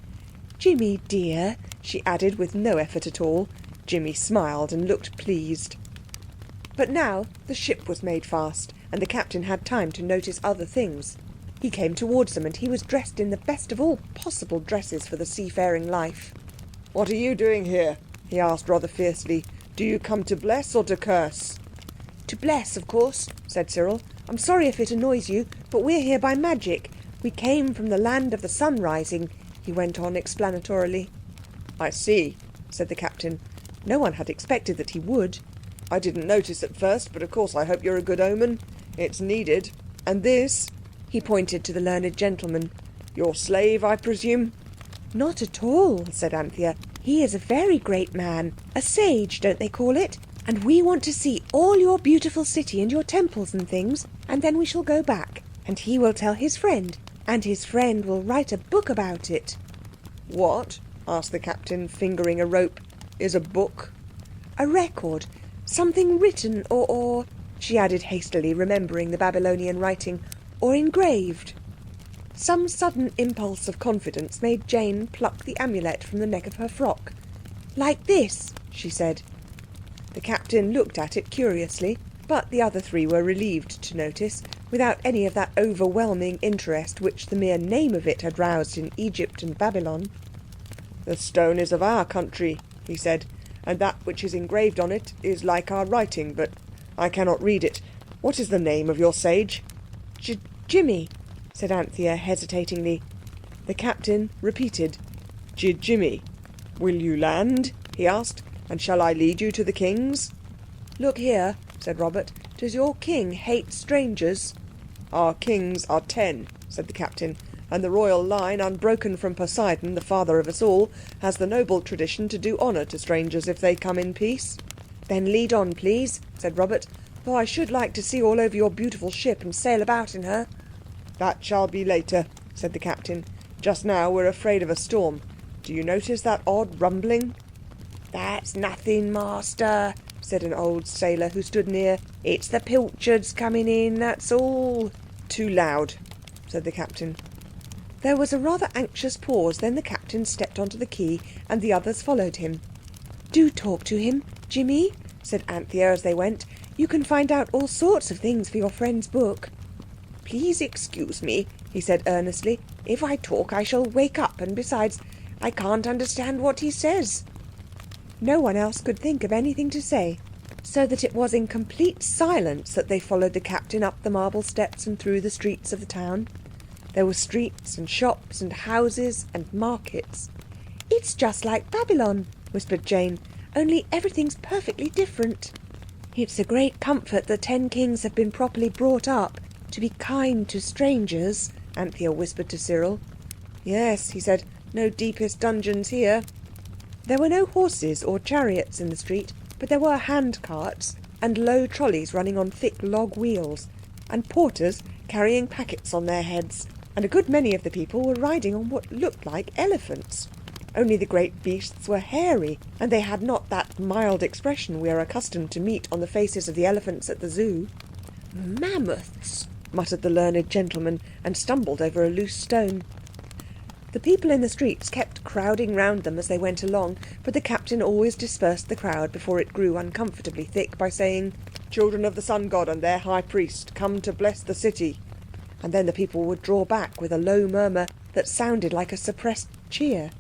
"Jimmy, dear," she added with no effort at all. Jimmy smiled and looked pleased. But now the ship was made fast, and the captain had time to notice other things. He came towards them, and he was dressed in the best of all possible dresses for the seafaring life. "What are you doing here?" he asked rather fiercely. "Do you come to bless or to curse?" "To bless, of course," said Cyril. "I'm sorry if it annoys you, but we're here by magic. We came from the land of the sun rising," he went on explanatorily. "I see," said the captain. No one had expected that he would. "I didn't notice at first, but of course I hope you're a good omen. It's needed. And this," he pointed to the learned gentleman, "your slave, I presume?" "Not at all," said Anthea. "He is a very great man. A sage, don't they call it? And we want to see all your beautiful city and your temples and things, and then we shall go back, and he will tell his friend, and his friend will write a book about it." "What?" asked the captain, fingering a rope. "Is a book?" "A record. Something written or," she added hastily, remembering the Babylonian writing, "or engraved." Some sudden impulse of confidence made Jane pluck the amulet from the neck of her frock. "Like this," she said. The captain looked at it curiously, but the other three were relieved to notice, without any of that overwhelming interest which the mere name of it had roused in Egypt and Babylon. "The stone is of our country," he said, "and that which is engraved on it is like our writing, but I cannot read it. What is the name of your sage?" Jimmy," said Anthea hesitatingly. The captain repeated, "Jimmy. Will you land?" he asked. "And shall I lead you to the kings?" "Look here," said Robert. "Does your king hate strangers?" "Our kings are 10, said the captain, "and the royal line, unbroken from Poseidon, the father of us all, has the noble tradition to do honour to strangers if they come in peace." "Then lead on, please," said Robert, "though I should like to see all over your beautiful ship and sail about in her." "That shall be later," said the captain. "Just now we're afraid of a storm. Do you notice that odd rumbling?" "That's nothing, master," said an old sailor who stood near. "It's the pilchards coming in, that's all." "Too loud," said the captain. There was a rather anxious pause, then the captain stepped onto the quay and the others followed him. "Do talk to him, Jimmy," said Anthea as they went. "You can find out all sorts of things for your friend's book." "Please excuse me," he said earnestly. "If I talk I shall wake up, and besides, I can't understand what he says." No one else could think of anything to say, so that it was in complete silence that they followed the captain up the marble steps and through the streets of the town. There were streets and shops and houses and markets. "It's just like Babylon," whispered Jane, "only everything's perfectly different." "It's a great comfort the 10 kings have been properly brought up to be kind to strangers," Anthea whispered to Cyril. "Yes," he said, "no deepest dungeons here." There were no horses or chariots in the street, but there were hand carts and low trolleys running on thick log wheels, and porters carrying packets on their heads, and a good many of the people were riding on what looked like elephants. Only the great beasts were hairy, and they had not that mild expression we are accustomed to meet on the faces of the elephants at the zoo. "Mammoths," muttered the learned gentleman, and stumbled over a loose stone. The people in the streets kept crowding round them as they went along, but the captain always dispersed the crowd before it grew uncomfortably thick by saying, "Children of the sun god and their high priest, come to bless the city." And then the people would draw back with a low murmur that sounded like a suppressed cheer.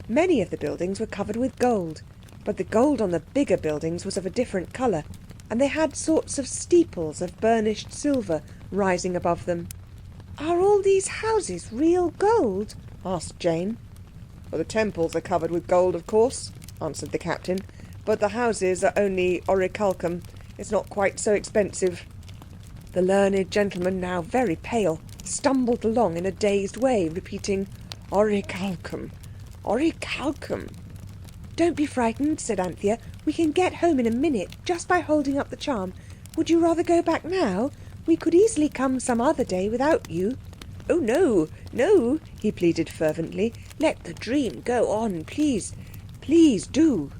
Many of the buildings were covered with gold, but the gold on the bigger buildings was of a different colour, and they had sorts of steeples of burnished silver rising above them. "Are all these houses real gold?" asked Jane. "Well, the temples are covered with gold, of course," answered the captain, "but the houses are only orichalcum. It's not quite so expensive." The learned gentleman, now very pale, stumbled along in a dazed way, repeating, "Orichalcum, orichalcum." "Don't be frightened," said Anthea. "We can get home in a minute just by holding up the charm. Would you rather go back now? We could easily come some other day without you." "Oh, no, no," he pleaded fervently. "Let the dream go on, please. Please do."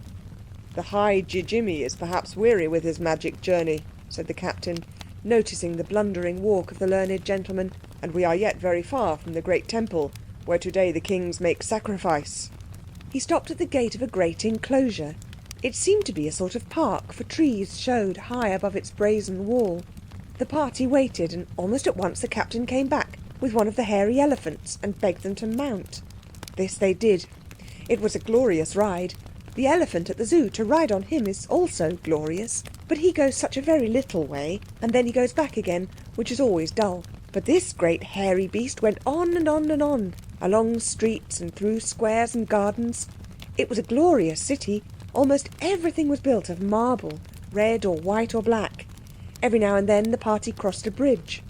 "The High Jijimmy is perhaps weary with his magic journey," said the captain, noticing the blundering walk of the learned gentleman, "and we are yet very far from the great temple, where today the kings make sacrifice." He stopped at the gate of a great enclosure. It seemed to be a sort of park, for trees showed high above its brazen wall. The party waited, and almost at once the captain came back with one of the hairy elephants and begged them to mount. This they did. It was a glorious ride. The elephant at the zoo, to ride on him is also glorious, but he goes such a very little way, and then he goes back again, which is always dull. But this great hairy beast went on and on and on, along streets and through squares and gardens. It was a glorious city. Almost everything was built of marble, red or white or black. Every now and then the party crossed a bridge.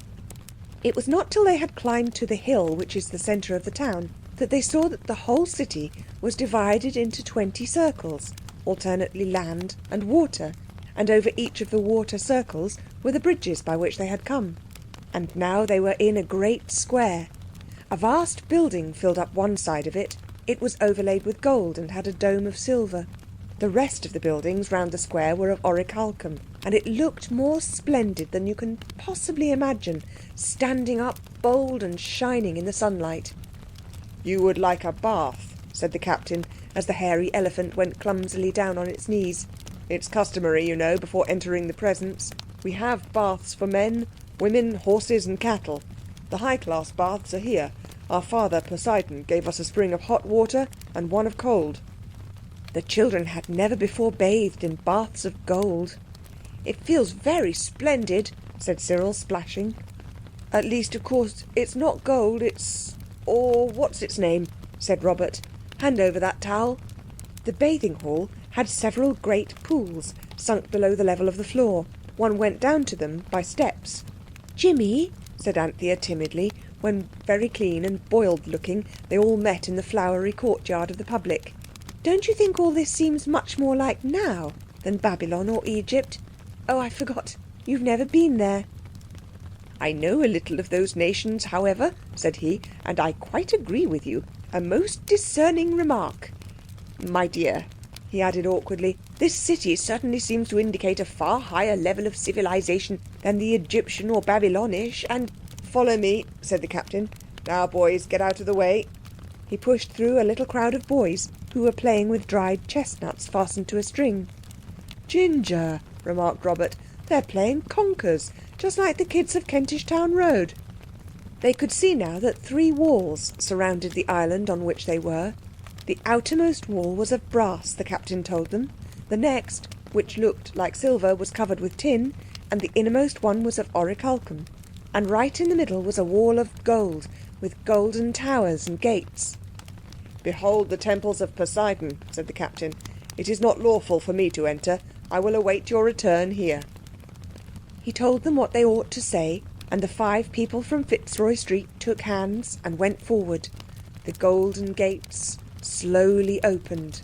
It was not till they had climbed to the hill, which is the centre of the town, that they saw that the whole city was divided into 20 circles, alternately land and water, and over each of the water circles were the bridges by which they had come. And now they were in a great square. A vast building filled up one side of it. It was overlaid with gold and had a dome of silver. The rest of the buildings round the square were of orichalcum, and it looked more splendid than you can possibly imagine, standing up bold and shining in the sunlight. "You would like a bath," said the captain, as the hairy elephant went clumsily down on its knees. "It's customary, you know, before entering the presence. We have baths for men, women, horses and cattle. The high-class baths are here. Our father, Poseidon, gave us a spring of hot water and one of cold." The children had never before bathed in baths of gold. "It feels very splendid," said Cyril, splashing. "At least, of course, it's not gold, it's... or what's its name?" said Robert. "Hand over that towel." The bathing hall had several great pools, sunk below the level of the floor. One went down to them by steps. "Jimmy," said Anthea timidly, when, very clean and boiled looking, they all met in the flowery courtyard of the public, "don't you think all this seems much more like now than Babylon or Egypt? Oh, I forgot. You've never been there." "I know a little of those nations, however," said he, "and I quite agree with you. A most discerning remark. My dear," he added awkwardly, "this city certainly seems to indicate a far higher level of civilization than the Egyptian or Babylonish, and—" "Follow me," said the captain. "Now, boys, get out of the way." He pushed through a little crowd of boys who were playing with dried chestnuts fastened to a string. "Ginger," remarked Robert, "they're playing conkers, just like the kids of Kentish Town Road." They could see now that 3 walls surrounded the island on which they were. The outermost wall was of brass, the captain told them. The next, which looked like silver, was covered with tin, and the innermost one was of orichalcum. And right in the middle was a wall of gold, with golden towers and gates. "Behold the temples of Poseidon," said the captain. "It is not lawful for me to enter. I will await your return here." He told them what they ought to say, and the 5 people from Fitzroy Street took hands and went forward. The golden gates slowly opened.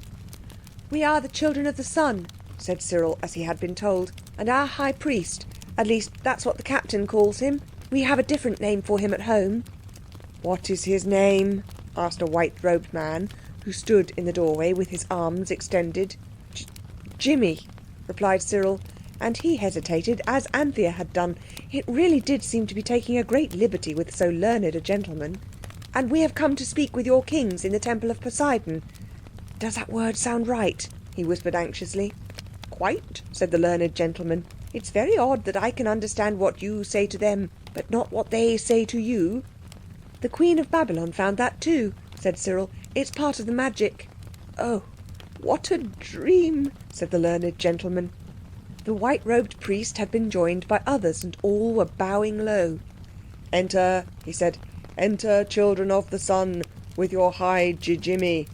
"We are the children of the sun," said Cyril, as he had been told, "and our high priest, at least that's what the captain calls him. We have a different name for him at home." "What is his name?" asked a white-robed man, who stood in the doorway with his arms extended. "Jimmy," replied Cyril, and he hesitated, as Anthea had done. It really did seem to be taking a great liberty with so learned a gentleman. "And we have come to speak with your kings in the Temple of Poseidon. Does that word sound right?" he whispered anxiously. "Quite," said the learned gentleman. "It's very odd that I can understand what you say to them, but not what they say to you." "The Queen of Babylon found that too," said Cyril. "It's part of the magic." "Oh, what a dream," said the learned gentleman. The white-robed priest had been joined by others, and all were bowing low. "Enter," he said. "Enter, children of the sun, with your high Jimmy."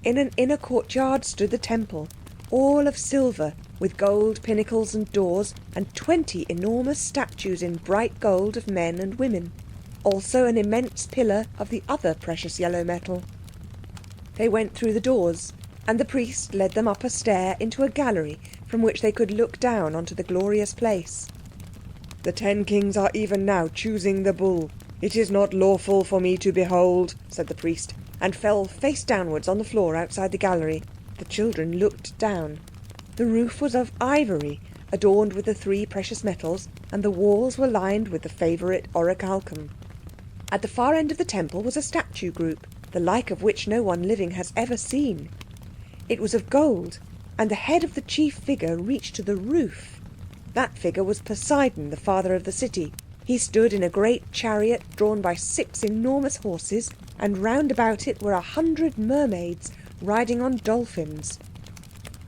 In an inner courtyard stood the temple, all of silver, with gold pinnacles and doors, and 20 enormous statues in bright gold of men and women. Also an immense pillar of the other precious yellow metal. They went through the doors, and the priest led them up a stair into a gallery from which they could look down onto the glorious place. "The 10 kings are even now choosing the bull. It is not lawful for me to behold," said the priest, and fell face downwards on the floor outside the gallery. The children looked down. The roof was of ivory, adorned with the 3 precious metals, and the walls were lined with the favourite orichalcum. At the far end of the temple was a statue group, the like of which no one living has ever seen. It was of gold, and the head of the chief figure reached to the roof. That figure was Poseidon, the father of the city. He stood in a great chariot drawn by 6 enormous horses, and round about it were 100 mermaids riding on dolphins.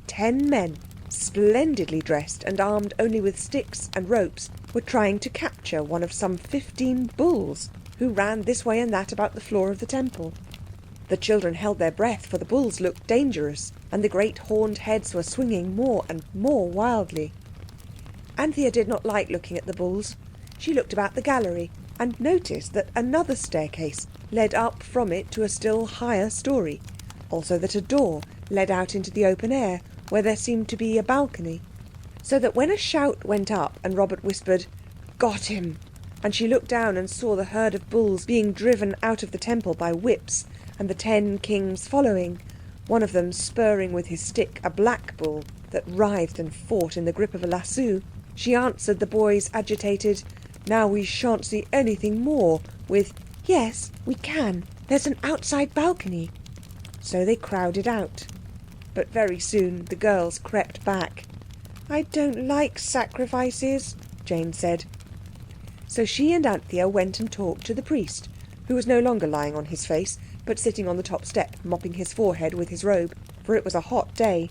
10 men, splendidly dressed and armed only with sticks and ropes, were trying to capture one of some 15 bulls, who ran this way and that about the floor of the temple. The children held their breath, for the bulls looked dangerous, and the great horned heads were swinging more and more wildly. Anthea did not like looking at the bulls. She looked about the gallery and noticed that another staircase led up from it to a still higher story. Also that a door led out into the open air, where there seemed to be a balcony. So that when a shout went up and Robert whispered, "Got him!" and she looked down and saw the herd of bulls being driven out of the temple by whips, and the 10 kings following, one of them spurring with his stick a black bull that writhed and fought in the grip of a lasso, she answered the boys' agitated, "Now we shan't see anything more," with, "Yes, we can. There's an outside balcony." So they crowded out. But very soon the girls crept back. "I don't like sacrifices," Jane said. So she and Anthea went and talked to the priest, who was no longer lying on his face, but sitting on the top step, mopping his forehead with his robe, for it was a hot day.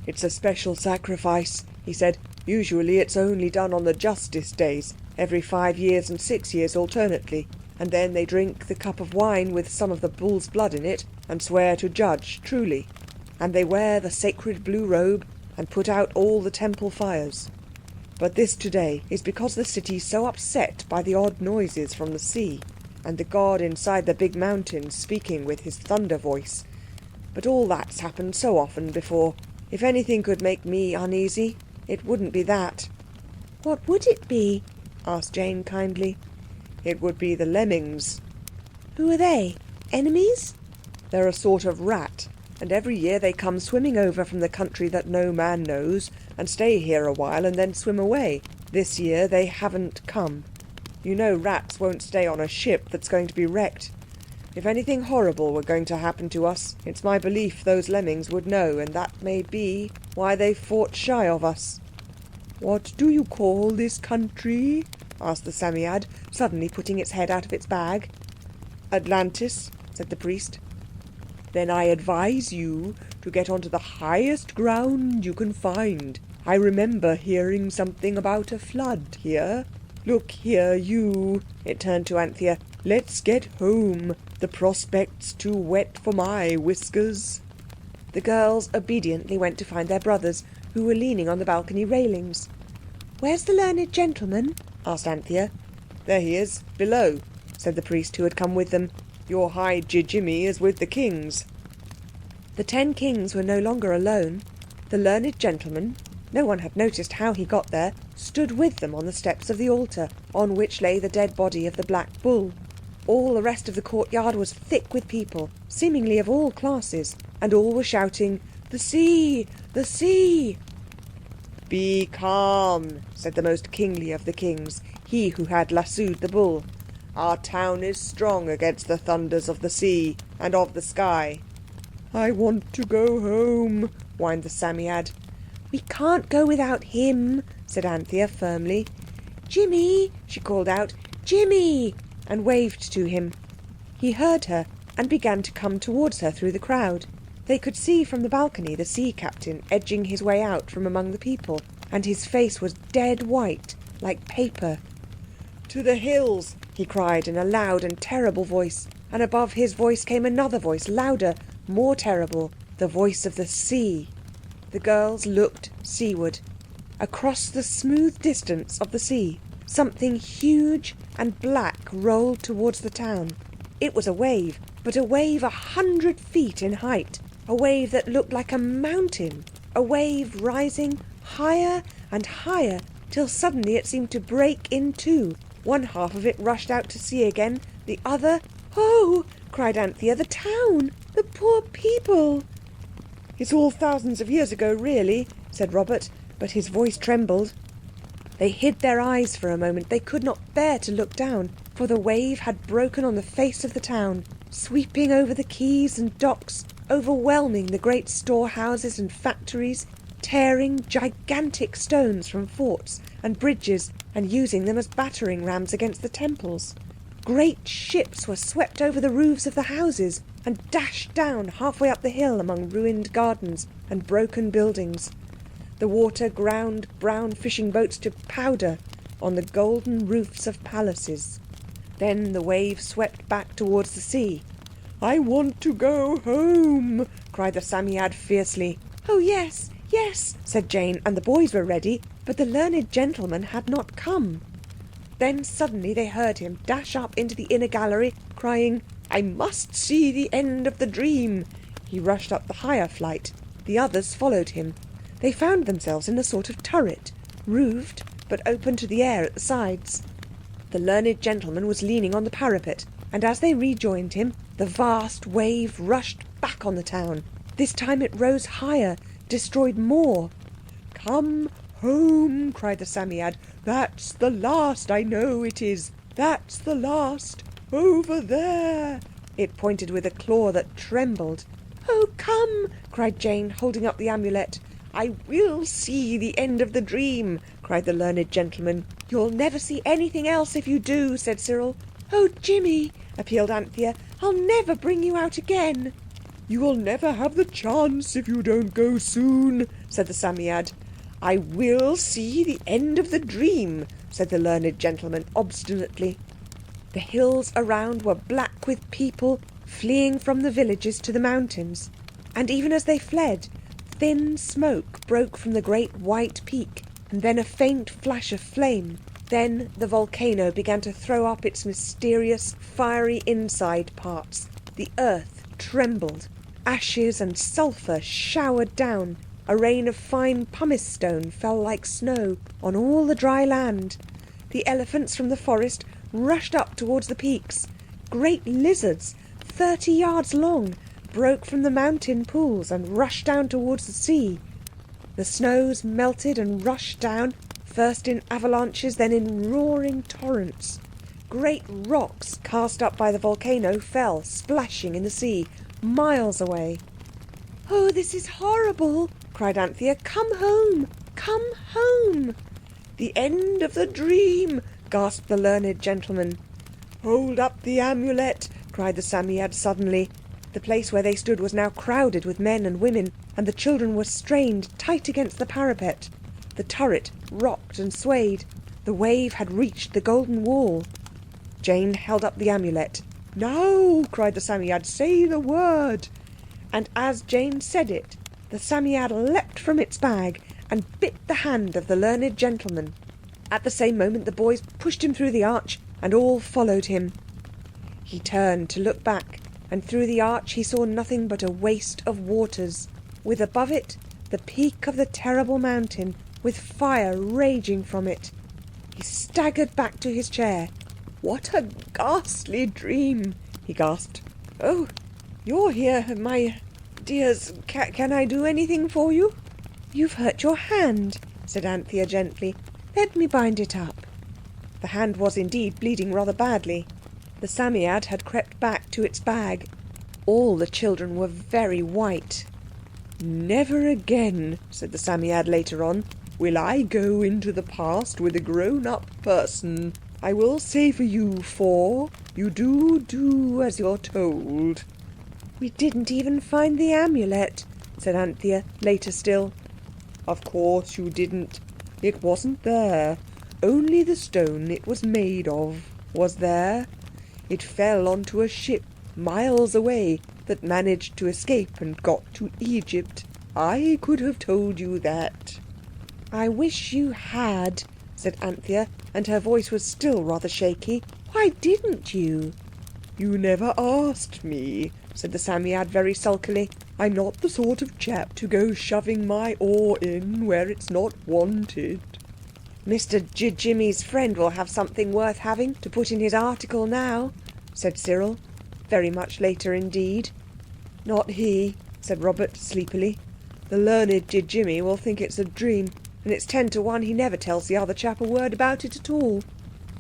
"It's a special sacrifice," he said. "Usually it's only done on the justice days, every 5 years and 6 years alternately. And then they drink the cup of wine with some of the bull's blood in it, and swear to judge truly. And they wear the sacred blue robe, and put out all the temple fires. But this today is because the city's so upset by the odd noises from the sea, and the god inside the big mountain speaking with his thunder voice. But all that's happened so often before. If anything could make me uneasy, it wouldn't be that." "What would it be?" asked Jane kindly. "It would be the lemmings." "Who are they? Enemies?" "They're a sort of rat, and every year they come swimming over from the country that no man knows, and stay here a while and then swim away. This year they haven't come. You know rats won't stay on a ship that's going to be wrecked. If anything horrible were going to happen to us, it's my belief those lemmings would know, and that may be why they fought shy of us." "What do you call this country?" asked the Psammead, suddenly putting its head out of its bag. "Atlantis," said the priest. Then I advise you to get onto the highest ground you can find. I remember hearing something about a flood here. Look here, you," it turned to Anthea, "let's get home. The prospect's too wet for my whiskers." The girls obediently went to find their brothers, who were leaning on the balcony railings. "Where's the learned gentleman?" asked Anthea. "There he is, below," said the priest who had come with them. "Your High Jimmy is with the kings." The 10 kings were no longer alone. The learned gentleman, no one had noticed how he got there, stood with them on the steps of the altar, on which lay the dead body of the black bull. All the rest of the courtyard was thick with people, seemingly of all classes, and all were shouting, "The sea! The sea!" "Be calm," said the most kingly of the kings, he who had lassoed the bull. "Our town is strong against the thunders of the sea and of the sky." "I want to go home," whined the Psammead. "We can't go without him," said Anthea firmly. "Jimmy!" she called out, "Jimmy!" and waved to him. He heard her and began to come towards her through the crowd. They could see from the balcony the sea captain edging his way out from among the people, and his face was dead white, like paper. "To the hills!" he cried in a loud and terrible voice, and above his voice came another voice, louder, more terrible, the voice of the sea. The girls looked seaward. Across the smooth distance of the sea, something huge and black rolled towards the town. It was a wave, but a wave 100 feet in height, a wave that looked like a mountain, a wave rising higher and higher till suddenly it seemed to break in two. One half of it rushed out to sea again, the other— "Oh!" cried Anthea, "the town! The poor people!" "It's all thousands of years ago, really," said Robert, but his voice trembled. They hid their eyes for a moment. They could not bear to look down, for the wave had broken on the face of the town, sweeping over the quays and docks, overwhelming the great storehouses and factories, tearing gigantic stones from forts and bridges and using them as battering rams against the temples. Great ships were swept over the roofs of the houses and dashed down halfway up the hill among ruined gardens and broken buildings. The water ground brown fishing boats to powder on the golden roofs of palaces. Then the wave swept back towards the sea. "I want to go home," cried the Psammead fiercely. "Oh yes, yes," said Jane, and the boys were ready, but the learned gentleman had not come. Then suddenly they heard him dash up into the inner gallery, crying, "I must see the end of the dream." He rushed up the higher flight. The others followed him. They found themselves in a sort of turret, roofed but open to the air at the sides. The learned gentleman was leaning on the parapet, and as they rejoined him, the vast wave rushed back on the town. This time it rose higher, destroyed more. "Come home," cried the Psammead. "That's the last, I know it is. That's the last. Over there." It pointed with a claw that trembled. "Oh, come," cried Jane, holding up the amulet. "I will see the end of the dream," cried the learned gentleman. "You'll never see anything else if you do," said Cyril. "Oh, Jimmy," appealed Anthea, "I'll never bring you out again." "You will never have the chance if you don't go soon," said the Psammead. "I will see the end of the dream," said the learned gentleman obstinately. The hills around were black with people fleeing from the villages to the mountains. And even as they fled, thin smoke broke from the great white peak, and then a faint flash of flame. Then the volcano began to throw up its mysterious, fiery inside parts. The earth trembled. Ashes and sulphur showered down. A rain of fine pumice stone fell like snow on all the dry land. The elephants from the forest rushed up towards the peaks. Great lizards, 30 yards long, broke from the mountain pools and rushed down towards the sea. The snows melted and rushed down, first in avalanches, then in roaring torrents. Great rocks cast up by the volcano fell, splashing in the sea, miles away. "Oh, this is horrible," cried Anthea. "Come home! Come home!" "The end of the dream!" gasped the learned gentleman. "Hold up the amulet!" cried the Psammead suddenly. The place where they stood was now crowded with men and women, and the children were strained tight against the parapet. The turret rocked and swayed. The wave had reached the golden wall. Jane held up the amulet. "Now," cried the Psammead, "say the word." And as Jane said it, the Psammead leapt from its bag and bit the hand of the learned gentleman. At the same moment the boys pushed him through the arch, and all followed him. He turned to look back, and through the arch he saw nothing but a waste of waters, with above it the peak of the terrible mountain, with fire raging from it. He staggered back to his chair. "What a ghastly dream!" he gasped. "Oh, you're here, my dears. Can I do anything for you?" "You've hurt your hand," said Anthea gently. "Let me bind it up." The hand was indeed bleeding rather badly. The Psammead had crept back to its bag. All the children were very white. "Never again," said the Psammead later on, "will I go into the past with a grown-up person. I will say for you four, you do as you're told." "We didn't even find the amulet," said Anthea later still. "Of course you didn't. It wasn't there. Only the stone it was made of was there. It fell onto a ship miles away that managed to escape and got to Egypt. I could have told you that." "I wish you had," said Anthea, and her voice was still rather shaky. "Why didn't you?" "You never asked me," said the Psammead very sulkily. "I'm not the sort of chap to go shoving my oar in where it's not wanted." "Mr. Jimmy's friend will have something worth having to put in his article now," said Cyril, very much later indeed. "Not he," said Robert sleepily. "The learned Jimmy will think it's a dream, and it's 10 to 1 he never tells the other chap a word about it at all."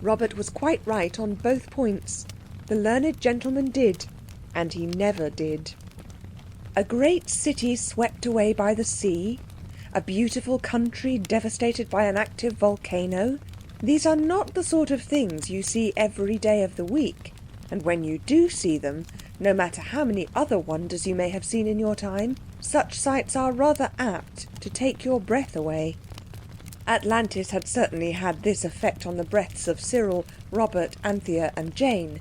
Robert was quite right on both points. The learned gentleman did, and he never did. A great city swept away by the sea, a beautiful country devastated by an active volcano. These are not the sort of things you see every day of the week, and when you do see them, no matter how many other wonders you may have seen in your time, such sights are rather apt to take your breath away. Atlantis had certainly had this effect on the breaths of Cyril, Robert, Anthea and Jane.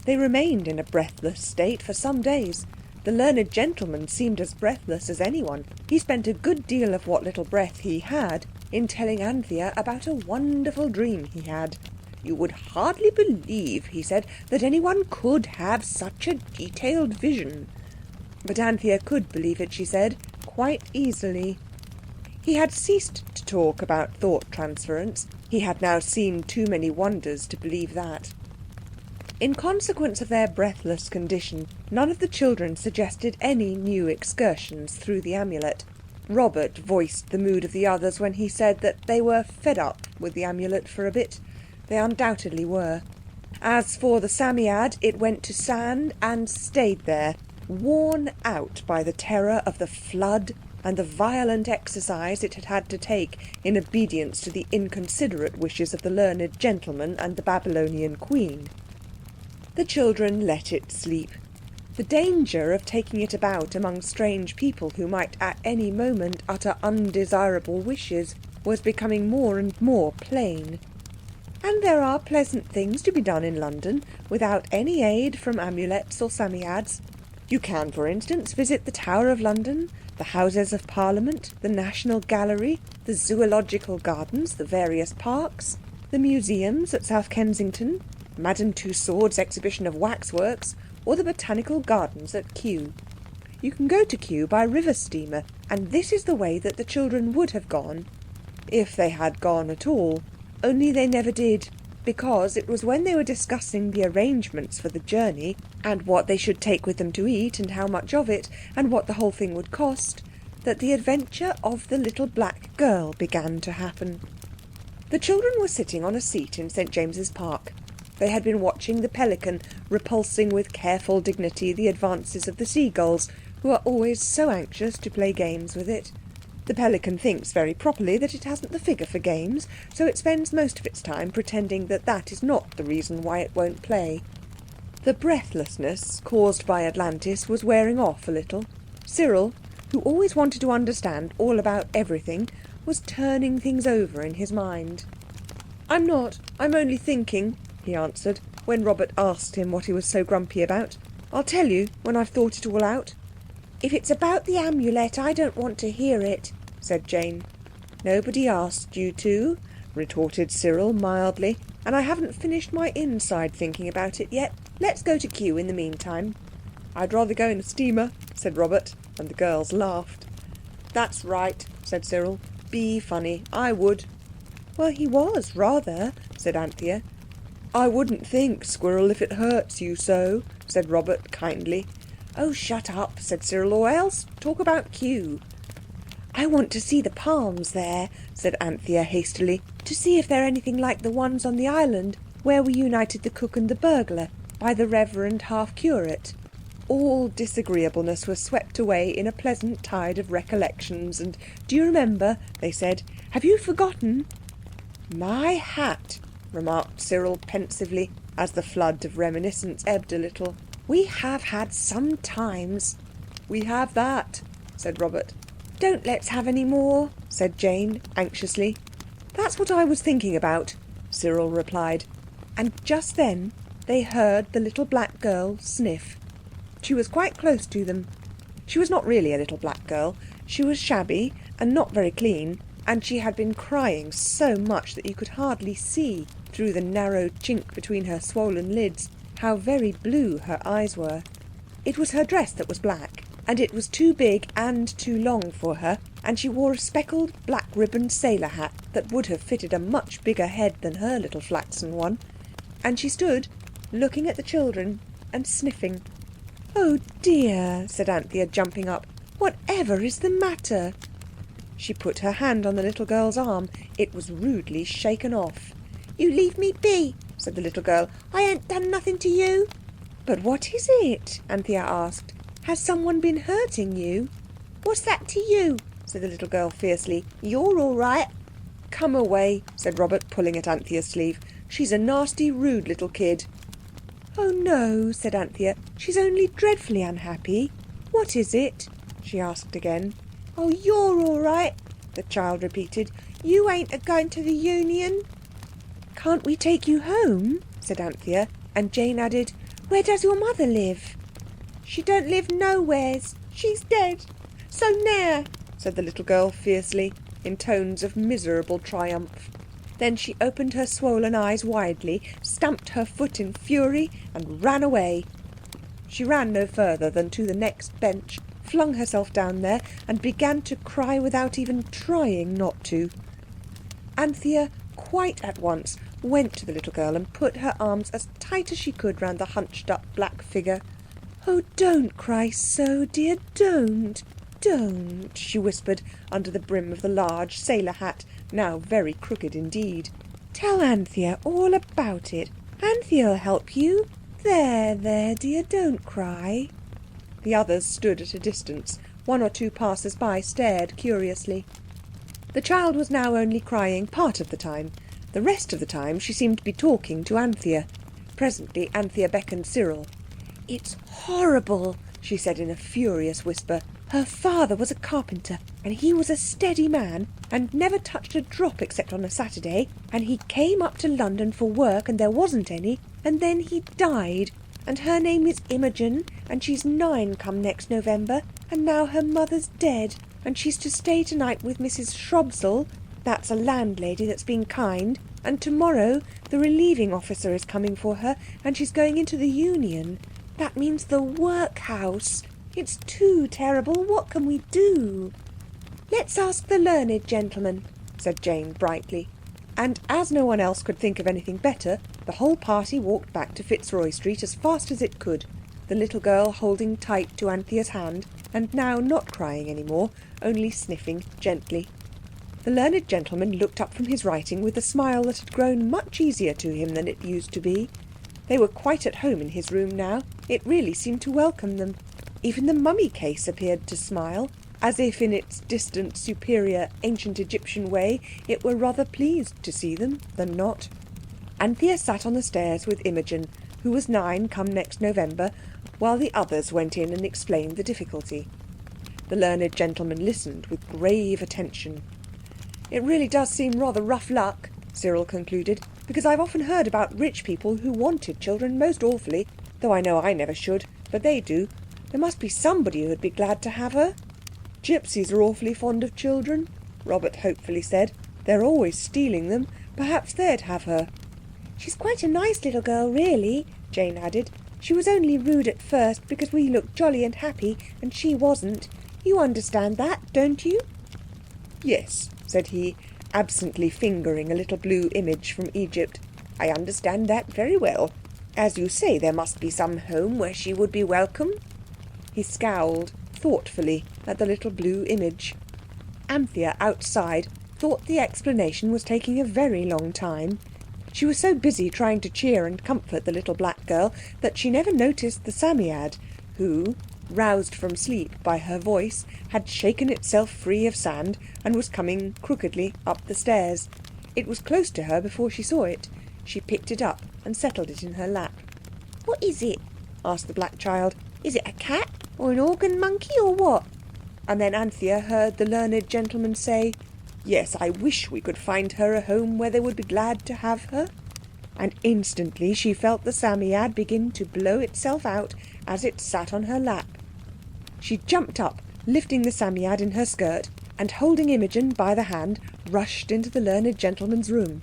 They remained in a breathless state for some days. The learned gentleman seemed as breathless as anyone. He spent a good deal of what little breath he had in telling Anthea about a wonderful dream he had. "You would hardly believe," he said, "that anyone could have such a detailed vision." But Anthea could believe it, she said, quite easily. He had ceased to talk about thought transference. He had now seen too many wonders to believe that. In consequence of their breathless condition, none of the children suggested any new excursions through the amulet. Robert voiced the mood of the others when he said that they were fed up with the amulet for a bit. They undoubtedly were. As for the Psammead, it went to sand and stayed there, worn out by the terror of the flood and the violent exercise it had had to take in obedience to the inconsiderate wishes of the learned gentleman and the Babylonian queen. The children let it sleep. The danger of taking it about among strange people who might at any moment utter undesirable wishes was becoming more and more plain. And there are pleasant things to be done in London without any aid from amulets or Psammeads. You can, for instance, visit the Tower of London, the Houses of Parliament, the National Gallery, the Zoological Gardens, the various parks, the museums at South Kensington, Madame Tussauds' exhibition of waxworks, or the Botanical Gardens at Kew. You can go to Kew by river steamer, and this is the way that the children would have gone, if they had gone at all. Only they never did, because it was when they were discussing the arrangements for the journey, and what they should take with them to eat, and how much of it, and what the whole thing would cost, that the adventure of the little black girl began to happen. The children were sitting on a seat in St. James's Park. They had been watching the pelican repulsing with careful dignity the advances of the seagulls, who are always so anxious to play games with it. The pelican thinks very properly that it hasn't the figure for games, so it spends most of its time pretending that that is not the reason why it won't play. The breathlessness caused by Atlantis was wearing off a little. Cyril, who always wanted to understand all about everything, was turning things over in his mind. "I'm not. I'm only thinking," he answered, when Robert asked him what he was so grumpy about. "I'll tell you when I've thought it all out." "If it's about the Amulet, I don't want to hear it," said Jane. "Nobody asked you to," retorted Cyril mildly, "and I haven't finished my inside thinking about it yet. Let's go to Kew in the meantime." "I'd rather go in a steamer," said Robert, and the girls laughed. "That's right," said Cyril. "Be funny. I would." "Well, he was, rather," said Anthea. "I wouldn't think, Squirrel, if it hurts you so," said Robert kindly. "Oh, shut up," said Cyril, "or else talk about Kew." "I want to see the palms there," said Anthea hastily, "to see if they're anything like the ones on the island where we united the cook and the burglar by the Reverend Half-Curate." All disagreeableness was swept away in a pleasant tide of recollections, and "Do you remember?" they said. "Have you forgotten?" "My hat," remarked Cyril pensively, as the flood of reminiscence ebbed a little. "We have had some times." "We have that," said Robert. "Don't let's have any more," said Jane anxiously. "That's what I was thinking about," Cyril replied. And just then they heard the little black girl sniff. She was quite close to them. She was not really a little black girl. She was shabby and not very clean, and she had been crying so much that you could hardly see, through the narrow chink between her swollen lids, how very blue her eyes were. It was her dress that was black, and it was too big and too long for her, and she wore a speckled black ribboned sailor hat that would have fitted a much bigger head than her little flaxen one. And she stood looking at the children and sniffing. "Oh dear," said Anthea, jumping up. "Whatever is the matter?" She put her hand on the little girl's arm. It was rudely shaken off. "You leave me be," said the little girl. "I ain't done nothing to you." "But what is it?" Anthea asked. "Has someone been hurting you?" "What's that to you?" said the little girl fiercely. "You're all right." "Come away," said Robert, pulling at Anthea's sleeve. "She's a nasty, rude little kid." "Oh no," said Anthea. "She's only dreadfully unhappy. What is it?" she asked again. "Oh, you're all right," the child repeated. "You ain't a-going to the Union." "Can't we take you home?" said Anthea, and Jane added, "Where does your mother live?" "She don't live nowheres. She's dead. So ne'er," said the little girl fiercely, in tones of miserable triumph. Then she opened her swollen eyes widely, stamped her foot in fury, and ran away. She ran no further than to the next bench, flung herself down there, and began to cry without even trying not to. Anthea, quite at once, went to the little girl and put her arms as tight as she could round the hunched-up black figure. "Oh, don't cry so, dear, don't, don't," she whispered under the brim of the large sailor hat, now very crooked indeed. "Tell Anthea all about it. Anthea'll help you. There, there, dear, don't cry." The others stood at a distance. One or two passers-by stared curiously. The child was now only crying part of the time. The rest of the time she seemed to be talking to Anthea. Presently Anthea beckoned Cyril. "It's horrible," she said in a furious whisper. "Her father was a carpenter, and he was a steady man, and never touched a drop except on a Saturday, and he came up to London for work and there wasn't any, and then he died, and her name is Imogen, and she's 9 come next November, and now her mother's dead, and she's to stay tonight with Mrs. Shrobsall, that's a landlady that's been kind, and tomorrow the relieving officer is coming for her, and she's going into the Union. That means the workhouse. It's too terrible. What can we do?" "Let's ask the learned gentleman," said Jane brightly. And as no one else could think of anything better, the whole party walked back to Fitzroy Street as fast as it could, the little girl holding tight to Anthea's hand, and now not crying any more, only sniffing gently. The learned gentleman looked up from his writing with a smile that had grown much easier to him than it used to be. They were quite at home in his room now. It really seemed to welcome them. Even the mummy case appeared to smile, as if in its distant, superior, ancient Egyptian way it were rather pleased to see them than not. Anthea sat on the stairs with Imogen, who was 9 come next November, while the others went in and explained the difficulty. The learned gentleman listened with grave attention. "It really does seem rather rough luck," Cyril concluded, "because I've often heard about rich people who wanted children most awfully, though I know I never should, but they do. There must be somebody who'd be glad to have her." "Gypsies are awfully fond of children," Robert hopefully said. "They're always stealing them. Perhaps they'd have her." "She's quite a nice little girl, really," Jane added. "She was only rude at first because we looked jolly and happy and she wasn't. You understand that, don't you?" "Yes," said he, absently fingering a little blue image from Egypt. "I understand that very well. As you say, there must be some home where she would be welcome." He scowled thoughtfully at the little blue image. Anthea, outside, thought the explanation was taking a very long time. She was so busy trying to cheer and comfort the little black girl that she never noticed the Psammead, who, roused from sleep by her voice, had shaken itself free of sand and was coming crookedly up the stairs. It was close to her before she saw it. She picked it up and settled it in her lap. "What is it?" asked the black child. "Is it a cat or an organ monkey or what?" And then Anthea heard the learned gentleman say, "Yes, I wish we could find her a home where they would be glad to have her." And instantly she felt the Psammead begin to blow itself out as it sat on her lap. She jumped up, lifting the Psammead in her skirt, and holding Imogen by the hand, rushed into the learned gentleman's room.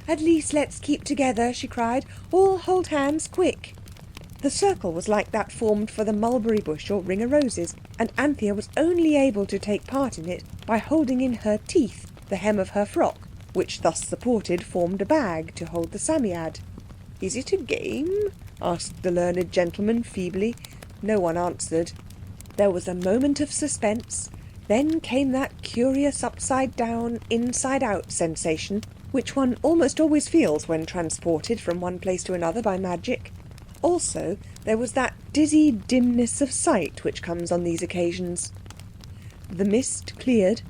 "At least let's keep together," she cried. "All hold hands, quick." The circle was like that formed for the mulberry bush or ring o' roses, and Anthea was only able to take part in it by holding in her teeth the hem of her frock, which thus supported formed a bag to hold the Psammead. "Is it a game?" asked the learned gentleman feebly. No one answered. There was a moment of suspense. Then came that curious upside-down, inside-out sensation which one almost always feels when transported from one place to another by magic. Also, there was that dizzy dimness of sight which comes on these occasions. The mist cleared,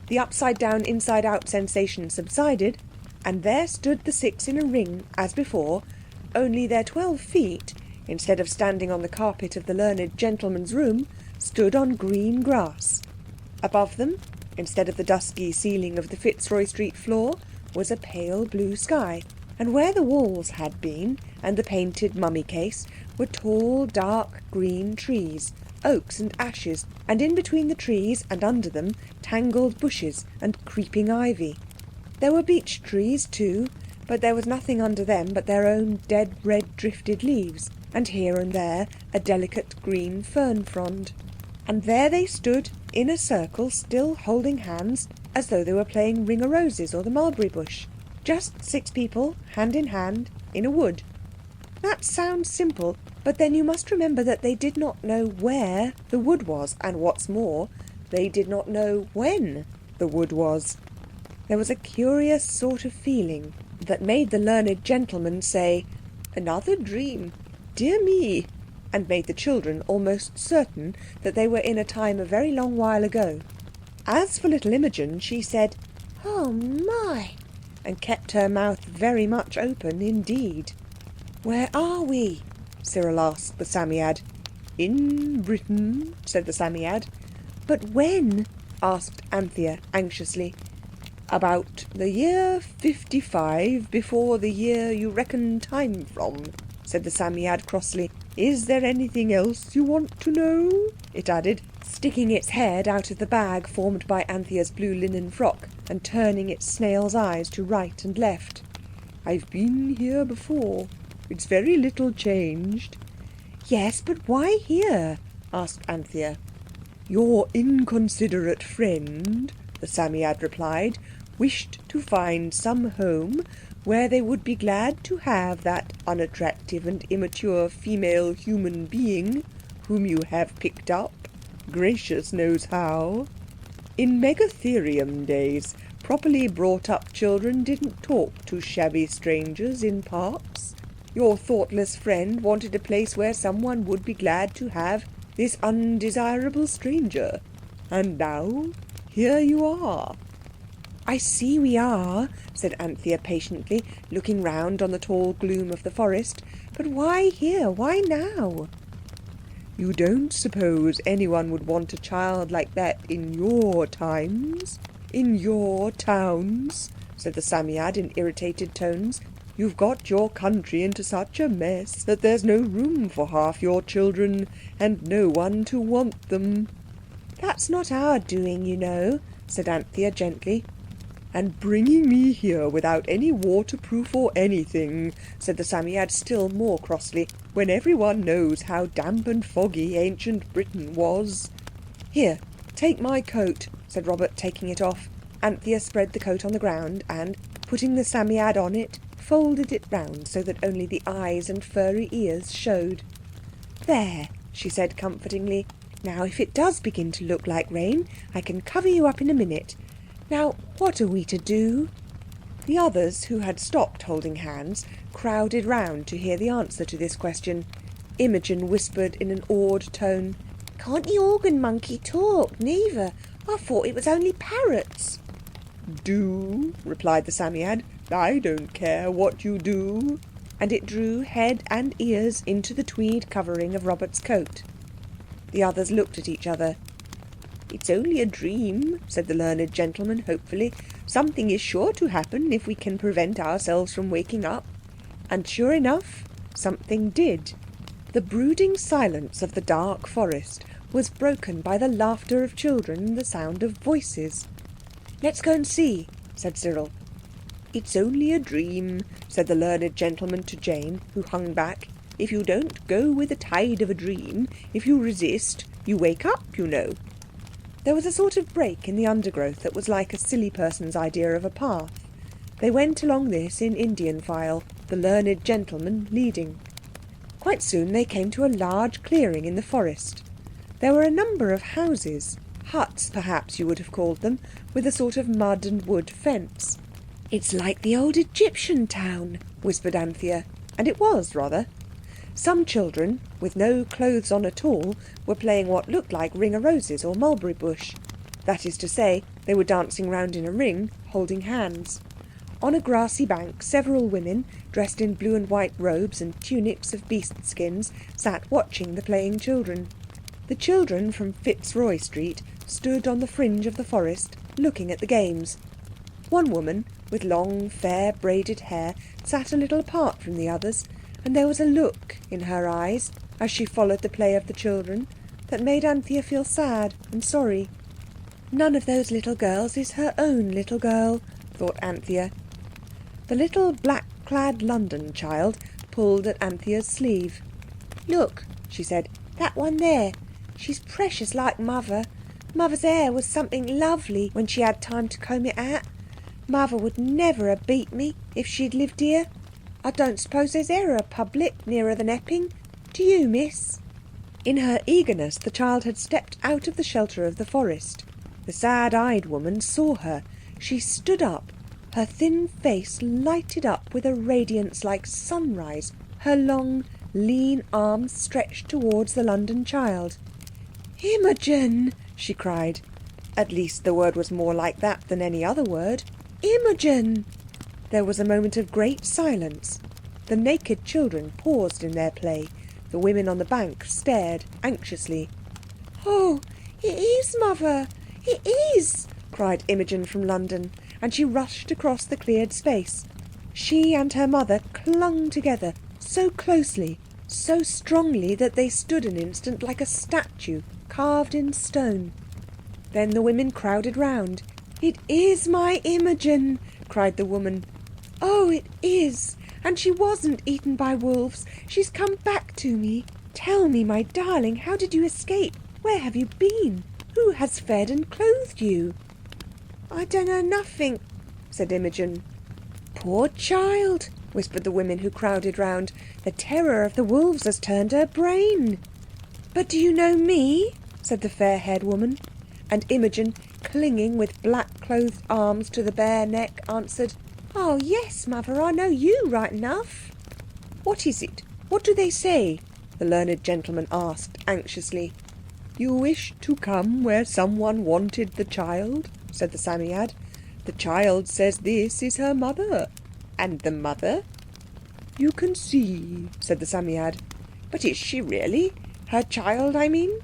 the upside-down, inside-out sensation subsided, and there stood the 6 in a ring, as before, only their 12 feet, instead of standing on the carpet of the learned gentleman's room, stood on green grass. Above them, instead of the dusky ceiling of the Fitzroy Street floor, was a pale blue sky, and where the walls had been, and the painted mummy case, were tall, dark green trees, oaks and ashes, and in between the trees and under them, tangled bushes and creeping ivy. There were beech trees too, but there was nothing under them but their own dead red drifted leaves, and here and there a delicate green fern frond. And there they stood in a circle, still holding hands, as though they were playing Ring o' Roses or the Mulberry Bush. Just 6 people, hand in hand, in a wood. That sounds simple, but then you must remember that they did not know where the wood was, and what's more, they did not know when the wood was. There was a curious sort of feeling that made the learned gentleman say, "Another dream, dear me," and made the children almost certain that they were in a time a very long while ago. As for little Imogen, she said, "Oh my," and kept her mouth very much open indeed. "Where are we?" Cyril asked the Psammead. "In Britain," said the Psammead. "But when?" asked Anthea anxiously. "About the year 55 before the year you reckon time from," said the Psammead crossly. "Is there anything else you want to know?" it added, sticking its head out of the bag formed by Anthea's blue linen frock and turning its snail's eyes to right and left. "I've been here before. It's very little changed." "Yes, but why here?" asked Anthea. "Your inconsiderate friend," the Psammead replied, "wished to find some home where they would be glad to have that unattractive and immature female human being whom you have picked up, gracious knows how. In Megatherium days, properly brought-up children didn't talk to shabby strangers in parks. Your thoughtless friend wanted a place where someone would be glad to have this undesirable stranger. And now, here you are." "I see we are," said Anthea patiently, looking round on the tall gloom of the forest. "But why here? Why now?" "You don't suppose anyone would want a child like that in your times? In your towns?" said the Psammead in irritated tones. "You've got your country into such a mess that there's no room for half your children, and no one to want them." "That's not our doing, you know," said Anthea gently. "And bringing me here without any waterproof or anything," said the Psammead still more crossly, "when everyone knows how damp and foggy ancient Britain was." "Here, take my coat," said Robert, taking it off. Anthea spread the coat on the ground and, putting the Psammead on it, folded it round so that only the eyes and furry ears showed. "There," she said comfortingly. "Now if it does begin to look like rain, I can cover you up in a minute. Now, what are we to do?" The others, who had stopped holding hands, crowded round to hear the answer to this question. Imogen whispered in an awed tone, "Can't the organ monkey talk, neither? I thought it was only parrots." "Do," replied the Psammead. "I don't care what you do." And it drew head and ears into the tweed covering of Robert's coat. The others looked at each other. "It's only a dream," said the learned gentleman hopefully. "Something is sure to happen if we can prevent ourselves from waking up." And sure enough, something did. The brooding silence of the dark forest was broken by the laughter of children and the sound of voices. "Let's go and see," said Cyril. "It's only a dream," said the learned gentleman to Jane, who hung back. "If you don't go with the tide of a dream, if you resist, you wake up, you know." There was a sort of break in the undergrowth that was like a silly person's idea of a path. They went along this in Indian file, the learned gentleman leading. Quite soon they came to a large clearing in the forest. There were a number of houses, huts perhaps you would have called them, with a sort of mud and wood fence. "It's like the old Egyptian town," whispered Anthea. And it was, rather. Some children, with no clothes on at all, were playing what looked like ring-a-roses or mulberry bush. That is to say, they were dancing round in a ring, holding hands. On a grassy bank, several women, dressed in blue and white robes and tunics of beast skins, sat watching the playing children. The children from Fitzroy Street stood on the fringe of the forest, looking at the games. One woman, with long, fair, braided hair, sat a little apart from the others, and there was a look in her eyes, as she followed the play of the children, that made Anthea feel sad and sorry. None of those little girls is her own little girl, thought Anthea. The little black-clad London child pulled at Anthea's sleeve. "Look," she said, "that one there. She's precious like Mother. Mother's hair was something lovely when she had time to comb it out. Mother would never have beat me if she'd lived here. I don't suppose there's e'er a public nearer than Epping. Do you, miss?" In her eagerness, the child had stepped out of the shelter of the forest. The sad-eyed woman saw her. She stood up, her thin face lighted up with a radiance like sunrise, her long, lean arms stretched towards the London child. "Imogen!" she cried. At least the word was more like that than any other word. "Imogen!" There was a moment of great silence. The naked children paused in their play. The women on the bank stared anxiously. "Oh, it is Mother! It is!" cried Imogen from London, and she rushed across the cleared space. She and her mother clung together so closely, so strongly that they stood an instant like a statue carved in stone. Then the women crowded round. "It is my Imogen!" cried the woman. "Oh, it is! And she wasn't eaten by wolves. She's come back to me. Tell me, my darling, how did you escape? Where have you been? Who has fed and clothed you?" "I don't know nothing," said Imogen. "Poor child," whispered the women who crowded round. "The terror of the wolves has turned her brain." "But do you know me?" said the fair-haired woman. And Imogen, clinging with black-clothed arms to the bare neck, answered, "Oh, yes, Mother, I know you right enough." "What is it? What do they say?" the learned gentleman asked anxiously. "You wished to come where someone wanted the child," said the Psammead. The child says this is her mother. And the mother? You can see, said the Psammead. But is she really? Her child, I mean?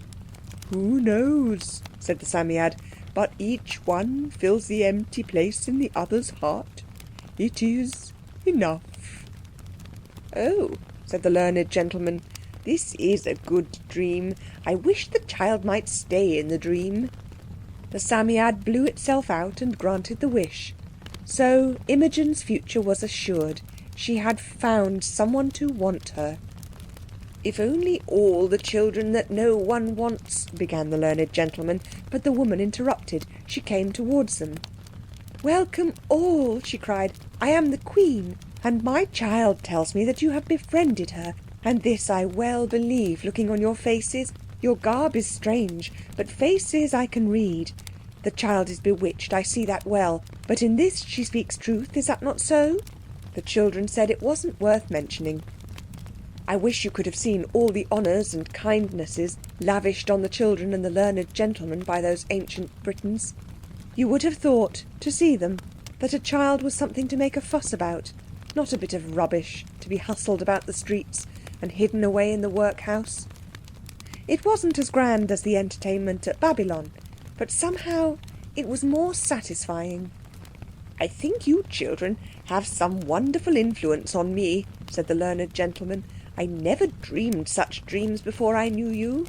Who knows, said the Psammead, but each one fills the empty place in the other's heart. It is enough. Oh, said the learned gentleman, this is a good dream. I wish the child might stay in the dream. The Psammead blew itself out and granted the wish. So Imogen's future was assured. She had found someone to want her. If only all the children that no one wants, began the learned gentleman, but the woman interrupted. She came towards them. Welcome all, she cried. I am the Queen, and my child tells me that you have befriended her, and this I well believe, looking on your faces. Your garb is strange, but faces I can read. The child is bewitched, I see that well, but in this she speaks truth, is that not so? The children said it wasn't worth mentioning. I wish you could have seen all the honours and kindnesses lavished on the children and the learned gentleman by those ancient Britons. You would have thought, to see them, that a child was something to make a fuss about, not a bit of rubbish to be hustled about the streets and hidden away in the workhouse. It wasn't as grand as the entertainment at Babylon, but somehow it was more satisfying. I think you children have some wonderful influence on me, said the learned gentleman. I never dreamed such dreams before I knew you.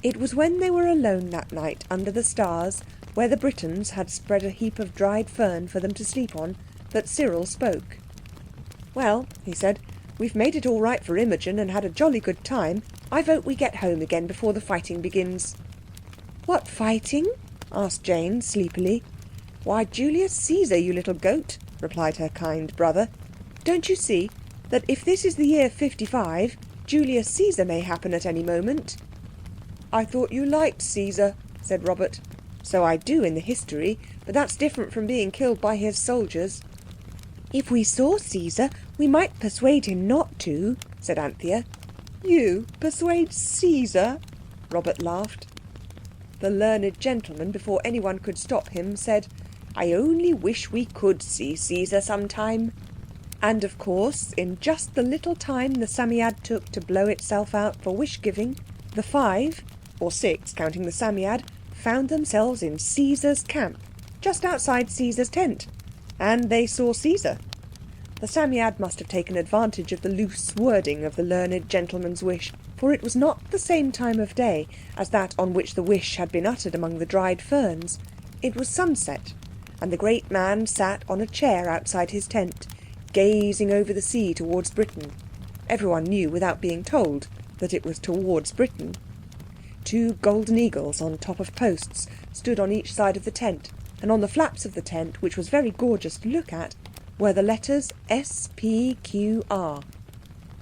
It was when they were alone that night under the stars, where the Britons had spread a heap of dried fern for them to sleep on, that Cyril spoke. Well, he said, we've made it all right for Imogen and had a jolly good time. I vote we get home again before the fighting begins. What fighting? asked Jane sleepily. Why, Julius Caesar, you little goat, replied her kind brother. Don't you see that if this is the year 55, Julius Caesar may happen at any moment? I thought you liked Caesar, said Robert. So I do in the history, but that's different from being killed by his soldiers. If we saw Caesar, we might persuade him not to, said Anthea. You persuade Caesar? Robert laughed. The learned gentleman, before anyone could stop him, said, I only wish we could see Caesar sometime. And, of course, in just the little time the Psammead took to blow itself out for wish-giving, the 5, or 6, counting the Psammead, found themselves in Caesar's camp, just outside Caesar's tent. And they saw Caesar. The Psammead must have taken advantage of the loose wording of the learned gentleman's wish, for it was not the same time of day as that on which the wish had been uttered among the dried ferns. It was sunset, and the great man sat on a chair outside his tent, gazing over the sea towards Britain. Everyone knew, without being told, that it was towards Britain. 2 golden eagles on top of posts stood on each side of the tent, and on the flaps of the tent, which was very gorgeous to look at, were the letters SPQR.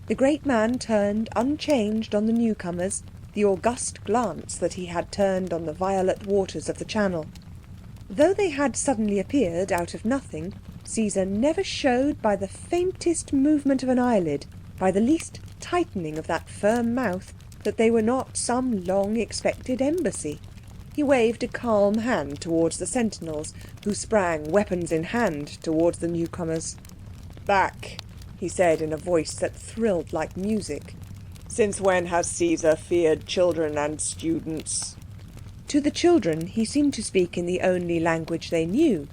The great man turned unchanged on the newcomers, the august glance that he had turned on the violet waters of the Channel. Though they had suddenly appeared out of nothing, Caesar never showed by the faintest movement of an eyelid, by the least tightening of that firm mouth, that they were not some long-expected embassy. He waved a calm hand towards the sentinels, who sprang, weapons in hand, towards the newcomers. Back, he said in a voice that thrilled like music. Since when has Caesar feared children and students? To the children he seemed to speak in the only language they knew,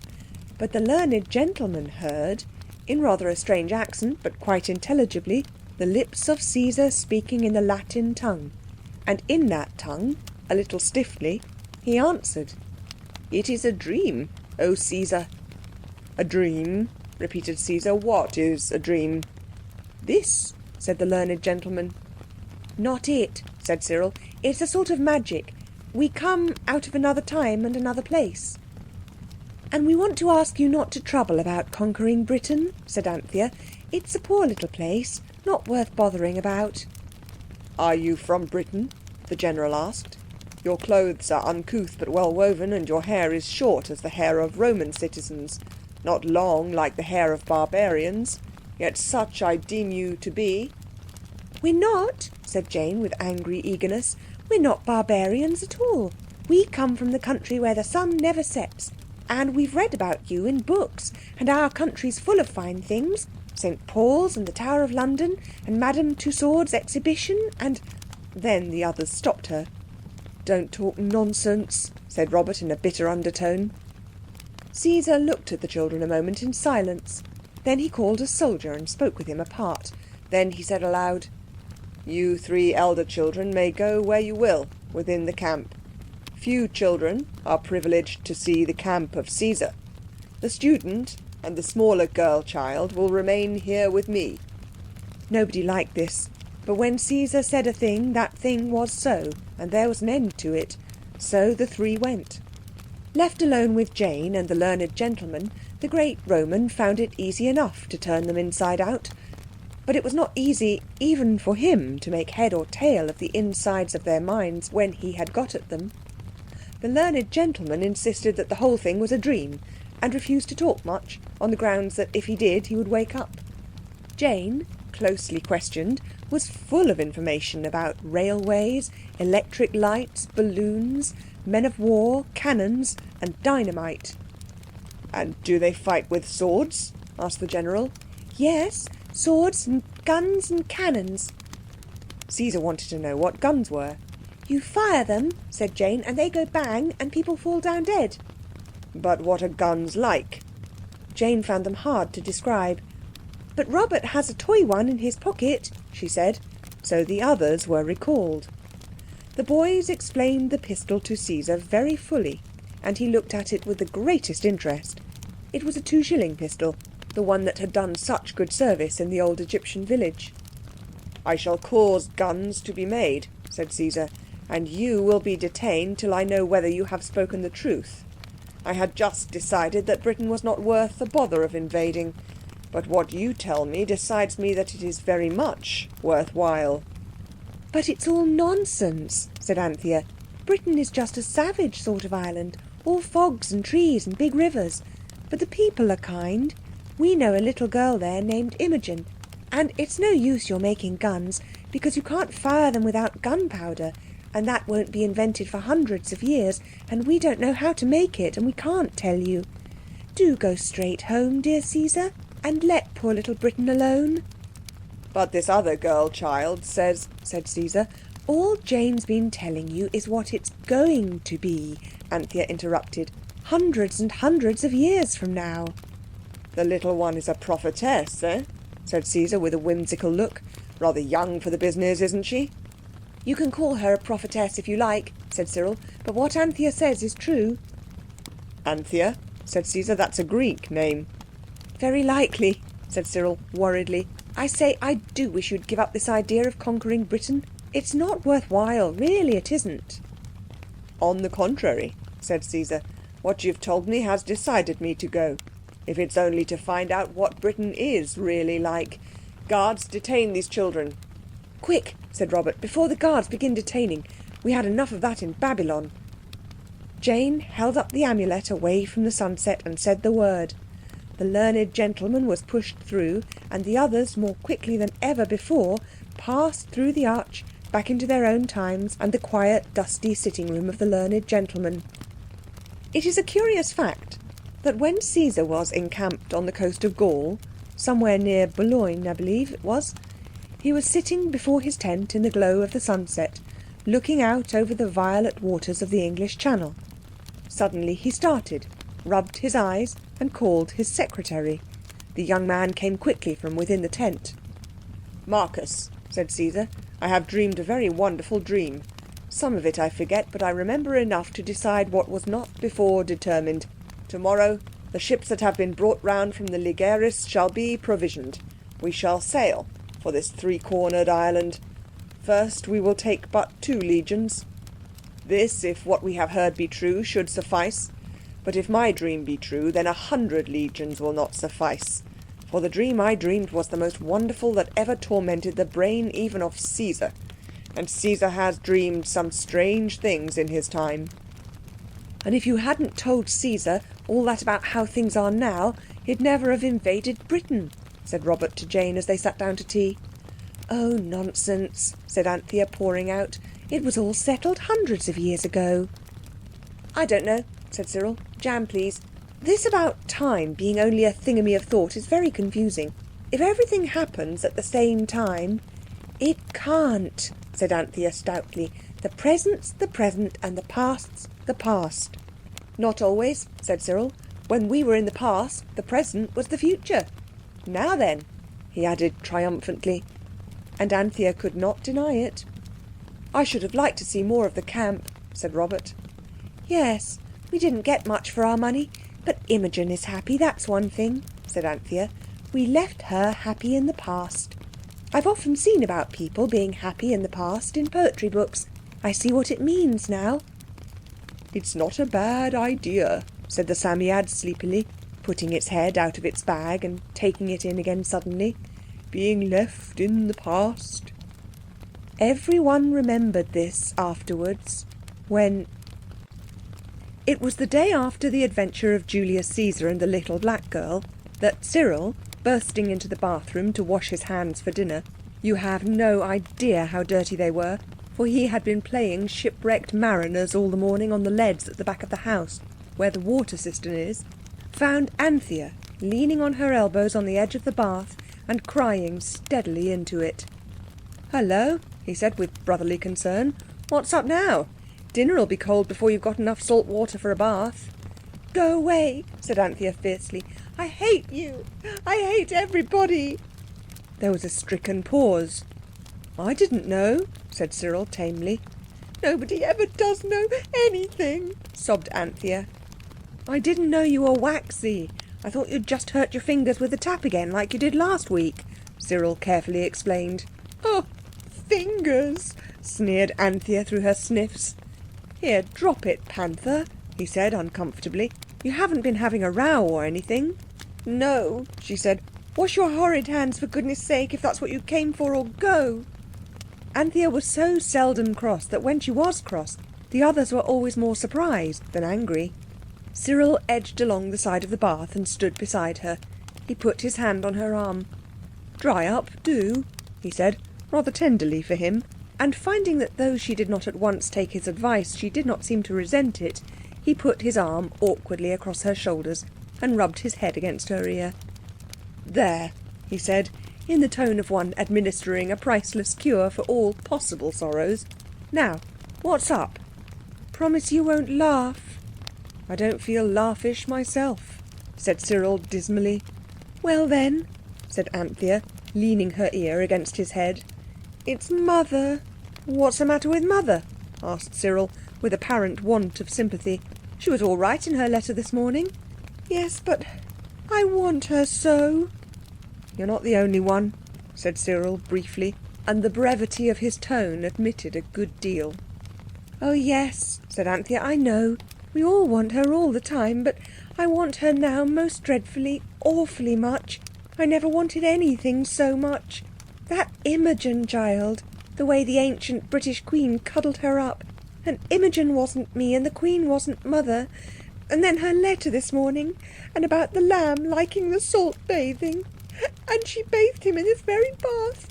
but the learned gentleman heard, in rather a strange accent but quite intelligibly, the lips of Caesar speaking in the Latin tongue, and in that tongue, a little stiffly, he answered, It is a dream, O Caesar. A dream, repeated Caesar. What is a dream? This, said the learned gentleman. Not it, said Cyril. It's a sort of magic. We come out of another time and another place. And we want to ask you not to trouble about conquering Britain, said Anthea. It's a poor little place, not worth bothering about. Are you from Britain? The general asked. Your clothes are uncouth but well woven, and your hair is short as the hair of Roman citizens, not long like the hair of barbarians, yet such I deem you to be. We're not, said Jane with angry eagerness. We're not barbarians at all. We come from the country where the sun never sets, And we've read about you in books, and our country's full of fine things. St. Paul's and the Tower of London, and Madame Tussauds exhibition, and—" Then the others stopped her. "Don't talk nonsense," said Robert in a bitter undertone. Caesar looked at the children a moment in silence. Then he called a soldier and spoke with him apart. Then he said aloud, "You 3 elder children may go where you will within the camp. Few children are privileged to see the camp of Caesar. The student and the smaller girl child will remain here with me." Nobody liked this, but when Caesar said a thing, that thing was so, and there was an end to it. So the 3 went. Left alone with Jane and the learned gentleman, the great Roman found it easy enough to turn them inside out. But it was not easy even for him to make head or tail of the insides of their minds when he had got at them. The learned gentleman insisted that the whole thing was a dream, and refused to talk much, on the grounds that if he did he would wake up. Jane, closely questioned, was full of information about railways, electric lights, balloons, men of war, cannons, and dynamite. "And do they fight with swords?" asked the general. "Yes, swords and guns and cannons." Caesar wanted to know what guns were. "You fire them," said Jane, "and they go bang, and people fall down dead." "But what are guns like?" Jane found them hard to describe. "But Robert has a toy one in his pocket," she said. So the others were recalled. The boys explained the pistol to Caesar very fully, and he looked at it with the greatest interest. It was a 2-shilling pistol, the one that had done such good service in the old Egyptian village. "I shall cause guns to be made," said Caesar, "and you will be detained till I know whether you have spoken the truth. I had just decided that Britain was not worth the bother of invading, but what you tell me decides me that it is very much worthwhile." "But it's all nonsense," said Anthea. "Britain is just a savage sort of island, all fogs and trees and big rivers. But the people are kind. We know a little girl there named Imogen. And it's no use your making guns, because you can't fire them without gunpowder, and that won't be invented for hundreds of years, and we don't know how to make it, and we can't tell you. Do go straight home, dear Caesar, and let poor little Britain alone." "But this other girl child says—" said Caesar. "All Jane's been telling you is what it's going to be," Anthea interrupted. "Hundreds and hundreds of years from now." "The little one is a prophetess, eh?" said Caesar with a whimsical look. "Rather young for the business, isn't she?" "You can call her a prophetess if you like," said Cyril, "but what Anthea says is true." "Anthea?" said Caesar. "That's a Greek name." "Very likely," said Cyril worriedly. "I say, I do wish you'd give up this idea of conquering Britain. It's not worthwhile, really it isn't." "On the contrary," said Caesar, "what you've told me has decided me to go, if it's only to find out what Britain is really like. Guards, detain these children." "Quick," said Robert, "before the guards begin detaining. We had enough of that in Babylon." Jane held up the amulet away from the sunset and said the word. The learned gentleman was pushed through, and the others, more quickly than ever before, passed through the arch, back into their own times and the quiet, dusty sitting room of the learned gentleman. It is a curious fact that when Caesar was encamped on the coast of Gaul, somewhere near Boulogne, I believe it was, he was sitting before his tent in the glow of the sunset, looking out over the violet waters of the English Channel. Suddenly he started, rubbed his eyes, and called his secretary. The young man came quickly from within the tent. "Marcus," said Caesar, "I have dreamed a very wonderful dream. Some of it I forget, but I remember enough to decide what was not before determined. Tomorrow the ships that have been brought round from the Ligeris shall be provisioned. We shall sail for this 3-cornered island. First we will take but 2 legions. This, if what we have heard be true, should suffice. But if my dream be true, then 100 legions will not suffice. For the dream I dreamed was the most wonderful that ever tormented the brain even of Caesar. And Caesar has dreamed some strange things in his time." "And if you hadn't told Caesar all that about how things are now, he'd never have invaded Britain," said Robert to Jane as they sat down to tea. "Oh, nonsense," said Anthea, pouring out. "It was all settled hundreds of years ago." "I don't know," said Cyril. "Jam, please." This about time being only a thingamy of thought is very confusing. If everything happens at the same time—" "It can't," said Anthea stoutly. "The present's the present and the past's the past." "Not always," said Cyril. "When we were in the past, the present was the future. Now then," he added triumphantly. And Anthea could not deny it. "I should have liked to see more of the camp," said Robert. "Yes, we didn't get much for our money. But Imogen is happy, that's one thing," said Anthea. "We left her happy in the past. I've often seen about people being happy in the past in poetry books. I see what it means now." "It's not a bad idea," said the Psammead sleepily, putting its head out of its bag and taking it in again suddenly. "Being left in the past." Everyone remembered this afterwards, when... It was the day after the adventure of Julius Caesar and the little black girl that Cyril, bursting into the bathroom to wash his hands for dinner—you have no idea how dirty they were, for he had been playing shipwrecked mariners all the morning on the leads at the back of the house, where the water cistern is—found Anthea leaning on her elbows on the edge of the bath and crying steadily into it. "Hello," he said with brotherly concern. "What's up now? Dinner'll be cold before you've got enough salt water for a bath." "Go away," said Anthea fiercely. "I hate you. I hate everybody." There was a stricken pause. "I didn't know," said Cyril tamely. "Nobody ever does know anything," sobbed Anthea. "I didn't know you were waxy. I thought you'd just hurt your fingers with the tap again, like you did last week," Cyril carefully explained. "Oh, fingers!" sneered Anthea through her sniffs. "Here, drop it, Panther," he said uncomfortably. "You haven't been having a row or anything?" "No," she said. "Wash your horrid hands for goodness sake, if that's what you came for, or go." Anthea was so seldom cross that when she was cross, the others were always more surprised than angry. Cyril edged along the side of the bath and stood beside her. He put his hand on her arm. "Dry up, do," he said, rather tenderly for him, and finding that though she did not at once take his advice, she did not seem to resent it, he put his arm awkwardly across her shoulders and rubbed his head against her ear. "There," he said, in the tone of one administering a priceless cure for all possible sorrows. "Now, what's up? Promise you won't laugh." "I don't feel laughish myself," said Cyril dismally. "Well then," said Anthea, leaning her ear against his head. "It's Mother." "What's the matter with Mother?" asked Cyril, with apparent want of sympathy. "She was all right in her letter this morning." "Yes, but I want her so." "You're not the only one," said Cyril briefly, and the brevity of his tone admitted a good deal. "Oh yes," said Anthea, "I know. We all want her all the time, but I want her now most dreadfully, awfully much. I never wanted anything so much. That Imogen child, the way the ancient British Queen cuddled her up. And Imogen wasn't me, and the Queen wasn't Mother. And then her letter this morning, and about the lamb liking the salt bathing. And she bathed him in this very bath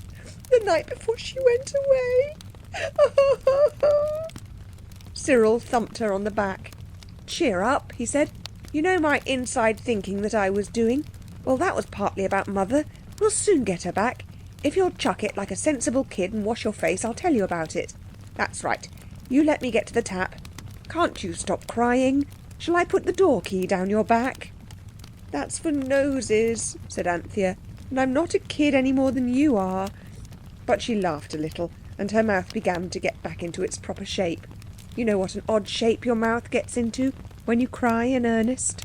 the night before she went away." Cyril thumped her on the back. "Cheer up," he said. "You know my inside thinking that I was doing? Well, that was partly about Mother. We'll soon get her back. If you'll chuck it like a sensible kid and wash your face, I'll tell you about it. That's right. You let me get to the tap. Can't you stop crying? Shall I put the door key down your back?" "That's for noses," said Anthea, "and I'm not a kid any more than you are." But she laughed a little, and her mouth began to get back into its proper shape. You know what an odd shape your mouth gets into when you cry in earnest.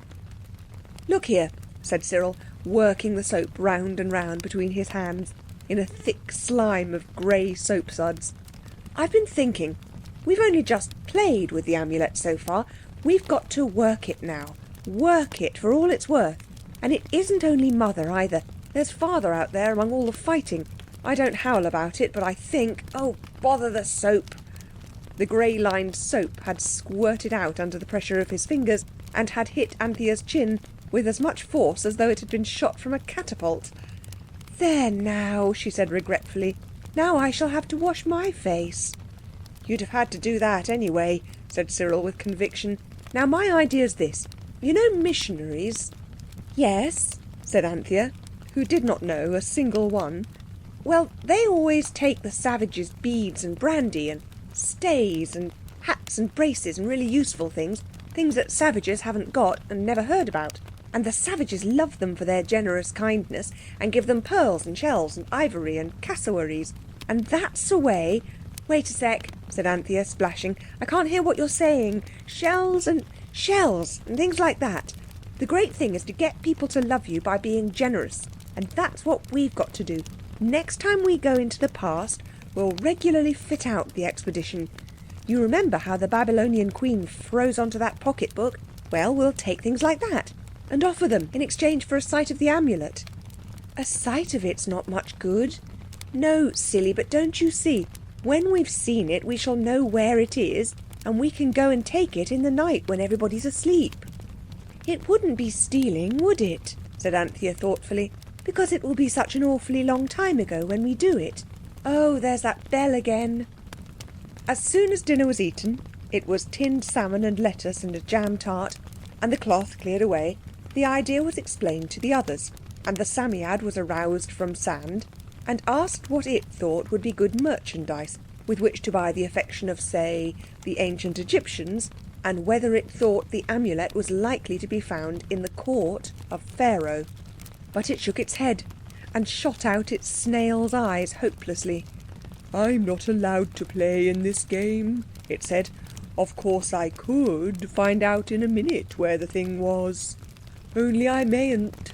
"Look here," said Cyril, working the soap round and round between his hands in a thick slime of grey soap suds. "I've been thinking. We've only just played with the amulet so far. We've got to work it now. Work it for all it's worth. And it isn't only Mother either. There's Father out there among all the fighting. I don't howl about it, but I think... Oh, bother the soap!" The grey-lined soap had squirted out under the pressure of his fingers and had hit Anthea's chin with as much force as though it had been shot from a catapult. "There now," she said regretfully. "Now I shall have to wash my face." "You'd have had to do that anyway," said Cyril with conviction. "Now my idea's this. You know missionaries?" "Yes," said Anthea, who did not know a single one. "Well, they always take the savages beads and brandy and stays and hats and braces and really useful things, things that savages haven't got and never heard about. And the savages love them for their generous kindness and give them pearls and shells and ivory and cassowaries. And that's a way—" "Wait a sec," said Anthea, splashing. "I can't hear what you're saying. Shells and things like that. The great thing is to get people to love you by being generous. And that's what we've got to do. Next time we go into the past, we'll regularly fit out the expedition. You remember how the Babylonian queen froze onto that pocket book? Well, we'll take things like that and offer them in exchange for a sight of the amulet." "A sight of it's not much good." "No, silly, but don't you see? When we've seen it, we shall know where it is, and we can go and take it in the night when everybody's asleep." "It wouldn't be stealing, would it?" said Anthea thoughtfully, "because it will be such an awfully long time ago when we do it. Oh, there's that bell again." As soon as dinner was eaten, it was tinned salmon and lettuce and a jam tart, and the cloth cleared away, the idea was explained to the others, and the Psammead was aroused from sand and asked what it thought would be good merchandise with which to buy the affection of, say, the ancient Egyptians, and whether it thought the amulet was likely to be found in the court of Pharaoh. But it shook its head and shot out its snail's eyes hopelessly. "I'm not allowed to play in this game," it said. "Of course I could find out in a minute where the thing was. Only I mayn't.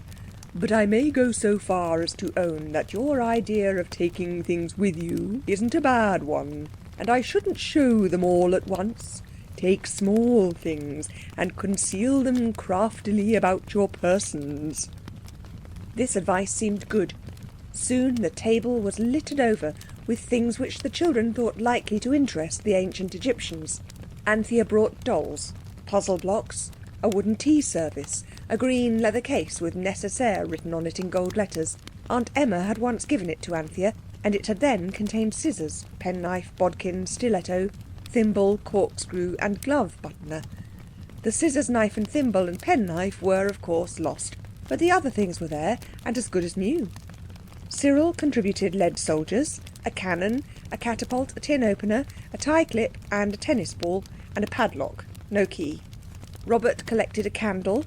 But I may go so far as to own that your idea of taking things with you isn't a bad one, and I shouldn't show them all at once. Take small things and conceal them craftily about your persons." This advice seemed good. Soon the table was littered over with things which the children thought likely to interest the ancient Egyptians. Anthea brought dolls, puzzle blocks, a wooden tea service, a green leather case with nécessaire written on it in gold letters. Aunt Emma had once given it to Anthea, and it had then contained scissors, penknife, bodkin, stiletto, thimble, corkscrew and glove buttoner. The scissors, knife and thimble and penknife were, of course, lost, but the other things were there and as good as new. Cyril contributed lead soldiers, a cannon, a catapult, a tin opener, a tie clip and a tennis ball, and a padlock, no key. Robert collected a candle.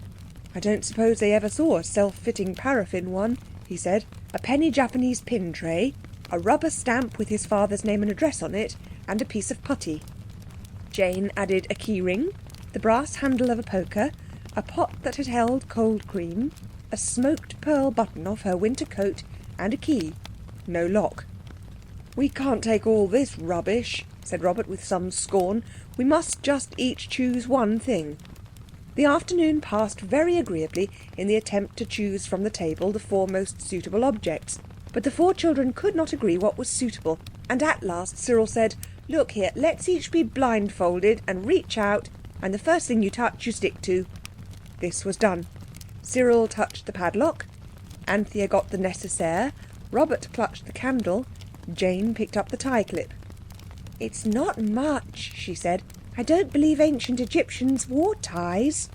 "I don't suppose they ever saw a self-fitting paraffin one," he said. "A penny Japanese pin tray, a rubber stamp with his father's name and address on it, and a piece of putty." Jane added a key ring, the brass handle of a poker, a pot that had held cold cream, a smoked pearl button off her winter coat, and a key. No lock. "We can't take all this rubbish," said Robert with some scorn. "We must just each choose one thing." The afternoon passed very agreeably in the attempt to choose from the table the four most suitable objects. But the four children could not agree what was suitable, and at last Cyril said, "Look here, let's each be blindfolded and reach out, and the first thing you touch you stick to." This was done. Cyril touched the padlock, Anthea got the nécessaire, Robert clutched the candle, Jane picked up the tie clip. "It's not much," she said. "I don't believe ancient Egyptians wore ties."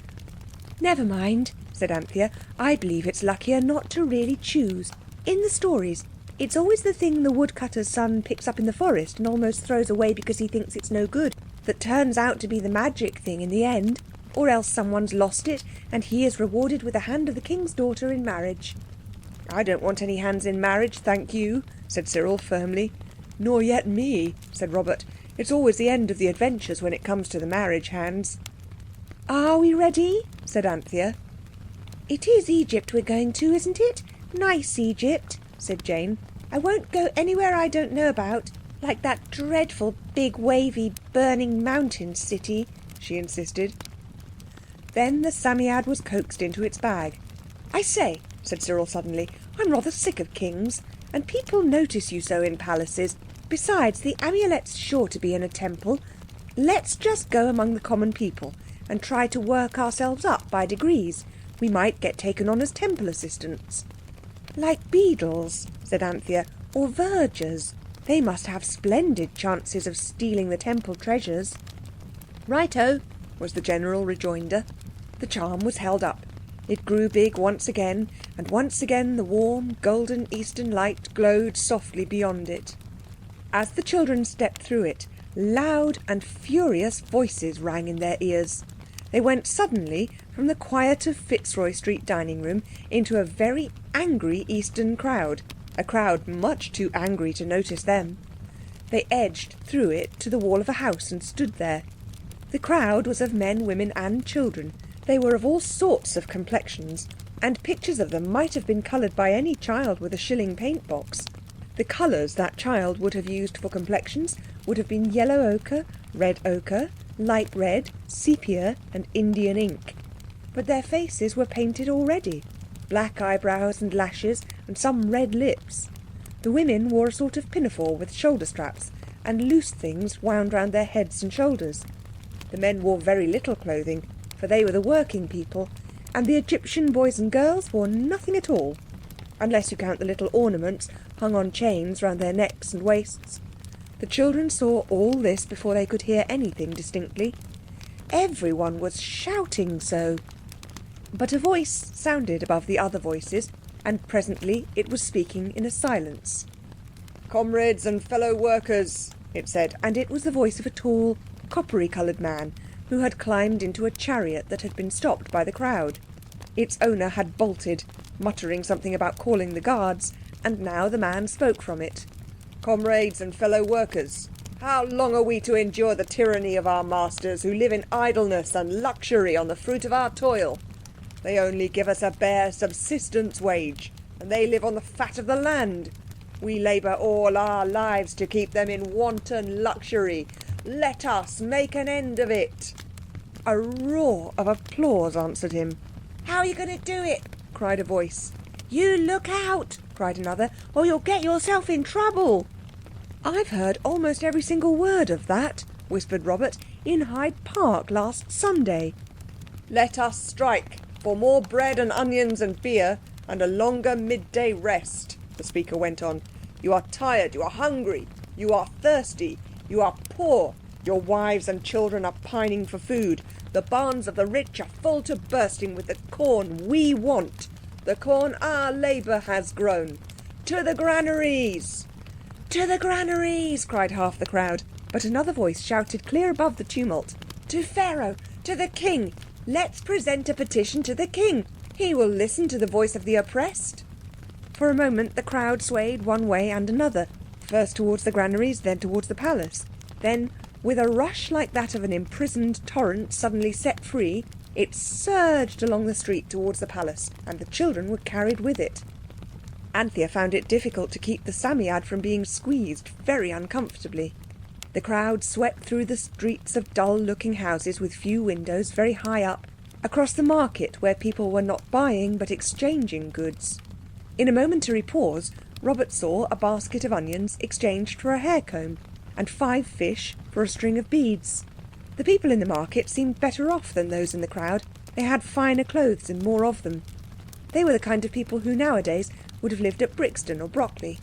"Never mind," said Anthea. "I believe it's luckier not to really choose. In the stories, it's always the thing the woodcutter's son picks up in the forest and almost throws away because he thinks it's no good that turns out to be the magic thing in the end. Or else someone's lost it and he is rewarded with the hand of the king's daughter in marriage." "I don't want any hands in marriage, thank you," said Cyril firmly. "Nor yet me," said Robert. "It's always the end of the adventures when it comes to the marriage hands." "Are we ready?" said Anthea. "It is Egypt we're going to, isn't it? Nice Egypt," said Jane. "I won't go anywhere I don't know about, like that dreadful big wavy burning mountain city," she insisted. Then the Psammead was coaxed into its bag. "I say," said Cyril suddenly, "I'm rather sick of kings, and people notice you so in palaces. Besides, the amulet's sure to be in a temple. Let's just go among the common people and try to work ourselves up by degrees. We might get taken on as temple assistants." "Like beadles," said Anthea, "or vergers. They must have splendid chances of stealing the temple treasures." "Righto," was the general rejoinder. The charm was held up. It grew big once again, and once again the warm, golden eastern light glowed softly beyond it. As the children stepped through it, loud and furious voices rang in their ears. They went suddenly from the quiet of Fitzroy Street dining room into a very angry eastern crowd, a crowd much too angry to notice them. They edged through it to the wall of a house and stood there. The crowd was of men, women and children. They were of all sorts of complexions, and pictures of them might have been coloured by any child with a shilling paint box. The colours that child would have used for complexions would have been yellow ochre, red ochre, light red, sepia and Indian ink. But their faces were painted already, black eyebrows and lashes and some red lips. The women wore a sort of pinafore with shoulder straps and loose things wound round their heads and shoulders. The men wore very little clothing, for they were the working people, and the Egyptian boys and girls wore nothing at all, unless you count the little ornaments hung on chains round their necks and waists. The children saw all this before they could hear anything distinctly. Everyone was shouting so. But a voice sounded above the other voices, and presently it was speaking in a silence. "Comrades and fellow workers," it said, and it was the voice of a tall, coppery-coloured man who had climbed into a chariot that had been stopped by the crowd. Its owner had bolted, muttering something about calling the guards, and now the man spoke from it. "Comrades and fellow workers, how long are we to endure the tyranny of our masters who live in idleness and luxury on the fruit of our toil? They only give us a bare subsistence wage, and they live on the fat of the land. We labour all our lives to keep them in wanton luxury. Let us make an end of it." A roar of applause answered him. "How are you going to do it?" cried a voice. "You look out," cried another, "or you'll get yourself in trouble." "I've heard almost every single word of that," whispered Robert, "in Hyde Park last Sunday." "Let us strike for more bread and onions and beer and a longer midday rest," the speaker went on. "You are tired, you are hungry, you are thirsty, you are poor, your wives and children are pining for food. The barns of the rich are full to bursting with the corn we want, the corn our labour has grown. To the granaries!" "To the granaries!" cried half the crowd. But another voice shouted clear above the tumult. "To Pharaoh! To the king! Let's present a petition to the king. He will listen to the voice of the oppressed." For a moment the crowd swayed one way and another, first towards the granaries, then towards the palace. Then, with a rush like that of an imprisoned torrent suddenly set free, it surged along the street towards the palace, and the children were carried with it. Anthea found it difficult to keep the Psammead from being squeezed very uncomfortably. The crowd swept through the streets of dull-looking houses with few windows very high up, across the market where people were not buying but exchanging goods. In a momentary pause, Robert saw a basket of onions exchanged for a hair comb, and 5 fish for a string of beads. The people in the market seemed better off than those in the crowd. They had finer clothes and more of them. They were the kind of people who nowadays would have lived at Brixton or Brockley.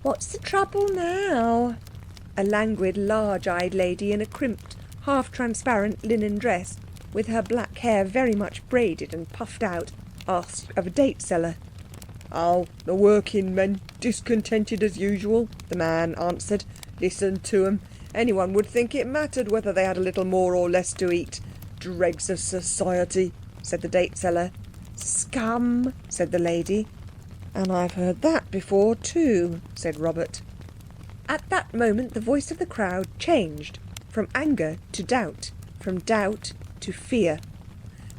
"What's the trouble now?" a languid, large-eyed lady in a crimped, half-transparent linen dress, with her black hair very much braided and puffed out, asked of a date-seller. "Oh, the working men, discontented as usual," the man answered. "Listen to 'em. Anyone would think it mattered whether they had a little more or less to eat. Dregs of society," said the date-seller. "Scum," said the lady. "And I've heard that before too," said Robert. At that moment the voice of the crowd changed from anger to doubt, from doubt to fear.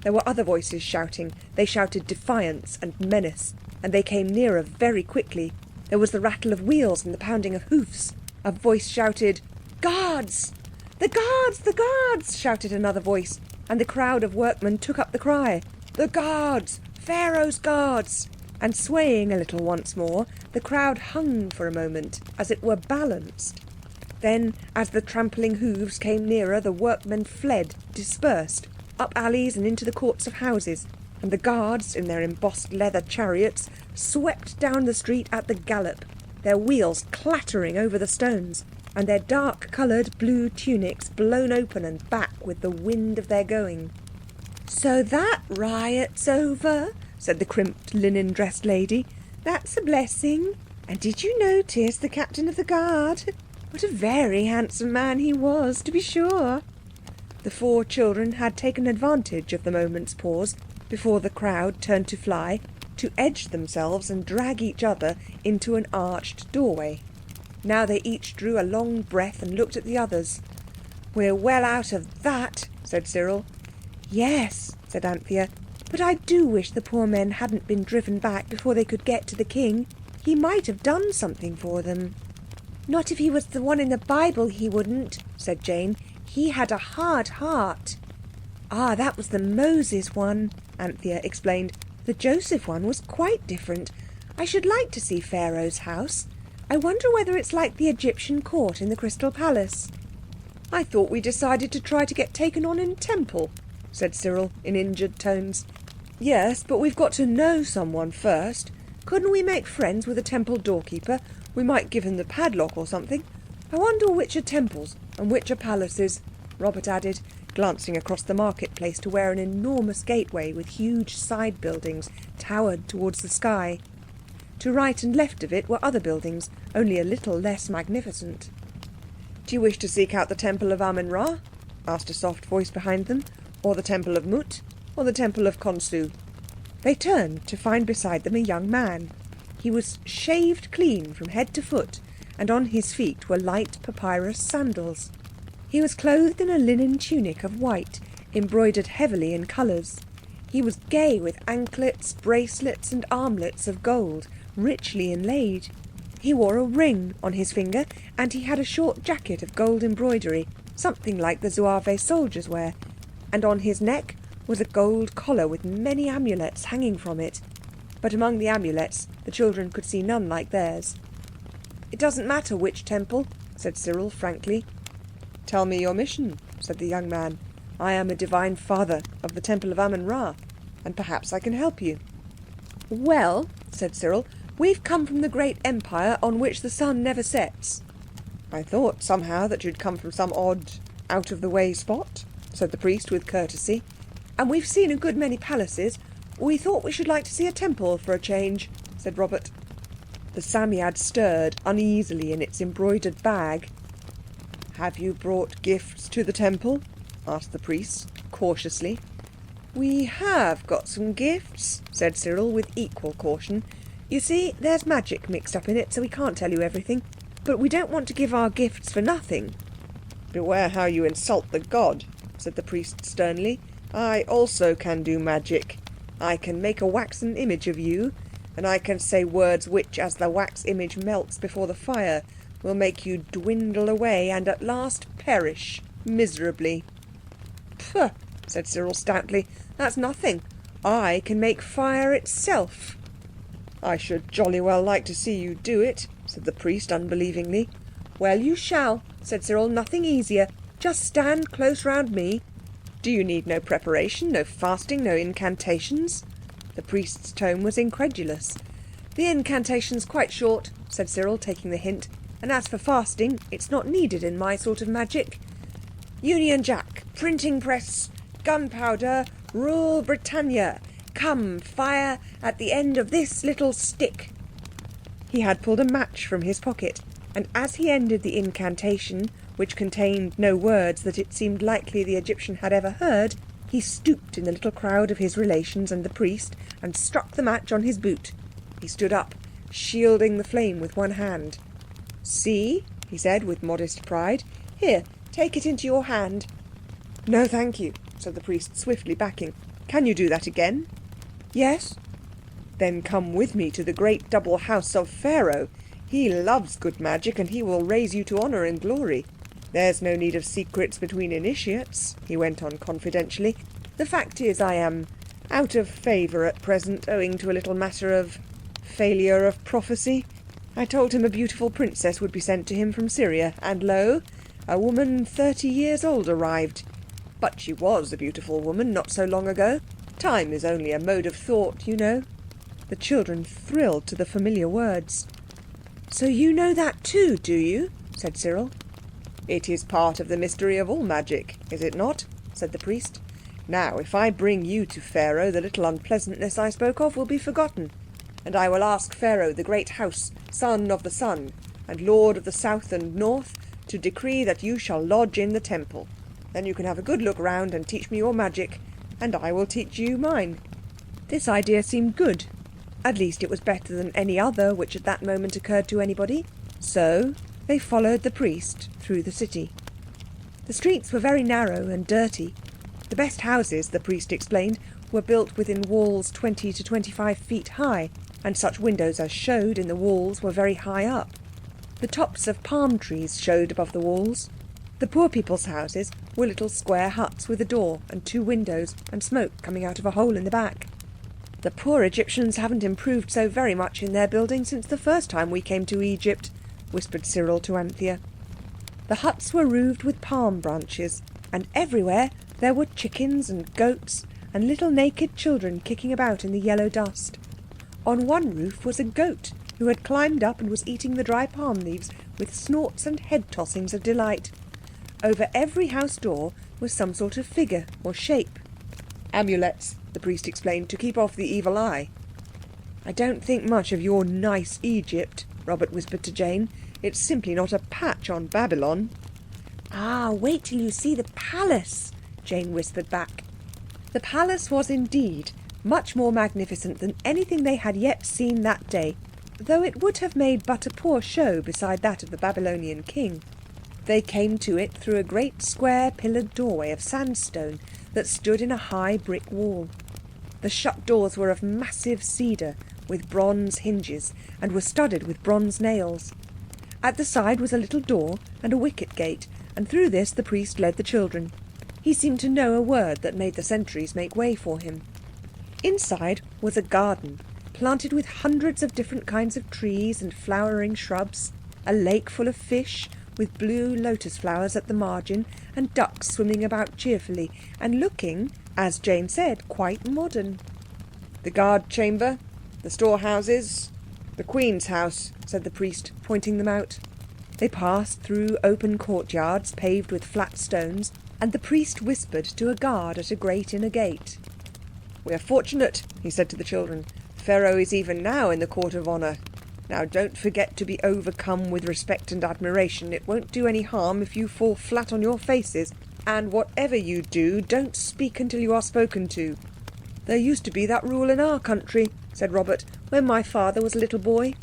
There were other voices shouting. They shouted defiance and menace, and they came nearer very quickly. There was the rattle of wheels and the pounding of hoofs. A voice shouted, "Guards! The guards! The guards!" shouted another voice, and the crowd of workmen took up the cry. "The guards! Pharaoh's guards!" And swaying a little once more, the crowd hung for a moment, as it were balanced. Then, as the trampling hooves came nearer, the workmen fled, dispersed, up alleys and into the courts of houses, and the guards, in their embossed leather chariots, swept down the street at the gallop, their wheels clattering over the stones, and their dark-coloured blue tunics blown open and back with the wind of their going. "So that riot's over," said the crimped linen-dressed lady. "That's a blessing. And did you notice the captain of the guard? What a very handsome man he was, to be sure." The 4 children had taken advantage of the moment's pause, before the crowd turned to fly, to edge themselves and drag each other into an arched doorway. Now they each drew a long breath and looked at the others. "We're well out of that," said Cyril. "Yes," said Anthea, "but I do wish the poor men hadn't been driven back before they could get to the king. He might have done something for them." "Not if he was the one in the Bible, he wouldn't," said Jane. "He had a hard heart." "Ah, that was the Moses one," Anthea explained. "The Joseph one was quite different. I should like to see Pharaoh's house. I wonder whether it's like the Egyptian court in the Crystal Palace." "I thought we decided to try to get taken on in temple," said Cyril in injured tones. "Yes, but we've got to know someone first. Couldn't we make friends with a temple doorkeeper? We might give him the padlock or something. I wonder which are temples and which are palaces," Robert added, glancing across the marketplace to where an enormous gateway with huge side buildings towered towards the sky. To right and left of it were other buildings, only a little less magnificent. "Do you wish to seek out the temple of Amun-Ra?" asked a soft voice behind them. "Or the temple of Mut? Or the temple of Khonsu?" They turned to find beside them a young man. He was shaved clean from head to foot, and on his feet were light papyrus sandals. He was clothed in a linen tunic of white, embroidered heavily in colours. He was gay with anklets, bracelets and armlets of gold, richly inlaid. He wore a ring on his finger, and he had a short jacket of gold embroidery, something like the Zouave soldiers wear, and on his neck was a gold collar with many amulets hanging from it. But among the amulets the children could see none like theirs. "It doesn't matter which temple," said Cyril frankly. "Tell me your mission," said the young man. "I am a divine father of the temple of Amun-Ra, and perhaps I can help you." "Well," said Cyril, "we've come from the great empire on which the sun never sets." "I thought somehow that you'd come from some odd, out-of-the-way spot," said the priest with courtesy. "And we've seen a good many palaces. We thought we should like to see a temple for a change," said Robert. The Psammead stirred uneasily in its embroidered bag. "Have you brought gifts to the temple?" asked the priest cautiously. "We have got some gifts," said Cyril with equal caution. "You see, there's magic mixed up in it, so we can't tell you everything. But we don't want to give our gifts for nothing." "Beware how you insult the god," said the priest sternly. "I also can do magic. I can make a waxen image of you, and I can say words which, as the wax image melts before the fire, will make you dwindle away and at last perish miserably." "Pooh," said Cyril stoutly, "that's nothing. I can make fire itself." "I should jolly well like to see you do it," said the priest unbelievingly. "Well, you shall," said Cyril, "nothing easier. Just stand close round me." "Do you need no preparation, no fasting, no incantations?" The priest's tone was incredulous. "The incantation's quite short," said Cyril, taking the hint. "And as for fasting, it's not needed in my sort of magic. Union Jack, printing press, gunpowder, rule Britannia. Come, fire at the end of this little stick." He had pulled a match from his pocket, and as he ended the incantation, which contained no words that it seemed likely the Egyptian had ever heard, he stooped in the little crowd of his relations and the priest and struck the match on his boot. He stood up, shielding the flame with one hand. "See," he said with modest pride. "Here, take it into your hand." "No, thank you," said the priest, swiftly backing. "Can you do that again?" "Yes." "Then come with me to the great double house of Pharaoh. He loves good magic, and he will raise you to honour and glory. There's no need of secrets between initiates," he went on confidentially. "The fact is, I am out of favour at present, owing to a little matter of failure of prophecy. I told him a beautiful princess would be sent to him from Syria, and lo, a woman 30 years old arrived. But she was a beautiful woman not so long ago. Time is only a mode of thought, you know." The children thrilled to the familiar words. "So you know that too, do you?" said Cyril. "It is part of the mystery of all magic, is it not?" said the priest. Now, if I bring you to Pharaoh, the little unpleasantness I spoke of will be forgotten, and I will ask Pharaoh, the great house, son of the sun, and lord of the south and north, to decree that you shall lodge in the temple. Then you can have a good look round and teach me your magic, and I will teach you mine." This idea seemed good. At least it was better than any other which at that moment occurred to anybody. So they followed the priest through the city. The streets were very narrow and dirty. The best houses, the priest explained, were built within walls 20 to 25 feet high, and such windows as showed in the walls were very high up. The tops of palm trees showed above the walls. The poor people's houses were little square huts with a door and 2 windows and smoke coming out of a hole in the back. "The poor Egyptians haven't improved so very much in their building since the first time we came to Egypt," whispered Cyril to Anthea. The huts were roofed with palm branches, and everywhere there were chickens and goats and little naked children kicking about in the yellow dust. On one roof was a goat who had climbed up and was eating the dry palm leaves with snorts and head tossings of delight. Over every house door was some sort of figure or shape. "Amulets," the priest explained, "to keep off the evil eye." "I don't think much of your nice Egypt," Robert whispered to Jane. "It's simply not a patch on Babylon." "Ah, wait till you see the palace," Jane whispered back. The palace was indeed much more magnificent than anything they had yet seen that day, though it would have made but a poor show beside that of the Babylonian king. They came to it through a great square pillared doorway of sandstone that stood in a high brick wall. The shut doors were of massive cedar with bronze hinges and were studded with bronze nails. At the side was a little door and a wicket gate, and through this the priest led the children. He seemed to know a word that made the sentries make way for him. Inside was a garden, planted with hundreds of different kinds of trees and flowering shrubs, a lake full of fish, with blue lotus flowers at the margin, and ducks swimming about cheerfully, and looking, as Jane said, quite modern. "The guard chamber, the storehouses, the Queen's house," said the priest, pointing them out. They passed through open courtyards paved with flat stones, and the priest whispered to a guard at a great inner gate. "We are fortunate," he said to the children. "Pharaoh is even now in the court of honour. Now don't forget to be overcome with respect and admiration. It won't do any harm if you fall flat on your faces. And whatever you do, don't speak until you are spoken to." "There used to be that rule in our country," said Robert, "when my father was a little boy."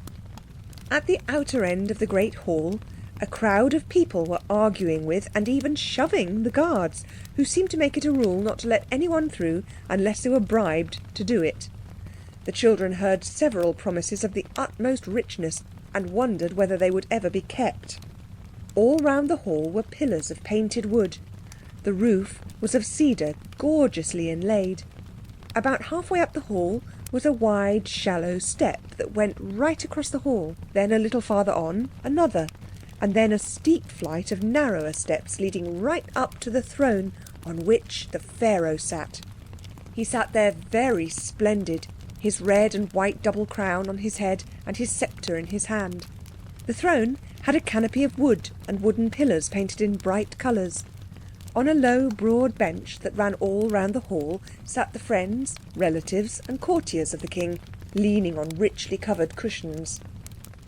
At the outer end of the great hall, a crowd of people were arguing with and even shoving the guards, who seemed to make it a rule not to let anyone through unless they were bribed to do it. The children heard several promises of the utmost richness and wondered whether they would ever be kept. All round the hall were pillars of painted wood. The roof was of cedar, gorgeously inlaid. About halfway up the hall was a wide, shallow step that went right across the hall. Then a little farther on, another, and then a steep flight of narrower steps leading right up to the throne on which the Pharaoh sat. He sat there very splendid, his red and white double crown on his head and his sceptre in his hand. The throne had a canopy of wood and wooden pillars painted in bright colours. On a low, broad bench that ran all round the hall sat the friends, relatives and courtiers of the king, leaning on richly covered cushions.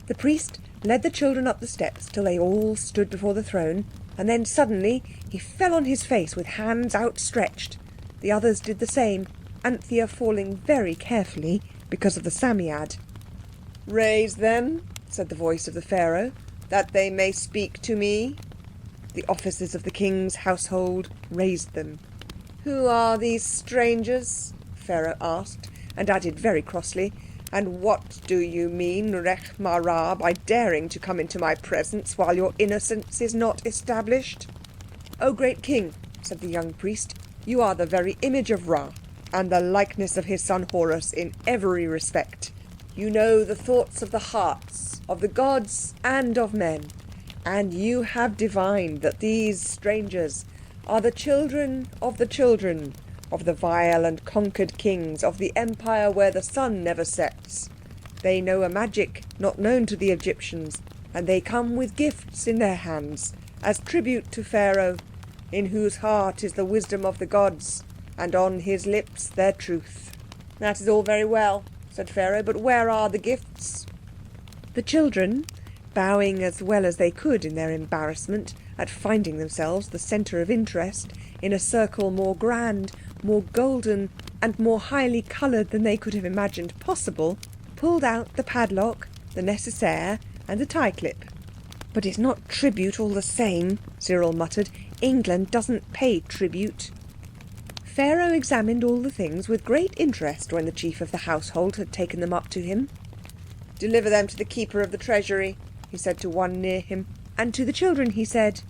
The priest led the children up the steps till they all stood before the throne, and then suddenly he fell on his face with hands outstretched. The others did the same, Anthea falling very carefully because of the Psammead. "Raise them," said the voice of the Pharaoh, "that they may speak to me." The officers of the king's household raised them. "Who are these strangers?" Pharaoh asked, and added very crossly, "And what do you mean, Rekh Marā, by daring to come into my presence while your innocence is not established?" "O great king," said the young priest, "you are the very image of Ra, and the likeness of his son Horus in every respect. You know the thoughts of the hearts of the gods and of men, and you have divined that these strangers are the children of the vile and conquered kings of the empire where the sun never sets. They know a magic not known to the Egyptians, and they come with gifts in their hands as tribute to Pharaoh, in whose heart is the wisdom of the gods. and on his lips their truth." "That is all very well," said Pharaoh, "but where are the gifts?" The children, bowing as well as they could in their embarrassment at finding themselves the centre of interest in a circle more grand, more golden, and more highly coloured than they could have imagined possible, pulled out the padlock, the nécessaire, and the tie-clip. "But it's not tribute all the same," Cyril muttered. "England doesn't pay tribute." Pharaoh examined all the things with great interest when the chief of the household had taken them up to him. "Deliver them to the keeper of the treasury," he said to one near him. And to the children he said,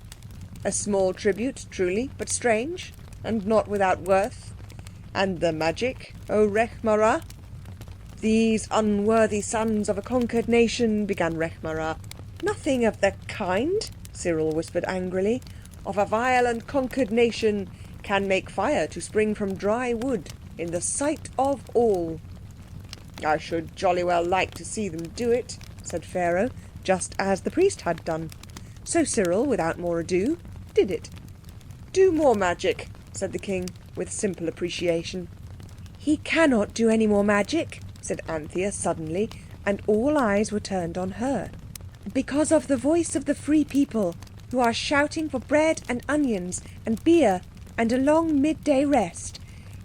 "A small tribute, truly, but strange, and not without worth. And the magic, O Rekh Marā?" "These unworthy sons of a conquered nation," began Rekh Marā. "Nothing of the kind," Cyril whispered angrily. "Of a vile and conquered nation can make fire to spring from dry wood in the sight of all." "I should jolly well like to see them do it," said Pharaoh, just as the priest had done. So Cyril, without more ado, did it. "Do more magic," said the king, with simple appreciation. "He cannot do any more magic," said Anthea suddenly, and all eyes were turned on her. "Because of the voice of the free people, who are shouting for bread and onions and beer and a long midday rest.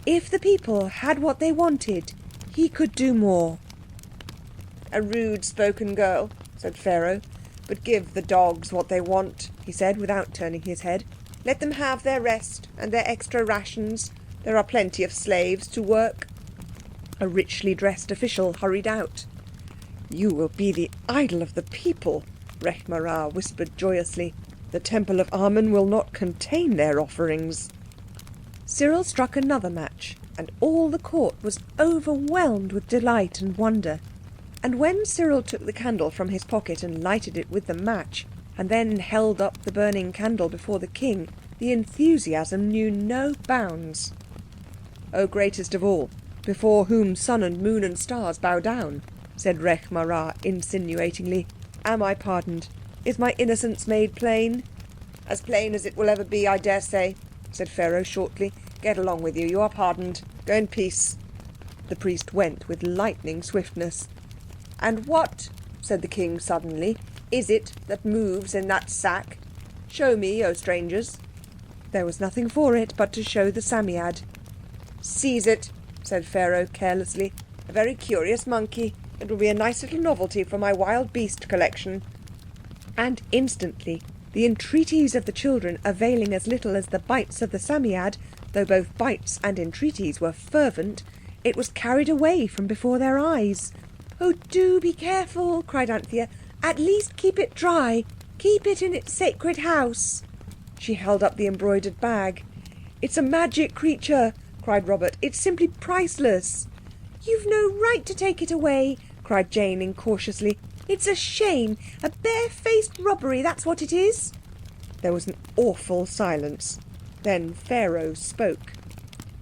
If the people had what they wanted, he could do more." "A rude-spoken girl," said Pharaoh. "But give the dogs what they want," he said, without turning his head. "Let them have their rest and their extra rations. There are plenty of slaves to work." A richly dressed official hurried out. "You will be the idol of the people," Rekh Marā whispered joyously. "The temple of Amen will not contain their offerings." Cyril struck another match, and all the court was overwhelmed with delight and wonder. And when Cyril took the candle from his pocket and lighted it with the match, and then held up the burning candle before the king, the enthusiasm knew no bounds. "O greatest of all, before whom sun and moon and stars bow down," said Rekh Marā insinuatingly, "am I pardoned? Is my innocence made plain?" "As plain as it will ever be, I dare say," said Pharaoh shortly. "Get along with you. You are pardoned. Go in peace." The priest went with lightning swiftness. "And what," said the king suddenly, "is it that moves in that sack? Show me, O strangers." There was nothing for it but to show the Psammead. "Seize it," said Pharaoh carelessly. "A very curious monkey. It will be a nice little novelty for my wild beast collection." And instantly, the entreaties of the children availing as little as the bites of the Psammead, though both bites and entreaties were fervent, it was carried away from before their eyes. "Oh, do be careful," cried Anthea. "At least keep it dry. Keep it in its sacred house." She held up the embroidered bag. "It's a magic creature," cried Robert. "It's simply priceless." "You've no right to take it away," cried Jane incautiously. "It's a shame. A barefaced robbery, that's what it is." There was an awful silence. Then Pharaoh spoke.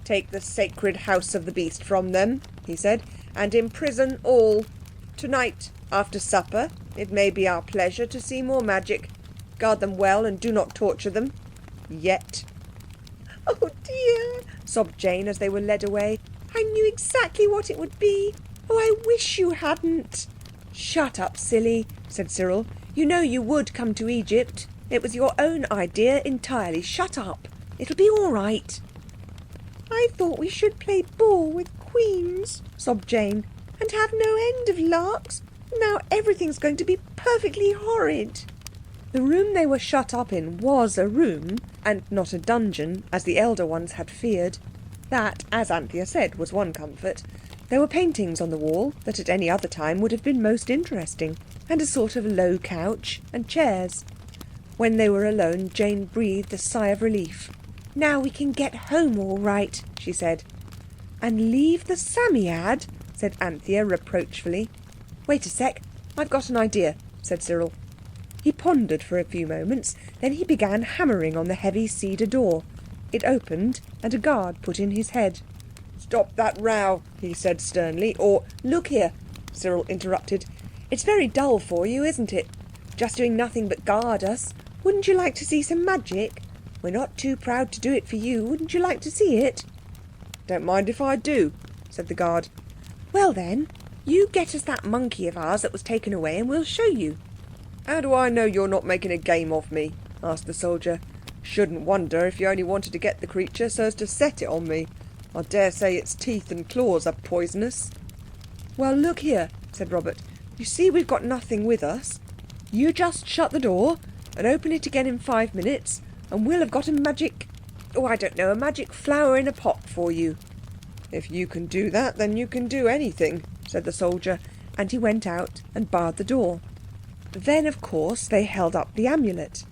"Take the sacred house of the beast from them," he said, "and imprison all. Tonight, after supper, it may be our pleasure to see more magic. Guard them well and do not torture them. Yet." "Oh dear," sobbed Jane as they were led away. "I knew exactly what it would be. Oh, I wish you hadn't." "Shut up, silly," said Cyril. "You know you would come to Egypt. It was your own idea entirely. Shut up. It'll be all right." "I thought we should play ball with queens," sobbed Jane, "and have no end of larks. Now everything's going to be perfectly horrid." The room they were shut up in was a room, and not a dungeon, as the elder ones had feared. That, as Anthea said, was one comfort. There were paintings on the wall that at any other time would have been most interesting, and a sort of low couch, and chairs. When they were alone, Jane breathed a sigh of relief. "Now we can get home all right," she said. "And leave the Psammead?" said Anthea reproachfully. "Wait a sec, I've got an idea," said Cyril. He pondered for a few moments, then he began hammering on the heavy cedar door. It opened, and a guard put in his head. "Stop that row," he said sternly, "or—" "Look here," Cyril interrupted. "It's very dull for you, isn't it? Just doing nothing but guard us. Wouldn't you like to see some magic? We're not too proud to do it for you. Wouldn't you like to see it?" Don't mind if I do, said the guard. Well then, you get us that monkey of ours that was taken away and we'll show you. How do I know you're not making a game of me? Asked the soldier. Shouldn't wonder if you only wanted to get the creature so as to set it on me. I dare say its teeth and claws are poisonous. Well, look here, said Robert. You see we've got nothing with us. You just shut the door and open it again in 5 minutes and we'll have got a magic... Oh, I don't know, a magic flower in a pot for you. If you can do that, then you can do anything, said the soldier, and he went out and barred the door. Then, of course, they held up the amulet.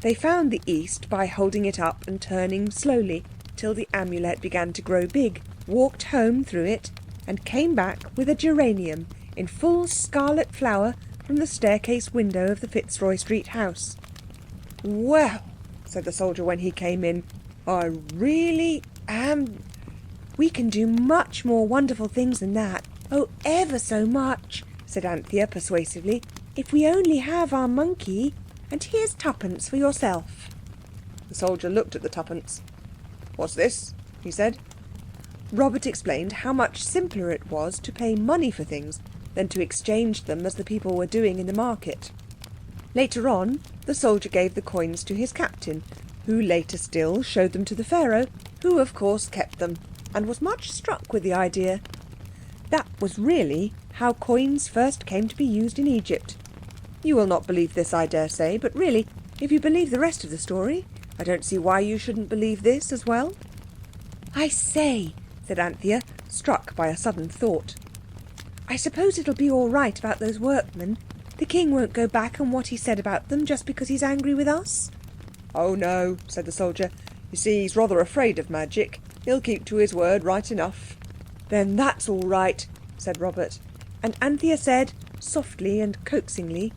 They found the east by holding it up and turning slowly till the amulet began to grow big, walked home through it, and came back with a geranium in full scarlet flower from the staircase window of the Fitzroy Street house. Well, said the soldier when he came in, I really am... We can do much more wonderful things than that. Oh, ever so much, said Anthea persuasively. If we only have our monkey, and here's twopence for yourself. The soldier looked at the twopence. What's this? He said. Robert explained how much simpler it was to pay money for things than to exchange them as the people were doing in the market. Later on, the soldier gave the coins to his captain, who later still showed them to the Pharaoh, who of course kept them, and was much struck with the idea. That was really how coins first came to be used in Egypt. You will not believe this, I dare say, but really, if you believe the rest of the story, I don't see why you shouldn't believe this as well. I say, said Anthea, struck by a sudden thought. I suppose it'll be all right about those workmen. The king won't go back on what he said about them just because he's angry with us? Oh no, said the soldier. You see, he's rather afraid of magic. He'll keep to his word right enough. Then that's all right, said Robert. And Anthea said, softly and coaxingly,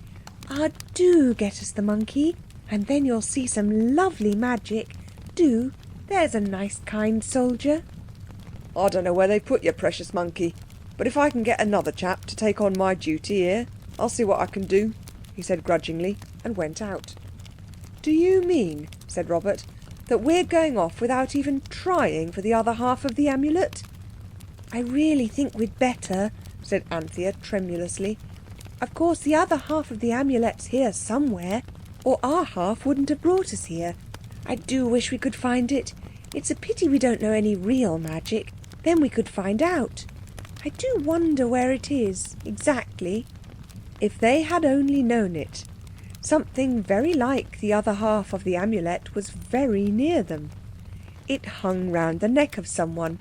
Ah, do get us the monkey, and then you'll see some lovely magic. Do. There's a nice, kind soldier. I don't know where they put your precious monkey, but if I can get another chap to take on my duty here, I'll see what I can do, he said grudgingly, and went out. Do you mean, said Robert, that we're going off without even trying for the other half of the amulet? I really think we'd better, said Anthea tremulously. Of course, the other half of the amulet's here somewhere, or our half wouldn't have brought us here. I do wish we could find it. It's a pity we don't know any real magic. Then we could find out. I do wonder where it is, exactly. If they had only known it. Something very like the other half of the amulet was very near them. It hung round the neck of someone,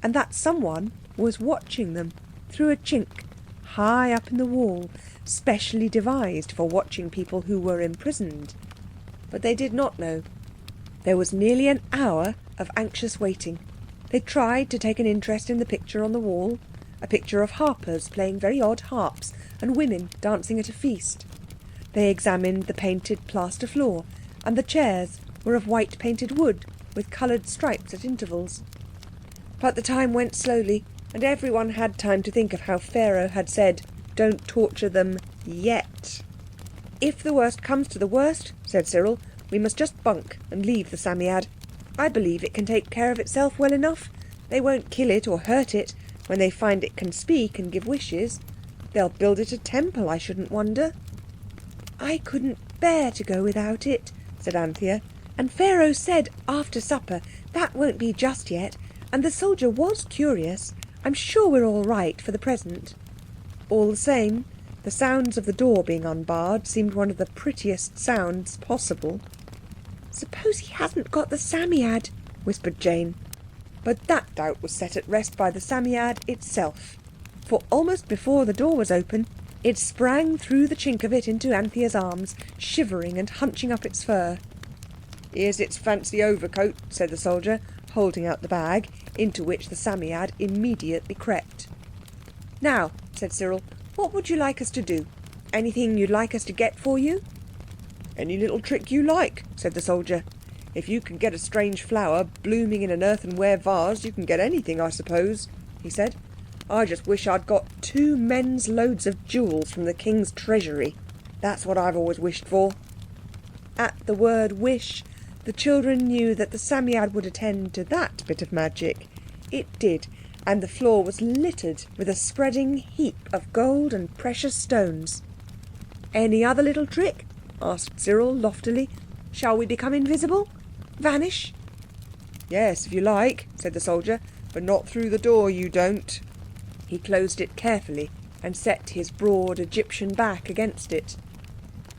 and that someone was watching them through a chink high up in the wall, specially devised for watching people who were imprisoned. But they did not know. There was nearly an hour of anxious waiting. They tried to take an interest in the picture on the wall, a picture of harpers playing very odd harps and women dancing at a feast. They examined the painted plaster floor, and the chairs were of white painted wood with coloured stripes at intervals. But the time went slowly, and everyone had time to think of how Pharaoh had said, "Don't torture them yet." "If the worst comes to the worst," said Cyril, "we must just bunk and leave the Psammead. I believe it can take care of itself well enough. They won't kill it or hurt it when they find it can speak and give wishes. They'll build it a temple, I shouldn't wonder." "I couldn't bear to go without it," said Anthea. "And Pharaoh said after supper. That won't be just yet. And the soldier was curious. I'm sure we're all right for the present." All the same, the sounds of the door being unbarred seemed one of the prettiest sounds possible. "Suppose he hasn't got the Psammead," whispered Jane. But that doubt was set at rest by the Psammead itself. For almost before the door was open, it sprang through the chink of it into Anthea's arms, shivering and hunching up its fur. "Here's its fancy overcoat," said the soldier, holding out the bag, into which the Psammead immediately crept. "Now," said Cyril, "what would you like us to do? Anything you'd like us to get for you?" "Any little trick you like," said the soldier. "If you can get a strange flower blooming in an earthenware vase, you can get anything, I suppose," he said. "I just wish I'd got 2 men's loads of jewels from the king's treasury. That's what I've always wished for." At the word wish, the children knew that the Psammead would attend to that bit of magic. it did, and the floor was littered with a spreading heap of gold and precious stones. "Any other little trick?" asked Cyril loftily. "Shall we become invisible? Vanish?" "Yes, if you like," said the soldier, "but not through the door, you don't." He closed it carefully and set his broad Egyptian back against it.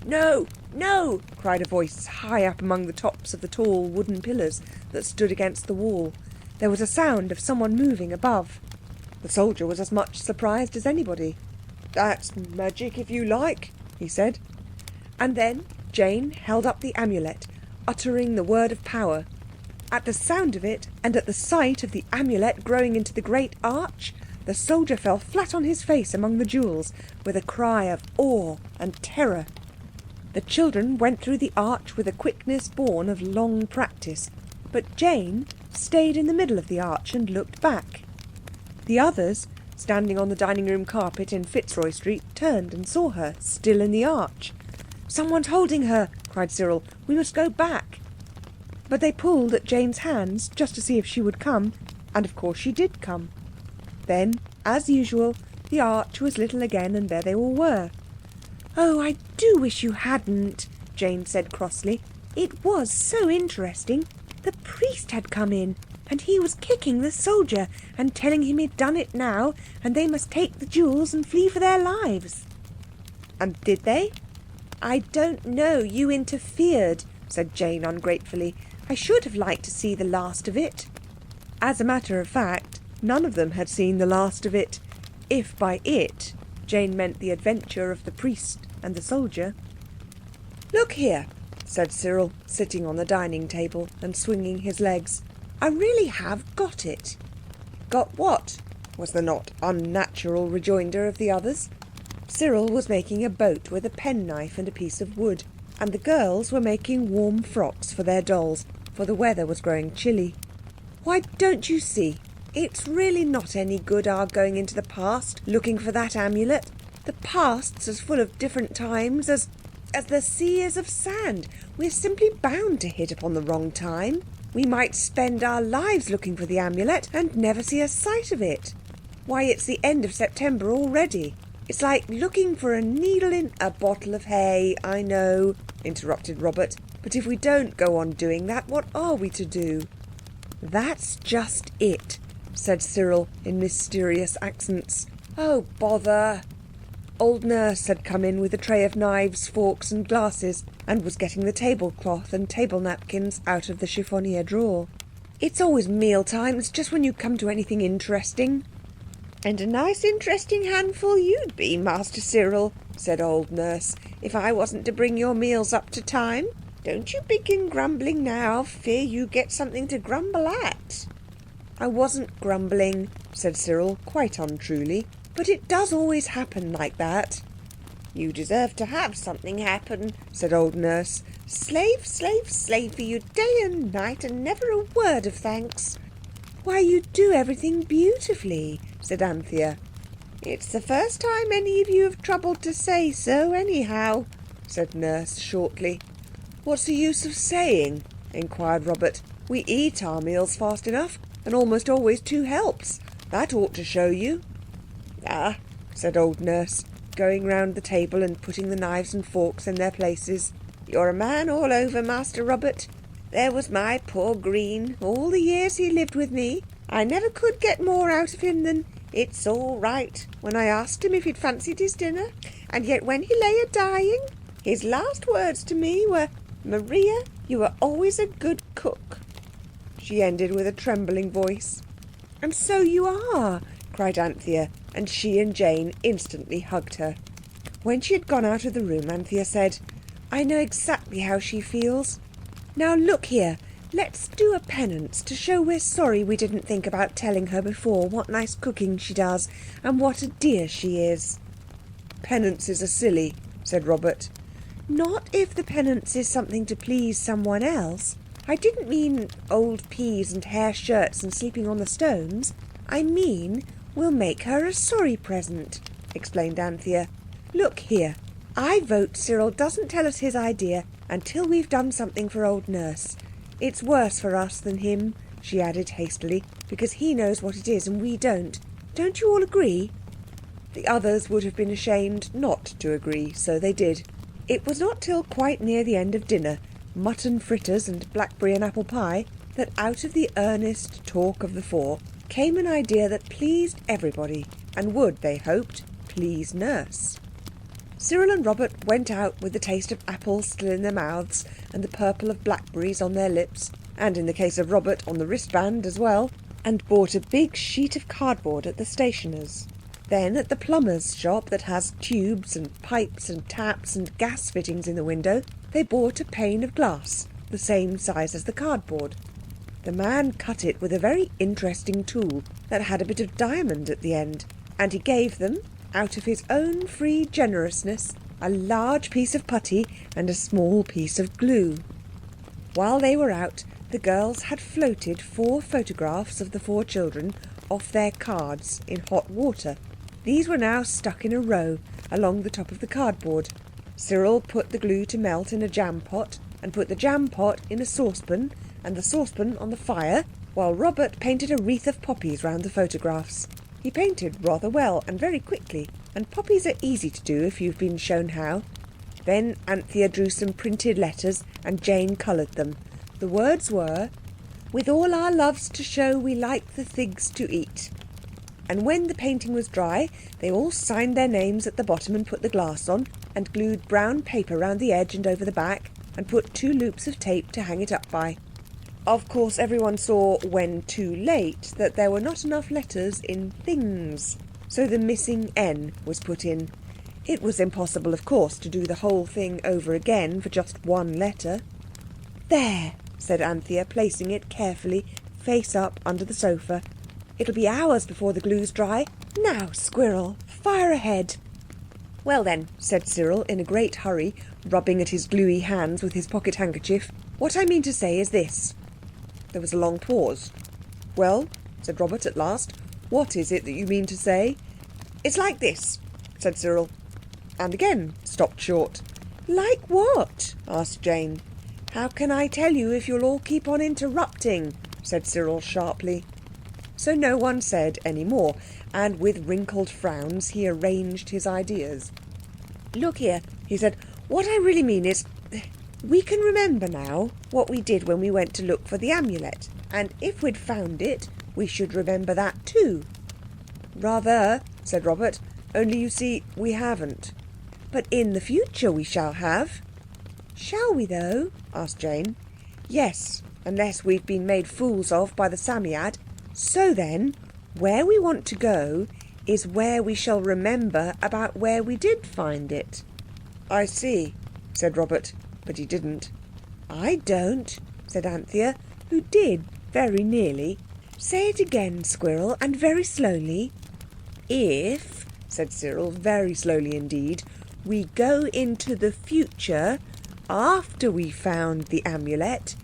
"No, no!" cried a voice high up among the tops of the tall wooden pillars that stood against the wall. There was a sound of someone moving above. The soldier was as much surprised as anybody. "That's magic if you like," he said. And then Jane held up the amulet, uttering the word of power. At the sound of it, and at the sight of the amulet growing into the great arch, the soldier fell flat on his face among the jewels with a cry of awe and terror. The children went through the arch with a quickness born of long practice, but Jane stayed in the middle of the arch and looked back. The others, standing on the dining room carpet in Fitzroy Street, turned and saw her, still in the arch. "Someone's holding her," cried Cyril. "We must go back." But they pulled at Jane's hands just to see if she would come, and of course she did come. Then, as usual, the arch was little again, and there they all were. "Oh, I do wish you hadn't," Jane said crossly. "It was so interesting. The priest had come in, and he was kicking the soldier and telling him he'd done it now, and they must take the jewels and flee for their lives." "And did they?" "I don't know. You interfered," said Jane ungratefully. "I should have liked to see the last of it." As a matter of fact, none of them had seen the last of it, if by it Jane meant the adventure of the priest and the soldier. "Look here," said Cyril, sitting on the dining table and swinging his legs. "I really have got it." "Got what?" was the not unnatural rejoinder of the others. Cyril was making a boat with a penknife and a piece of wood, and the girls were making warm frocks for their dolls, for the weather was growing chilly. "Why, don't you see? It's really not any good our going into the past looking for that amulet. The past's as full of different times as the sea is of sand. We're simply bound to hit upon the wrong time. We might spend our lives looking for the amulet and never see a sight of it. Why, it's the end of September already. It's like looking for a needle in a bottle of hay, I know," interrupted Robert. "But if we don't go on doing that, what are we to do?" "That's just it," said Cyril in mysterious accents. "Oh, bother." Old Nurse had come in with a tray of knives, forks and glasses, and was getting the tablecloth and table napkins out of the chiffonier drawer. "It's always meal times, just when you come to anything interesting." "And a nice interesting handful you'd be, Master Cyril," said old Nurse, "if I wasn't to bring your meals up to time. Don't you begin grumbling now. Fear you get something to grumble at." "I wasn't grumbling," said Cyril, quite untruly. "But it does always happen like that." "You deserve to have something happen," said old Nurse. "Slave, slave, slave for you day and night, and never a word of thanks." "Why, you do everything beautifully," said Anthea. "It's the first time any of you have troubled to say so, anyhow," said Nurse shortly. "What's the use of saying?" inquired Robert. "We eat our meals fast enough, and almost always 2 helps. That ought to show you." "Ah," said old Nurse, going round the table and putting the knives and forks in their places. "You're a man all over, Master Robert. There was my poor Green, all the years he lived with me. I never could get more out of him than 'It's all right' when I asked him if he'd fancied his dinner. And yet when he lay a-dying, his last words to me were, 'Maria, you were always a good cook.'" She ended with a trembling voice. "And so you are," cried Anthea, and she and Jane instantly hugged her. When she had gone out of the room, Anthea said, "I know exactly how she feels. Now look here, let's do a penance to show we're sorry we didn't think about telling her before what nice cooking she does and what a dear she is." "Penances are silly," said Robert. "Not if the penance is something to please someone else. I didn't mean old peas and hair shirts and sleeping on the stones. I mean we'll make her a sorry present," explained Anthea. "Look here, I vote Cyril doesn't tell us his idea until we've done something for old Nurse. It's worse for us than him," she added hastily, because he knows what it is and we don't. Don't you all agree?" The others would have been ashamed not to agree, so they did. It was not till quite near the end of dinner, mutton fritters and blackberry and apple pie, that out of the earnest talk of the four came an idea that pleased everybody and would, they hoped, please Nurse. Cyril and Robert went out with the taste of apples still in their mouths and the purple of blackberries on their lips, and in the case of Robert on the wristband as well, and bought a big sheet of cardboard at the stationer's. Then at the plumber's shop that has tubes and pipes and taps and gas fittings in the window, they bought a pane of glass, the same size as the cardboard. The man cut it with a very interesting tool that had a bit of diamond at the end, and he gave them, out of his own free generousness, a large piece of putty and a small piece of glue. While they were out, the girls had floated 4 photographs of the 4 children off their cards in hot water. These were now stuck in a row along the top of the cardboard. Cyril put the glue to melt in a jam pot and put the jam pot in a saucepan and the saucepan on the fire, while Robert painted a wreath of poppies round the photographs. He painted rather well and very quickly, and poppies are easy to do if you've been shown how. Then Anthea drew some printed letters and Jane coloured them. The words were, "With all our loves to show we like the figs to eat." And when the painting was dry, they all signed their names at the bottom and put the glass on, and glued brown paper round the edge and over the back, and put 2 loops of tape to hang it up by. Of course, everyone saw, when too late, that there were not enough letters in things, so the missing N was put in. It was impossible, of course, to do the whole thing over again for just 1 letter. "There," said Anthea, placing it carefully, face up, under the sofa. "It'll be hours before the glue's dry. Now, Squirrel, fire ahead." "Well then," said Cyril in a great hurry, rubbing at his gluey hands with his pocket handkerchief, "what I mean to say is this." There was a long pause. "Well," said Robert at last, "what is it that you mean to say?" "It's like this," said Cyril, and again stopped short. "Like what?" asked Jane. "How can I tell you if you'll all keep on interrupting?" said Cyril sharply. So no one said any more, and with wrinkled frowns he arranged his ideas. "Look here," he said, "what I really mean is, we can remember now what we did when we went to look for the amulet, and if we'd found it, we should remember that too." "Rather," said Robert, "only you see, we haven't." "But in the future we shall have." "Shall we though?" asked Jane. "Yes, unless we've been made fools of by the Psammead. So then, where we want to go is where we shall remember about where we did find it." "I see," said Robert, but he didn't. "I don't," said Anthea, who did very nearly. "Say it again, Squirrel, and very slowly." "If," said Cyril, very slowly indeed, "we go into the future after we found the amulet—"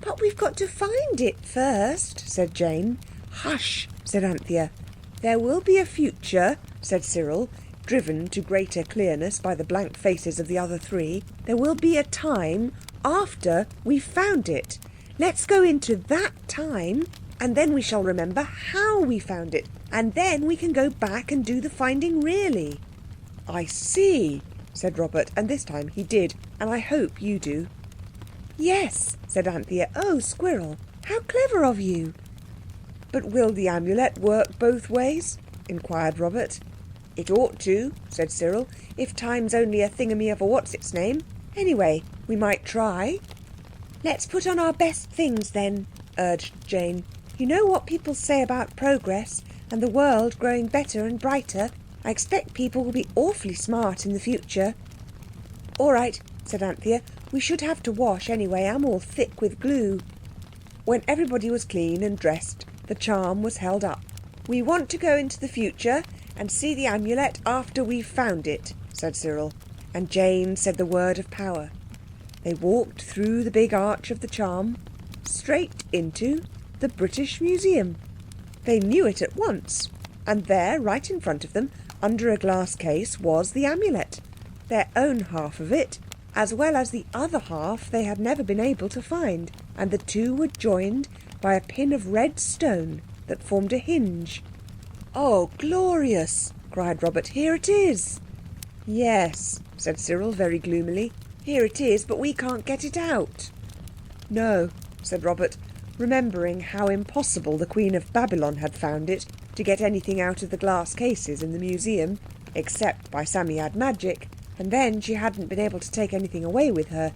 "But we've got to find it first," said Jane. "Hush," said Anthea. "There will be a future," said Cyril, driven to greater clearness by the blank faces of the other 3. "There will be a time after we've found it. Let's go into that time, and then we shall remember how we found it, and then we can go back and do the finding really." "I see," said Robert, and this time he did, and I hope you do. "Yes," said Anthea. "Oh, Squirrel, how clever of you!" "But will the amulet work both ways?" inquired Robert. "It ought to," said Cyril, "if time's only a thingamy of a what's-its-name. Anyway, we might try." "Let's put on our best things then," urged Jane. "You know what people say about progress and the world growing better and brighter. I expect people will be awfully smart in the future." "All right," said Anthea. "We should have to wash anyway. I'm all thick with glue." When everybody was clean and dressed, the charm was held up. "We want to go into the future and see the amulet after we've found it," said Cyril. And Jane said the word of power. They walked through the big arch of the charm, straight into the British Museum. They knew it at once. And there, right in front of them, under a glass case, was the amulet. Their own half of it, as well as the other half they had never been able to find. And the two were joined by a pin of red stone that formed a hinge. "Oh, glorious!" cried Robert. "Here it is!" "Yes," said Cyril very gloomily. "Here it is, but we can't get it out." "No," said Robert, remembering how impossible the Queen of Babylon had found it to get anything out of the glass cases in the museum, except by Psammead magic, and then she hadn't been able to take anything away with her.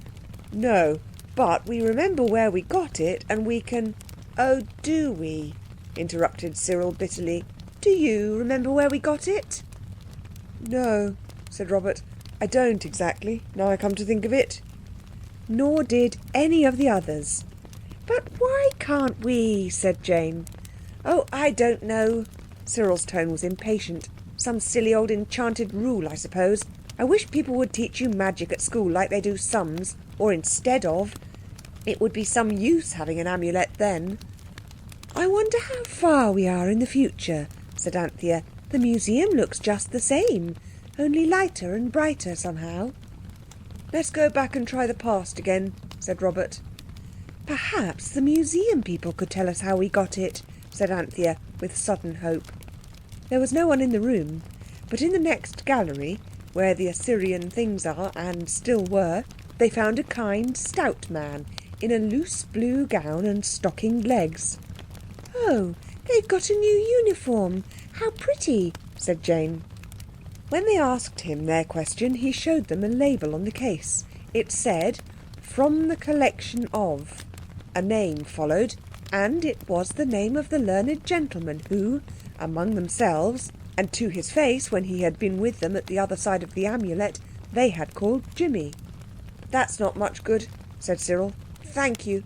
"No, but we remember where we got it, and we can—" "Oh, do we?" interrupted Cyril bitterly. "Do you remember where we got it?" "No," said Robert. "I don't exactly, now I come to think of it." Nor did any of the others. "But why can't we?" said Jane. "Oh, I don't know." Cyril's tone was impatient. "Some silly old enchanted rule, I suppose. I wish people would teach you magic at school like they do sums, or instead of. It would be some use having an amulet then." "I wonder how far we are in the future," said Anthea. "The museum looks just the same, only lighter and brighter somehow." "Let's go back and try the past again," said Robert. "Perhaps the museum people could tell us how we got it," said Anthea with sudden hope. There was no one in the room, but in the next gallery, where the Assyrian things are, and still were, they found a kind, stout man in a loose blue gown and stockinged legs. "Oh, they've got a new uniform. How pretty," said Jane. When they asked him their question, he showed them a label on the case. It said, "From the collection of." A name followed, and it was the name of the learned gentleman who, among themselves, and to his face when he had been with them at the other side of the amulet, they had called Jimmy. "That's not much good," said Cyril. "Thank you."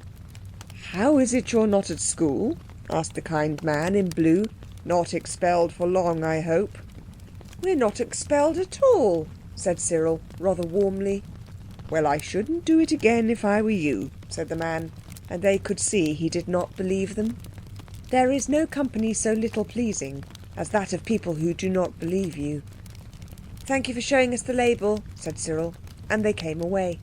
"How is it you're not at school?" asked the kind man in blue. "Not expelled for long, I hope?" "We're not expelled at all," said Cyril, rather warmly. "Well, I shouldn't do it again if I were you," said the man, and they could see he did not believe them. There is no company so little pleasing as that of people who do not believe you. "Thank you for showing us the label," said Cyril, and they came away.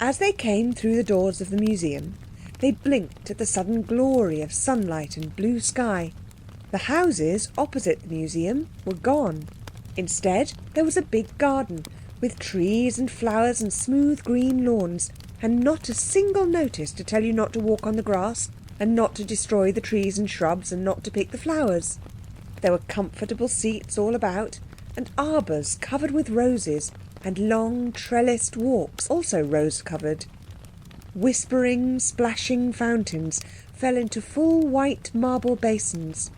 As they came through the doors of the museum, they blinked at the sudden glory of sunlight and blue sky. The houses opposite the museum were gone. Instead, there was a big garden with trees and flowers and smooth green lawns, and not a single notice to tell you not to walk on the grass, and not to destroy the trees and shrubs, and not to pick the flowers. There were comfortable seats all about, and arbours covered with roses, and long trellised walks, also rose-covered. Whispering, splashing fountains fell into full white marble basins.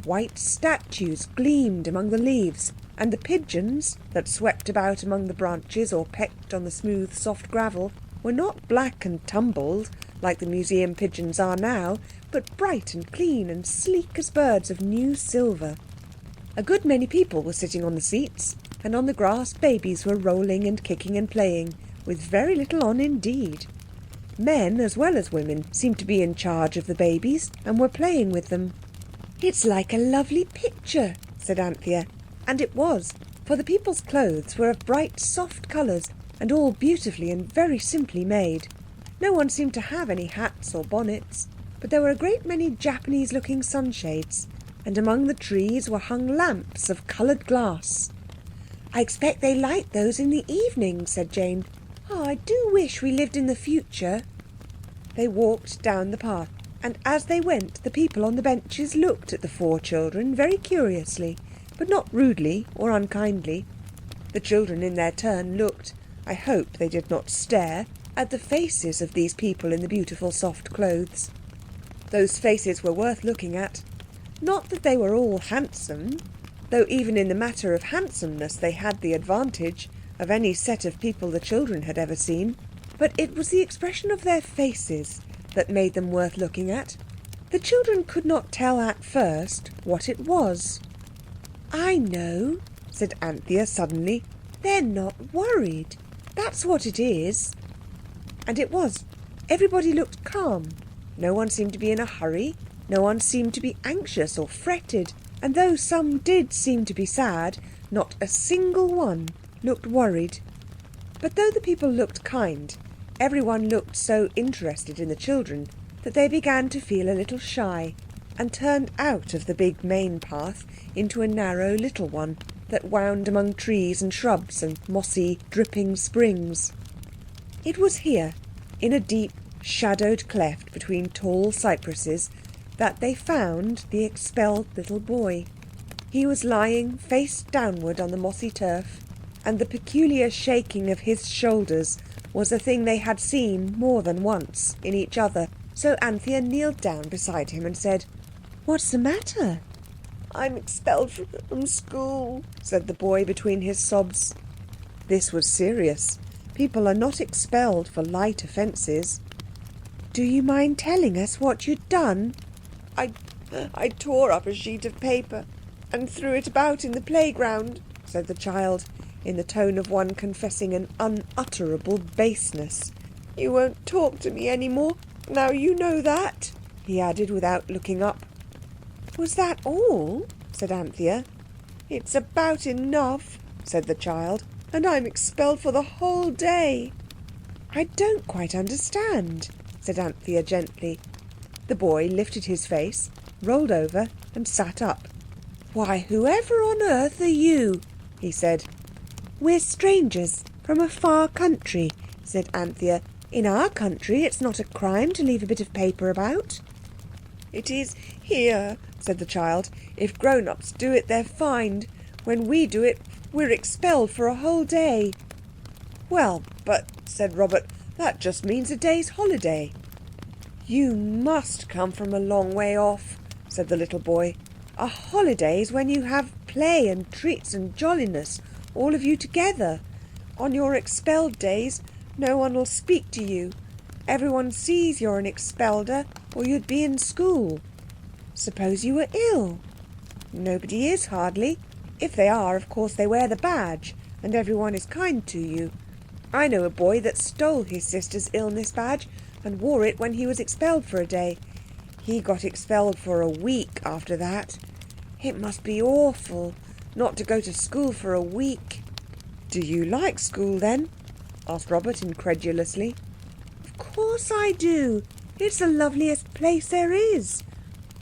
White statues gleamed among the leaves, and the pigeons that swept about among the branches or pecked on the smooth, soft gravel were not black and tumbled like the museum pigeons are now, but bright and clean and sleek as birds of new silver. A good many people were sitting on the seats, and on the grass babies were rolling and kicking and playing, with very little on indeed. Men as well as women seemed to be in charge of the babies and were playing with them. "It's like a lovely picture," said Anthea. And it was, for the people's clothes were of bright, soft colours and all beautifully and very simply made. No one seemed to have any hats or bonnets, but there were a great many Japanese-looking sunshades, and among the trees were hung lamps of coloured glass. "I expect they light those in the evening," said Jane. "Oh, I do wish we lived in the future." They walked down the path, and as they went the people on the benches looked at the four children very curiously, but not rudely or unkindly. The children in their turn looked, I hope they did not stare, at the faces of these people in the beautiful soft clothes. Those faces were worth looking at. Not that they were all handsome, though even in the matter of handsomeness they had the advantage of any set of people the children had ever seen, but it was the expression of their faces that made them worth looking at. The children could not tell at first what it was. "I know," said Anthea suddenly. "They're not worried. That's what it is." And it was. Everybody looked calm. No one seemed to be in a hurry. No one seemed to be anxious or fretted. And though some did seem to be sad, not a single one looked worried. But though the people looked kind, everyone looked so interested in the children that they began to feel a little shy. and turned out of the big main path into a narrow little one that wound among trees and shrubs and mossy, dripping springs. It was here, in a deep, shadowed cleft between tall cypresses, that they found the expelled little boy. He was lying face downward on the mossy turf, and the peculiar shaking of his shoulders was a thing they had seen more than once in each other. So Anthea kneeled down beside him and said, "What's the matter?" "I'm expelled from school," said the boy between his sobs. This was serious. People are not expelled for light offences. "Do you mind telling us what you'd done?" I tore up a sheet of paper and threw it about in the playground," said the child, in the tone of one confessing an unutterable baseness. "You won't talk to me any more, now you know that," he added without looking up. "Was that all?" said Anthea. "It's about enough," said the child, "and I'm expelled for the whole day." "I don't quite understand," said Anthea gently. The boy lifted his face, rolled over and sat up. "Why, whoever on earth are you?" he said. "We're strangers from a far country," said Anthea. "In our country it's not a crime to leave a bit of paper about." "It is here," said the child. "If grown-ups do it, they're fined. When we do it, we're expelled for a whole day." "Well, but," said Robert, "that just means a day's holiday." "You must come from a long way off," said the little boy. "A holiday's when you have play and treats and jolliness, all of you together. On your expelled days, no one will speak to you. Everyone sees you're an expelder, or you'd be in school. Suppose you were ill? Nobody is, hardly. If they are, of course they wear the badge, and everyone is kind to you. I know a boy that stole his sister's illness badge and wore it when he was expelled for a day. He got expelled for a week after that. It must be awful not to go to school for a week." "Do you like school then?" asked Robert incredulously. "Of course I do. It's the loveliest place there is.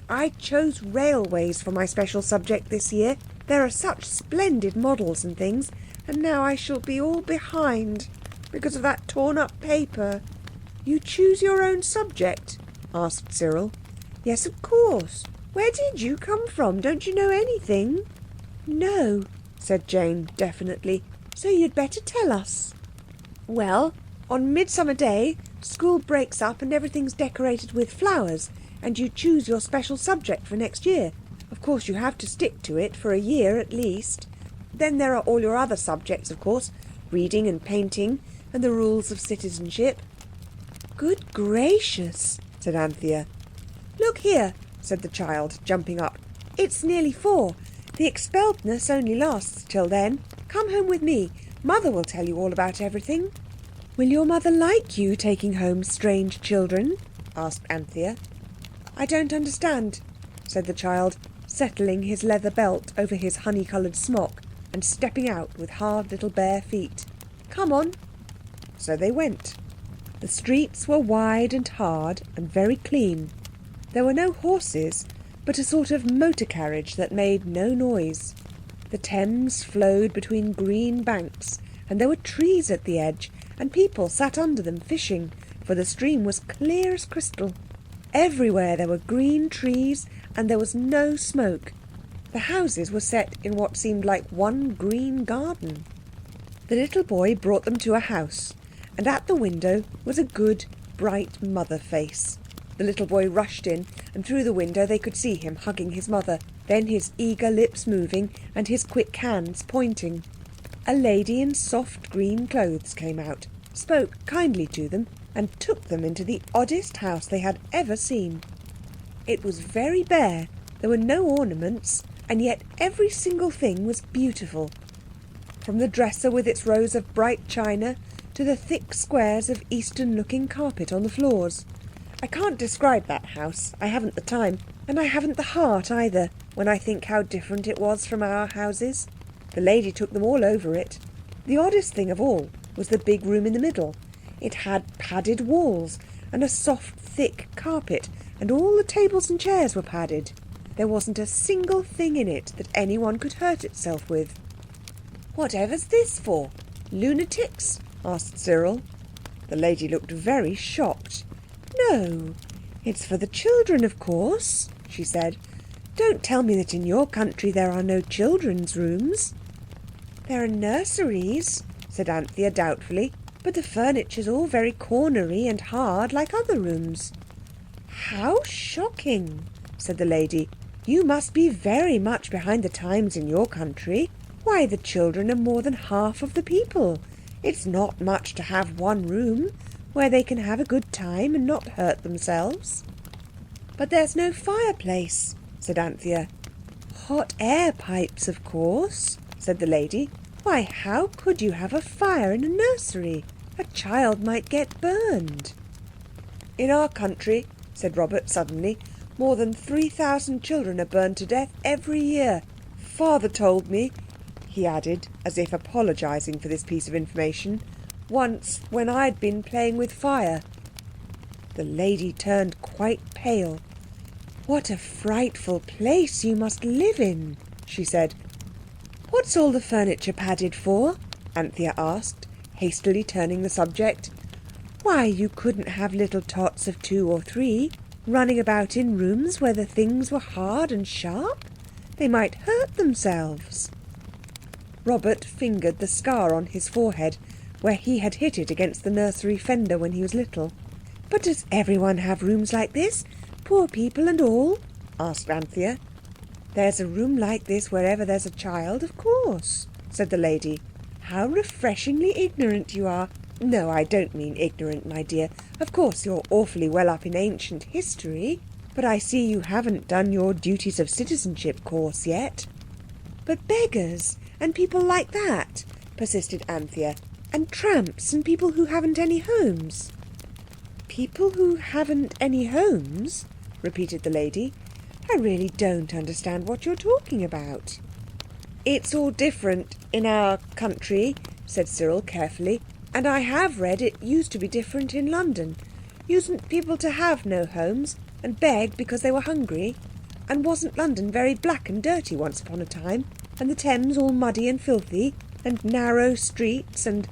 I chose railways for my special subject this year. There are such splendid models and things, and now I shall be all behind because of that torn-up paper." "You choose your own subject?" asked Cyril. "Yes, of course. Where did you come from? Don't you know anything?" "No," said Jane definitely. "So you'd better tell us." "Well, on Midsummer Day, school breaks up and everything's decorated with flowers, and you choose your special subject for next year. Of course, you have to stick to it for a year at least. Then there are all your other subjects, of course, reading and painting, and the rules of citizenship." "Good gracious," said Anthea. "Look here," said the child, jumping up. "It's nearly 4. The expelledness only lasts till then. Come home with me. Mother will tell you all about everything." "Will your mother like you taking home strange children?" asked Anthea. "I don't understand," said the child, settling his leather belt over his honey-coloured smock and stepping out with hard little bare feet. "Come on." So they went. The streets were wide and hard and very clean. There were no horses, but a sort of motor carriage that made no noise. The Thames flowed between green banks, and there were trees at the edge, and people sat under them fishing, for the stream was clear as crystal. Everywhere there were green trees, and there was no smoke. The houses were set in what seemed like one green garden. The little boy brought them to a house, and at the window was a good, bright mother face. The little boy rushed in, and through the window they could see him hugging his mother, then his eager lips moving and his quick hands pointing. A lady in soft green clothes came out, spoke kindly to them, and took them into the oddest house they had ever seen. It was very bare, there were no ornaments, and yet every single thing was beautiful. From the dresser with its rows of bright china to the thick squares of Eastern-looking carpet on the floors. I can't describe that house, I haven't the time, and I haven't the heart either, when I think how different it was from our houses. The lady took them all over it. The oddest thing of all was the big room in the middle. It had padded walls and a soft, thick carpet, and all the tables and chairs were padded. There wasn't a single thing in it that anyone could hurt itself with. "Whatever's this for? Lunatics?" asked Cyril. The lady looked very shocked. "No, it's for the children, of course," she said. "Don't tell me that in your country there are no children's rooms." "There are nurseries," said Anthea doubtfully, "but the furniture's all very cornery and hard like other rooms." "How shocking," said the lady. "You must be very much behind the times in your country. Why, the children are more than half of the people. It's not much to have one room where they can have a good time and not hurt themselves." "But there's no fireplace," said Anthea. "Hot air pipes, of course," said the lady. "Why, how could you have a fire in a nursery? A child might get burned." "In our country," said Robert suddenly, "more than 3,000 children are burned to death every year. Father told me," he added, as if apologising for this piece of information, "once when I'd been playing with fire." The lady turned quite pale. "What a frightful place you must live in," she said. "What's all the furniture padded for?" Anthea asked, hastily turning the subject. "Why, you couldn't have little tots of 2 or 3 running about in rooms where the things were hard and sharp. They might hurt themselves." Robert fingered the scar on his forehead where he had hit it against the nursery fender when he was little. "But does everyone have rooms like this? Poor people and all?" asked Anthea. "There's a room like this wherever there's a child, of course," said the lady. "How refreshingly ignorant you are. No, I don't mean ignorant, my dear. Of course you're awfully well up in ancient history, but I see you haven't done your duties of citizenship course yet." "But beggars and people like that," persisted Anthea, "and tramps and people who haven't any homes." "People who haven't any homes?" repeated the lady. "I really don't understand what you're talking about." "It's all different in our country," said Cyril carefully, "and I have read it used to be different in London. Usedn't people to have no homes and beg because they were hungry? And wasn't London very black and dirty once upon a time, and the Thames all muddy and filthy, and narrow streets and—"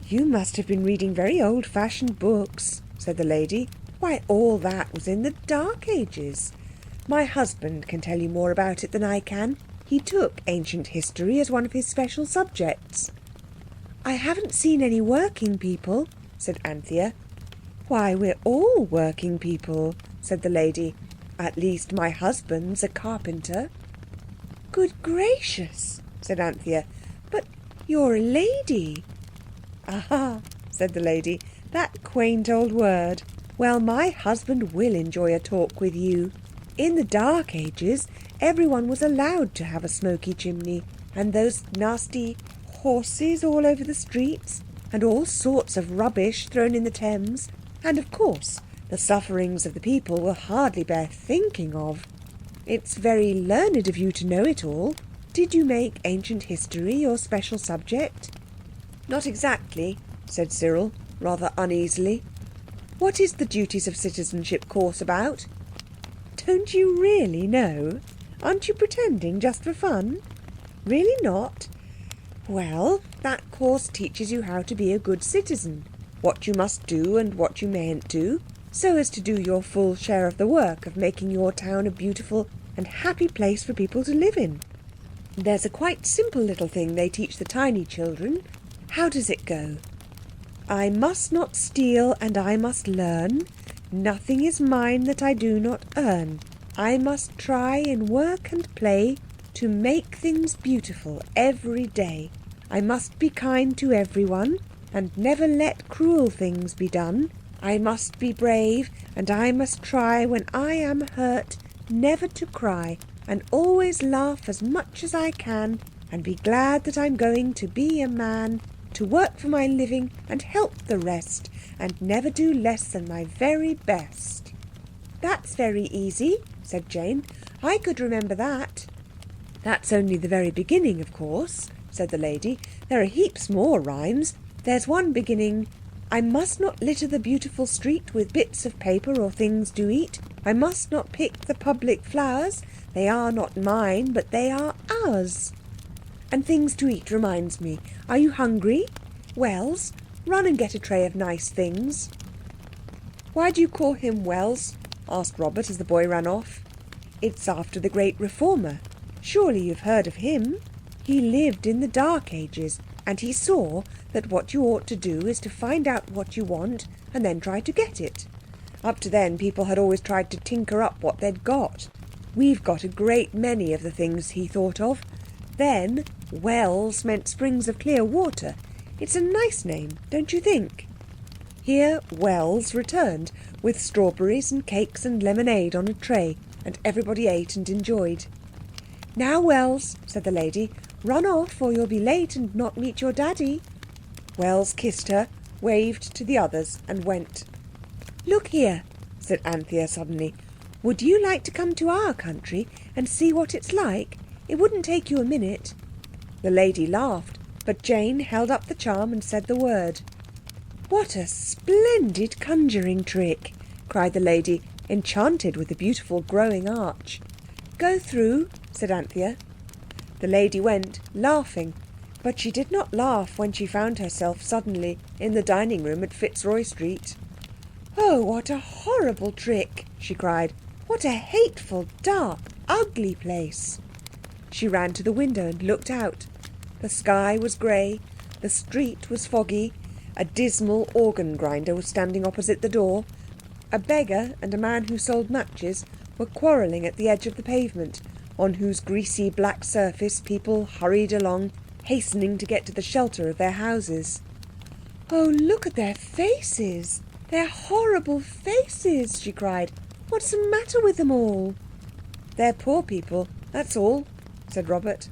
"You must have been reading very old-fashioned books," said the lady. "Why, all that was in the Dark Ages. My husband can tell you more about it than I can. He took ancient history as one of his special subjects." "I haven't seen any working people," said Anthea. "Why, we're all working people," said the lady. "At least my husband's a carpenter." "Good gracious," said Anthea. "But you're a lady." "Ah," said the lady, "that quaint old word. Well, my husband will enjoy a talk with you. In the Dark Ages, everyone was allowed to have a smoky chimney, and those nasty horses all over the streets, and all sorts of rubbish thrown in the Thames, and of course the sufferings of the people will hardly bear thinking of. It's very learned of you to know it all. Did you make ancient history your special subject?" "Not exactly," said Cyril, rather uneasily. "What is the duties of citizenship course about?" "Don't you really know? Aren't you pretending just for fun? Really not? Well, that course teaches you how to be a good citizen, what you must do and what you mayn't do, so as to do your full share of the work of making your town a beautiful and happy place for people to live in. There's a quite simple little thing they teach the tiny children. How does it go? I must not steal and I must learn. Nothing is mine that I do not earn. I must try in work and play to make things beautiful every day. I must be kind to everyone and never let cruel things be done. I must be brave and I must try when I am hurt never to cry, and always laugh as much as I can, and be glad that I'm going to be a man, to work for my living and help the rest, and never do less than my very best." "That's very easy," said Jane. "I could remember that." "That's only the very beginning, of course," said the lady. "There are heaps more rhymes. There's one beginning, I must not litter the beautiful street with bits of paper or things to eat. I must not pick the public flowers. They are not mine, but they are ours. And things to eat reminds me. Are you hungry? Wells, run and get a tray of nice things." "Why do you call him Wells?" asked Robert as the boy ran off. "It's after the great reformer. Surely you've heard of him. He lived in the Dark Ages, and he saw that what you ought to do is to find out what you want and then try to get it. Up to then, people had always tried to tinker up what they'd got. We've got a great many of the things he thought of. Then, wells meant springs of clear water. It's a nice name, don't you think?" Here Wells returned with strawberries and cakes and lemonade on a tray, and everybody ate and enjoyed. "Now, Wells," said the lady, "run off or you'll be late and not meet your daddy." Wells kissed her, waved to the others and went. "Look here," said Anthea suddenly. "Would you like to come to our country and see what it's like? It wouldn't take you a minute." The lady laughed, but Jane held up the charm and said the word. "What a splendid conjuring trick!" cried the lady, enchanted with the beautiful growing arch. "Go through," said Anthea. The lady went, laughing, but she did not laugh when she found herself suddenly in the dining room at Fitzroy Street. "Oh, what a horrible trick!" she cried. "What a hateful, dark, ugly place!" She ran to the window and looked out. The sky was grey, the street was foggy, a dismal organ grinder was standing opposite the door. A beggar and a man who sold matches were quarrelling at the edge of the pavement, on whose greasy black surface people hurried along, hastening to get to the shelter of their houses. "Oh, look at their faces! Their horrible faces!" she cried. "What's the matter with them all?" "They're poor people, that's all," said Robert.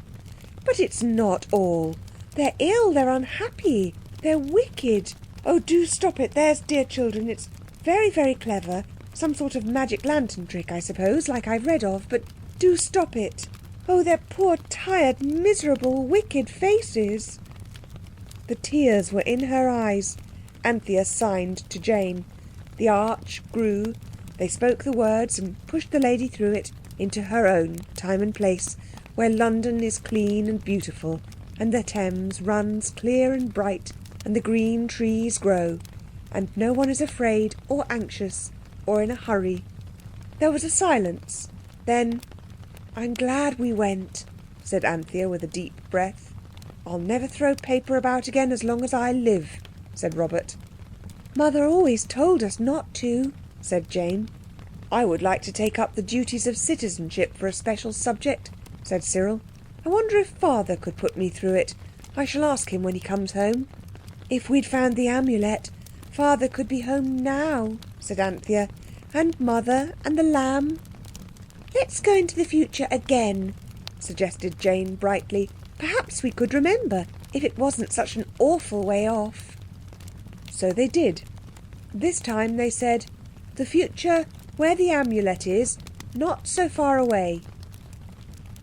"But it's not all. They're ill, they're unhappy, they're wicked. Oh, do stop it, there's dear children. It's very, very clever. Some sort of magic lantern trick, I suppose, like I've read of, but do stop it. Oh, their poor, tired, miserable, wicked faces." The tears were in her eyes. Anthea signed to Jane. The arch grew. They spoke the words and pushed the lady through it into her own time and place, where London is clean and beautiful, and the Thames runs clear and bright, and the green trees grow, and no one is afraid or anxious or in a hurry. There was a silence. Then, "I'm glad we went," said Anthea with a deep breath. "I'll never throw paper about again as long as I live," said Robert. "Mother always told us not to," said Jane. "I would like to take up the duties of citizenship for a special subject," said Cyril. "I wonder if Father could put me through it. I shall ask him when he comes home." "If we'd found the amulet, Father could be home now," said Anthea. "And Mother and the lamb." "Let's go into the future again," suggested Jane brightly. "Perhaps we could remember, if it wasn't such an awful way off." So they did. This time they said, "The future where the amulet is, not so far away."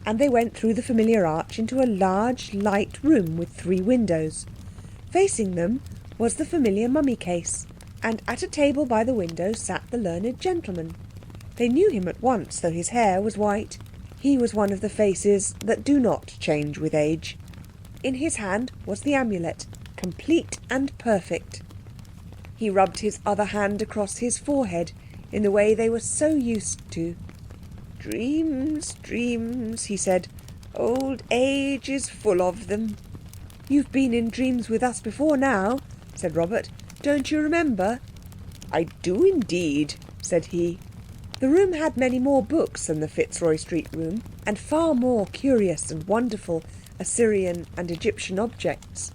And they went through the familiar arch into a large, light room with 3 windows. Facing them was the familiar mummy case, and at a table by the window sat the learned gentleman. They knew him at once, though his hair was white. He was one of the faces that do not change with age. In his hand was the amulet, complete and perfect. He rubbed his other hand across his forehead in the way they were so used to. "Dreams, dreams," he said. "Old age is full of them." "You've been in dreams with us before now," said Robert. "Don't you remember?" "I do indeed," said he. The room had many more books than the Fitzroy Street room, and far more curious and wonderful Assyrian and Egyptian objects.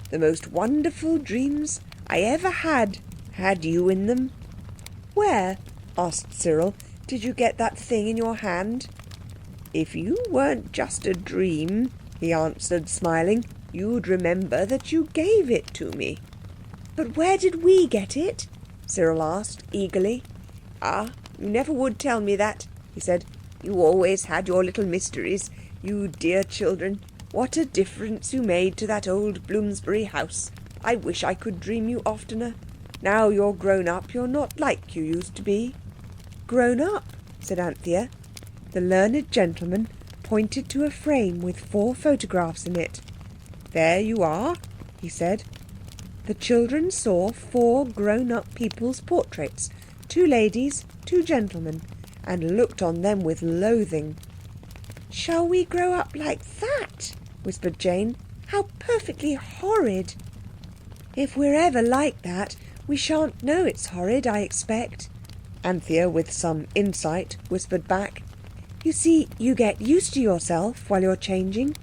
"The most wonderful dreams I ever had you in them." "Where," asked Cyril, "did you get that thing in your hand?" "If you weren't just a dream," he answered, smiling, "you'd remember that you gave it to me." "But where did we get it?" Cyril asked eagerly. "Ah, you never would tell me that," he said. "You always had your little mysteries, you dear children. What a difference you made to that old Bloomsbury house. I wish I could dream you oftener. Now you're grown up, you're not like you used to be." "Grown up?" said Anthea. The learned gentleman pointed to a frame with 4 photographs in it. "There you are," he said. The children saw 4 grown-up people's portraits, 2 ladies, 2 gentlemen, and looked on them with loathing. "Shall we grow up like that?" whispered Jane. "How perfectly horrid!" "If we're ever like that, we shan't know it's horrid, I expect," Anthea, with some insight, whispered back. "You see, you get used to yourself while you're changing.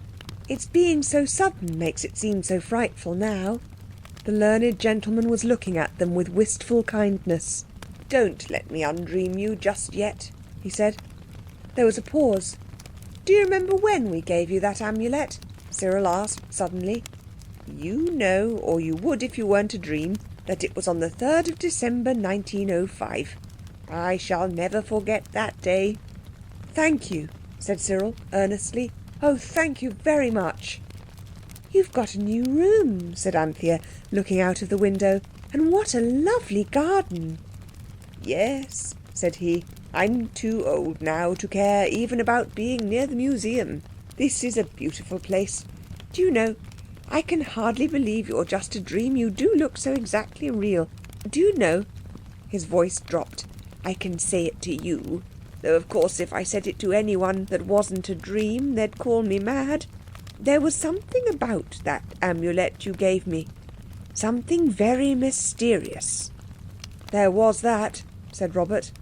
It's being so sudden makes it seem so frightful now." The learned gentleman was looking at them with wistful kindness. "Don't let me undream you just yet," he said. There was a pause. "Do you remember when we gave you that amulet?" Cyril asked suddenly. "You know, or you would if you weren't a dream, that it was on the 3rd of December 1905. I shall never forget that day." "Thank you," said Cyril earnestly. "Oh, thank you very much." "You've got a new room," said Anthea, looking out of the window. "And what a lovely garden." "Yes," said he. "I'm too old now to care even about being near the museum. This is a beautiful place. Do you know, I can hardly believe you're just a dream. You do look so exactly real. Do you know," his voice dropped, "I can say it to you, though of course if I said it to anyone that wasn't a dream they'd call me mad. There was something about that amulet you gave me. Something very mysterious." "There was that," said Robert.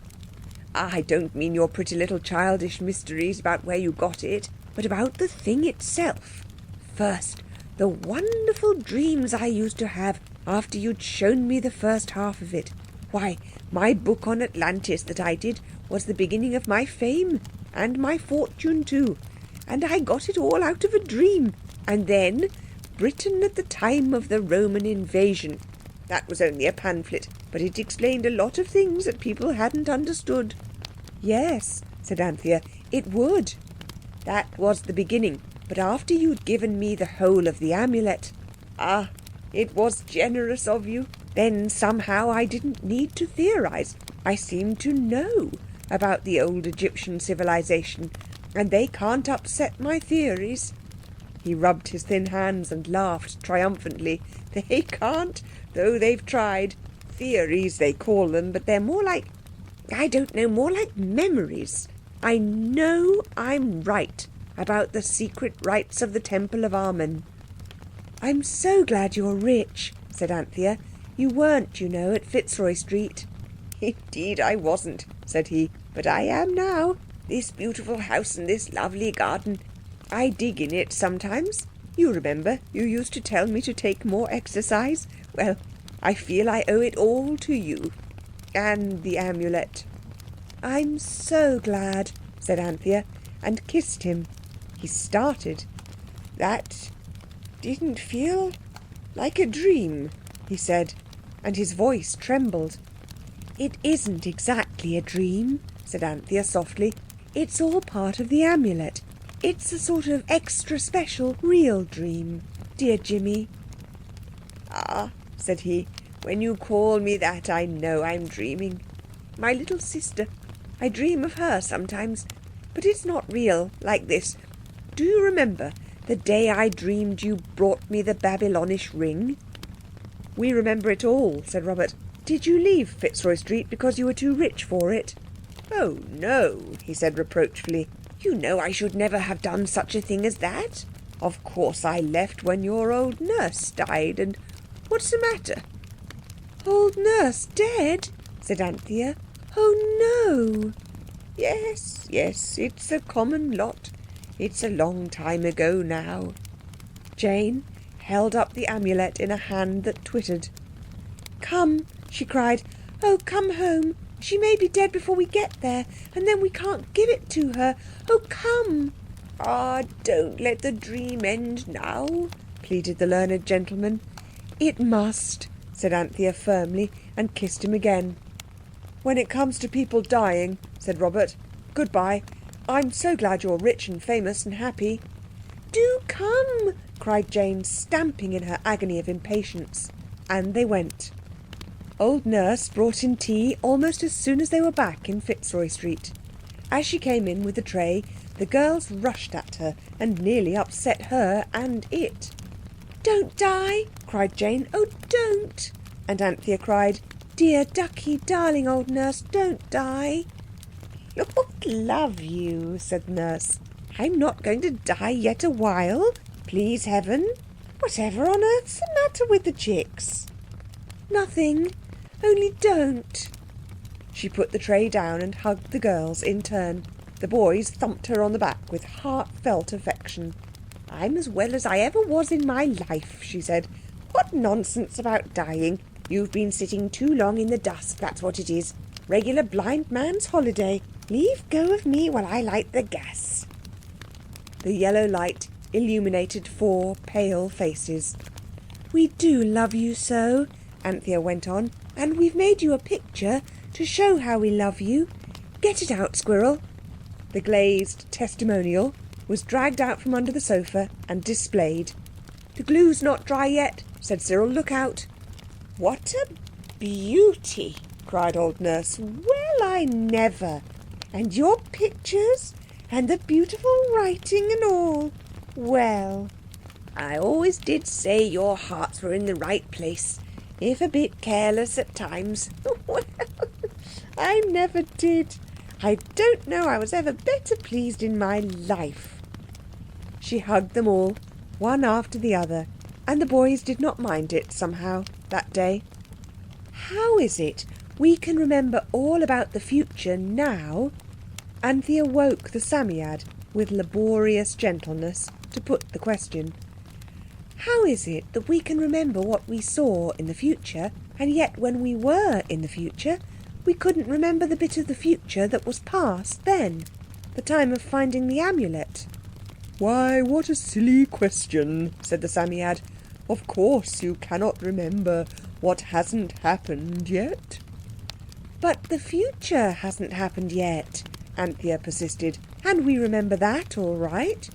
"I don't mean your pretty little childish mysteries about where you got it, but about the thing itself. First, the wonderful dreams I used to have after you'd shown me the first half of it. Why, my book on Atlantis that I did was the beginning of my fame, and my fortune too. And I got it all out of a dream. And then Britain at the time of the Roman invasion. That was only a pamphlet, but it explained a lot of things that people hadn't understood." "Yes," said Anthea, "it would." "That was the beginning. But after you'd given me the whole of the amulet, it was generous of you. Then somehow I didn't need to theorise. I seemed to know about the old Egyptian civilization, and they can't upset my theories." He rubbed his thin hands and laughed triumphantly. "They can't, though they've tried. Theories they call them, but they're more like, I don't know, more like memories. I know I'm right about the secret rites of the Temple of Amen." "I'm so glad you're rich," said Anthea. "You weren't, you know, at Fitzroy Street." "Indeed I wasn't," said he, "but I am now. This beautiful house and this lovely garden. I dig in it sometimes. You remember, you used to tell me to take more exercise. Well, I feel I owe it all to you. And the amulet." "I'm so glad," said Anthea, and kissed him. He started. "That didn't feel like a dream," he said, and his voice trembled. "It isn't exactly a dream," said Anthea softly. "It's all part of the amulet. It's a sort of extra special real dream, dear Jimmy." "Ah," said he, "when you call me that I know I'm dreaming. My little sister, I dream of her sometimes, but it's not real, like this. Do you remember the day I dreamed you brought me the Babylonish ring?" "We remember it all," said Robert. "Did you leave Fitzroy Street because you were too rich for it?" "Oh, no," he said reproachfully. "You know I should never have done such a thing as that. Of course I left when your old nurse died, and what's the matter?" "Old nurse dead?" said Anthea. "Oh, no." Yes, it's a common lot. It's a long time ago now." Jane held up the amulet in a hand that twittered. "Come," she cried. "Oh, come home. She may be dead before we get there, and then we can't give it to her. Oh, come." "Ah, don't let the dream end now," pleaded the learned gentleman. "It must," said Anthea firmly, and kissed him again. "When it comes to people dying," said Robert, "goodbye. I'm so glad you're rich and famous and happy." "Do come," cried Jane, stamping in her agony of impatience. And they went. Old Nurse brought in tea almost as soon as they were back in Fitzroy Street. As she came in with the tray, the girls rushed at her and nearly upset her and it. "Don't die!" cried Jane. "Oh, don't!" And Anthea cried, "Dear ducky, darling old Nurse, don't die!" "Lord love you," said Nurse. "I'm not going to die yet awhile, please heaven. Whatever on earth's the matter with the chicks?" "Nothing, only don't." She put the tray down and hugged the girls in turn. The boys thumped her on the back with heartfelt affection. "I'm as well as I ever was in my life," she said. "What nonsense about dying. You've been sitting too long in the dust, that's what it is. Regular blind man's holiday. Leave go of me while I light the gas." The yellow light illuminated 4 pale faces. "We do love you so," Anthea went on, "and we've made you a picture to show how we love you. Get it out, Squirrel." The glazed testimonial was dragged out from under the sofa and displayed. "The glue's not dry yet," said Cyril. "Look out." "What a beauty!" cried old Nurse. "Well, I never! And your pictures, and the beautiful writing and all. Well, I always did say your hearts were in the right place, if a bit careless at times. Well, I never did. I don't know I was ever better pleased in my life." She hugged them all, one after the other, and the boys did not mind it somehow that day. "How is it we can remember all about the future now?" Anthea woke the Psammead with laborious gentleness to put the question. "How is it that we can remember what we saw in the future, and yet when we were in the future we couldn't remember the bit of the future that was past then, the time of finding the amulet?" "Why, what a silly question," said the Psammead. "Of course you cannot remember what hasn't happened yet." "But the future hasn't happened yet," Anthea persisted, "and we remember that all right."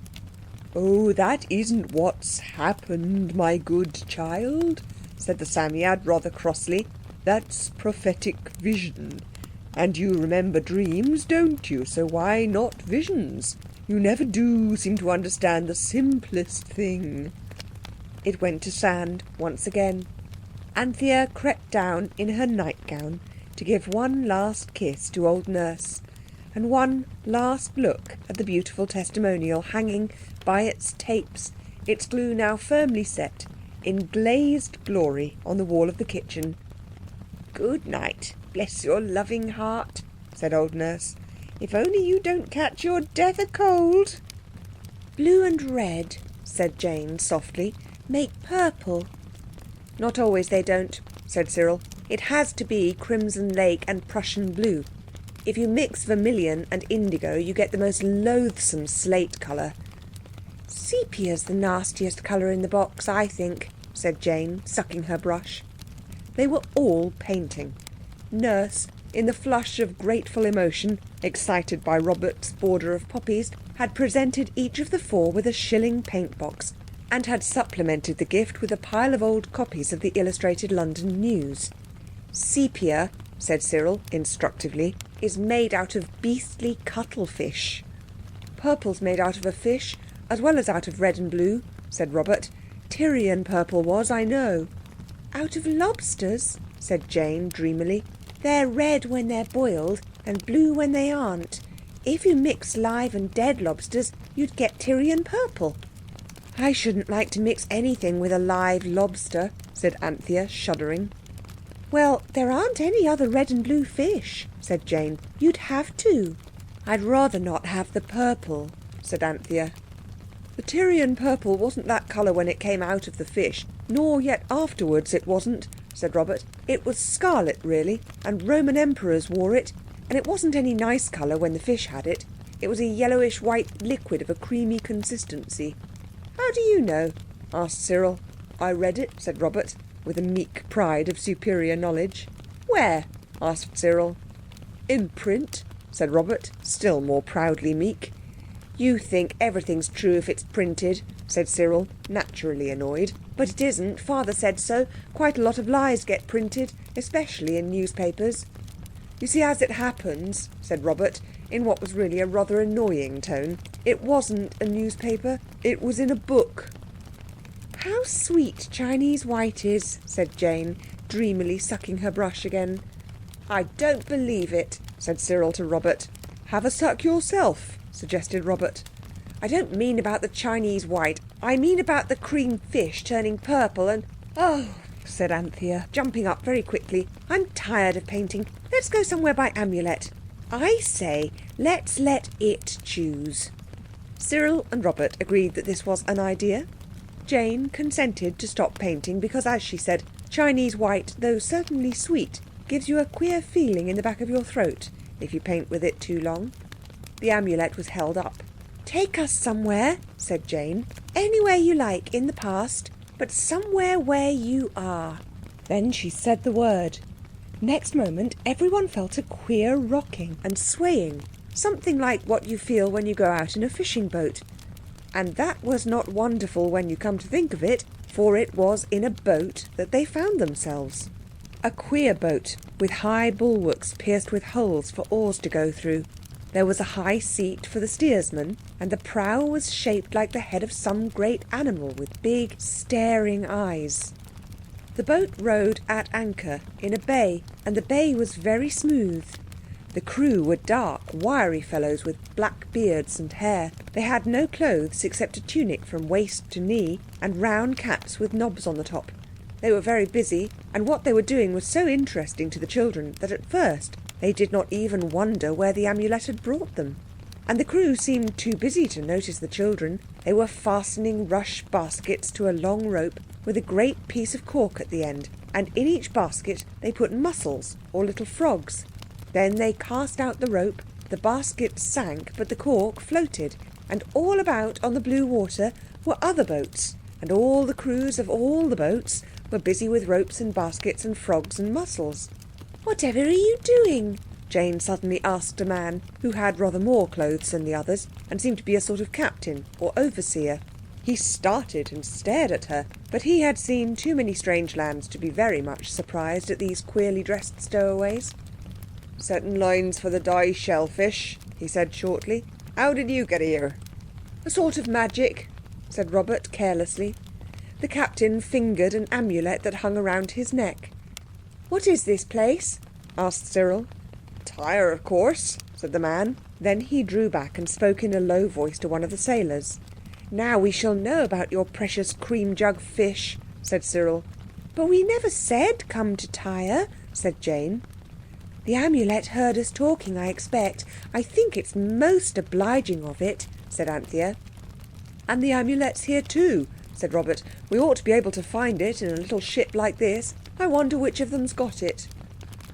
"Oh, that isn't what's happened, my good child," said the Psammead rather crossly. "That's prophetic vision. And you remember dreams, don't you? So why not visions? You never do seem to understand the simplest thing." It went to sand once again. Anthea crept down in her nightgown to give one last kiss to old Nurse, and one last look at the beautiful testimonial hanging by its tapes, its glue now firmly set, in glazed glory on the wall of the kitchen. "Good night, bless your loving heart," said old Nurse. "If only you don't catch your death o' cold." "Blue and red," said Jane softly, "make purple." "Not always they don't," said Cyril. "It has to be crimson lake and Prussian blue. If you mix vermilion and indigo you get the most loathsome slate colour." "Sepia's the nastiest colour in the box, I think," said Jane, sucking her brush. They were all painting. Nurse, in the flush of grateful emotion, excited by Robert's border of poppies, had presented each of the 4 with a shilling paint box, and had supplemented the gift with a pile of old copies of the Illustrated London News. "Sepia," said Cyril instructively, "is made out of beastly cuttlefish." "Purple's made out of a fish, as well as out of red and blue," said Robert. "Tyrian purple was, I know." "Out of lobsters," said Jane dreamily. "They're red when they're boiled and blue when they aren't. If you mix live and dead lobsters, you'd get Tyrian purple." "I shouldn't like to mix anything with a live lobster," said Anthea, shuddering. "Well, there aren't any other red and blue fish," said Jane. "You'd have to." "I'd rather not have the purple," said Anthea. "The Tyrian purple wasn't that colour when it came out of the fish, nor yet afterwards it wasn't," said Robert. "It was scarlet, really, and Roman emperors wore it, and it wasn't any nice colour when the fish had it. It was a yellowish-white liquid of a creamy consistency." "How do you know?" asked Cyril. "I read it," said Robert, with a meek pride of superior knowledge. "Where?" asked Cyril. "In print," said Robert, still more proudly meek. "You think everything's true if it's printed," said Cyril, naturally annoyed. "But it isn't. Father said so. Quite a lot of lies get printed, especially in newspapers." "You see, as it happens," said Robert, in what was really a rather annoying tone, "it wasn't a newspaper. It was in a book." "How sweet Chinese white is," said Jane, dreamily sucking her brush again. "I don't believe it," said Cyril to Robert. "Have a suck yourself," suggested Robert. "I don't mean about the Chinese white. I mean about the cream fish turning purple and—" "Oh," said Anthea, jumping up very quickly, "I'm tired of painting. Let's go somewhere by Amulet. I say, let's let it choose." Cyril and Robert agreed that this was an idea. Jane consented to stop painting because, as she said, Chinese white, though certainly sweet, gives you a queer feeling in the back of your throat if you paint with it too long. The Amulet was held up. "Take us somewhere," said Jane. "Anywhere you like in the past, but somewhere where you are." Then she said the word. Next moment everyone felt a queer rocking and swaying, something like what you feel when you go out in a fishing boat. And that was not wonderful when you come to think of it, for it was in a boat that they found themselves. A queer boat with high bulwarks pierced with holes for oars to go through. There was a high seat for the steersman, and the prow was shaped like the head of some great animal with big, staring eyes. The boat rode at anchor in a bay, and the bay was very smooth. The crew were dark, wiry fellows with black beards and hair. They had no clothes except a tunic from waist to knee, and round caps with knobs on the top. They were very busy, and what they were doing was so interesting to the children that at first they did not even wonder where the Amulet had brought them. And the crew seemed too busy to notice the children. They were fastening rush baskets to a long rope with a great piece of cork at the end, and in each basket they put mussels or little frogs. Then they cast out the rope, the basket sank, but the cork floated, and all about on the blue water were other boats, and all the crews of all the boats were busy with ropes and baskets and frogs and mussels. "Whatever are you doing?" Jane suddenly asked a man who had rather more clothes than the others and seemed to be a sort of captain or overseer. He started and stared at her, but he had seen too many strange lands to be very much surprised at these queerly dressed stowaways. "Setting lines for the dye shellfish," he said shortly. "How did you get here?" "A sort of magic," said Robert carelessly. The captain fingered an amulet that hung around his neck. "What is this place?" asked Cyril. "Tyre, of course," said the man. Then he drew back and spoke in a low voice to one of the sailors. "Now we shall know about your precious cream jug fish," said Cyril. "But we never said come to Tyre," said Jane. "The Amulet heard us talking, I expect. I think it's most obliging of it," said Anthea. "And the Amulet's here too," said Robert. "We ought to be able to find it in a little ship like this. I wonder which of them's got it."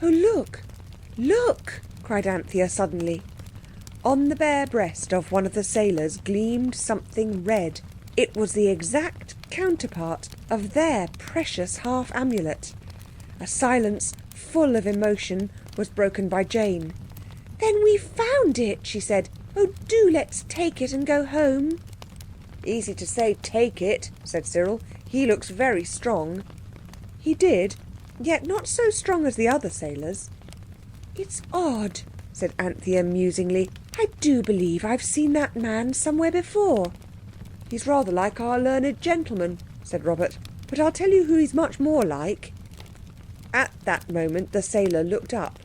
"Oh, look! Look!" cried Anthea suddenly. On the bare breast of one of the sailors gleamed something red. It was the exact counterpart of their precious half-amulet. A silence full of emotion was broken by Jane. "Then we found it," she said. "Oh, do let's take it and go home." "Easy to say take it," said Cyril. "He looks very strong." He did, yet not so strong as the other sailors. "It's odd," said Anthea musingly. "I do believe I've seen that man somewhere before." "He's rather like our learned gentleman," said Robert. "But I'll tell you who he's much more like." At that moment the sailor looked up.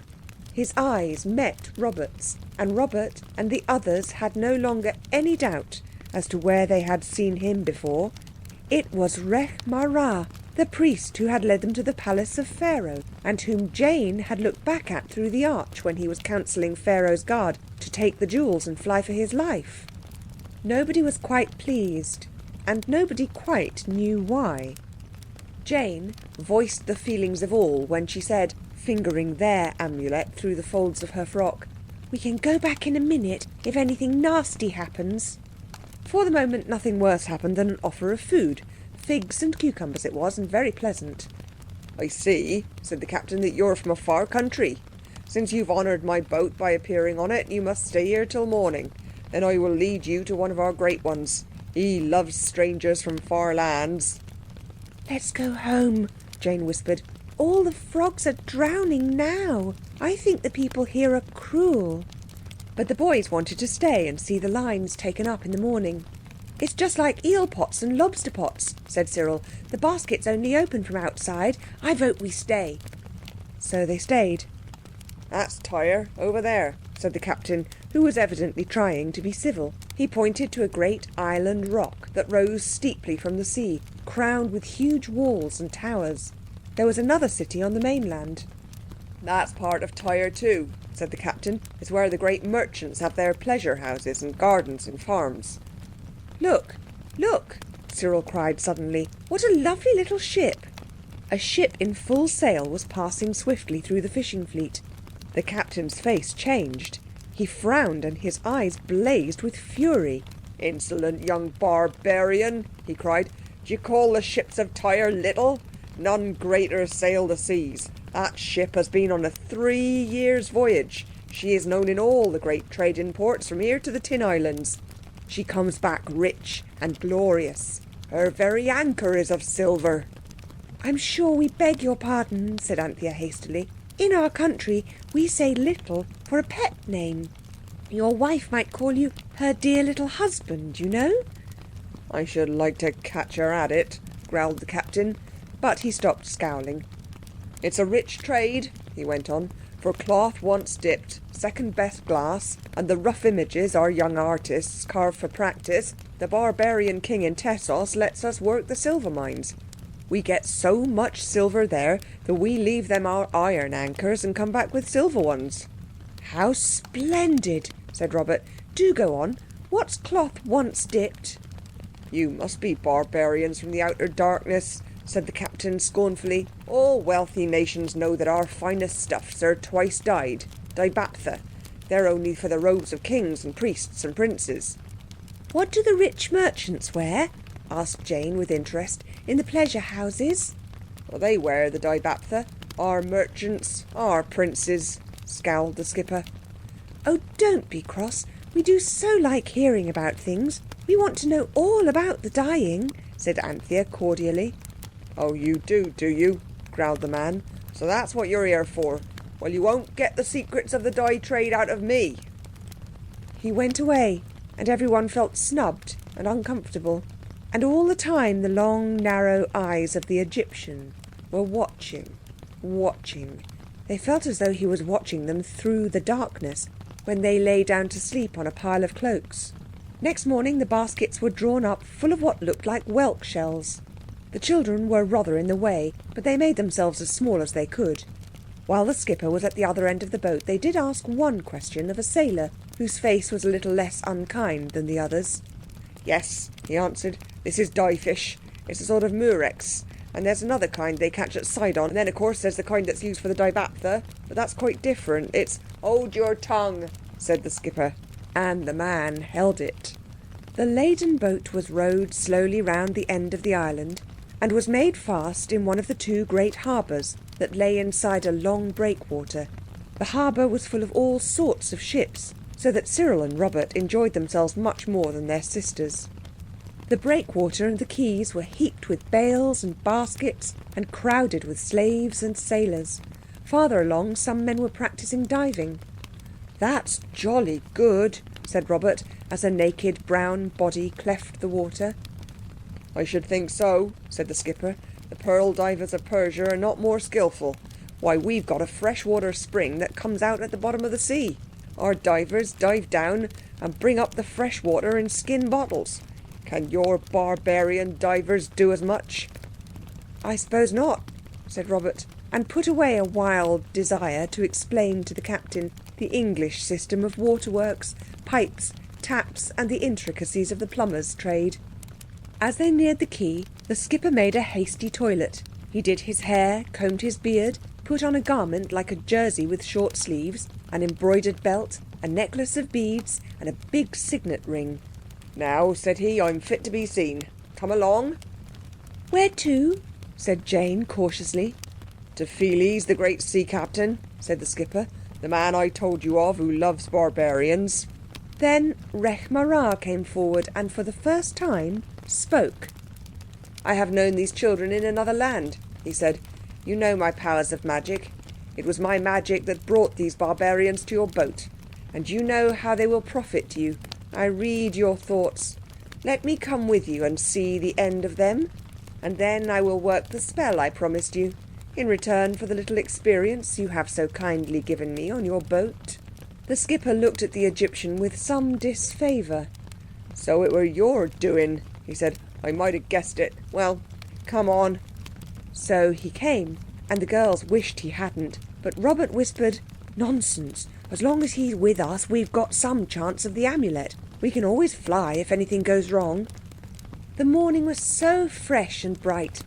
His eyes met Robert's, and Robert and the others had no longer any doubt as to where they had seen him before. It was Rekh Marā, the priest who had led them to the palace of Pharaoh, and whom Jane had looked back at through the arch when he was counselling Pharaoh's guard to take the jewels and fly for his life. Nobody was quite pleased, and nobody quite knew why. Jane voiced the feelings of all when she said, fingering their amulet through the folds of her frock, "We can go back in a minute if anything nasty happens." For the moment nothing worse happened than an offer of food. Figs and cucumbers it was, and very pleasant. "I see," said the captain, "that you're from a far country. Since you've honoured my boat by appearing on it, you must stay here till morning. Then I will lead you to one of our great ones. He loves strangers from far lands. Let's go home, Jane whispered. All the frogs are drowning now. I think the people here are cruel. But the boys wanted to stay and see the lines taken up in the morning. It's just like eel pots and lobster pots, said Cyril. The basket's only open from outside. I vote we stay. So they stayed. That's Tyre, over there, said the captain, who was evidently trying to be civil. He pointed to a great island rock that rose steeply from the sea, crowned with huge walls and towers. There was another city on the mainland. That's part of Tyre too, said the captain. It's where the great merchants have their pleasure houses and gardens and farms. Look, look, Cyril cried suddenly. What a lovely little ship. A ship in full sail was passing swiftly through the fishing fleet. The captain's face changed. He frowned and his eyes blazed with fury. "Insolent young barbarian," he cried. "D'ye call the ships of Tyre little? None greater sail the seas. That ship has been on a 3 years' voyage. She is known in all the great trading ports from here to the Tin Islands. She comes back rich and glorious. Her very anchor is of silver." "I'm sure we beg your pardon," said Anthea hastily. "In our country we say little for a pet name. Your wife might call you her dear little husband, you know." "I should like to catch her at it," growled the captain, but he stopped scowling. "It's a rich trade," he went on, "for cloth once dipped, second best glass, and the rough images our young artists carve for practice. The barbarian king in Tessos lets us work the silver mines. We get so much silver there that we leave them our iron anchors and come back with silver ones." "How splendid," said Robert. "Do go on. What's cloth once dipped?" "You must be barbarians from the outer darkness," said the captain scornfully. "All wealthy nations know that our finest stuffs are twice dyed, dibaptha. They're only for the robes of kings and priests and princes." "What do the rich merchants wear?" asked Jane with interest. "In the pleasure houses?" "Well, they wear the dibaptha. Our merchants, our princes," scowled the skipper. "Oh, don't be cross. We do so like hearing about things. We want to know all about the dyeing," said Anthea cordially. "Oh, you do you?" growled the man. "So that's what you're here for? Well, you won't get the secrets of the dye trade out of me." He went away, and everyone felt snubbed and uncomfortable. And all the time the long, narrow eyes of the Egyptian were watching, watching. They felt as though he was watching them through the darkness when they lay down to sleep on a pile of cloaks. Next morning the baskets were drawn up full of what looked like whelk shells. The children were rather in the way, but they made themselves as small as they could. While the skipper was at the other end of the boat, they did ask one question of a sailor, whose face was a little less unkind than the others. "Yes," he answered, "this is dye fish. It's a sort of murex. And there's another kind they catch at Sidon. And then, of course, there's the kind that's used for the dibaptha. But that's quite different. It's—" "Hold your tongue," said the skipper. And the man held it. The laden boat was rowed slowly round the end of the island and was made fast in one of the 2 great harbours that lay inside a long breakwater. The harbour was full of all sorts of ships, so that Cyril and Robert enjoyed themselves much more than their sisters. The breakwater and the quays were heaped with bales and baskets and crowded with slaves and sailors. Farther along, some men were practising diving. "That's jolly good," said Robert, as a naked brown body cleft the water. "I should think so," said the skipper. "The pearl divers of Persia are not more skillful. Why, we've got a freshwater spring that comes out at the bottom of the sea. Our divers dive down and bring up the fresh water in skin bottles. Can your barbarian divers do as much?" "I suppose not," said Robert, and put away a wild desire to explain to the captain the English system of waterworks, pipes, taps, and the intricacies of the plumber's trade. As they neared the quay, the skipper made a hasty toilet. He did his hair, combed his beard, put on a garment like a jersey with short sleeves, an embroidered belt, a necklace of beads, and a big signet ring. "Now," said he, "I'm fit to be seen. Come along." "Where to?" said Jane cautiously. "To Pheles, the great sea captain," said the skipper. "The man I told you of who loves barbarians." Then Rechmarah came forward and for the first time spoke. "I have known these children in another land," he said. "You know my powers of magic. It was my magic that brought these barbarians to your boat. And you know how they will profit you. I read your thoughts. Let me come with you and see the end of them, and then I will work the spell I promised you, in return for the little experience you have so kindly given me on your boat." The skipper looked at the Egyptian with some disfavour. "So it were your doing," he said. "I might have guessed it. Well, come on." So he came, and the girls wished he hadn't, but Robert whispered, "Nonsense. As long as he's with us, we've got some chance of the amulet. We can always fly if anything goes wrong." The morning was so fresh and bright.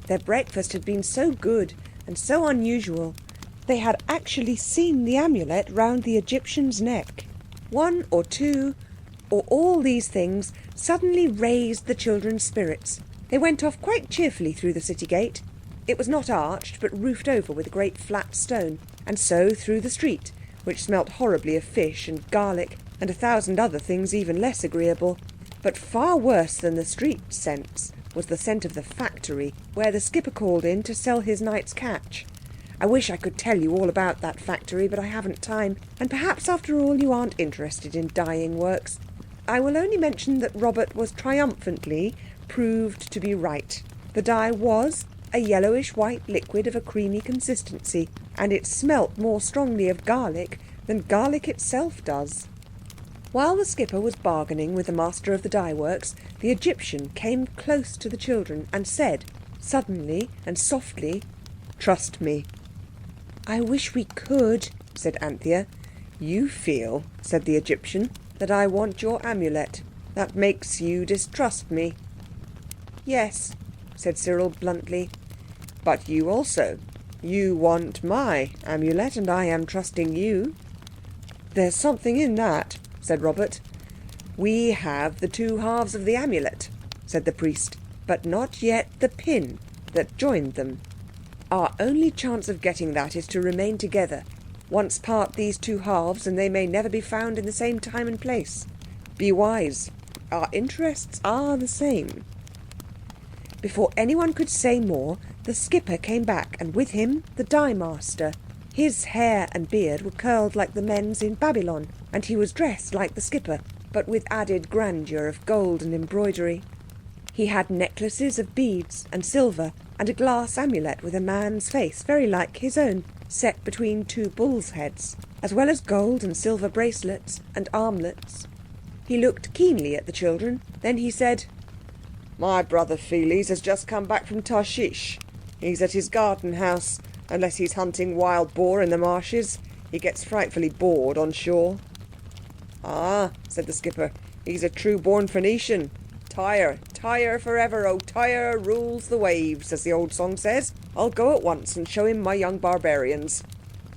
Their breakfast had been so good and so unusual. They had actually seen the amulet round the Egyptian's neck. One or two, or all these things, suddenly raised the children's spirits. They went off quite cheerfully through the city gate. It was not arched, but roofed over with a great flat stone, and so through the street, which smelt horribly of fish and garlic and 1,000 other things even less agreeable. But far worse than the street scents was the scent of the factory, where the skipper called in to sell his night's catch. I wish I could tell you all about that factory, but I haven't time, and perhaps after all you aren't interested in dyeing works. I will only mention that Robert was triumphantly proved to be right. The dye was a yellowish-white liquid of a creamy consistency, and it smelt more strongly of garlic than garlic itself does. While the skipper was bargaining with the master of the dye works, the Egyptian came close to the children and said, suddenly and softly, "Trust me." "I wish we could," said Anthea. "You feel," said the Egyptian, "that I want your amulet. That makes you distrust me." "Yes," said Cyril bluntly. "But you also. You want my amulet, and I am trusting you." "There's something in that," said Robert. "We have the two halves of the amulet," said the priest, "but not yet the pin that joined them. Our only chance of getting that is to remain together. Once part these two halves and they may never be found in the same time and place. Be wise. Our interests are the same." Before anyone could say more, the skipper came back, and with him the dye master. His hair and beard were curled like the men's in Babylon, and he was dressed like the skipper, but with added grandeur of gold and embroidery. He had necklaces of beads and silver, and a glass amulet with a man's face, very like his own, set between two bulls' heads, as well as gold and silver bracelets and armlets. He looked keenly at the children. Then he said, "My brother Pheles has just come back from Tarshish. He's at his garden house, unless he's hunting wild boar in the marshes. He gets frightfully bored on shore." "Ah," said the skipper, "he's a true-born Phoenician. Tyre, Tyre forever, oh Tyre rules the waves, as the old song says. I'll go at once and show him my young barbarians."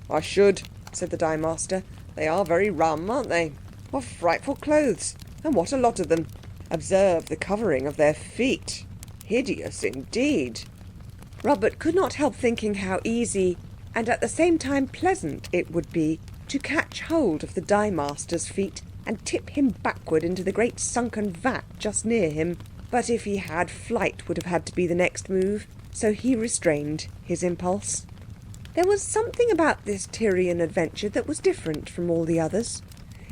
"I should," said the dye master. "They are very rum, aren't they? What frightful clothes, and what a lot of them. Observe the covering of their feet. Hideous indeed." Robert could not help thinking how easy and at the same time pleasant it would be to catch hold of the dye master's feet and tip him backward into the great sunken vat just near him. But if he had, flight would have had to be the next move, so he restrained his impulse. There was something about this Tyrian adventure that was different from all the others.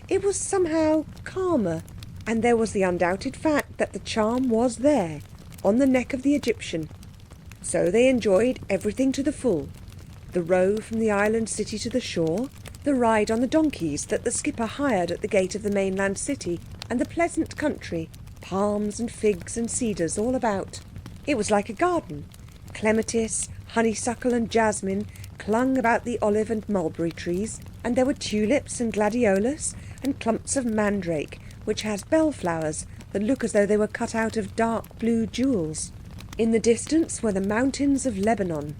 It was somehow calmer, and there was the undoubted fact that the charm was there, on the neck of the Egyptian. So they enjoyed everything to the full. The row from the island city to the shore, the ride on the donkeys that the skipper hired at the gate of the mainland city, and the pleasant country, palms and figs and cedars all about. It was like a garden. Clematis, honeysuckle and jasmine clung about the olive and mulberry trees, and there were tulips and gladiolus and clumps of mandrake, which has bellflowers that look as though they were cut out of dark blue jewels. In the distance were the mountains of Lebanon.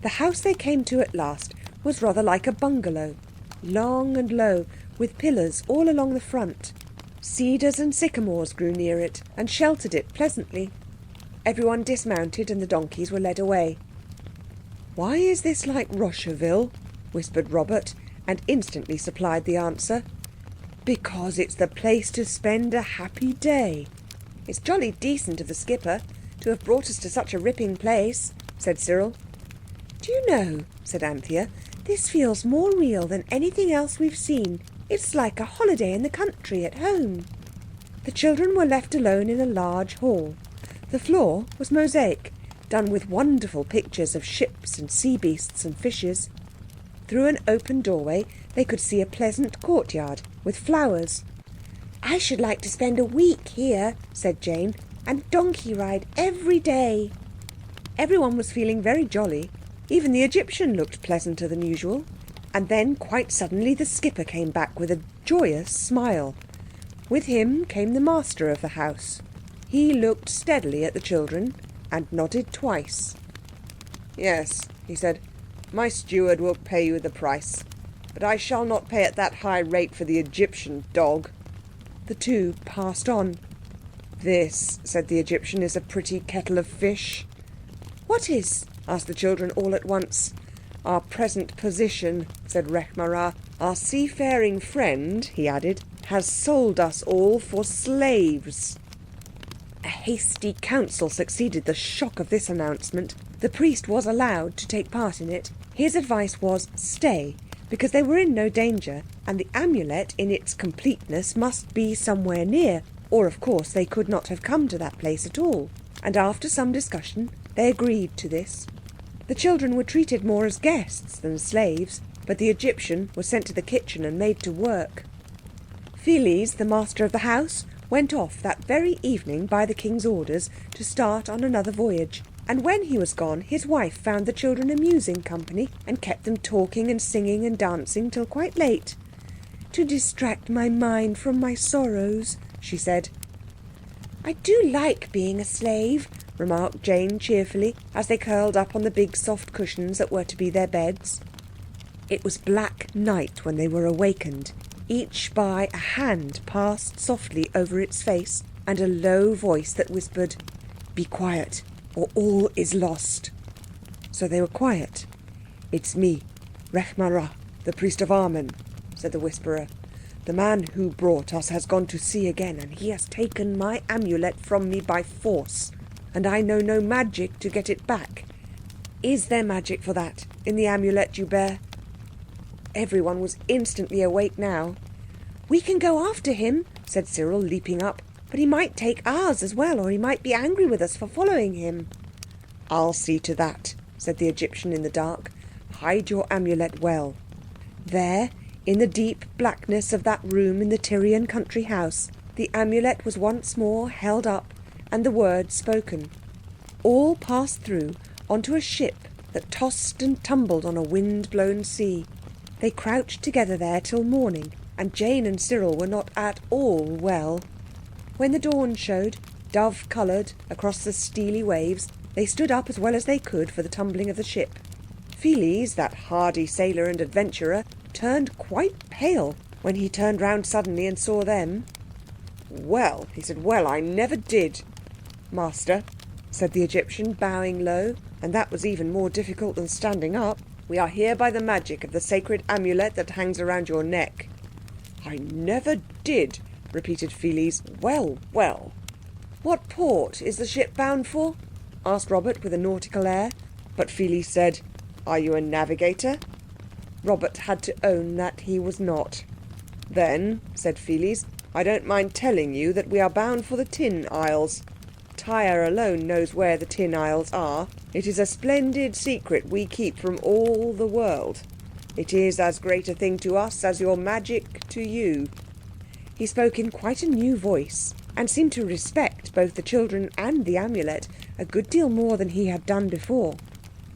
The house they came to at last was rather like a bungalow, long and low, with pillars all along the front. Cedars and sycamores grew near it and sheltered it pleasantly. Everyone dismounted and the donkeys were led away. "Why is this like Rocherville?" whispered Robert, and instantly supplied the answer. Because it's the place to spend a happy day. It's jolly decent of the skipper to have brought us to such a ripping place, said Cyril. Do you know, said Anthea, this feels more real than anything else we've seen. It's like a holiday in the country at home. The children were left alone in a large hall. The floor was mosaic, done with wonderful pictures of ships and sea beasts and fishes. Through an open doorway they could see a pleasant courtyard with flowers. I should like to spend a week here, said Jane, and donkey ride every day. Everyone was feeling very jolly. Even the Egyptian looked pleasanter than usual. And then, quite suddenly, the skipper came back with a joyous smile. With him came the master of the house. He looked steadily at the children and nodded twice. Yes, he said, my steward will pay you the price, but I shall not pay at that high rate for the Egyptian dog. The two passed on. This, said the Egyptian, is a pretty kettle of fish. What is? Asked the children all at once. Our present position, said Rechmara. Our seafaring friend, he added, has sold us all for slaves. A hasty council succeeded the shock of this announcement. The priest was allowed to take part in it. His advice was stay, because they were in no danger, and the amulet in its completeness must be somewhere near, or of course they could not have come to that place at all. And after some discussion they agreed to this. The children were treated more as guests than slaves, but the Egyptian was sent to the kitchen and made to work. Philes, the master of the house, went off that very evening by the king's orders to start on another voyage. And when he was gone, his wife found the children amusing company and kept them talking and singing and dancing till quite late. To distract my mind from my sorrows, she said. I do like being a slave, remarked Jane cheerfully, as they curled up on the big soft cushions that were to be their beds. It was black night when they were awakened, each by a hand passed softly over its face, and a low voice that whispered, Be quiet, or all is lost. So they were quiet. It's me, Rechmara, the priest of Amen, said the whisperer. The man who brought us has gone to sea again, and he has taken my amulet from me by force, and I know no magic to get it back. Is there magic for that in the amulet you bear? Everyone was instantly awake now. We can go after him, said Cyril, leaping up, but he might take ours as well, or he might be angry with us for following him. I'll see to that, said the Egyptian in the dark. Hide your amulet well. There, in the deep blackness of that room in the Tyrian country house, the amulet was once more held up and the words spoken. All passed through onto a ship that tossed and tumbled on a wind-blown sea. They crouched together there till morning, and Jane and Cyril were not at all well. When the dawn showed, dove-coloured, across the steely waves, they stood up as well as they could for the tumbling of the ship. Philes, that hardy sailor and adventurer, turned quite pale when he turned round suddenly and saw them. Well, he said, well, I never did. Master, said the Egyptian, bowing low, and that was even more difficult than standing up. We are here by the magic of the sacred amulet that hangs around your neck. I never did, repeated Philes. Well, well. What port is the ship bound for? Asked Robert with a nautical air. But Philes said, Are you a navigator? Robert had to own that he was not. Then, said Philes, I don't mind telling you that we are bound for the Tin Isles. Tyre alone knows where the Tin Isles are. It is a splendid secret we keep from all the world. It is as great a thing to us as your magic to you. He spoke in quite a new voice, and seemed to respect both the children and the amulet a good deal more than he had done before.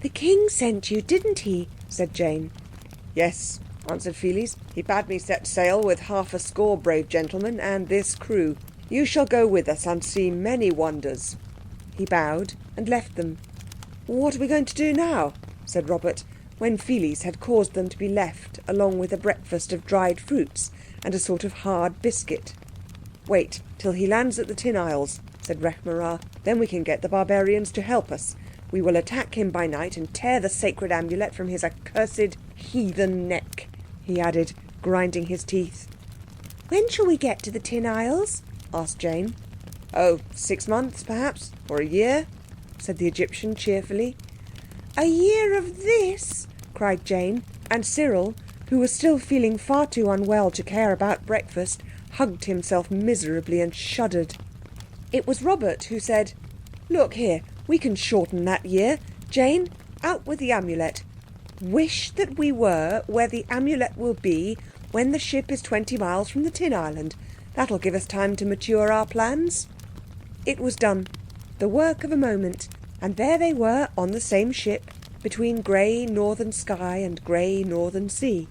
The king sent you, didn't he? Said Jane. Yes, answered Philes. He bade me set sail with 50 brave gentlemen and this crew. You shall go with us and see many wonders. He bowed and left them. What are we going to do now? Said Robert, when Philes had caused them to be left, along with a breakfast of dried fruits and a sort of hard biscuit. Wait till he lands at the Tin Isles, said Rechmara. Then we can get the barbarians to help us. We will attack him by night and tear the sacred amulet from his accursed heathen neck, he added, grinding his teeth. When shall we get to the Tin Isles? asked Jane. Oh, 6 months, perhaps, or a year, said the Egyptian cheerfully. A year of this? cried Jane, and Cyril, who was still feeling far too unwell to care about breakfast, hugged himself miserably and shuddered. It was Robert who said, "Look here, we can shorten that year. Jane, out with the amulet. Wish that we were where the amulet will be when the ship is 20 miles from the Tin Island. That'll give us time to mature our plans." It was done, the work of a moment, and there they were on the same ship, between grey northern sky and grey northern sea.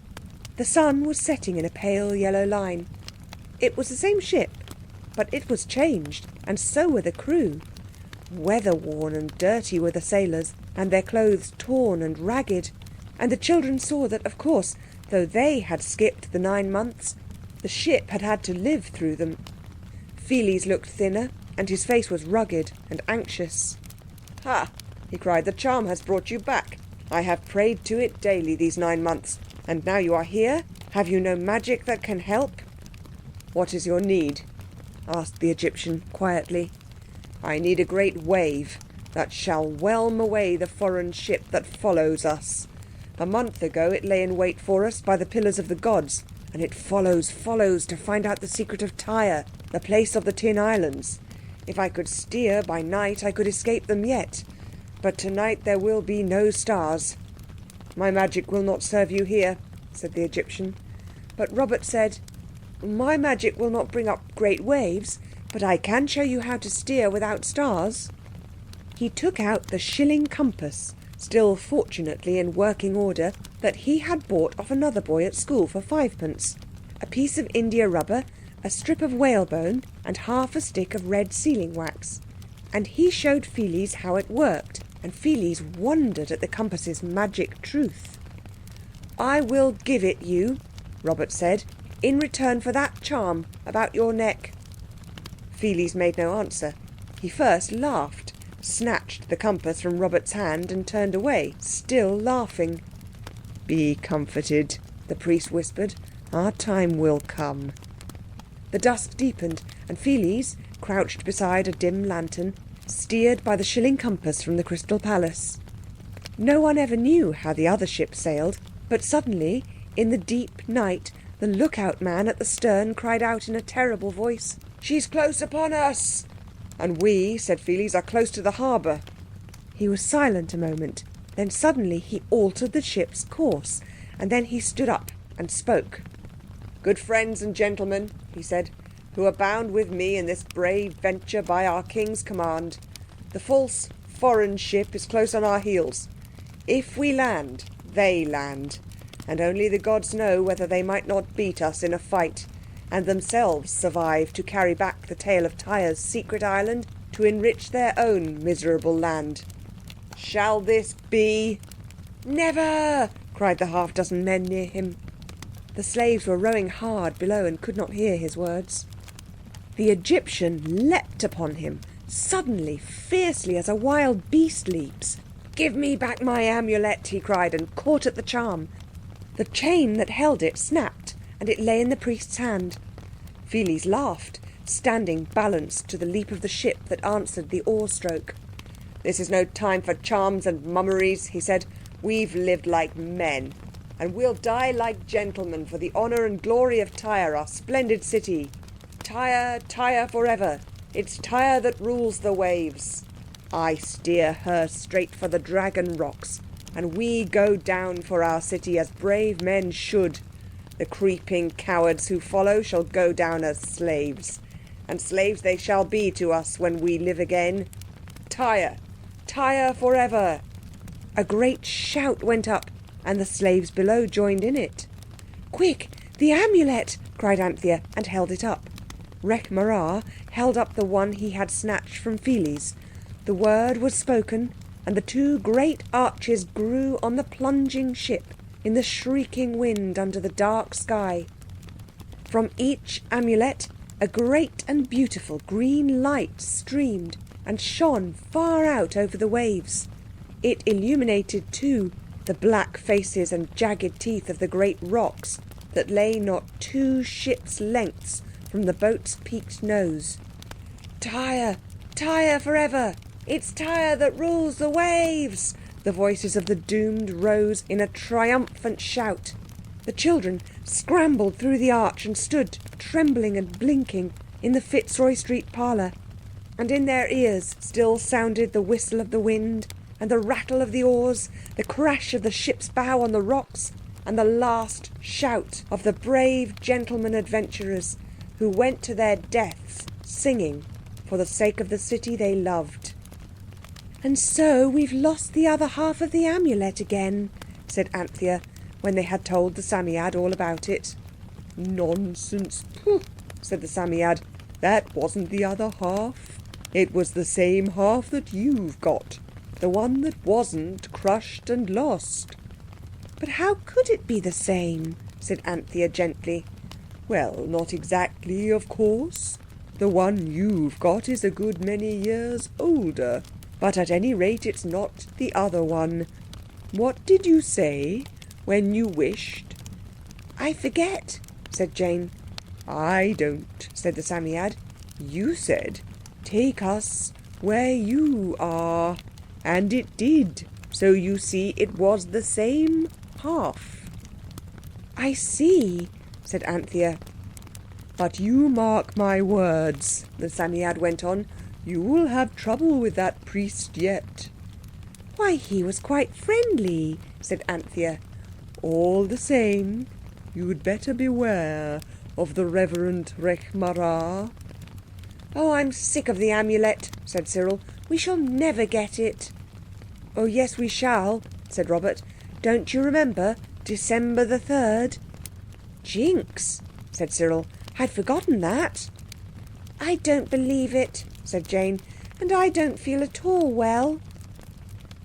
The sun was setting in a pale yellow line. It was the same ship, but it was changed, and so were the crew. Weather-worn and dirty were the sailors, and their clothes torn and ragged. And the children saw that, of course, though they had skipped the 9 months, the ship had had to live through them. Pheles looked thinner, and his face was rugged and anxious. "Ha!" he cried, "the charm has brought you back. I have prayed to it daily these 9 months, and now you are here? Have you no magic that can help?" "What is your need?" asked the Egyptian quietly. "I need a great wave that shall whelm away the foreign ship that follows us. A month ago it lay in wait for us by the pillars of the gods, and it follows to find out the secret of Tyre, the place of the Tin Islands. If I could steer by night I could escape them yet, but tonight there will be no stars." "My magic will not serve you here," said the Egyptian. But Robert said, "My magic will not bring up great waves, but I can show you how to steer without stars." He took out the shilling compass, still fortunately in working order, that he had bought off another boy at school for 5p, a piece of india rubber, a strip of whalebone, and half a stick of red sealing wax. And he showed Pheles how it worked, and Pheles wondered at the compass's magic truth. "I will give it you," Robert said, "in return for that charm about your neck." Pheles made no answer. He first laughed, snatched the compass from Robert's hand and turned away, still laughing. "Be comforted," the priest whispered. "Our time will come." The dusk deepened, and Pheles, crouched beside a dim lantern, steered by the shilling compass from the Crystal Palace. No one ever knew how the other ship sailed, but suddenly, in the deep night, the lookout man at the stern cried out in a terrible voice, "She's close upon us!" "And we," said Pheles, "are close to the harbour." He was silent a moment. Then suddenly he altered the ship's course, and then he stood up and spoke. "Good friends and gentlemen," he said, "who are bound with me in this brave venture by our king's command, the false foreign ship is close on our heels. If we land, they land, and only the gods know whether they might not beat us in a fight, and themselves survive to carry back the tale of Tyre's secret island to enrich their own miserable land. Shall this be?" "Never!" cried the half-dozen men near him. The slaves were rowing hard below and could not hear his words. The Egyptian leapt upon him, suddenly, fiercely, as a wild beast leaps. "Give me back my amulet!" he cried, and caught at the charm. The chain that held it snapped, and it lay in the priest's hand. Pheles laughed, standing balanced to the leap of the ship that answered the oar-stroke. "This is no time for charms and mummeries," he said. "We've lived like men, and we'll die like gentlemen for the honour and glory of Tyre, our splendid city. Tyre, Tyre forever. It's Tyre that rules the waves. I steer her straight for the Dragon Rocks, and we go down for our city as brave men should. The creeping cowards who follow shall go down as slaves, and slaves they shall be to us when we live again. Tyre, Tyre forever." A great shout went up, and the slaves below joined in it. "Quick, the amulet!" cried Anthea, and held it up. Rekh Marā held up the one he had snatched from Pheles. The word was spoken, and the two great arches grew on the plunging ship in the shrieking wind under the dark sky. From each amulet a great and beautiful green light streamed and shone far out over the waves. It illuminated, too, the black faces and jagged teeth of the great rocks, that lay not 2 ships' lengths from the boat's peaked nose. "Tyre! Tyre forever! It's Tyre that rules the waves!" The voices of the doomed rose in a triumphant shout. The children scrambled through the arch and stood, trembling and blinking, in the Fitzroy Street parlour. And in their ears still sounded the whistle of the wind and the rattle of the oars, the crash of the ship's bow on the rocks, and the last shout of the brave gentlemen adventurers who went to their deaths singing for the sake of the city they loved. "And so we've lost the other half of the amulet again," said Anthea, when they had told the Psammead all about it. "Nonsense," said the Psammead. "That wasn't the other half. It was the same half that you've got. The one that wasn't crushed and lost." "But how could it be the same?" said Anthea gently. "Well, not exactly, of course. The one you've got is a good many years older. But at any rate it's not the other one. What did you say when you wished?" "I forget," said Jane. "I don't," said the Psammead. "You said, 'Take us where you are.' And it did. So you see it was the same half." "I see," said Anthea. "But you mark my words," the Psammead went on, "you'll have trouble with that priest yet." "Why, he was quite friendly," said Anthea. "All the same, you'd better beware of the Reverend Rechmara." "Oh, I'm sick of the amulet," said Cyril. "We shall never get it." "Oh, yes, we shall," said Robert. "Don't you remember? December the 3rd. "Jinx," said Cyril. "I'd forgotten that." "I don't believe it," said Jane, "and I don't feel at all well."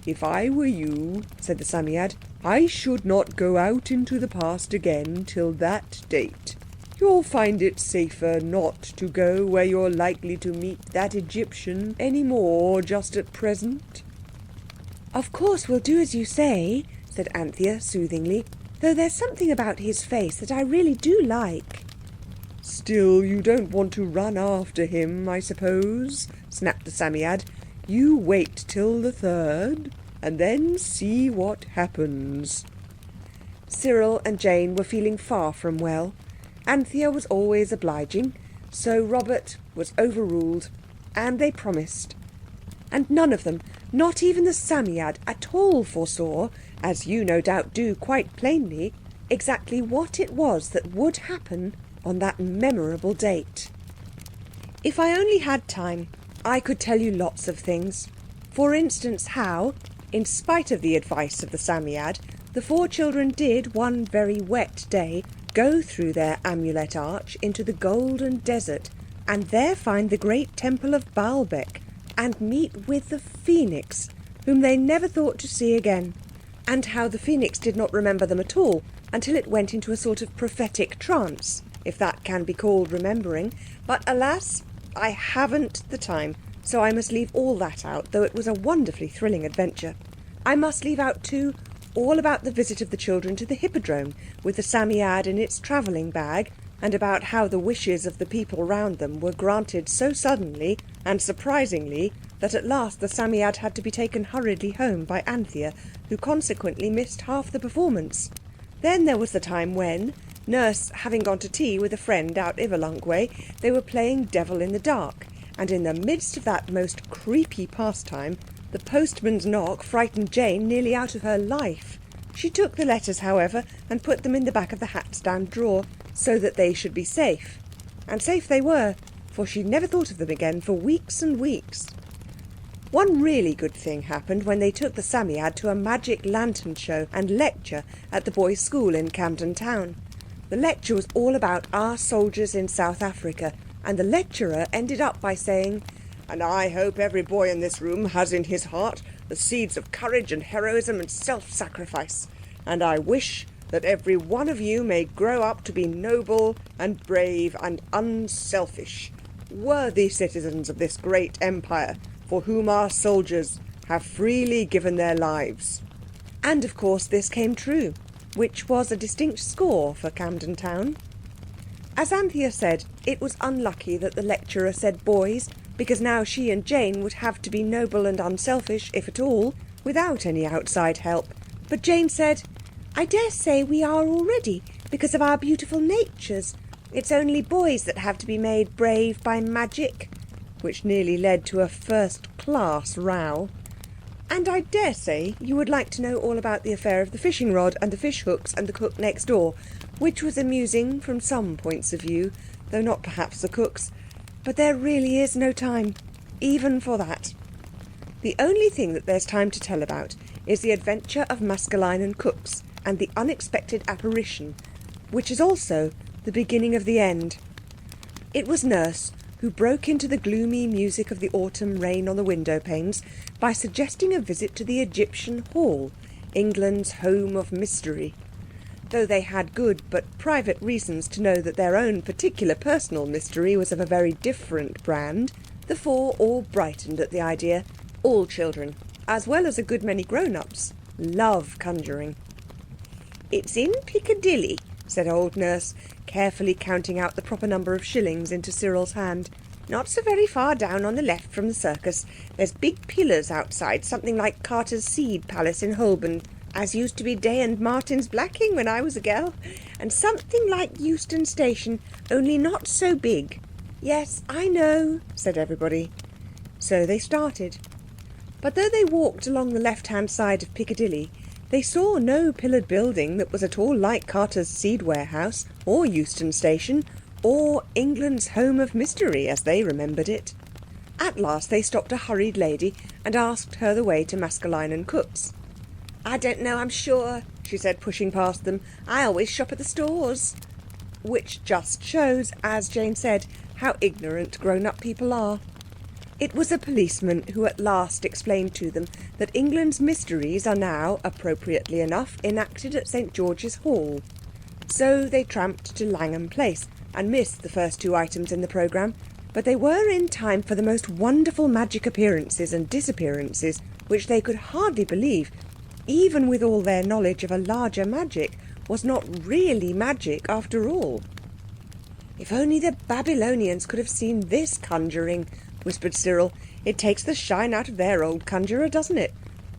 "If I were you," said the Psammead, "I should not go out into the past again till that date. You'll find it safer not to go where you're likely to meet that Egyptian any more just at present." "Of course we'll do as you say," said Anthea soothingly, "though there's something about his face that I really do like." "Still, you don't want to run after him, I suppose," snapped the Psammead. "You wait till the 3rd, and then see what happens." Cyril and Jane were feeling far from well. Anthea was always obliging, so Robert was overruled, and they promised. And none of them, not even the Psammead, at all foresaw, as you no doubt do quite plainly, exactly what it was that would happen on that memorable date. If I only had time, I could tell you lots of things. For instance, how, in spite of the advice of the Psammead, the 4 children did, one very wet day, go through their amulet arch into the golden desert and there find the great temple of Baalbec and meet with the phoenix, whom they never thought to see again, and how the phoenix did not remember them at all until it went into a sort of prophetic trance, if that can be called remembering. But alas, I haven't the time, so I must leave all that out, though it was a wonderfully thrilling adventure. I must leave out too all about the visit of the children to the Hippodrome with the Psammead in its travelling bag, and about how the wishes of the people round them were granted so suddenly and surprisingly that at last the Psammead had to be taken hurriedly home by Anthea, who consequently missed half the performance. Then there was the time when, Nurse having gone to tea with a friend out Iverlunk way, they were playing Devil in the Dark, and in the midst of that most creepy pastime, the postman's knock frightened Jane nearly out of her life. She took the letters, however, and put them in the back of the hat-stand drawer, so that they should be safe. And safe they were, for she never thought of them again for weeks and weeks. One really good thing happened when they took the Psammead to a magic lantern show and lecture at the boys' school in Camden Town. The lecture was all about our soldiers in South Africa, and the lecturer ended up by saying, "And I hope every boy in this room has in his heart the seeds of courage and heroism and self-sacrifice. And I wish that every one of you may grow up to be noble and brave and unselfish, worthy citizens of this great empire, for whom our soldiers have freely given their lives." And of course this came true. which was a distinct score for Camden Town. As Anthea said, it was unlucky that the lecturer said boys, because now she and Jane would have to be noble and unselfish, if at all, without any outside help. But Jane said, "I dare say we are already, because of our beautiful natures. It's only boys that have to be made brave by magic," which nearly led to a first-class row. And I dare say you would like to know all about the affair of the fishing rod and the fish hooks and the cook next door, which was amusing from some points of view, though not perhaps the cook's. But there really is no time, even for that. The only thing that there's time to tell about is the adventure of Maskelyne and Cooks and the unexpected apparition, which is also the beginning of the end. It was Nurse who broke into the gloomy music of the autumn rain on the window panes by suggesting a visit to the Egyptian Hall, England's home of mystery. Though they had good but private reasons to know that their own particular personal mystery was of a very different brand, the four all brightened at the idea. All children, as well as a good many grown-ups, love conjuring. "It's in Piccadilly," said old Nurse, carefully counting out the proper number of shillings into Cyril's hand. "Not so very far down on the left from the circus. There's big pillars outside, something like Carter's Seed Palace in Holborn, as used to be Day and Martin's Blacking when I was a girl, and something like Euston Station, only not so big." "Yes, I know," said everybody. So they started. But though they walked along the left-hand side of Piccadilly, they saw no pillared building that was at all like Carter's Seed Warehouse, or Euston Station, or England's home of mystery, as they remembered it. At last they stopped a hurried lady and asked her the way to Maskelyne and Cooks. "I don't know, I'm sure," she said, pushing past them. "I always shop at the stores." Which just shows, as Jane said, how ignorant grown-up people are. It was a policeman who at last explained to them that England's mysteries are now, appropriately enough, enacted at St. George's Hall. So they tramped to Langham Place and missed the first two items in the programme, but they were in time for the most wonderful magic appearances and disappearances, which they could hardly believe, even with all their knowledge of a larger magic, was not really magic after all. "If only the Babylonians could have seen this conjuring," whispered Cyril. "It takes the shine out of their old conjurer, doesn't it?"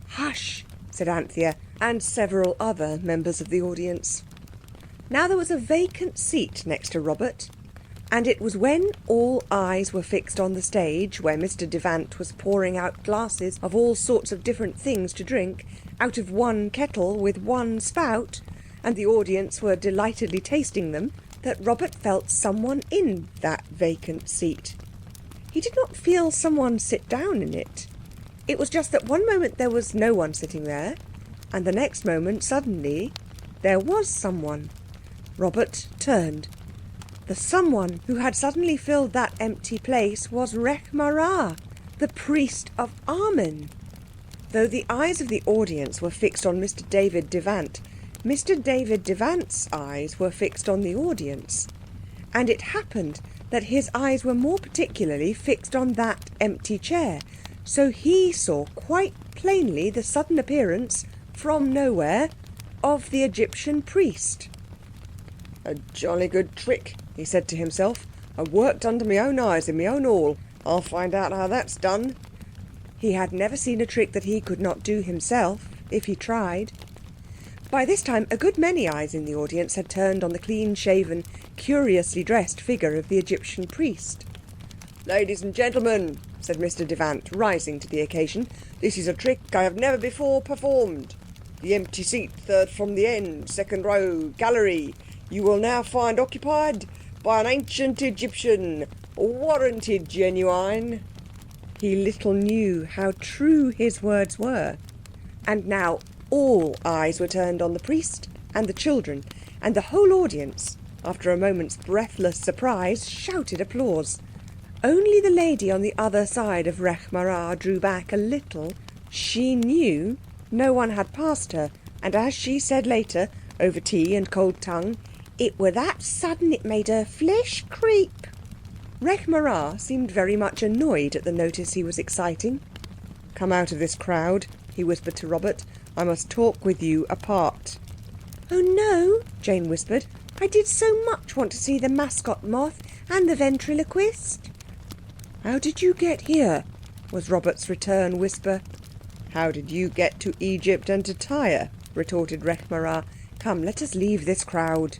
"Hush," said Anthea, and several other members of the audience. Now there was a vacant seat next to Robert, and it was when all eyes were fixed on the stage, where Mr. Devant was pouring out glasses of all sorts of different things to drink, out of one kettle with one spout, and the audience were delightedly tasting them, that Robert felt someone in that vacant seat. He did not feel someone sit down in it. It was just that one moment there was no one sitting there, and the next moment, suddenly, there was someone. Robert turned. The someone who had suddenly filled that empty place was Rechmarah, the priest of Amen. Though the eyes of the audience were fixed on Mr. David Devant, Mr. David Devant's eyes were fixed on the audience. And it happened that his eyes were more particularly fixed on that empty chair, so he saw quite plainly the sudden appearance, from nowhere, of the Egyptian priest. "A jolly good trick," he said to himself. "I worked under my own eyes in my own hall. I'll find out how that's done." He had never seen a trick that he could not do himself, if he tried. By this time a good many eyes in the audience had turned on the clean-shaven, curiously dressed figure of the Egyptian priest. "Ladies and gentlemen," said Mr. Devant, rising to the occasion, "this is a trick I have never before performed. The empty seat, third from the end, second row, gallery, you will now find occupied by an ancient Egyptian, warranted genuine." He little knew how true his words were. And now all eyes were turned on the priest and the children, and the whole audience, after a moment's breathless surprise, shouted applause. Only the lady on the other side of Rechmarah drew back a little. She knew no one had passed her, and as she said later, over tea and cold tongue, it were that sudden it made her flesh creep. Rechmarah seemed very much annoyed at the notice he was exciting. "Come out of this crowd," he whispered to Robert. "I must talk with you apart." Oh no, Jane whispered. I did so much want to see the mascot moth and the ventriloquist. How did you get here? Was Robert's return whisper. How did you get to Egypt and to Tyre? Retorted Rekh Marā. Come, let us leave this crowd.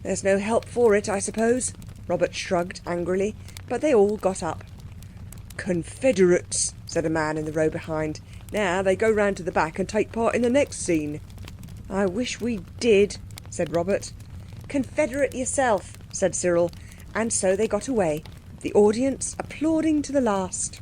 There's no help for it, I suppose. Robert shrugged angrily, but they all got up. Confederates, said a man in the row behind. Now they go round to the back and take part in the next scene. I wish we did, said Robert. Confederate yourself, said Cyril, and so they got away, the audience applauding to the last.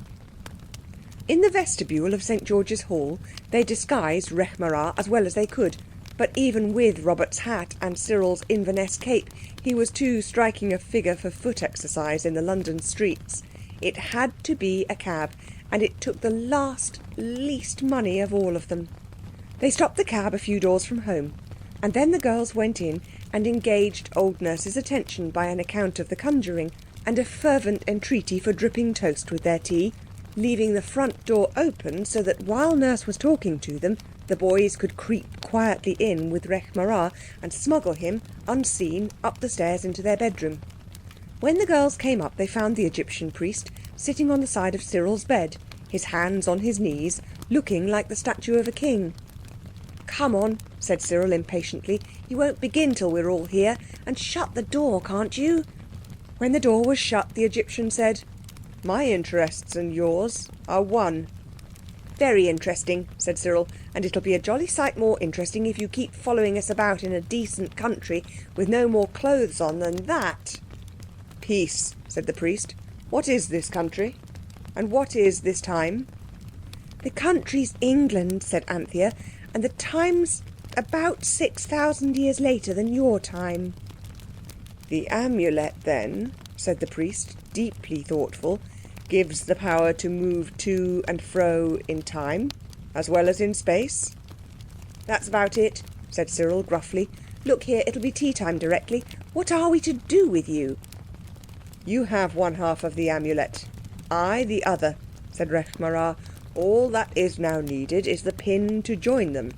In the vestibule of St. George's Hall, they disguised Rekh Marā as well as they could, but even with Robert's hat and Cyril's Inverness cape, he was too striking a figure for foot exercise in the London streets. It had to be a cab, and it took the least money of all of them. They stopped the cab a few doors from home, and then the girls went in and engaged old Nurse's attention by an account of the conjuring and a fervent entreaty for dripping toast with their tea, leaving the front door open so that while Nurse was talking to them, the boys could creep quietly in with Rekh Marā and smuggle him, unseen, up the stairs into their bedroom. When the girls came up, they found the Egyptian priest sitting on the side of Cyril's bed, his hands on his knees, looking like the statue of a king. Come on, said Cyril impatiently. You won't begin till we're all here. And shut the door, can't you? When the door was shut, the Egyptian said, My interests and yours are one. Very interesting, said Cyril, and it'll be a jolly sight more interesting if you keep following us about in a decent country with no more clothes on than that. Peace, said the priest. What is this country? And what is this time? The country's England, said Anthea, and the time's about 6,000 years later than your time. The amulet, then, said the priest, deeply thoughtful, gives the power to move to and fro in time, as well as in space? That's about it, said Cyril gruffly. Look here, it'll be tea time directly. What are we to do with you? You have one half of the amulet, I the other, said Rekh Marā. All that is now needed is the pin to join them.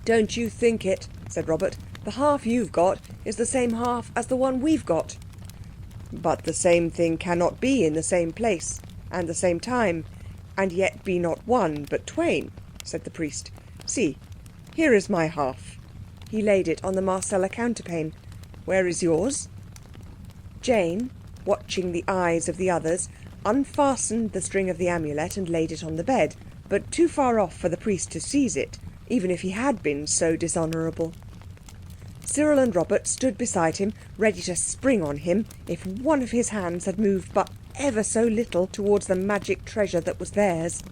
Don't you think it, said Robert. The half you've got is the same half as the one we've got. But the same thing cannot be in the same place and the same time, and yet be not one but twain, said the priest. See, here is my half. He laid it on the Marcella counterpane. Where is yours? Jane, watching the eyes of the others, unfastened the string of the amulet and laid it on the bed, but too far off for the priest to seize it, even if he had been so dishonourable. Cyril and Robert stood beside him, ready to spring on him if one of his hands had moved but ever so little towards the magic treasure that was theirs.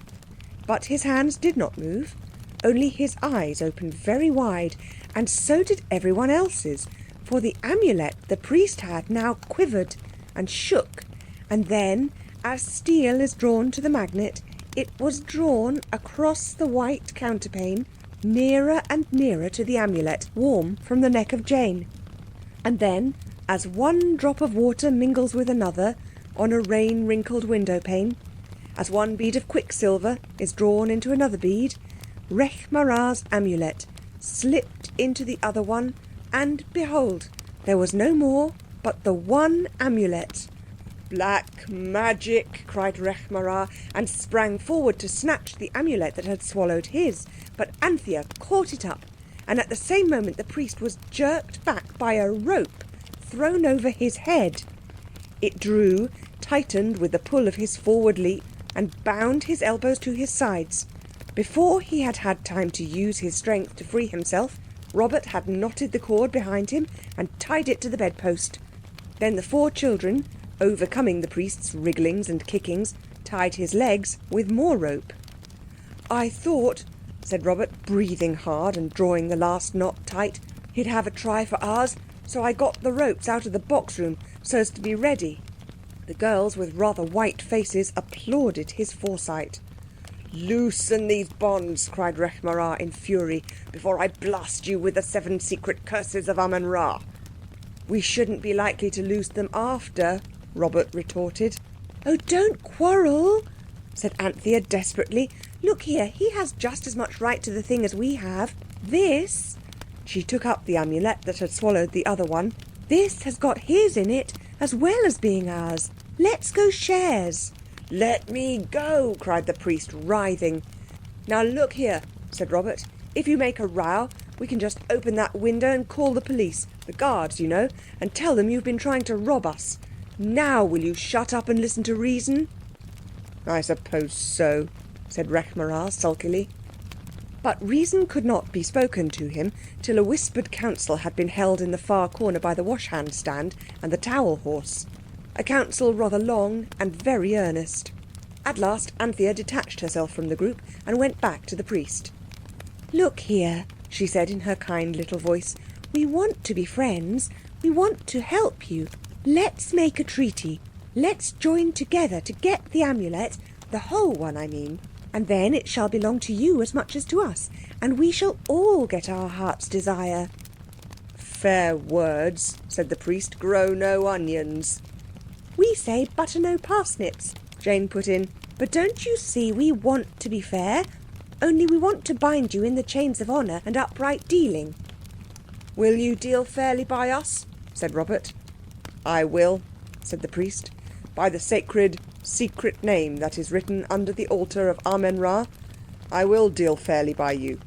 But his hands did not move, only his eyes opened very wide, and so did everyone else's, for the amulet the priest had now quivered and shook, and then, as steel is drawn to the magnet, it was drawn across the white counterpane, nearer and nearer to the amulet, warm from the neck of Jane. And then, as one drop of water mingles with another on a rain-wrinkled window-pane, as one bead of quicksilver is drawn into another bead, Rekh Marā's amulet slipped into the other one, and behold, there was no more but the one amulet. Black magic, cried Rekh Marā, and sprang forward to snatch the amulet that had swallowed his. But Anthea caught it up, and at the same moment the priest was jerked back by a rope thrown over his head. It drew, tightened with the pull of his forward leap, and bound his elbows to his sides. Before he had had time to use his strength to free himself, Robert had knotted the cord behind him and tied it to the bedpost. Then the four children, overcoming the priest's wrigglings and kickings, tied his legs with more rope. I thought, said Robert, breathing hard and drawing the last knot tight, he'd have a try for ours, so I got the ropes out of the box room so as to be ready. The girls, with rather white faces, applauded his foresight. Loosen these bonds, cried Rekh Marā in fury, before I blast you with the 7 secret curses of Amun-Ra. We shouldn't be likely to loose them after, Robert retorted. Oh, don't quarrel, said Anthea desperately. Look here, he has just as much right to the thing as we have. This, She took up the amulet that had swallowed the other one. "This has got his in it, as well as being ours. Let's go shares." "Let me go!" cried the priest, writhing. "Now look here," said Robert. "If you make a row, we can just open that window and call the police, the guards, you know, and tell them you've been trying to rob us. Now will you shut up and listen to reason?" "I suppose so," said Rekh Marā sulkily. But reason could not be spoken to him till a whispered council had been held in the far corner by the wash-hand stand and the towel horse. A council rather long and very earnest. At last Anthea detached herself from the group and went back to the priest. "Look here," she said in her kind little voice. "We want to be friends. We want to help you. Let's make a treaty. Let's join together to get the amulet, the whole one, I mean. And then it shall belong to you as much as to us, and we shall all get our heart's desire." "Fair words," said the priest, "grow no onions." "We say butter no parsnips," Jane put in. "But don't you see we want to be fair? Only we want to bind you in the chains of honour and upright dealing." "Will you deal fairly by us?" said Robert. "I will," said the priest. "By the sacred, secret name that is written under the altar of Amen-Ra, I will deal fairly by you.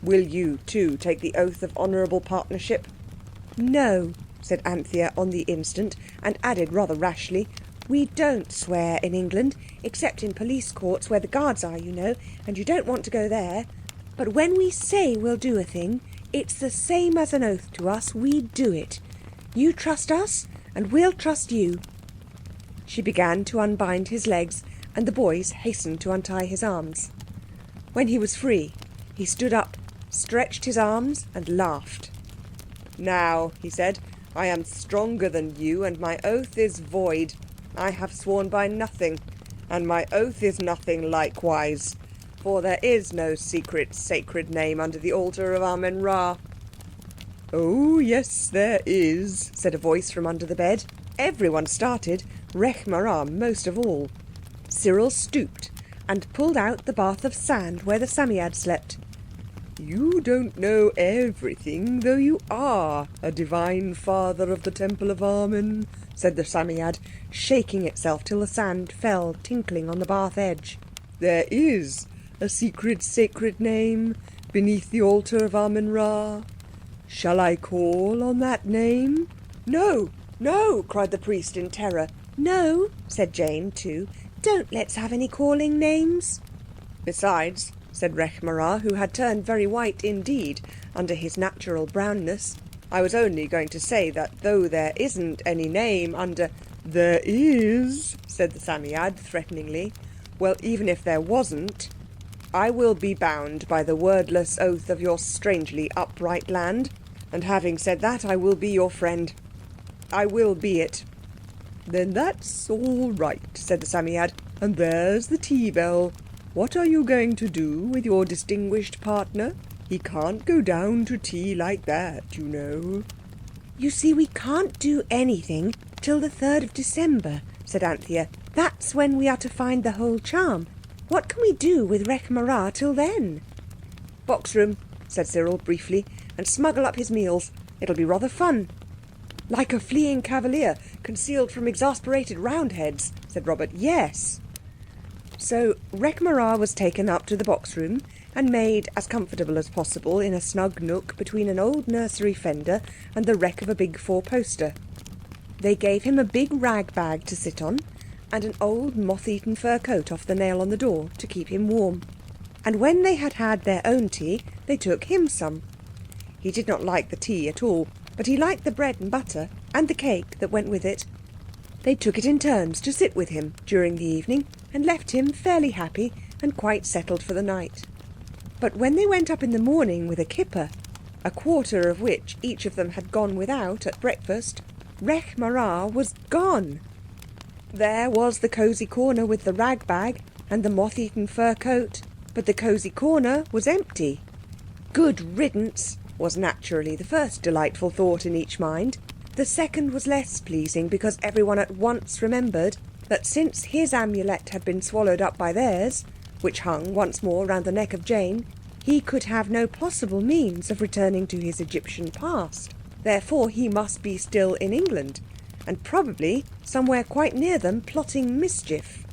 Will you, too, take the oath of honourable partnership?" "No," said Anthea on the instant, and added rather rashly, "we don't swear in England, except in police courts where the guards are, you know, and you don't want to go there. But when we say we'll do a thing, it's the same as an oath to us. We do it. You trust us, and we'll trust you." She began to unbind his legs, and the boys hastened to untie his arms. When he was free, he stood up, stretched his arms, and laughed. "Now," he said, "I am stronger than you, and my oath is void. I have sworn by nothing, and my oath is nothing likewise. For there is no secret, sacred name under the altar of Amen-Ra." "Oh, yes, there is," said a voice from under the bed. Everyone started, Rekh Marā most of all. Cyril stooped and pulled out the bath of sand where the Psammead slept. "You don't know everything, though you are a divine father of the Temple of Amen," said the Psammead, shaking itself till the sand fell tinkling on the bath edge. "There is a secret, sacred name beneath the altar of Amen-Ra. Shall I call on that name?" "No, no!" cried the priest in terror. "No," said Jane too. "Don't let's have any calling names." "Besides," said Rekh Marā, who had turned very white indeed under his natural brownness, "I was only going to say that though there isn't any name under—" "There is," said the Psammead threateningly. "Well, even if there wasn't, I will be bound by the wordless oath of your strangely upright land, and having said that, I will be your friend. I will be it." "Then that's all right," said the Psammead, "and there's the tea bell. What are you going to do with your distinguished partner? He can't go down to tea like that, you know." "You see, we can't do anything till the 3rd of December, said Anthea. "That's when we are to find the whole charm. What can we do with Rekh Marā till then?" "Box room," said Cyril briefly, "and smuggle up his meals. It'll be rather fun." "Like a fleeing cavalier, concealed from exasperated Roundheads," said Robert. "Yes." So Rekh Marā was taken up to the box room and made as comfortable as possible in a snug nook between an old nursery fender and the wreck of a big four-poster. They gave him a big rag bag to sit on and an old moth-eaten fur coat off the nail on the door to keep him warm. And when they had had their own tea, they took him some. He did not like the tea at all, but he liked the bread and butter and the cake that went with it. They took it in turns to sit with him during the evening and left him fairly happy and quite settled for the night. But when they went up in the morning with a kipper, a quarter of which each of them had gone without at breakfast, Rekh Marā was gone. There was the cosy corner with the rag bag and the moth-eaten fur coat, but the cosy corner was empty. Good riddance was naturally the first delightful thought in each mind. The second was less pleasing because everyone at once remembered that since his amulet had been swallowed up by theirs, which hung once more round the neck of Jane, he could have no possible means of returning to his Egyptian past. Therefore he must be still in England, and probably somewhere quite near them plotting mischief.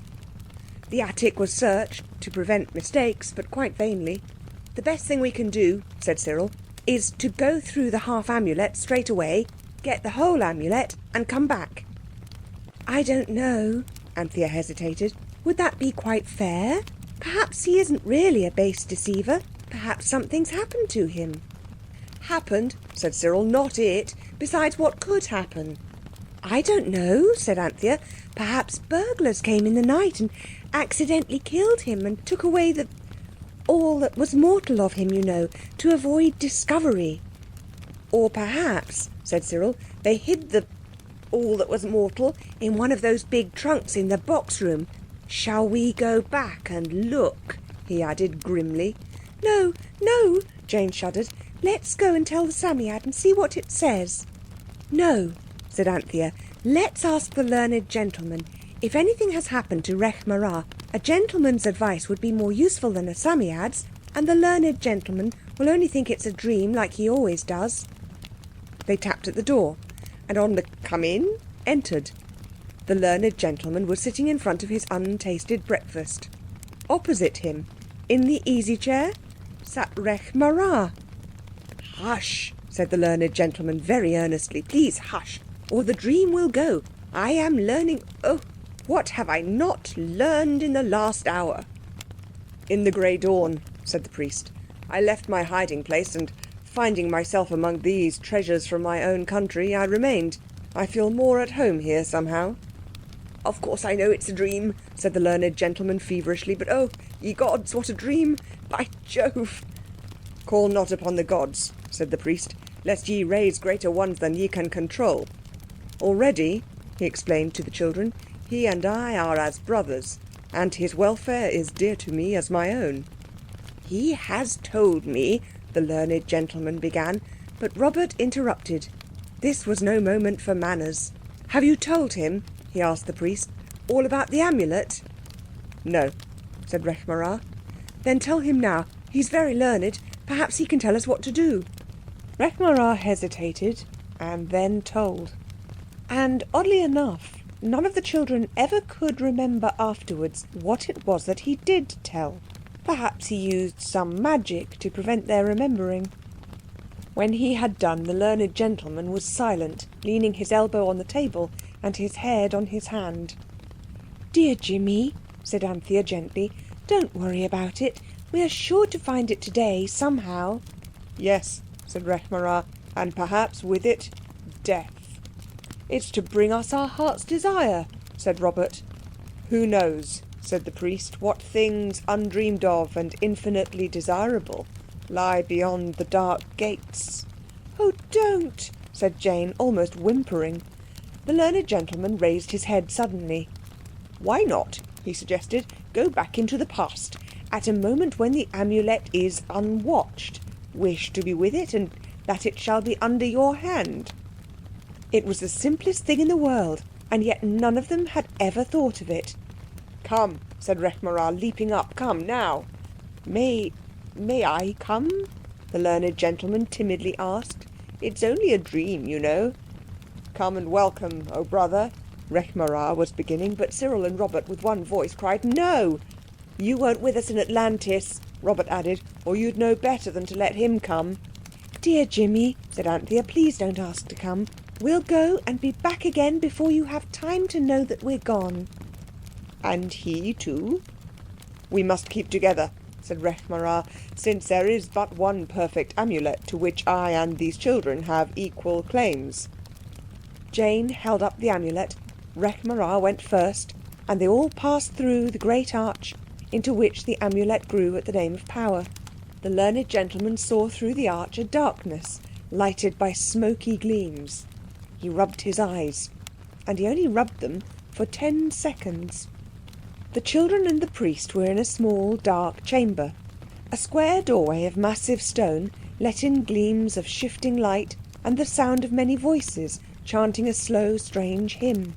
The attic was searched to prevent mistakes, but quite vainly. "The best thing we can do," said Cyril, "is to go through the half amulet straight away, get the whole amulet, and come back." "I don't know," Anthea hesitated. "Would that be quite fair? Perhaps he isn't really a base deceiver. Perhaps something's happened to him." "Happened?" said Cyril. "Not it. Besides, what could happen?" "I don't know," said Anthea. "Perhaps burglars came in the night and accidentally killed him and took away all that was mortal of him, you know, to avoid discovery." "Or perhaps," said Cyril, "they hid all that was mortal in one of those big trunks in the box room. Shall we go back and look?" he added grimly. "No, no," Jane shuddered. "Let's go and tell the Psammead and see what it says." "No," said Anthea. "Let's ask the learned gentleman. If anything has happened to Rekh Marā, a gentleman's advice would be more useful than a Psammead's, and the learned gentleman will only think it's a dream like he always does." They tapped at the door, and on the "come in" entered. The learned gentleman was sitting in front of his untasted breakfast. Opposite him, in the easy chair, sat Rekh Marā. "Hush," said the learned gentleman very earnestly. "Please hush, or the dream will go. I am learning... Oh, what have I not learned in the last hour?" "In the grey dawn," said the priest, "I left my hiding place and, finding myself among these treasures from my own country, I remained. I feel more at home here somehow." "Of course I know it's a dream," said the learned gentleman feverishly, "but oh, ye gods, what a dream! By Jove!" "Call not upon the gods," said the priest, "lest ye raise greater ones than ye can control. Already," he explained to the children, "he and I are as brothers, and his welfare is dear to me as my own." "He has told me," the learned gentleman began, but Robert interrupted. This was no moment for manners. "Have you told him," he asked the priest, "all about the amulet?" "No," said Rekh Marā. "Then tell him now. He's very learned. Perhaps he can tell us what to do." Rekh Marā hesitated and then told. And oddly enough, none of the children ever could remember afterwards what it was that he did tell. Perhaps he used some magic to prevent their remembering. When he had done, the learned gentleman was silent, leaning his elbow on the table and his head on his hand. "Dear Jimmy," said Anthea gently, "don't worry about it. We are sure to find it today, somehow." "Yes," said Rekh Marā, "and perhaps with it, death." "It's to bring us our heart's desire," said Robert. "Who knows," said the priest, "what things undreamed of and infinitely desirable lie beyond the dark gates." "Oh, don't," said Jane, almost whimpering. The learned gentleman raised his head suddenly. "Why not," he suggested, "go back into the past, at a moment when the amulet is unwatched? Wish to be with it, and that it shall be under your hand." It was the simplest thing in the world, and yet none of them had ever thought of it. "Come," said Rekh Marā, leaping up. "Come now." May I come?" the learned gentleman timidly asked. "It's only a dream, you know." "Come and welcome, oh brother," Rekh Marā was beginning, but Cyril and Robert with one voice cried, "No!" "You weren't with us in Atlantis," Robert added, "or you'd know better than to let him come." "Dear Jimmy," said Anthea, "please don't ask to come. We'll go and be back again before you have time to know that we're gone." "And he too?" "We must keep together," said Rekh Marā, "since there is but one perfect amulet to which I and these children have equal claims." Jane held up the amulet, Rekh Marā went first, and they all passed through the great arch into which the amulet grew at the name of power. The learned gentleman saw through the arch a darkness lighted by smoky gleams. He rubbed his eyes, and he only rubbed them for 10 seconds. The children and the priest were in a small, dark chamber. A square doorway of massive stone let in gleams of shifting light and the sound of many voices chanting a slow, strange hymn.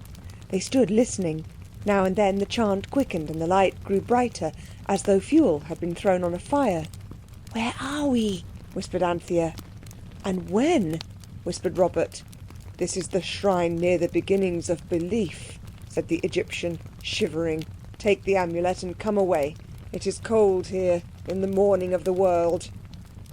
They stood listening. Now and then the chant quickened and the light grew brighter, as though fuel had been thrown on a fire. Where are we? whispered Anthea. And when? whispered Robert. This is the shrine near the beginnings of belief, said the Egyptian, shivering. Take the amulet and come away. It is cold here in the morning of the world.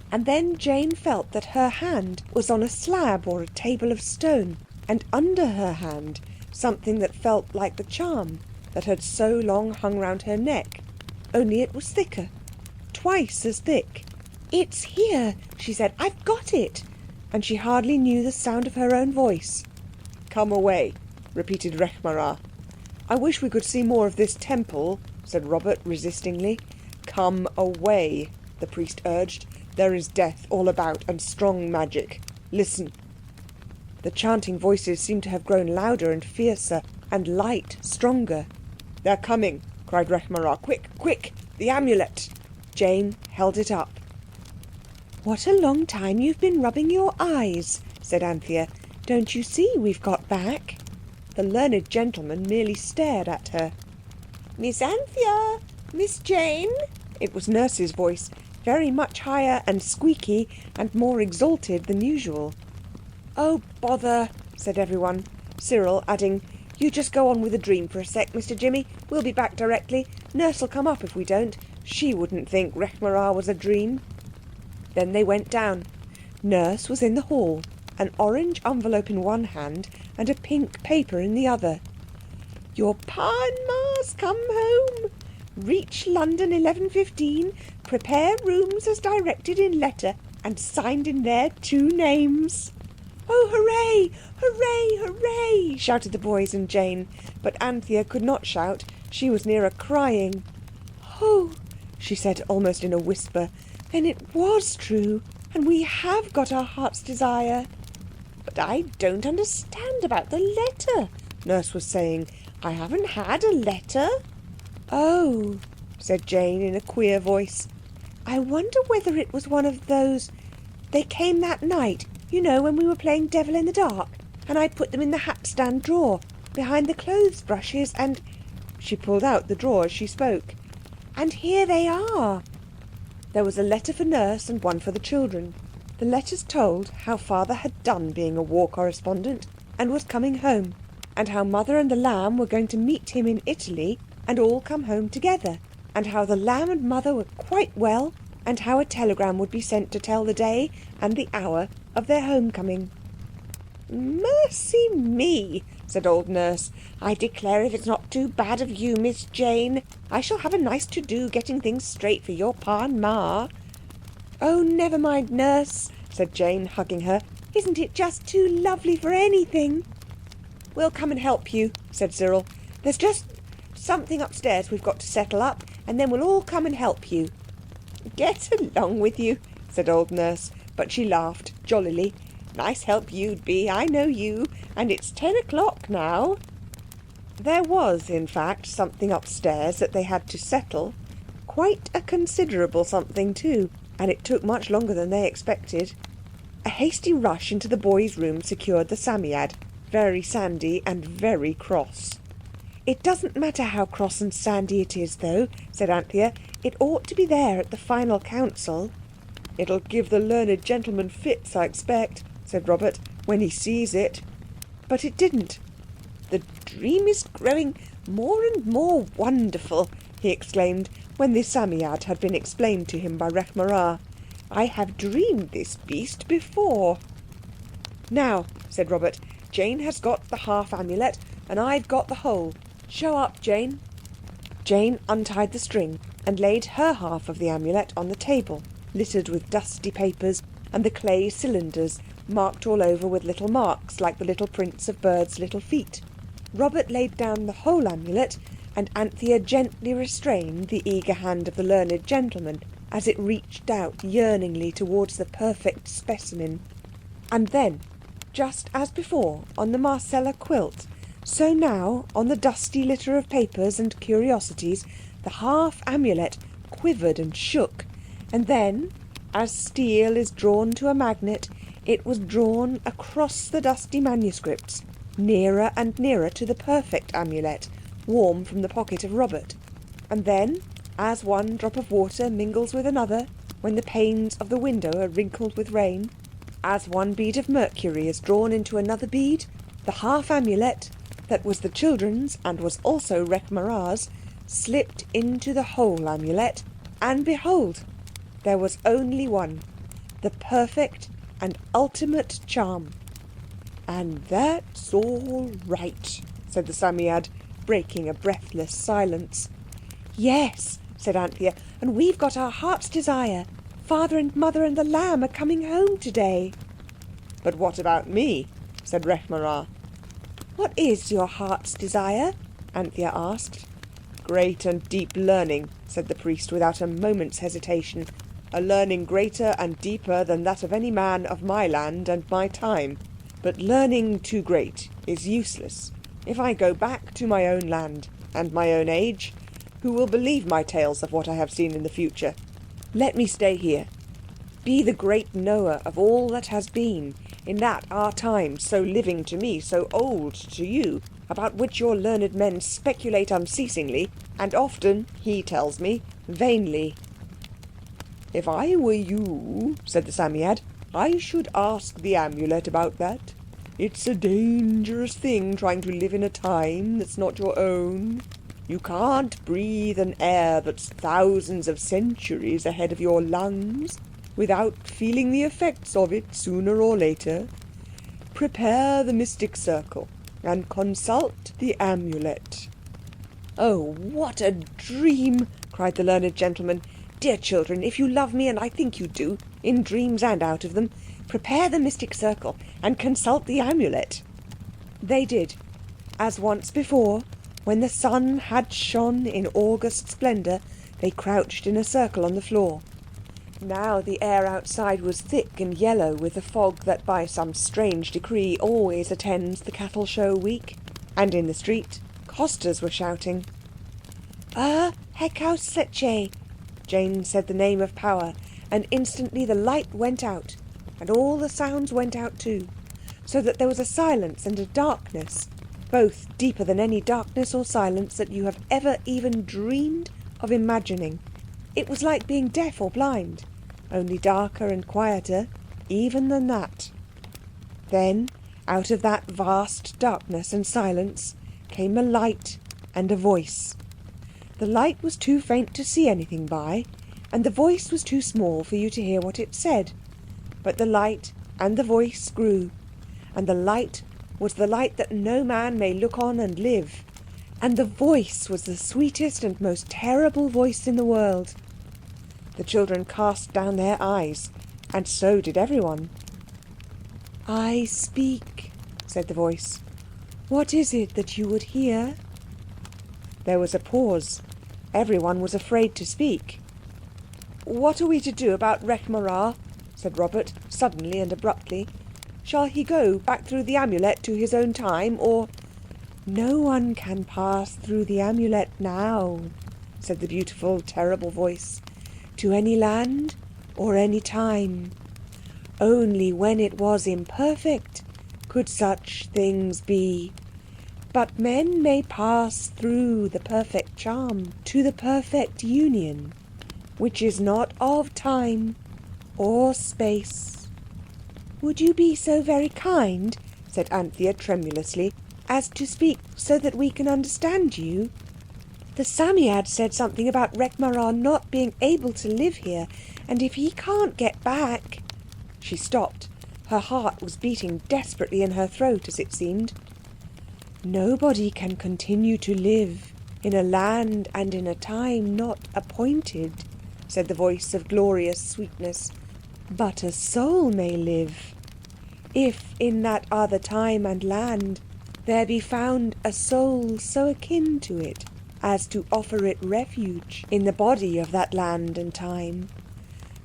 And then Jane felt that her hand was on a slab or a table of stone, and under her hand something that felt like the charm that had so long hung round her neck, only it was thicker, twice as thick. "It's here," she said. "I've got it." And she hardly knew the sound of her own voice. "Come away," repeated Rechmarar. "I wish we could see more of this temple," said Robert resistingly. "Come away," the priest urged. "There is death all about and strong magic. Listen." The chanting voices seemed to have grown louder and fiercer, and light stronger. "They're coming," cried Rechmarar. "Quick, quick! The amulet!" Jane held it up. "What a long time you've been rubbing your eyes," said Anthea. "Don't you see we've got back?" The learned gentleman merely stared at her. "Miss Anthea! Miss Jane!" It was Nurse's voice, very much higher and squeaky and more exalted than usual. "Oh, bother," said everyone, Cyril adding, "You just go on with the dream for a sec, Mr. Jimmy. We'll be back directly. Nurse'll come up if we don't. She wouldn't think Rechmarar was a dream." Then they went down. Nurse was in the hall, an orange envelope in one hand and a pink paper in the other. "Your Pa and Ma's come home. Reach London 11:15. Prepare rooms as directed in letter and signed in their 2 names." "Oh, hooray! Hooray! Hooray!" shouted the boys and Jane. But Anthea could not shout. She was nearer crying. "Oh," she said almost in a whisper, "then it was true, and we have got our heart's desire." "But I don't understand about the letter," Nurse was saying. "I haven't had a letter." "Oh," said Jane in a queer voice. "I wonder whether it was one of those. They came that night, you know, when we were playing Devil in the Dark, and I put them in the hat-stand drawer behind the clothes brushes, and—" She pulled out the drawer as she spoke. "And here they are." There was a letter for Nurse and one for the children. The letters told how Father had done being a war correspondent and was coming home, and how Mother and the lamb were going to meet him in Italy and all come home together, and how the lamb and Mother were quite well, and how a telegram would be sent to tell the day and the hour of their homecoming. "Mercy me," said old Nurse. "I declare if it's not too bad of you, Miss Jane. I shall have a nice to-do getting things straight for your Pa and Ma." "Oh, never mind, Nurse," said Jane, hugging her. "Isn't it just too lovely for anything?" "We'll come and help you," said Cyril. "There's just something upstairs we've got to settle up, and then we'll all come and help you." "Get along with you," said old Nurse, but she laughed jollily. "Nice help you'd be, I know you, and it's 10 o'clock now." There was, in fact, something upstairs that they had to settle. Quite a considerable something too, and it took much longer than they expected. A hasty rush into the boys' room secured the Psammead, very sandy and very cross. "It doesn't matter how cross and sandy it is, though," said Anthea. "It ought to be there at the final council." "It'll give the learned gentleman fits, I expect," said Robert, "when he sees it." But it didn't. "The dream is growing more and more wonderful," he exclaimed, when the Psammead had been explained to him by Rechmarar. "I have dreamed this beast before." "Now," said Robert, "Jane has got the half amulet, and I've got the whole. Show up, Jane." Jane untied the string and laid her half of the amulet on the table, littered with dusty papers and the clay cylinders marked all over with little marks like the little prints of birds' little feet. Robert laid down the whole amulet, and Anthea gently restrained the eager hand of the learned gentleman as it reached out yearningly towards the perfect specimen. And then, just as before on the Marcella quilt, so now on the dusty litter of papers and curiosities, the half amulet quivered and shook, and then, as steel is drawn to a magnet, it was drawn across the dusty manuscripts, nearer and nearer to the perfect amulet, warm from the pocket of Robert. And then, as one drop of water mingles with another, when the panes of the window are wrinkled with rain? As one bead of mercury is drawn into another bead, the half amulet, that was the children's and was also Rekh Marr's, slipped into the whole amulet, and behold, there was only one, the perfect and ultimate charm. "And that's all right," said the Psammead, breaking a breathless silence. "Yes," said Anthea, "and we've got our heart's desire. Father and Mother and the lamb are coming home today." "But what about me?" said Rekh Marr. "What is your heart's desire?" Anthea asked. "Great and deep learning," said the priest without a moment's hesitation. "A learning greater and deeper than that of any man of my land and my time. But learning too great is useless. If I go back to my own land and my own age, who will believe my tales of what I have seen in the future? Let me stay here. Be the great knower of all that has been, in that our time, so living to me, so old to you, about which your learned men speculate unceasingly, and often, he tells me, vainly." "If I were you," said the Psammead, "I should ask the Amulet about that. It's a dangerous thing trying to live in a time that's not your own. You can't breathe an air that's thousands of centuries ahead of your lungs without feeling the effects of it sooner or later. Prepare the mystic circle and consult the Amulet." "Oh, what a dream!" cried the learned gentleman. "Dear children, if you love me, and I think you do, in dreams and out of them, prepare the mystic circle and consult the Amulet." They did, as once before, when the sun had shone in August splendour, they crouched in a circle on the floor. Now the air outside was thick and yellow with the fog that by some strange decree always attends the cattle show week, and in the street costers were shouting. Hekaus Seche! Jane said the name of power, and instantly the light went out, and all the sounds went out too, so that there was a silence and a darkness, both deeper than any darkness or silence that you have ever even dreamed of imagining. It was like being deaf or blind, only darker and quieter even than that. Then, out of that vast darkness and silence, came a light and a voice. The light was too faint to see anything by, and the voice was too small for you to hear what it said. But the light and the voice grew, and the light was the light that no man may look on and live, and the voice was the sweetest and most terrible voice in the world. The children cast down their eyes, and so did everyone. "I speak," said the voice. "What is it that you would hear?" There was a pause. Everyone was afraid to speak. "What are we to do about Rekh Marr?" said Robert, suddenly and abruptly. "Shall he go back through the Amulet to his own time, or—" "No one can pass through the Amulet now," said the beautiful, terrible voice, "to any land or any time. Only when it was imperfect could such things be. But men may pass through the perfect charm to the perfect union, which is not of time or space." "Would you be so very kind," said Anthea tremulously, "as to speak so that we can understand you? The Psammead said something about Rekh Marr not being able to live here, and if he can't get back—" She stopped. Her heart was beating desperately in her throat, as it seemed. "Nobody can continue to live in a land and in a time not appointed," said the voice of glorious sweetness. "But a soul may live. If in that other time and land there be found a soul so akin to it as to offer it refuge in the body of that land and time,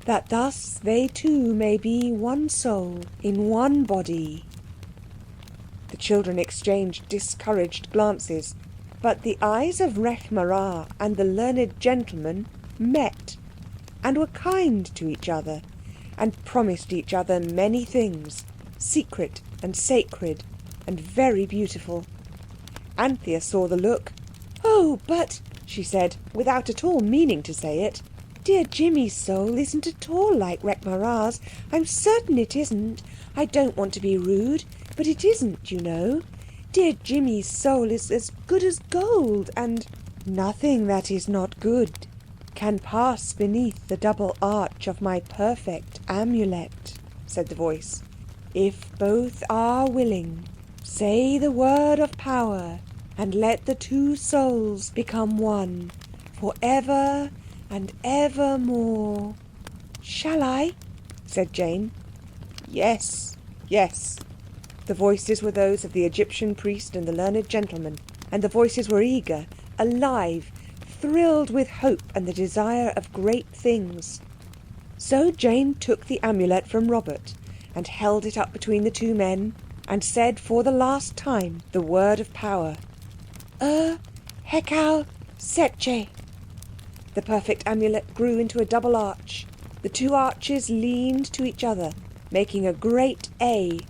that thus they too may be one soul in one body." The children exchanged discouraged glances, but the eyes of Rekh Marr and the learned gentleman met, and were kind to each other, and promised each other many things, secret and sacred and very beautiful. Anthea saw the look. "Oh, but," she said, without at all meaning to say it, Dear Jimmy's soul isn't at all like Rekmara's. I'm certain it isn't. I don't want to be rude, but it isn't, you know. Dear Jimmy's soul is as good as gold, and nothing that is not good can pass beneath the double arch of my perfect amulet, said the voice. If both are willing, say the word of power, and let the two souls become one, for ever and evermore. Shall I? Said Jane. Yes, yes. The voices were those of the Egyptian priest and the learned gentleman, and the voices were eager, alive, thrilled with hope and the desire of great things. So Jane took the amulet from Robert and held it up between the two men and said for the last time the word of power. Hekau Setche. The perfect amulet grew into a double arch. The two arches leaned to each other, making a great A.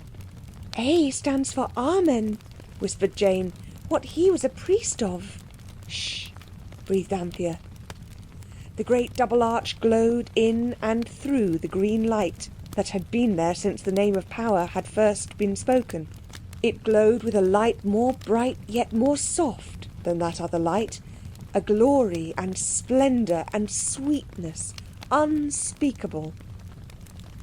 A stands for Amen, whispered Jane, what he was a priest of. Shh, breathed Anthea. The great double arch glowed in and through the green light that had been there since the name of power had first been spoken. It glowed with a light more bright yet more soft than that other light, a glory and splendour and sweetness unspeakable.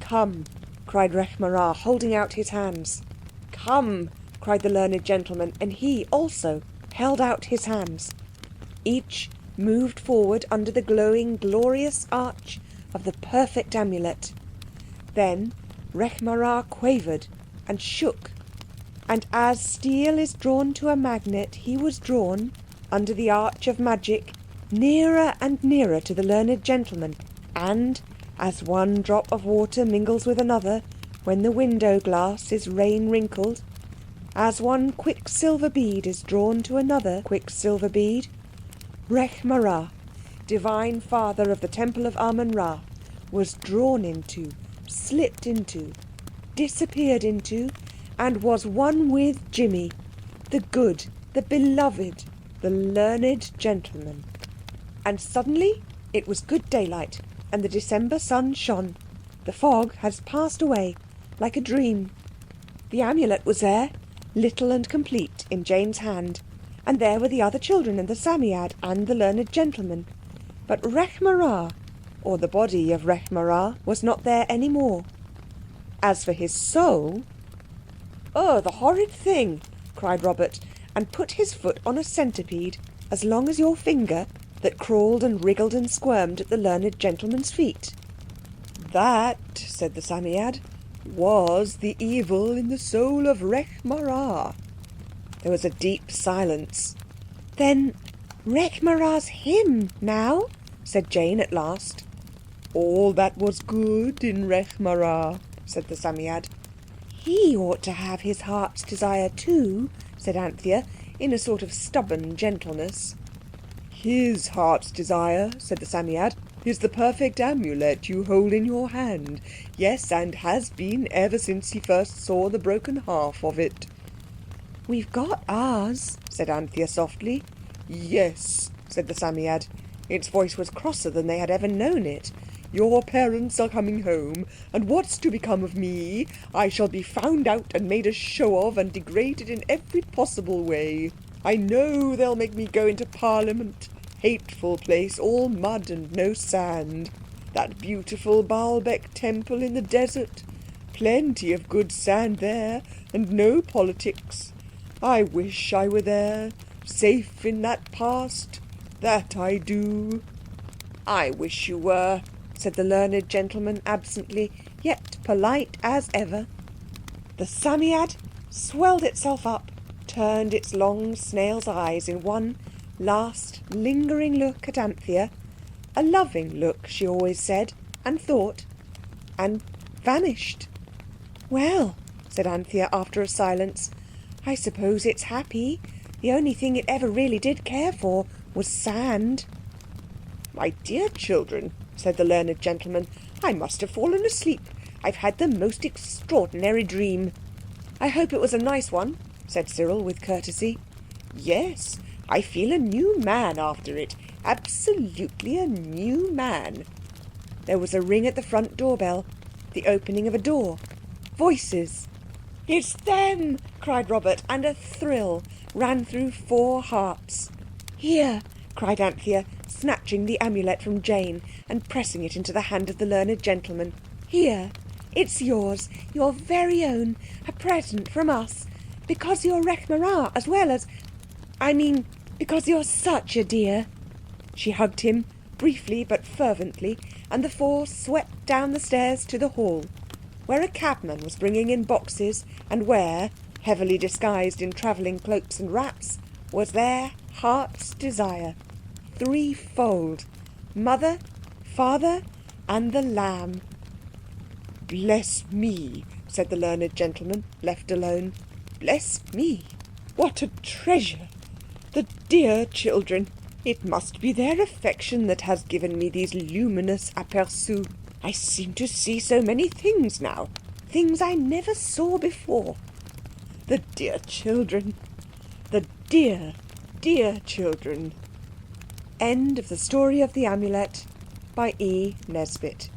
Come, cried Rekh-Marā, holding out his hands. Come, cried the learned gentleman, and he also held out his hands. Each moved forward under the glowing, glorious arch of the perfect amulet. Then Rekh-Marā quavered and shook, and as steel is drawn to a magnet, he was drawn, under the arch of magic, nearer and nearer to the learned gentleman, and, as one drop of water mingles with another when the window glass is rain-wrinkled, as one quicksilver bead is drawn to another quicksilver bead, Rekh-Marā, divine father of the temple of Amun-Ra, was drawn into, slipped into, disappeared into, and was one with Jimmy, the good, the beloved, the learned gentleman. And suddenly it was good daylight, and the December sun shone. The fog had passed away, like a dream. The amulet was there, little and complete, in Jane's hand, and there were the other children and the Psammead and the learned gentleman. But Rekh-Marā, or the body of Rekh-Marā, was not there any more. As for his soul... "Oh, the horrid thing!" cried Robert, and put his foot on a centipede, as long as your finger, that crawled and wriggled and squirmed at the learned gentleman's feet. "That," said the Psammead, "was the evil in the soul of Rekh-Marā." There was a deep silence. "Then Rekh-Marā's him now?" said Jane at last. "All that was good in Rekh-Marā," said the Psammead. "He ought to have his heart's desire too," said Anthea, in a sort of stubborn gentleness. "His heart's desire," said the Psammead, "is the perfect amulet you hold in your hand. Yes, and has been ever since he first saw the broken half of it." "We've got ours," said Anthea softly. "Yes," said the Psammead. Its voice was crosser than they had ever known it. "Your parents are coming home, and what's to become of me? I shall be found out and made a show of and degraded in every possible way. I know they'll make me go into Parliament. Hateful place, all mud and no sand. That beautiful Baalbek temple in the desert. Plenty of good sand there, and no politics. I wish I were there, safe in that past. That I do." "I wish you were," said the learned gentleman absently, yet polite as ever. The Psammead swelled itself up, turned its long snail's eyes in one last lingering look at Anthea, a loving look, she always said, and thought, and vanished. "Well," said Anthea after a silence, "I suppose it's happy. The only thing it ever really did care for was sand." "My dear children," said the learned gentleman, "I must have fallen asleep. I've had the most extraordinary dream." "I hope it was a nice one," said Cyril with courtesy. "Yes, I feel a new man after it. Absolutely a new man." There was a ring at the front doorbell, the opening of a door. Voices. "It's them!" cried Robert, and a thrill ran through 4 hearts. "Here!" cried Anthea, snatching the amulet from Jane and pressing it into the hand of the learned gentleman. "Here! It's yours, your very own, a present from us, because you're Rekh Marā as well as... I mean, because you're such a dear." She hugged him, briefly but fervently, and the 4 swept down the stairs to the hall, where a cabman was bringing in boxes, and where, heavily disguised in travelling cloaks and wraps, was their heart's desire, 3-fold: Mother, Father, and the Lamb. "Bless me," said the learned gentleman, left alone. "Bless me. What a treasure! The dear children! It must be their affection that has given me these luminous aperçus. I seem to see so many things now, things I never saw before. The dear children! The dear, dear children." End of the story of the Amulet by E. Nesbit.